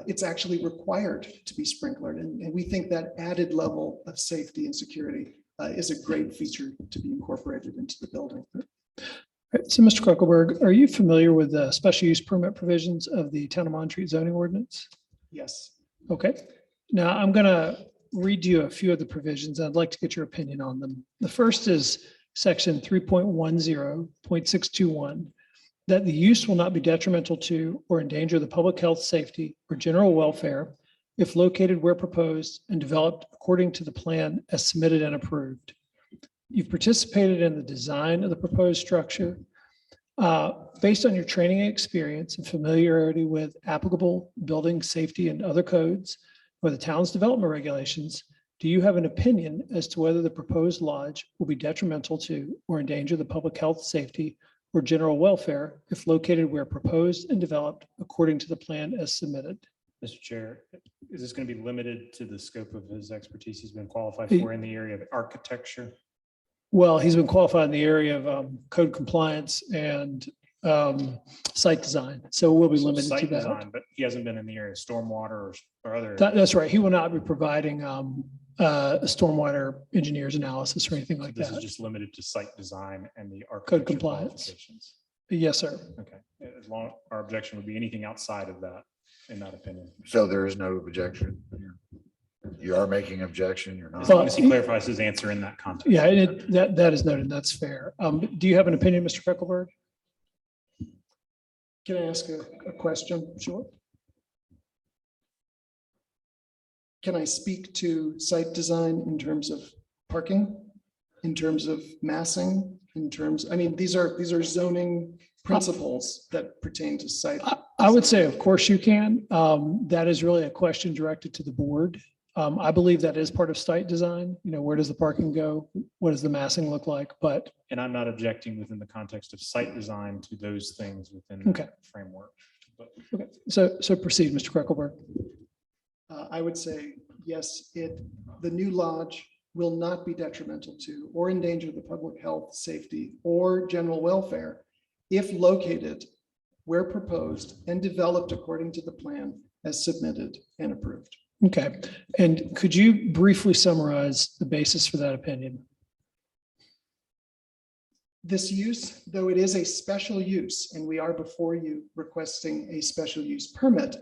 S17: it's actually required to be sprinklered. And we think that added level of safety and security is a great feature to be incorporated into the building.
S12: Right, so Mr. Kruckelberg, are you familiar with the special use permit provisions of the Town of Montreat zoning ordinance?
S17: Yes.
S12: Okay, now I'm going to read you a few of the provisions. I'd like to get your opinion on them. The first is section 3.10.621, that the use will not be detrimental to or endanger the public health, safety, or general welfare if located where proposed and developed according to the plan as submitted and approved. You've participated in the design of the proposed structure. Based on your training and experience and familiarity with applicable building safety and other codes or the town's development regulations, do you have an opinion as to whether the proposed lodge will be detrimental to or endanger the public health, safety, or general welfare if located where proposed and developed according to the plan as submitted?
S11: Mr. Chair, is this going to be limited to the scope of his expertise he's been qualified
S12: He-
S11: for in the area of architecture?
S12: Well, he's been qualified in the area of code compliance and site design, so we'll be limited to
S11: Site
S12: that.
S11: design, but he hasn't been in the area of stormwater or other.
S12: That's right. He will not be providing a stormwater engineer's analysis or anything like
S11: This is
S12: that.
S11: just limited to site design and the architecture
S12: compliance.
S11: qualifications.
S12: Yes, sir.
S11: Okay, as long, our objection would be anything outside of that, in that opinion.
S18: So there is no objection. You are making objection, you're
S11: As
S18: not.
S11: long as he clarifies his answer in that context.
S12: Yeah, that is noted. That's fair. Do you have an opinion, Mr. Kruckelberg?
S17: Can I ask a question?
S12: Sure.
S17: Can I speak to site design in terms of parking, in terms of massing, in terms, I mean, these are zoning principles that pertain to site.
S12: I would say, of course you can. That is really a question directed to the board. I believe that is part of site design. You know, where does the parking go? What does the massing look like? But
S11: And I'm not objecting within the context of site design to those things within
S12: Okay.
S11: that framework. But
S12: okay, so proceed, Mr. Kruckelberg.
S17: I would say, yes, the new lodge will not be detrimental to or endanger the public health, safety, or general welfare if located where proposed and developed according to the plan as submitted and approved.
S12: Okay, and could you briefly summarize the basis for that opinion?
S17: This use, though it is a special use, and we are before you requesting a special use permit,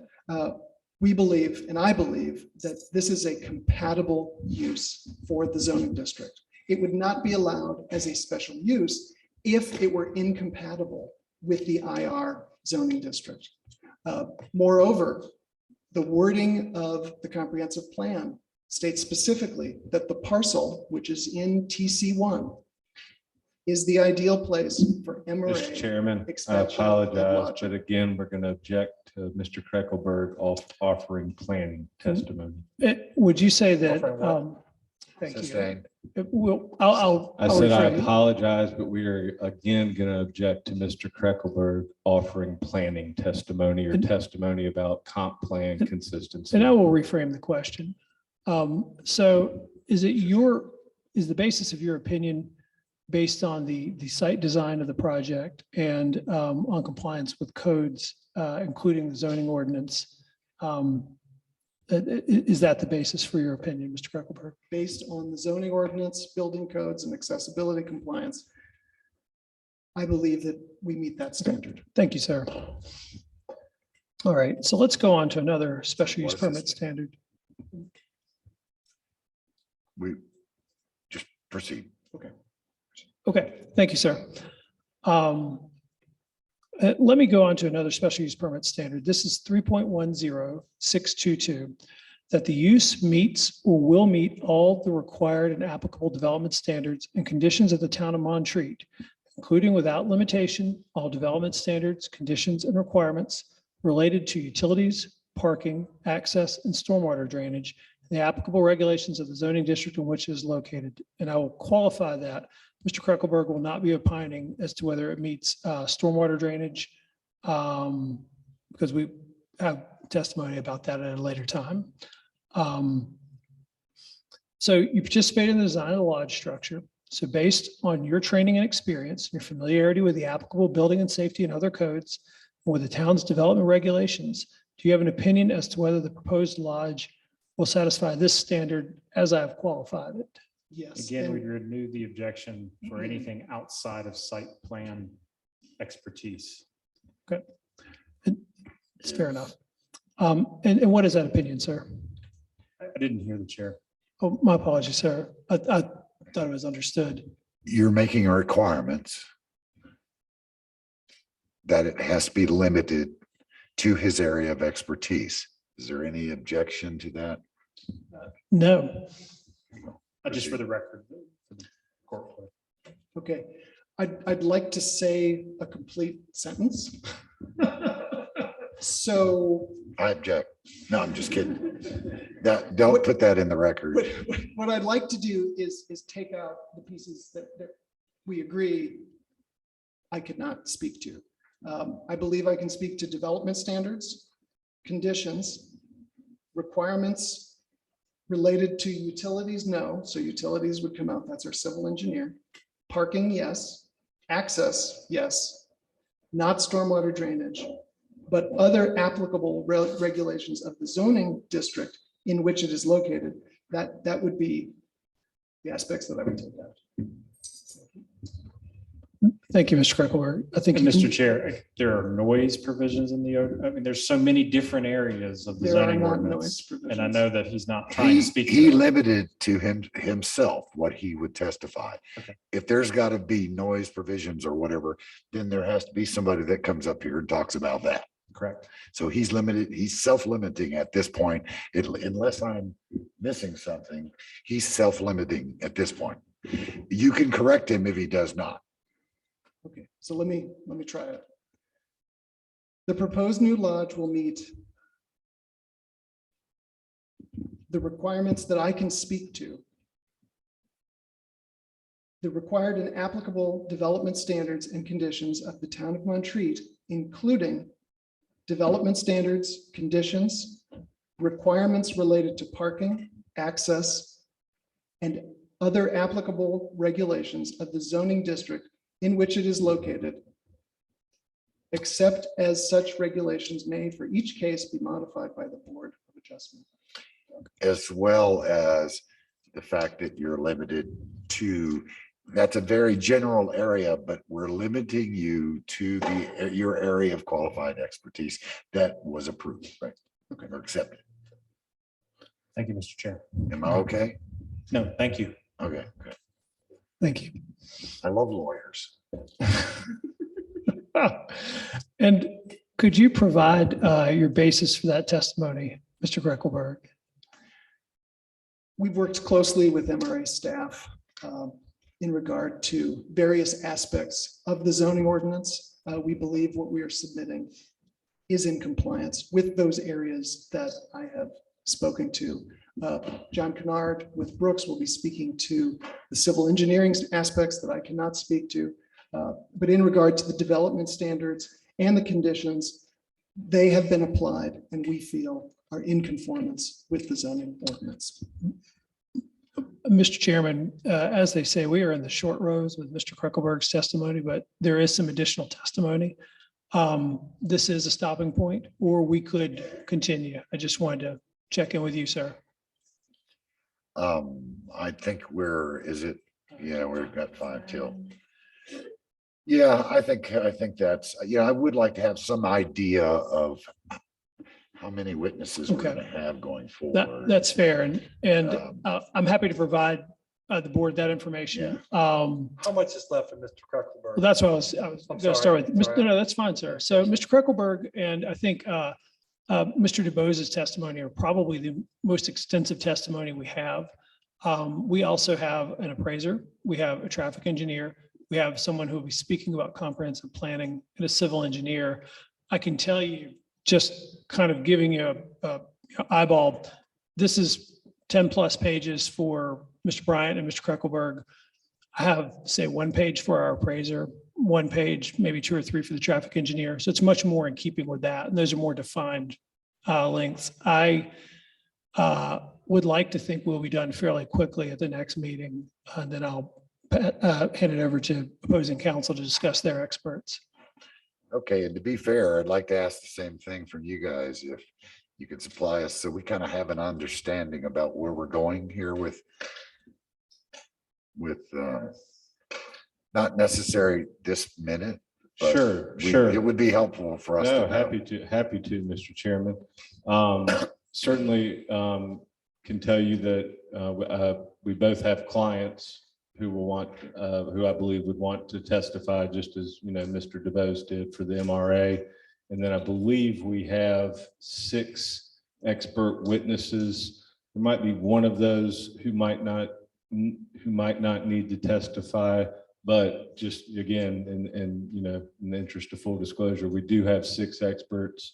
S17: we believe, and I believe, that this is a compatible use for the zoning district. It would not be allowed as a special use if it were incompatible with the IR zoning district. Moreover, the wording of the comprehensive plan states specifically that the parcel, which is in TC1, is the ideal place for MRA.
S15: Mr. Chairman, I
S17: expansion and
S15: apologize,
S17: lodging.
S15: but again, we're going to object to Mr. Kreckelberg offering planning testimony.
S12: Would you say that,
S11: Offering what?
S12: thank you.
S18: Sustained.
S12: I'll
S15: I said I
S12: rephrase it.
S15: apologize, but we are again going to object to Mr. Kreckelberg offering planning testimony or testimony about comp plan consistency.
S12: And I will reframe the question. So is the basis of your opinion based on the site design of the project and on compliance with codes, including the zoning ordinance? Is that the basis for your opinion, Mr. Kruckelberg?
S17: Based on the zoning ordinance, building codes, and accessibility compliance, I believe that we meet that standard.
S12: Thank you, sir. All right, so let's go on to another special use
S18: What does this
S12: permit
S18: say?
S12: standard.
S18: We just proceed.
S12: Okay, thank you, sir. Let me go on to another special use permit standard. This is 3.10622, that the use meets or will meet all the required and applicable development standards and conditions of the town of Montreat, including without limitation, all development standards, conditions, and requirements related to utilities, parking, access, and stormwater drainage, the applicable regulations of the zoning district in which it is located. And I will qualify that Mr. Kreckelberg will not be opining as to whether it meets stormwater drainage, because we have testimony about that at a later time. So you participate in the design of the lodge structure. So based on your training and experience, your familiarity with the applicable building and safety and other codes, and with the town's development regulations, do you have an opinion as to whether the proposed lodge will satisfy this standard as I have qualified it?
S17: Yes.
S11: Again,
S17: and-
S11: we'd renew the objection for anything outside of site plan expertise.
S12: Okay. It's fair enough. And what is that opinion, sir?
S11: I didn't hear the chair.
S12: Oh, my apologies, sir. I thought it was understood.
S18: You're making requirements that it has to be limited to his area of expertise. Is there any objection to that?
S12: No.
S11: Just for the record. For the court.
S17: Okay, I'd like to say a complete sentence. So
S18: I object. No, I'm just kidding. Don't put that in the record.
S17: what I'd like to do is take out the pieces that we agree I could not speak to. I believe I can speak to development standards, conditions, requirements related to utilities, no. So utilities would come out, that's our civil engineer. Parking, yes. Access, yes. Not stormwater drainage, but other applicable regulations of the zoning district in which it is located, that would be the aspects that I would take out.
S12: Thank you, Mr. Kreckelberg. I think
S11: And
S12: you can-
S11: Mr. Chair, there are noise provisions in the, I mean, there's so many different areas of the
S17: There are
S11: zoning
S17: not
S11: ordinance.
S17: noise
S11: And I know that he's not trying to speak. to
S18: He
S11: that.
S18: limited to himself what he would testify.
S11: Okay.
S18: If there's got to be noise provisions or whatever, then there has to be somebody that comes up here and talks about that.
S11: Correct.
S18: So he's limited, he's self-limiting at this point, unless I'm missing something, he's self-limiting at this point. You can correct him if he does not.
S17: Okay, so let me try it. The proposed new lodge will meet the requirements that I can speak to. The required and applicable development standards and conditions of the town of Montreat, including development standards, conditions, requirements related to parking, access, and other applicable regulations of the zoning district in which it is located, except as such regulations may for each case be modified by the Board of Adjustment.
S18: As well as the fact that you're limited to, that's a very general area, but we're limiting you to your area of qualified expertise that was approved, right?
S17: Okay.
S18: Or accepted.
S11: Thank you, Mr. Chair.
S18: Am I okay?
S11: No, thank you.
S18: Okay, good.
S12: Thank you.
S18: I love lawyers.
S12: And could you provide your basis for that testimony, Mr. Kreckelberg?
S17: We've worked closely with MRA staff in regard to various aspects of the zoning ordinance. We believe what we are submitting is in compliance with those areas that I have spoken to. John Kennard with Brooks will be speaking to the civil engineering aspects that I cannot speak to. But in regard to the development standards and the conditions, they have been applied and we feel are in conformance with the zoning ordinance.
S12: Mr. Chairman, as they say, we are in the short rows with Mr. Kreckelberg's testimony, but there is some additional testimony. This is a stopping point, or we could continue. I just wanted to check in with you, sir.
S18: I think we've got 5 till. Yeah, I think that's, I would like to have some idea of how many witnesses we're
S12: Okay.
S18: gonna have going forward.
S12: That's fair. And I'm happy to provide the board that information.
S2: How much is left of Mr. Kruckelberg?
S12: Well, that's what I was
S2: I'm
S12: going to
S2: sorry.
S12: start with.
S2: Sorry.
S12: No, that's fine, sir. So Mr. Kruckelberg and I think Mr. DeBose's testimony are probably the most extensive testimony we have. We also have an appraiser, we have a traffic engineer, we have someone who will be speaking about comprehensive planning and a civil engineer. I can tell you, just kind of giving you a eyeball, this is 10+ pages for Mr. Bryant and Mr. Kruckelberg. I have, say, 1 page for our appraiser, 1 page, maybe 2 or 3 for the traffic engineer. So it's much more in keeping with that. And those are more defined lengths. I would like to think we'll be done fairly quickly at the next meeting. And then I'll hand it over to opposing counsel to discuss their experts.
S18: Okay, and to be fair, I'd like to ask the same thing from you guys, if you could supply us, so we kind of have an understanding about where we're going here with not necessary this minute. but
S15: Sure,
S18: we-
S15: sure.
S18: It would be helpful for us
S15: No,
S18: to know.
S15: happy to, Mr. Chairman. Certainly can tell you that we both have clients who will want, who I believe would want to testify, just as, Mr. DeBose did for the MRA. And then I believe we have 6 expert witnesses. There might be one of those who might not need to testify, but just again, in the interest of full disclosure, we do have 6 experts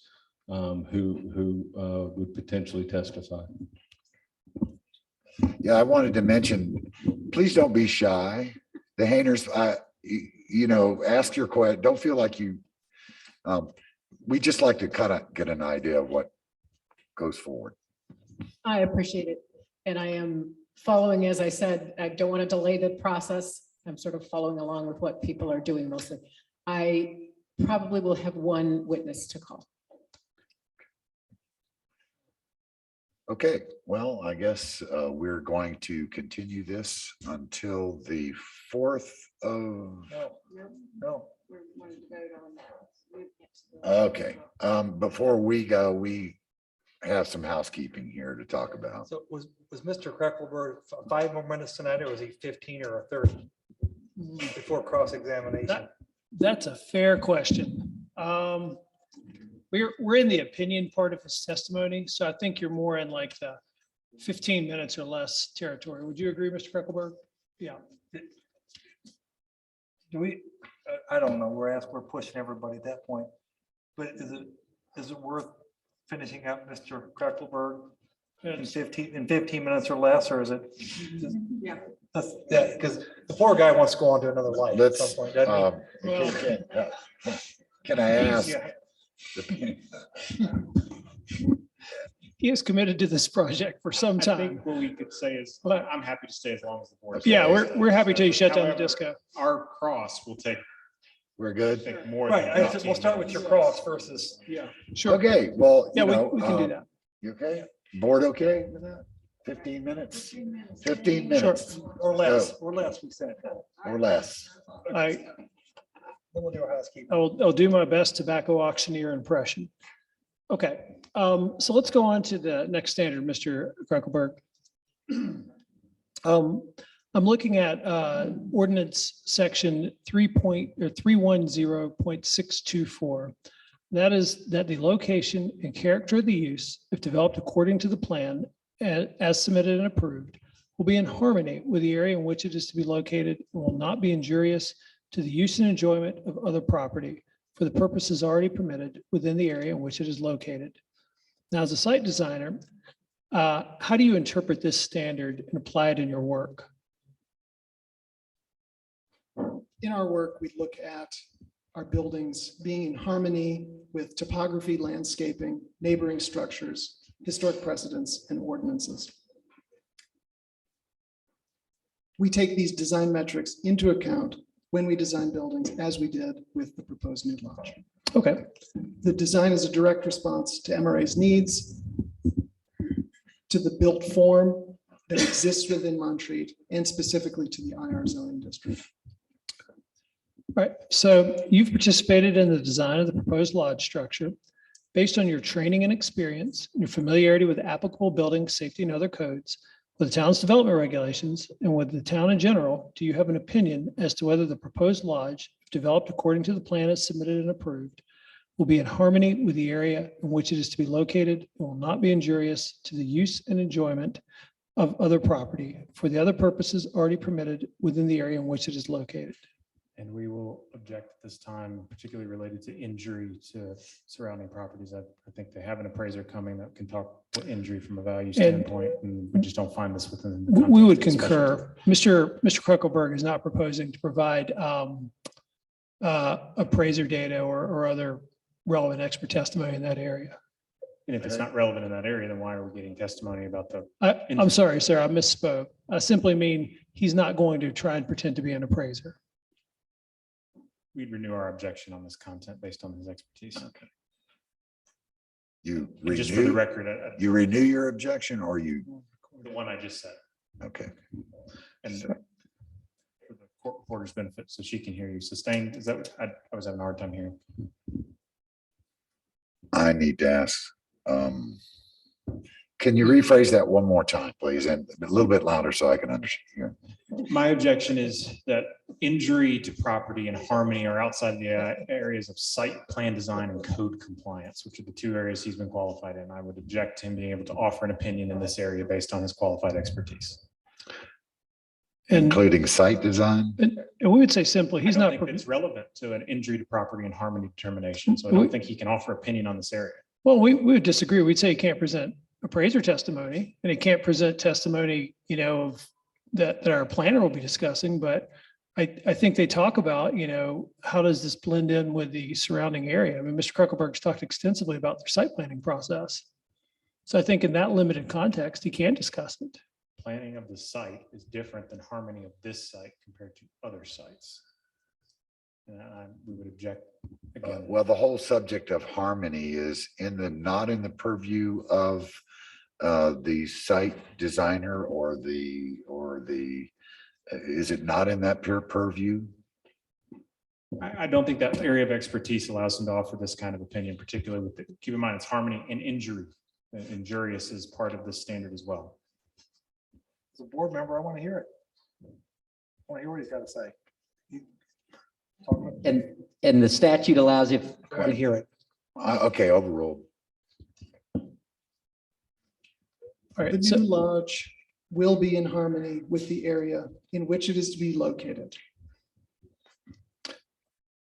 S15: who would potentially testify.
S18: Yeah, I wanted to mention, please don't be shy. The Hainers, ask your question. Don't feel like you, we just like to kind of get an idea of what goes forward.
S16: I appreciate it. And I am following, as I said, I don't want to delay the process. I'm sort of following along with what people are doing mostly. I probably will have 1 witness to call.
S18: Okay, well, I guess we're going to continue this until the 4th of,
S2: No.
S18: okay. Before we go, we have some housekeeping here to talk about.
S2: So was Mr. Kruckelberg 5 more minutes tonight, or was he 15 or 30 before cross-examination?
S12: That's a fair question. We're in the opinion part of his testimony, so I think you're more in like the 15 minutes or less territory. Would you agree, Mr. Kruckelberg? Yeah.
S2: Do we, I don't know, we're pushing everybody at that point, but is it worth finishing up Mr. Kruckelberg in 15 minutes or less, or is it?
S16: Yeah.
S2: Yeah, because the poor guy wants to go on to another life at some
S18: Let's,
S2: point, doesn't he?
S18: can I ask?
S12: He is committed to this project for some
S11: I
S12: time.
S11: think what we could say is,
S12: But-
S11: I'm happy to stay as long as the board.
S12: Yeah,
S11: stays.
S12: we're happy till you shut down the
S11: However,
S12: disco.
S11: Our cross will take,
S18: We're
S11: I
S18: good?
S11: think, more.
S2: Right,
S11: than
S2: we'll start with your cross versus.
S12: Yeah, sure.
S18: Okay, well,
S12: Yeah, we can do that.
S18: You okay? Board okay with that? 15 minutes? 15 minutes
S2: Or less, we said.
S18: or less.
S12: I,
S2: Then we'll do our housekeeping.
S12: I'll do my best tobacco auctioneer impression. Okay, so let's go on to the next standard, Mr. Kruckelberg. I'm looking at ordinance section 310.624. That is that the location and character of the use, if developed according to the plan as submitted and approved, will be in harmony with the area in which it is to be located and will not be injurious to the use and enjoyment of other property for the purposes already permitted within the area in which it is located. Now, as a site designer, how do you interpret this standard and apply it in your work?
S17: In our work, we look at our buildings being in harmony with topography, landscaping, neighboring structures, historic precedents, and ordinances. We take these design metrics into account when we design buildings, as we did with the proposed new lodge.
S12: Okay.
S17: The design is a direct response to MRA's needs, to the built form that exists within Montreat, and specifically to the IR zoning district.
S12: Right, so you've participated in the design of the proposed lodge structure. Based on your training and experience, your familiarity with applicable building safety and other codes, with the town's development regulations and with the town in general, do you have an opinion as to whether the proposed lodge, if developed according to the plan as submitted and approved, will be in harmony with the area in which it is to be located and will not be injurious to the use and enjoyment of other property for the other purposes already permitted within the area in which it is located?
S11: And we will object at this time, particularly related to injury to surrounding properties. I think they have an appraiser coming that can talk to injury from a value standpoint, and we just don't find this within. the
S12: We would
S11: context of the
S12: concur. Mr. Kruckelberg is not proposing to provide appraiser data or other relevant expert testimony in that area.
S11: And if it's not relevant in that area, then why are we getting testimony about the?
S12: I'm sorry, sir, I misspoke. I simply mean he's not going to try and pretend to be an appraiser.
S11: We'd renew our objection on this content based on his expertise. Okay.
S18: You
S11: And just for the
S18: renew,
S11: record,
S18: you renew your objection or you,
S11: the one I just said,
S18: okay.
S11: and for the court reporter's benefit, so she can hear you. Sustained, is that, what I was having a hard time hearing.
S18: I need to ask, can you rephrase that one more time, please? And a little bit louder so I can understand.
S11: My objection is that injury to property and harmony are outside the areas of site plan design and code compliance, which are the two areas he's been qualified in. I would object to him being able to offer an opinion in this area based on his qualified expertise.
S18: Including site design?
S12: And we would say simply, he's
S11: I
S12: not.
S11: don't think it's relevant to an injury to property and harmony determination. So I don't think he can offer opinion on this area.
S12: Well, we would disagree. We'd say he can't present appraiser testimony and he can't present testimony, of that our planner will be discussing, but I think they talk about, how does this blend in with the surrounding area? I mean, Mr. Kruckelberg's talked extensively about their site planning process. So I think in that limited context, he can discuss it.
S11: Planning of the site is different than harmony of this site compared to other sites. And we would object again.
S18: Well, the whole subject of harmony is not in the purview of the site designer or is it not in that peer purview?
S11: I don't think that area of expertise allows him to offer this kind of opinion, particularly with, keep in mind, it's harmony and injury. Injurious is part of this standard as well.
S2: As a board member, I want to hear it. I want to hear what he's got to say.
S1: And the statute allows if.
S2: I want to hear it.
S18: Okay, overruled.
S12: All right,
S17: The
S12: so
S17: new lodge will be in harmony with the area in which it is to be located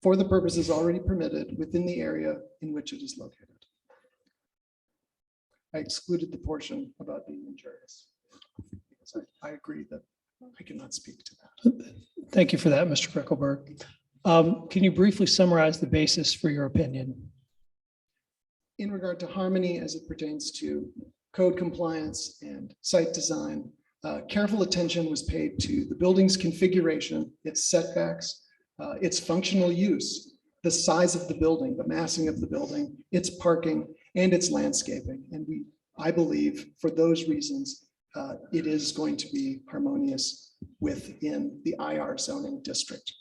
S17: for the purposes already permitted within the area in which it is located. I excluded the portion about being injurious. Because I agree that I cannot speak to that.
S12: thank you for that, Mr. Kruckelberg. Can you briefly summarize the basis for your opinion?
S17: In regard to harmony as it pertains to code compliance and site design, careful attention was paid to the building's configuration, its setbacks, its functional use, the size of the building, the massing of the building, its parking, and its landscaping. And I believe for those reasons, it is going to be harmonious within the IR zoning district.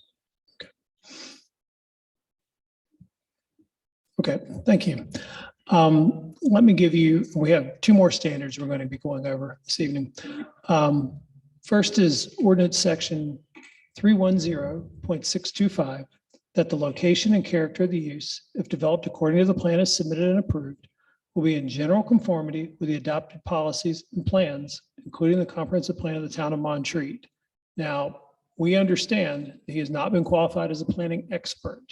S12: Okay, thank you. Let me give you, we have two more standards we're going to be going over this evening. First is ordinance section 310.625, that the location and character of the use, if developed according to the plan as submitted and approved, will be in general conformity with the adopted policies and plans, including the comprehensive plan of the town of Montreat. Now, we understand that he has not been qualified as a planning expert,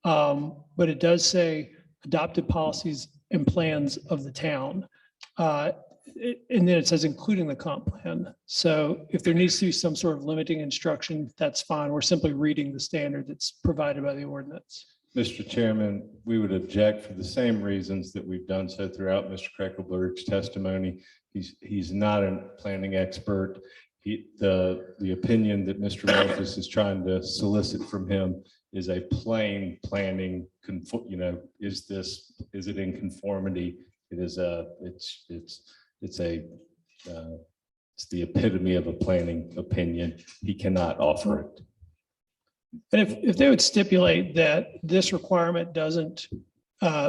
S12: but it does say adopted policies and plans of the town. And then it says including the comp plan. So if there needs to be some sort of limiting instruction, that's fine. We're simply reading the standard that's provided by the ordinance.
S15: Mr. Chairman, we would object for the same reasons that we've done so throughout Mr. Kruckelberg's testimony. He's not a planning expert. The opinion that Mr. Memphis is trying to solicit from him is a plain planning, is it in conformity? It's the epitome of a planning opinion. He cannot offer it.
S12: And if they would stipulate that this requirement doesn't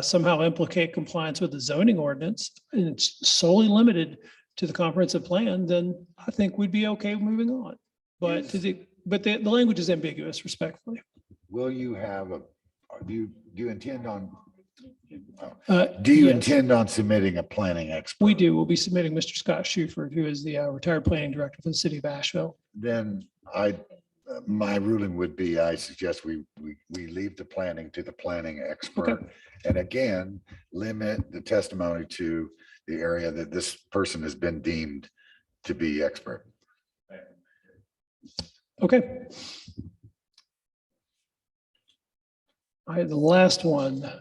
S12: somehow implicate compliance with the zoning ordinance, and it's solely limited to the comprehensive plan, then I think we'd be okay moving on. But the language is ambiguous, respectfully.
S18: Will you have do you intend on,
S12: Yes.
S18: intend on submitting a planning expert?
S12: We do. We'll be submitting Mr. Scott Schuford, who is the retired planning director for the city of Asheville.
S18: Then my ruling would be, I suggest we leave the planning to the planning expert.
S12: Okay.
S18: And again, limit the testimony to the area that this person has been deemed to be expert.
S12: Okay. All right, the last one.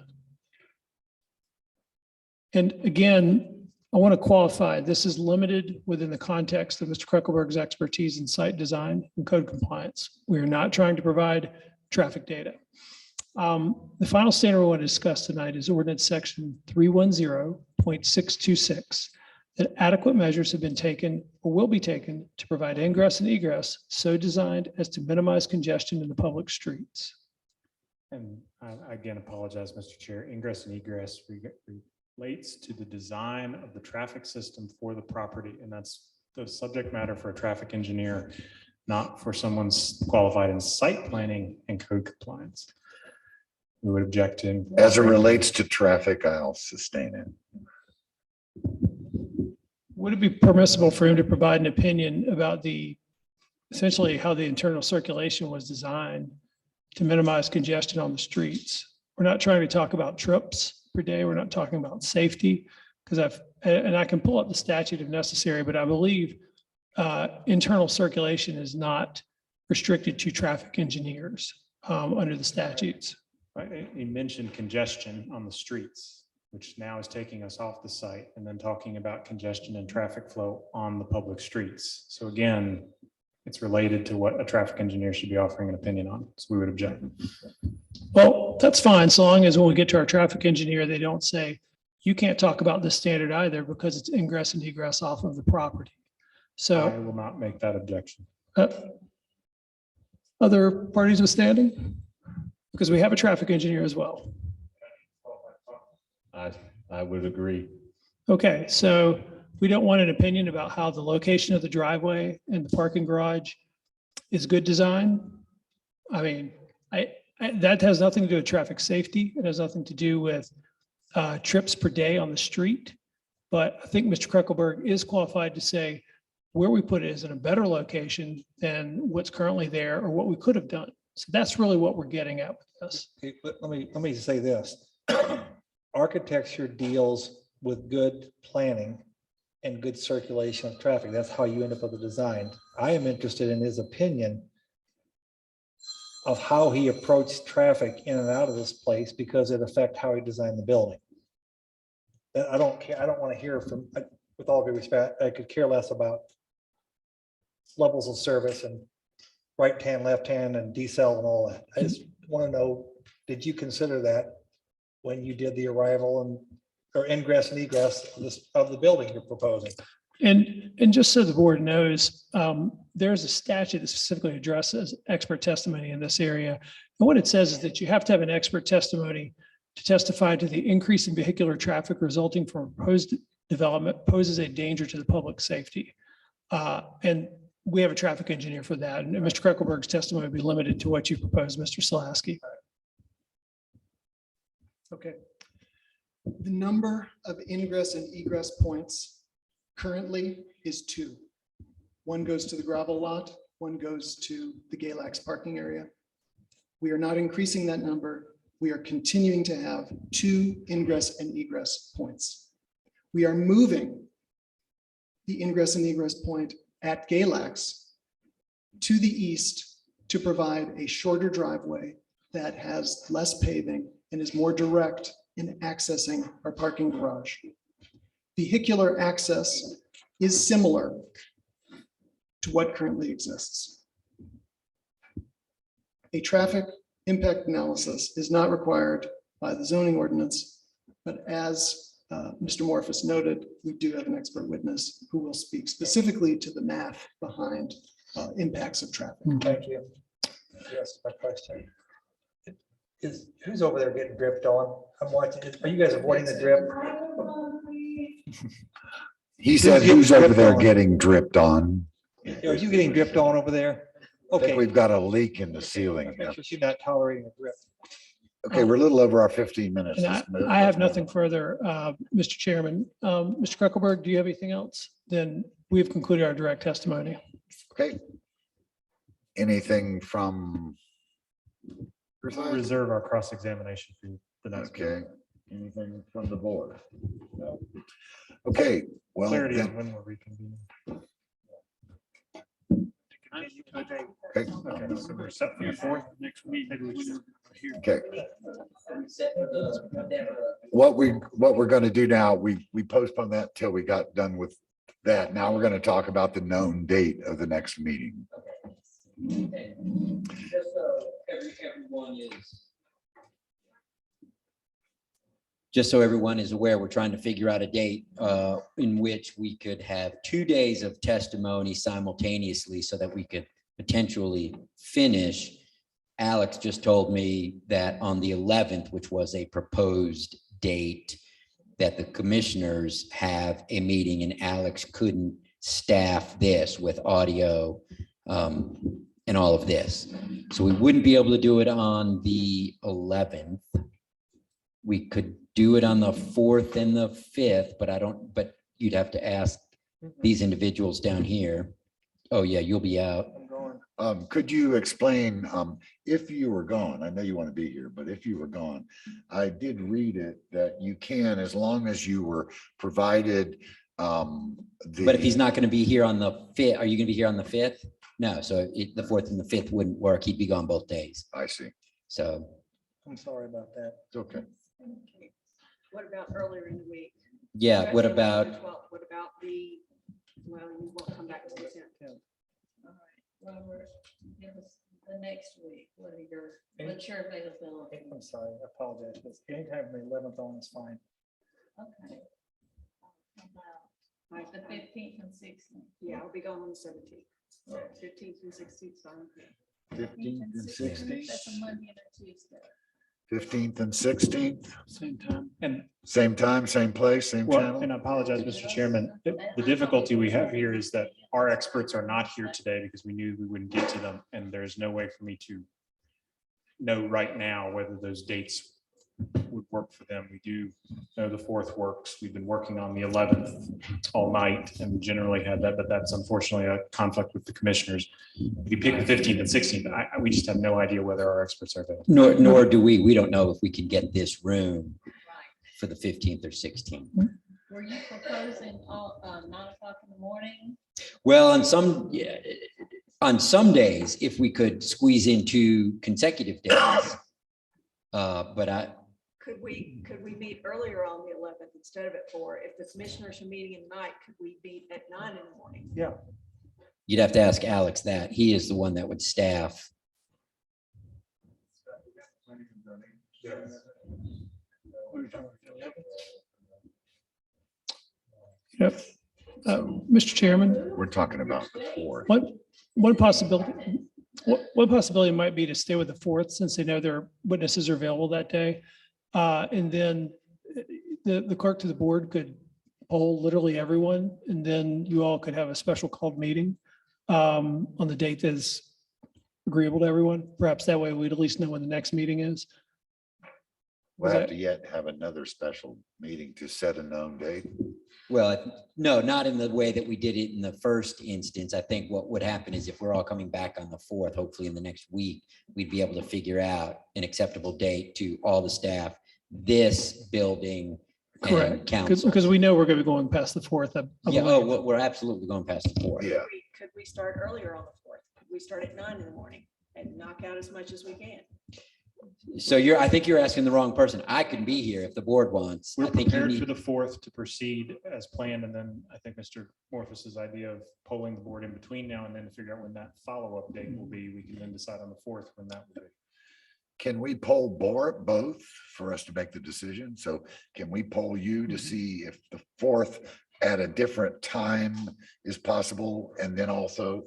S12: And again, I want to qualify, this is limited within the context of Mr. Kreckelberg's expertise in site design and code compliance. We are not trying to provide traffic data. The final standard we want to discuss tonight is ordinance section 310.626, that adequate measures have been taken or will be taken to provide ingress and egress so designed as to minimize congestion in the public streets.
S11: And I again apologize, Mr. Chair. Ingress and egress relates to the design of the traffic system for the property, and that's the subject matter for a traffic engineer, not for someone's qualified in site planning and code compliance. We would object to.
S18: As it relates to traffic, I'll sustain it.
S12: Would it be permissible for him to provide an opinion about essentially how the internal circulation was designed to minimize congestion on the streets? We're not trying to talk about trips per day. We're not talking about safety, because I can pull up the statute if necessary, but I believe internal circulation is not restricted to traffic engineers under the statutes.
S11: Right, you mentioned congestion on the streets, which now is taking us off the site and then talking about congestion and traffic flow on the public streets. So again, it's related to what a traffic engineer should be offering an opinion on. So we would object.
S12: Well, that's fine, so long as when we get to our traffic engineer, they don't say, you can't talk about this standard either because it's ingress and egress off of the property. So
S11: I will not make that objection.
S12: other parties withstanding? Because we have a traffic engineer as well.
S15: I would agree.
S12: Okay, so we don't want an opinion about how the location of the driveway and the parking garage is good design. I mean, that has nothing to do with traffic safety. It has nothing to do with trips per day on the street. But I think Mr. Kreckelberg is qualified to say where we put it is in a better location than what's currently there or what we could have done. So that's really what we're getting at with this.
S2: Okay, let me say this. Architecture deals with good planning and good circulation of traffic. That's how you end up with a design. I am interested in his opinion of how he approached traffic in and out of this place because it affects how he designed the building. I don't care. I don't want to hear from, with all due respect, I could care less about levels of service and right hand, left hand, and decel and all that. I just want to know, did you consider that when you did the arrival and or ingress and egress of the building you're proposing?
S12: And just so the board knows, there's a statute that specifically addresses expert testimony in this area. And what it says is that you have to have an expert testimony to testify to the increase in vehicular traffic resulting from proposed development poses a danger to the public safety. And we have a traffic engineer for that. And Mr. Kreckelberg's testimony will be limited to what you proposed, Mr. Solaski.
S17: Okay. The number of ingress and egress points currently is 2. One goes to the gravel lot, one goes to the Galax parking area. We are not increasing that number. We are continuing to have 2 ingress and egress points. We are moving the ingress and egress point at Galax to the east to provide a shorter driveway that has less paving and is more direct in accessing our parking garage. Vehicular access is similar to what currently exists. A traffic impact analysis is not required by the zoning ordinance, but as Mr. Morphus noted, we do have an expert witness who will speak specifically to the math behind impacts of traffic.
S2: Thank you. Yes, my question. Who's over there getting dripped on? I'm watching. Are you guys avoiding the drip?
S18: He said, who's over there getting dripped on?
S2: Are you getting dripped on over there?
S18: I think
S2: Okay.
S18: we've got a leak in the ceiling.
S2: Make sure she's not tolerating a drip.
S18: Okay, we're a little over our 15 minutes.
S12: And
S18: Let's move.
S12: I have nothing further, Mr. Chairman. Mr. Kruckelberg, do you have anything else? Then we've concluded our direct testimony.
S18: Okay. Anything from?
S11: Reserve our cross-examination for the next.
S18: Okay, anything from the board? No. Okay, well,
S11: Clarity
S18: then-
S11: on when we're reconvening.
S18: okay.
S11: Okay, so we're set for the 4th next week. Maybe we should hear.
S18: Okay. What we're going to do now, we postponed that till we got done with that. Now we're going to talk about the known date of the next meeting.
S1: Just so everyone is. Just so everyone is aware, we're trying to figure out a date in which we could have 2 days of testimony simultaneously so that we could potentially finish. Alex just told me that on the 11th, which was a proposed date, that the commissioners have a meeting and Alex couldn't staff this with audio and all of this. So we wouldn't be able to do it on the 11th. We could do it on the 4th and the 5th, but you'd have to ask these individuals down here. Oh yeah, you'll be out.
S3: Could you explain, if you were gone, I know you want to be here, but if you were gone, I did read it that you can, as long as you were provided,
S1: But if he's not going to be here on the 5th, are you going to be here on the 5th? No, so the 4th and the 5th wouldn't work. He'd be gone both days.
S3: I see.
S1: So.
S2: I'm sorry about that.
S3: It's okay.
S7: What about earlier in the week?
S1: Yeah, what about,
S7: What about well, you won't come back to the 10th.
S8: Robert, give us the next week, what's your availability?
S2: I'm sorry, I apologize, but anytime from the 11th on is fine.
S8: Okay. How about the 15th and 16th?
S7: Yeah, I'll be gone on the 17th. 15th and 16th. fine.
S3: 15th and 16th,
S8: That's a Monday and a Tuesday.
S3: 15th and 16th,
S11: Same time. And
S3: same time, same place, same
S11: well,
S3: channel.
S11: and I apologize, Mr. Chairman. The difficulty we have here is that our experts are not here today because we knew we wouldn't get to them. And there's no way for me to know right now whether those dates would work for them. We do know the 4th works. We've been working on the 11th all night and generally had that, but that's unfortunately a conflict with the commissioners. If you pick the 15th and 16th, we just have no idea whether our experts are available.
S1: nor do we. We don't know if we can get this room for the 15th or 16th.
S8: Were you proposing 9:00 in the morning?
S1: Well, on some days, if we could squeeze in 2 consecutive days. But
S7: Could we meet earlier on the 11th instead of at 4? If the commissioners are meeting at night, could we meet at 9 in the morning?
S2: Yeah.
S1: you'd have to ask Alex that. He is the one that would staff.
S12: Yep. Mr. Chairman,
S3: We're talking about the 4th.
S12: one possibility might be to stay with the 4th since they know their witnesses are available that day. And then the clerk to the board could poll literally everyone, and then you all could have a special called meeting on the date that is agreeable to everyone. Perhaps that way we'd at least know when the next meeting is.
S3: We'll have to yet have another special meeting to set a known date.
S1: Well, no, not in the way that we did it in the first instance. I think what would happen is if we're all coming back on the 4th, hopefully in the next week, we'd be able to figure out an acceptable date to all the staff, this building and
S12: Correct.
S1: council.
S12: Because we know we're going to be going past the 4th. I
S1: Yeah,
S12: believe.
S1: we're absolutely going past the 4th.
S3: Yeah.
S7: Could we start earlier on the 4th? Could we start at 9 in the morning and knock out as much as we can?
S1: So I think you're asking the wrong person. I can be here if the board wants.
S11: We're
S1: I think you
S11: prepared
S1: need.
S11: for the 4th to proceed as planned. And then I think Mr. Morpheus's idea of polling the board in between now and then to figure out when that follow-up date will be, we can then decide on the 4th when that will be.
S3: Can we poll both for us to make the decision? So can we poll you to see if the 4th at a different time is possible? And then also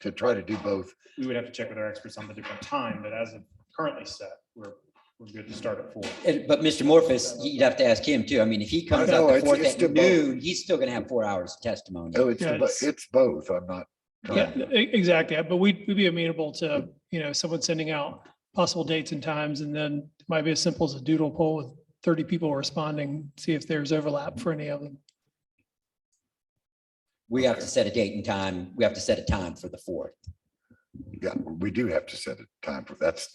S3: to try to do both?
S11: We would have to check with our experts on the different time, but as of currently set, we're we're good to start at 4.
S1: But Mr. Morphus, you'd have to ask him too. I mean, if he comes
S3: I know,
S1: out the
S3: it's-
S1: 4th
S3: it's
S1: at
S3: to both.
S1: noon, he's still gonna have 4 hours of testimony.
S3: Oh, it's,
S12: Yeah,
S3: it's both. I'm not.
S12: Yeah, exactly. But we'd be amenable to, someone sending out possible dates and times, and then it might be as simple as a doodle poll with 30 people responding, see if there's overlap for any of them.
S1: We have to set a date and time. We have to set a time for the 4th.
S3: Yeah, we do have to set a time for, that's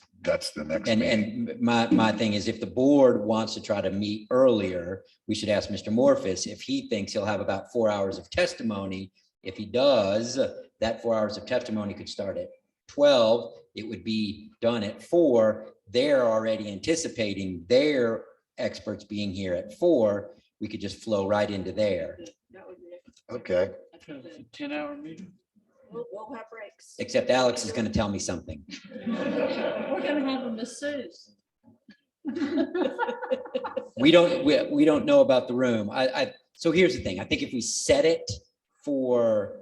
S3: the next
S1: And,
S3: meeting.
S1: and my thing is if the board wants to try to meet earlier, we should ask Mr. Morphus if he thinks he'll have about 4 hours of testimony. If he does, that 4 hours of testimony could start at 12. It would be done at 4. They're already anticipating their experts being here at 4. We could just flow right into there,
S3: Okay,
S4: 10-hour meeting.
S7: We'll have breaks.
S1: except Alex is going to tell me something.
S8: We're gonna have a masseuse.
S1: We don't know about the room. So here's the thing. I think if we set it for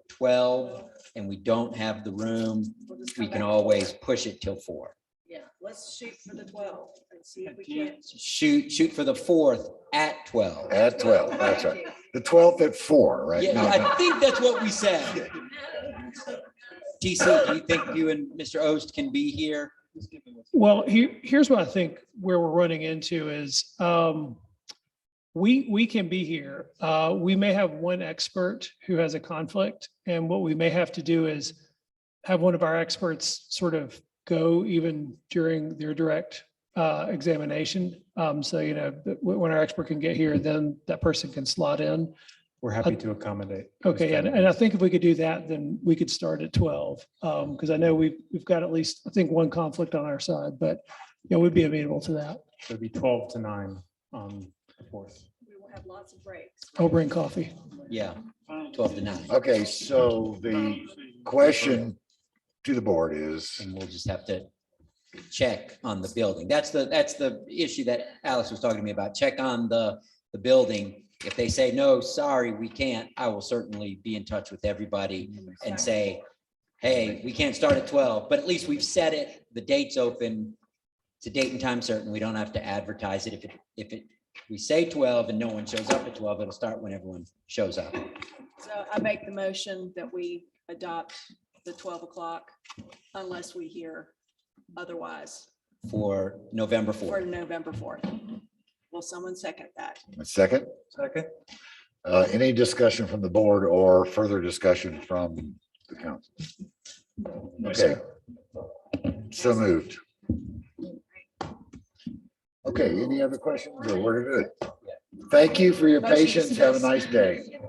S1: 12 and we don't have the room, we can always push it till 4.
S7: Yeah, let's shoot for the 12 and see if we can.
S1: Shoot for the 4th at 12.
S3: at 12, that's right. The 12th at 4, right?
S1: Yeah,
S3: No,
S1: I
S3: no.
S1: think that's what we said. TC, do you think you and Mr. Oast can be here?
S12: Well, here's what I think where we're running into is we can be here. We may have one expert who has a conflict, and what we may have to do is have one of our experts sort of go even during their direct examination. So, when our expert can get here, then that person can slot in.
S11: We're happy to accommodate.
S12: Okay, and I think if we could do that, then we could start at 12. Because I know we've got at least, I think, one conflict on our side, but we'd be amenable to that.
S11: It'd be 12 to 9 on the 4th.
S7: We will have lots of breaks.
S12: I'll bring coffee.
S1: Yeah, 12 to 9.
S3: Okay, so the question to the board is,
S1: And we'll just have to check on the building. That's the issue that Alex was talking to me about. Check on the building. If they say, no, sorry, we can't, I will certainly be in touch with everybody and say, hey, we can't start at 12, but at least we've set it, the date's open. It's a date and time certain. We don't have to advertise it. If we say 12 and no one shows up at 12, it'll start when everyone shows up.
S7: So I make the motion that we adopt the 12 o'clock unless we hear otherwise
S1: For November
S7: for
S1: 4th.
S7: November 4th. Will someone second that?
S3: a second,
S2: Second.
S3: any discussion from the board or further discussion from the council? Okay. So moved. Okay, any other questions or we're good? Thank you for your
S7: Motion
S3: patience. Have a
S7: dismissed.
S3: nice day.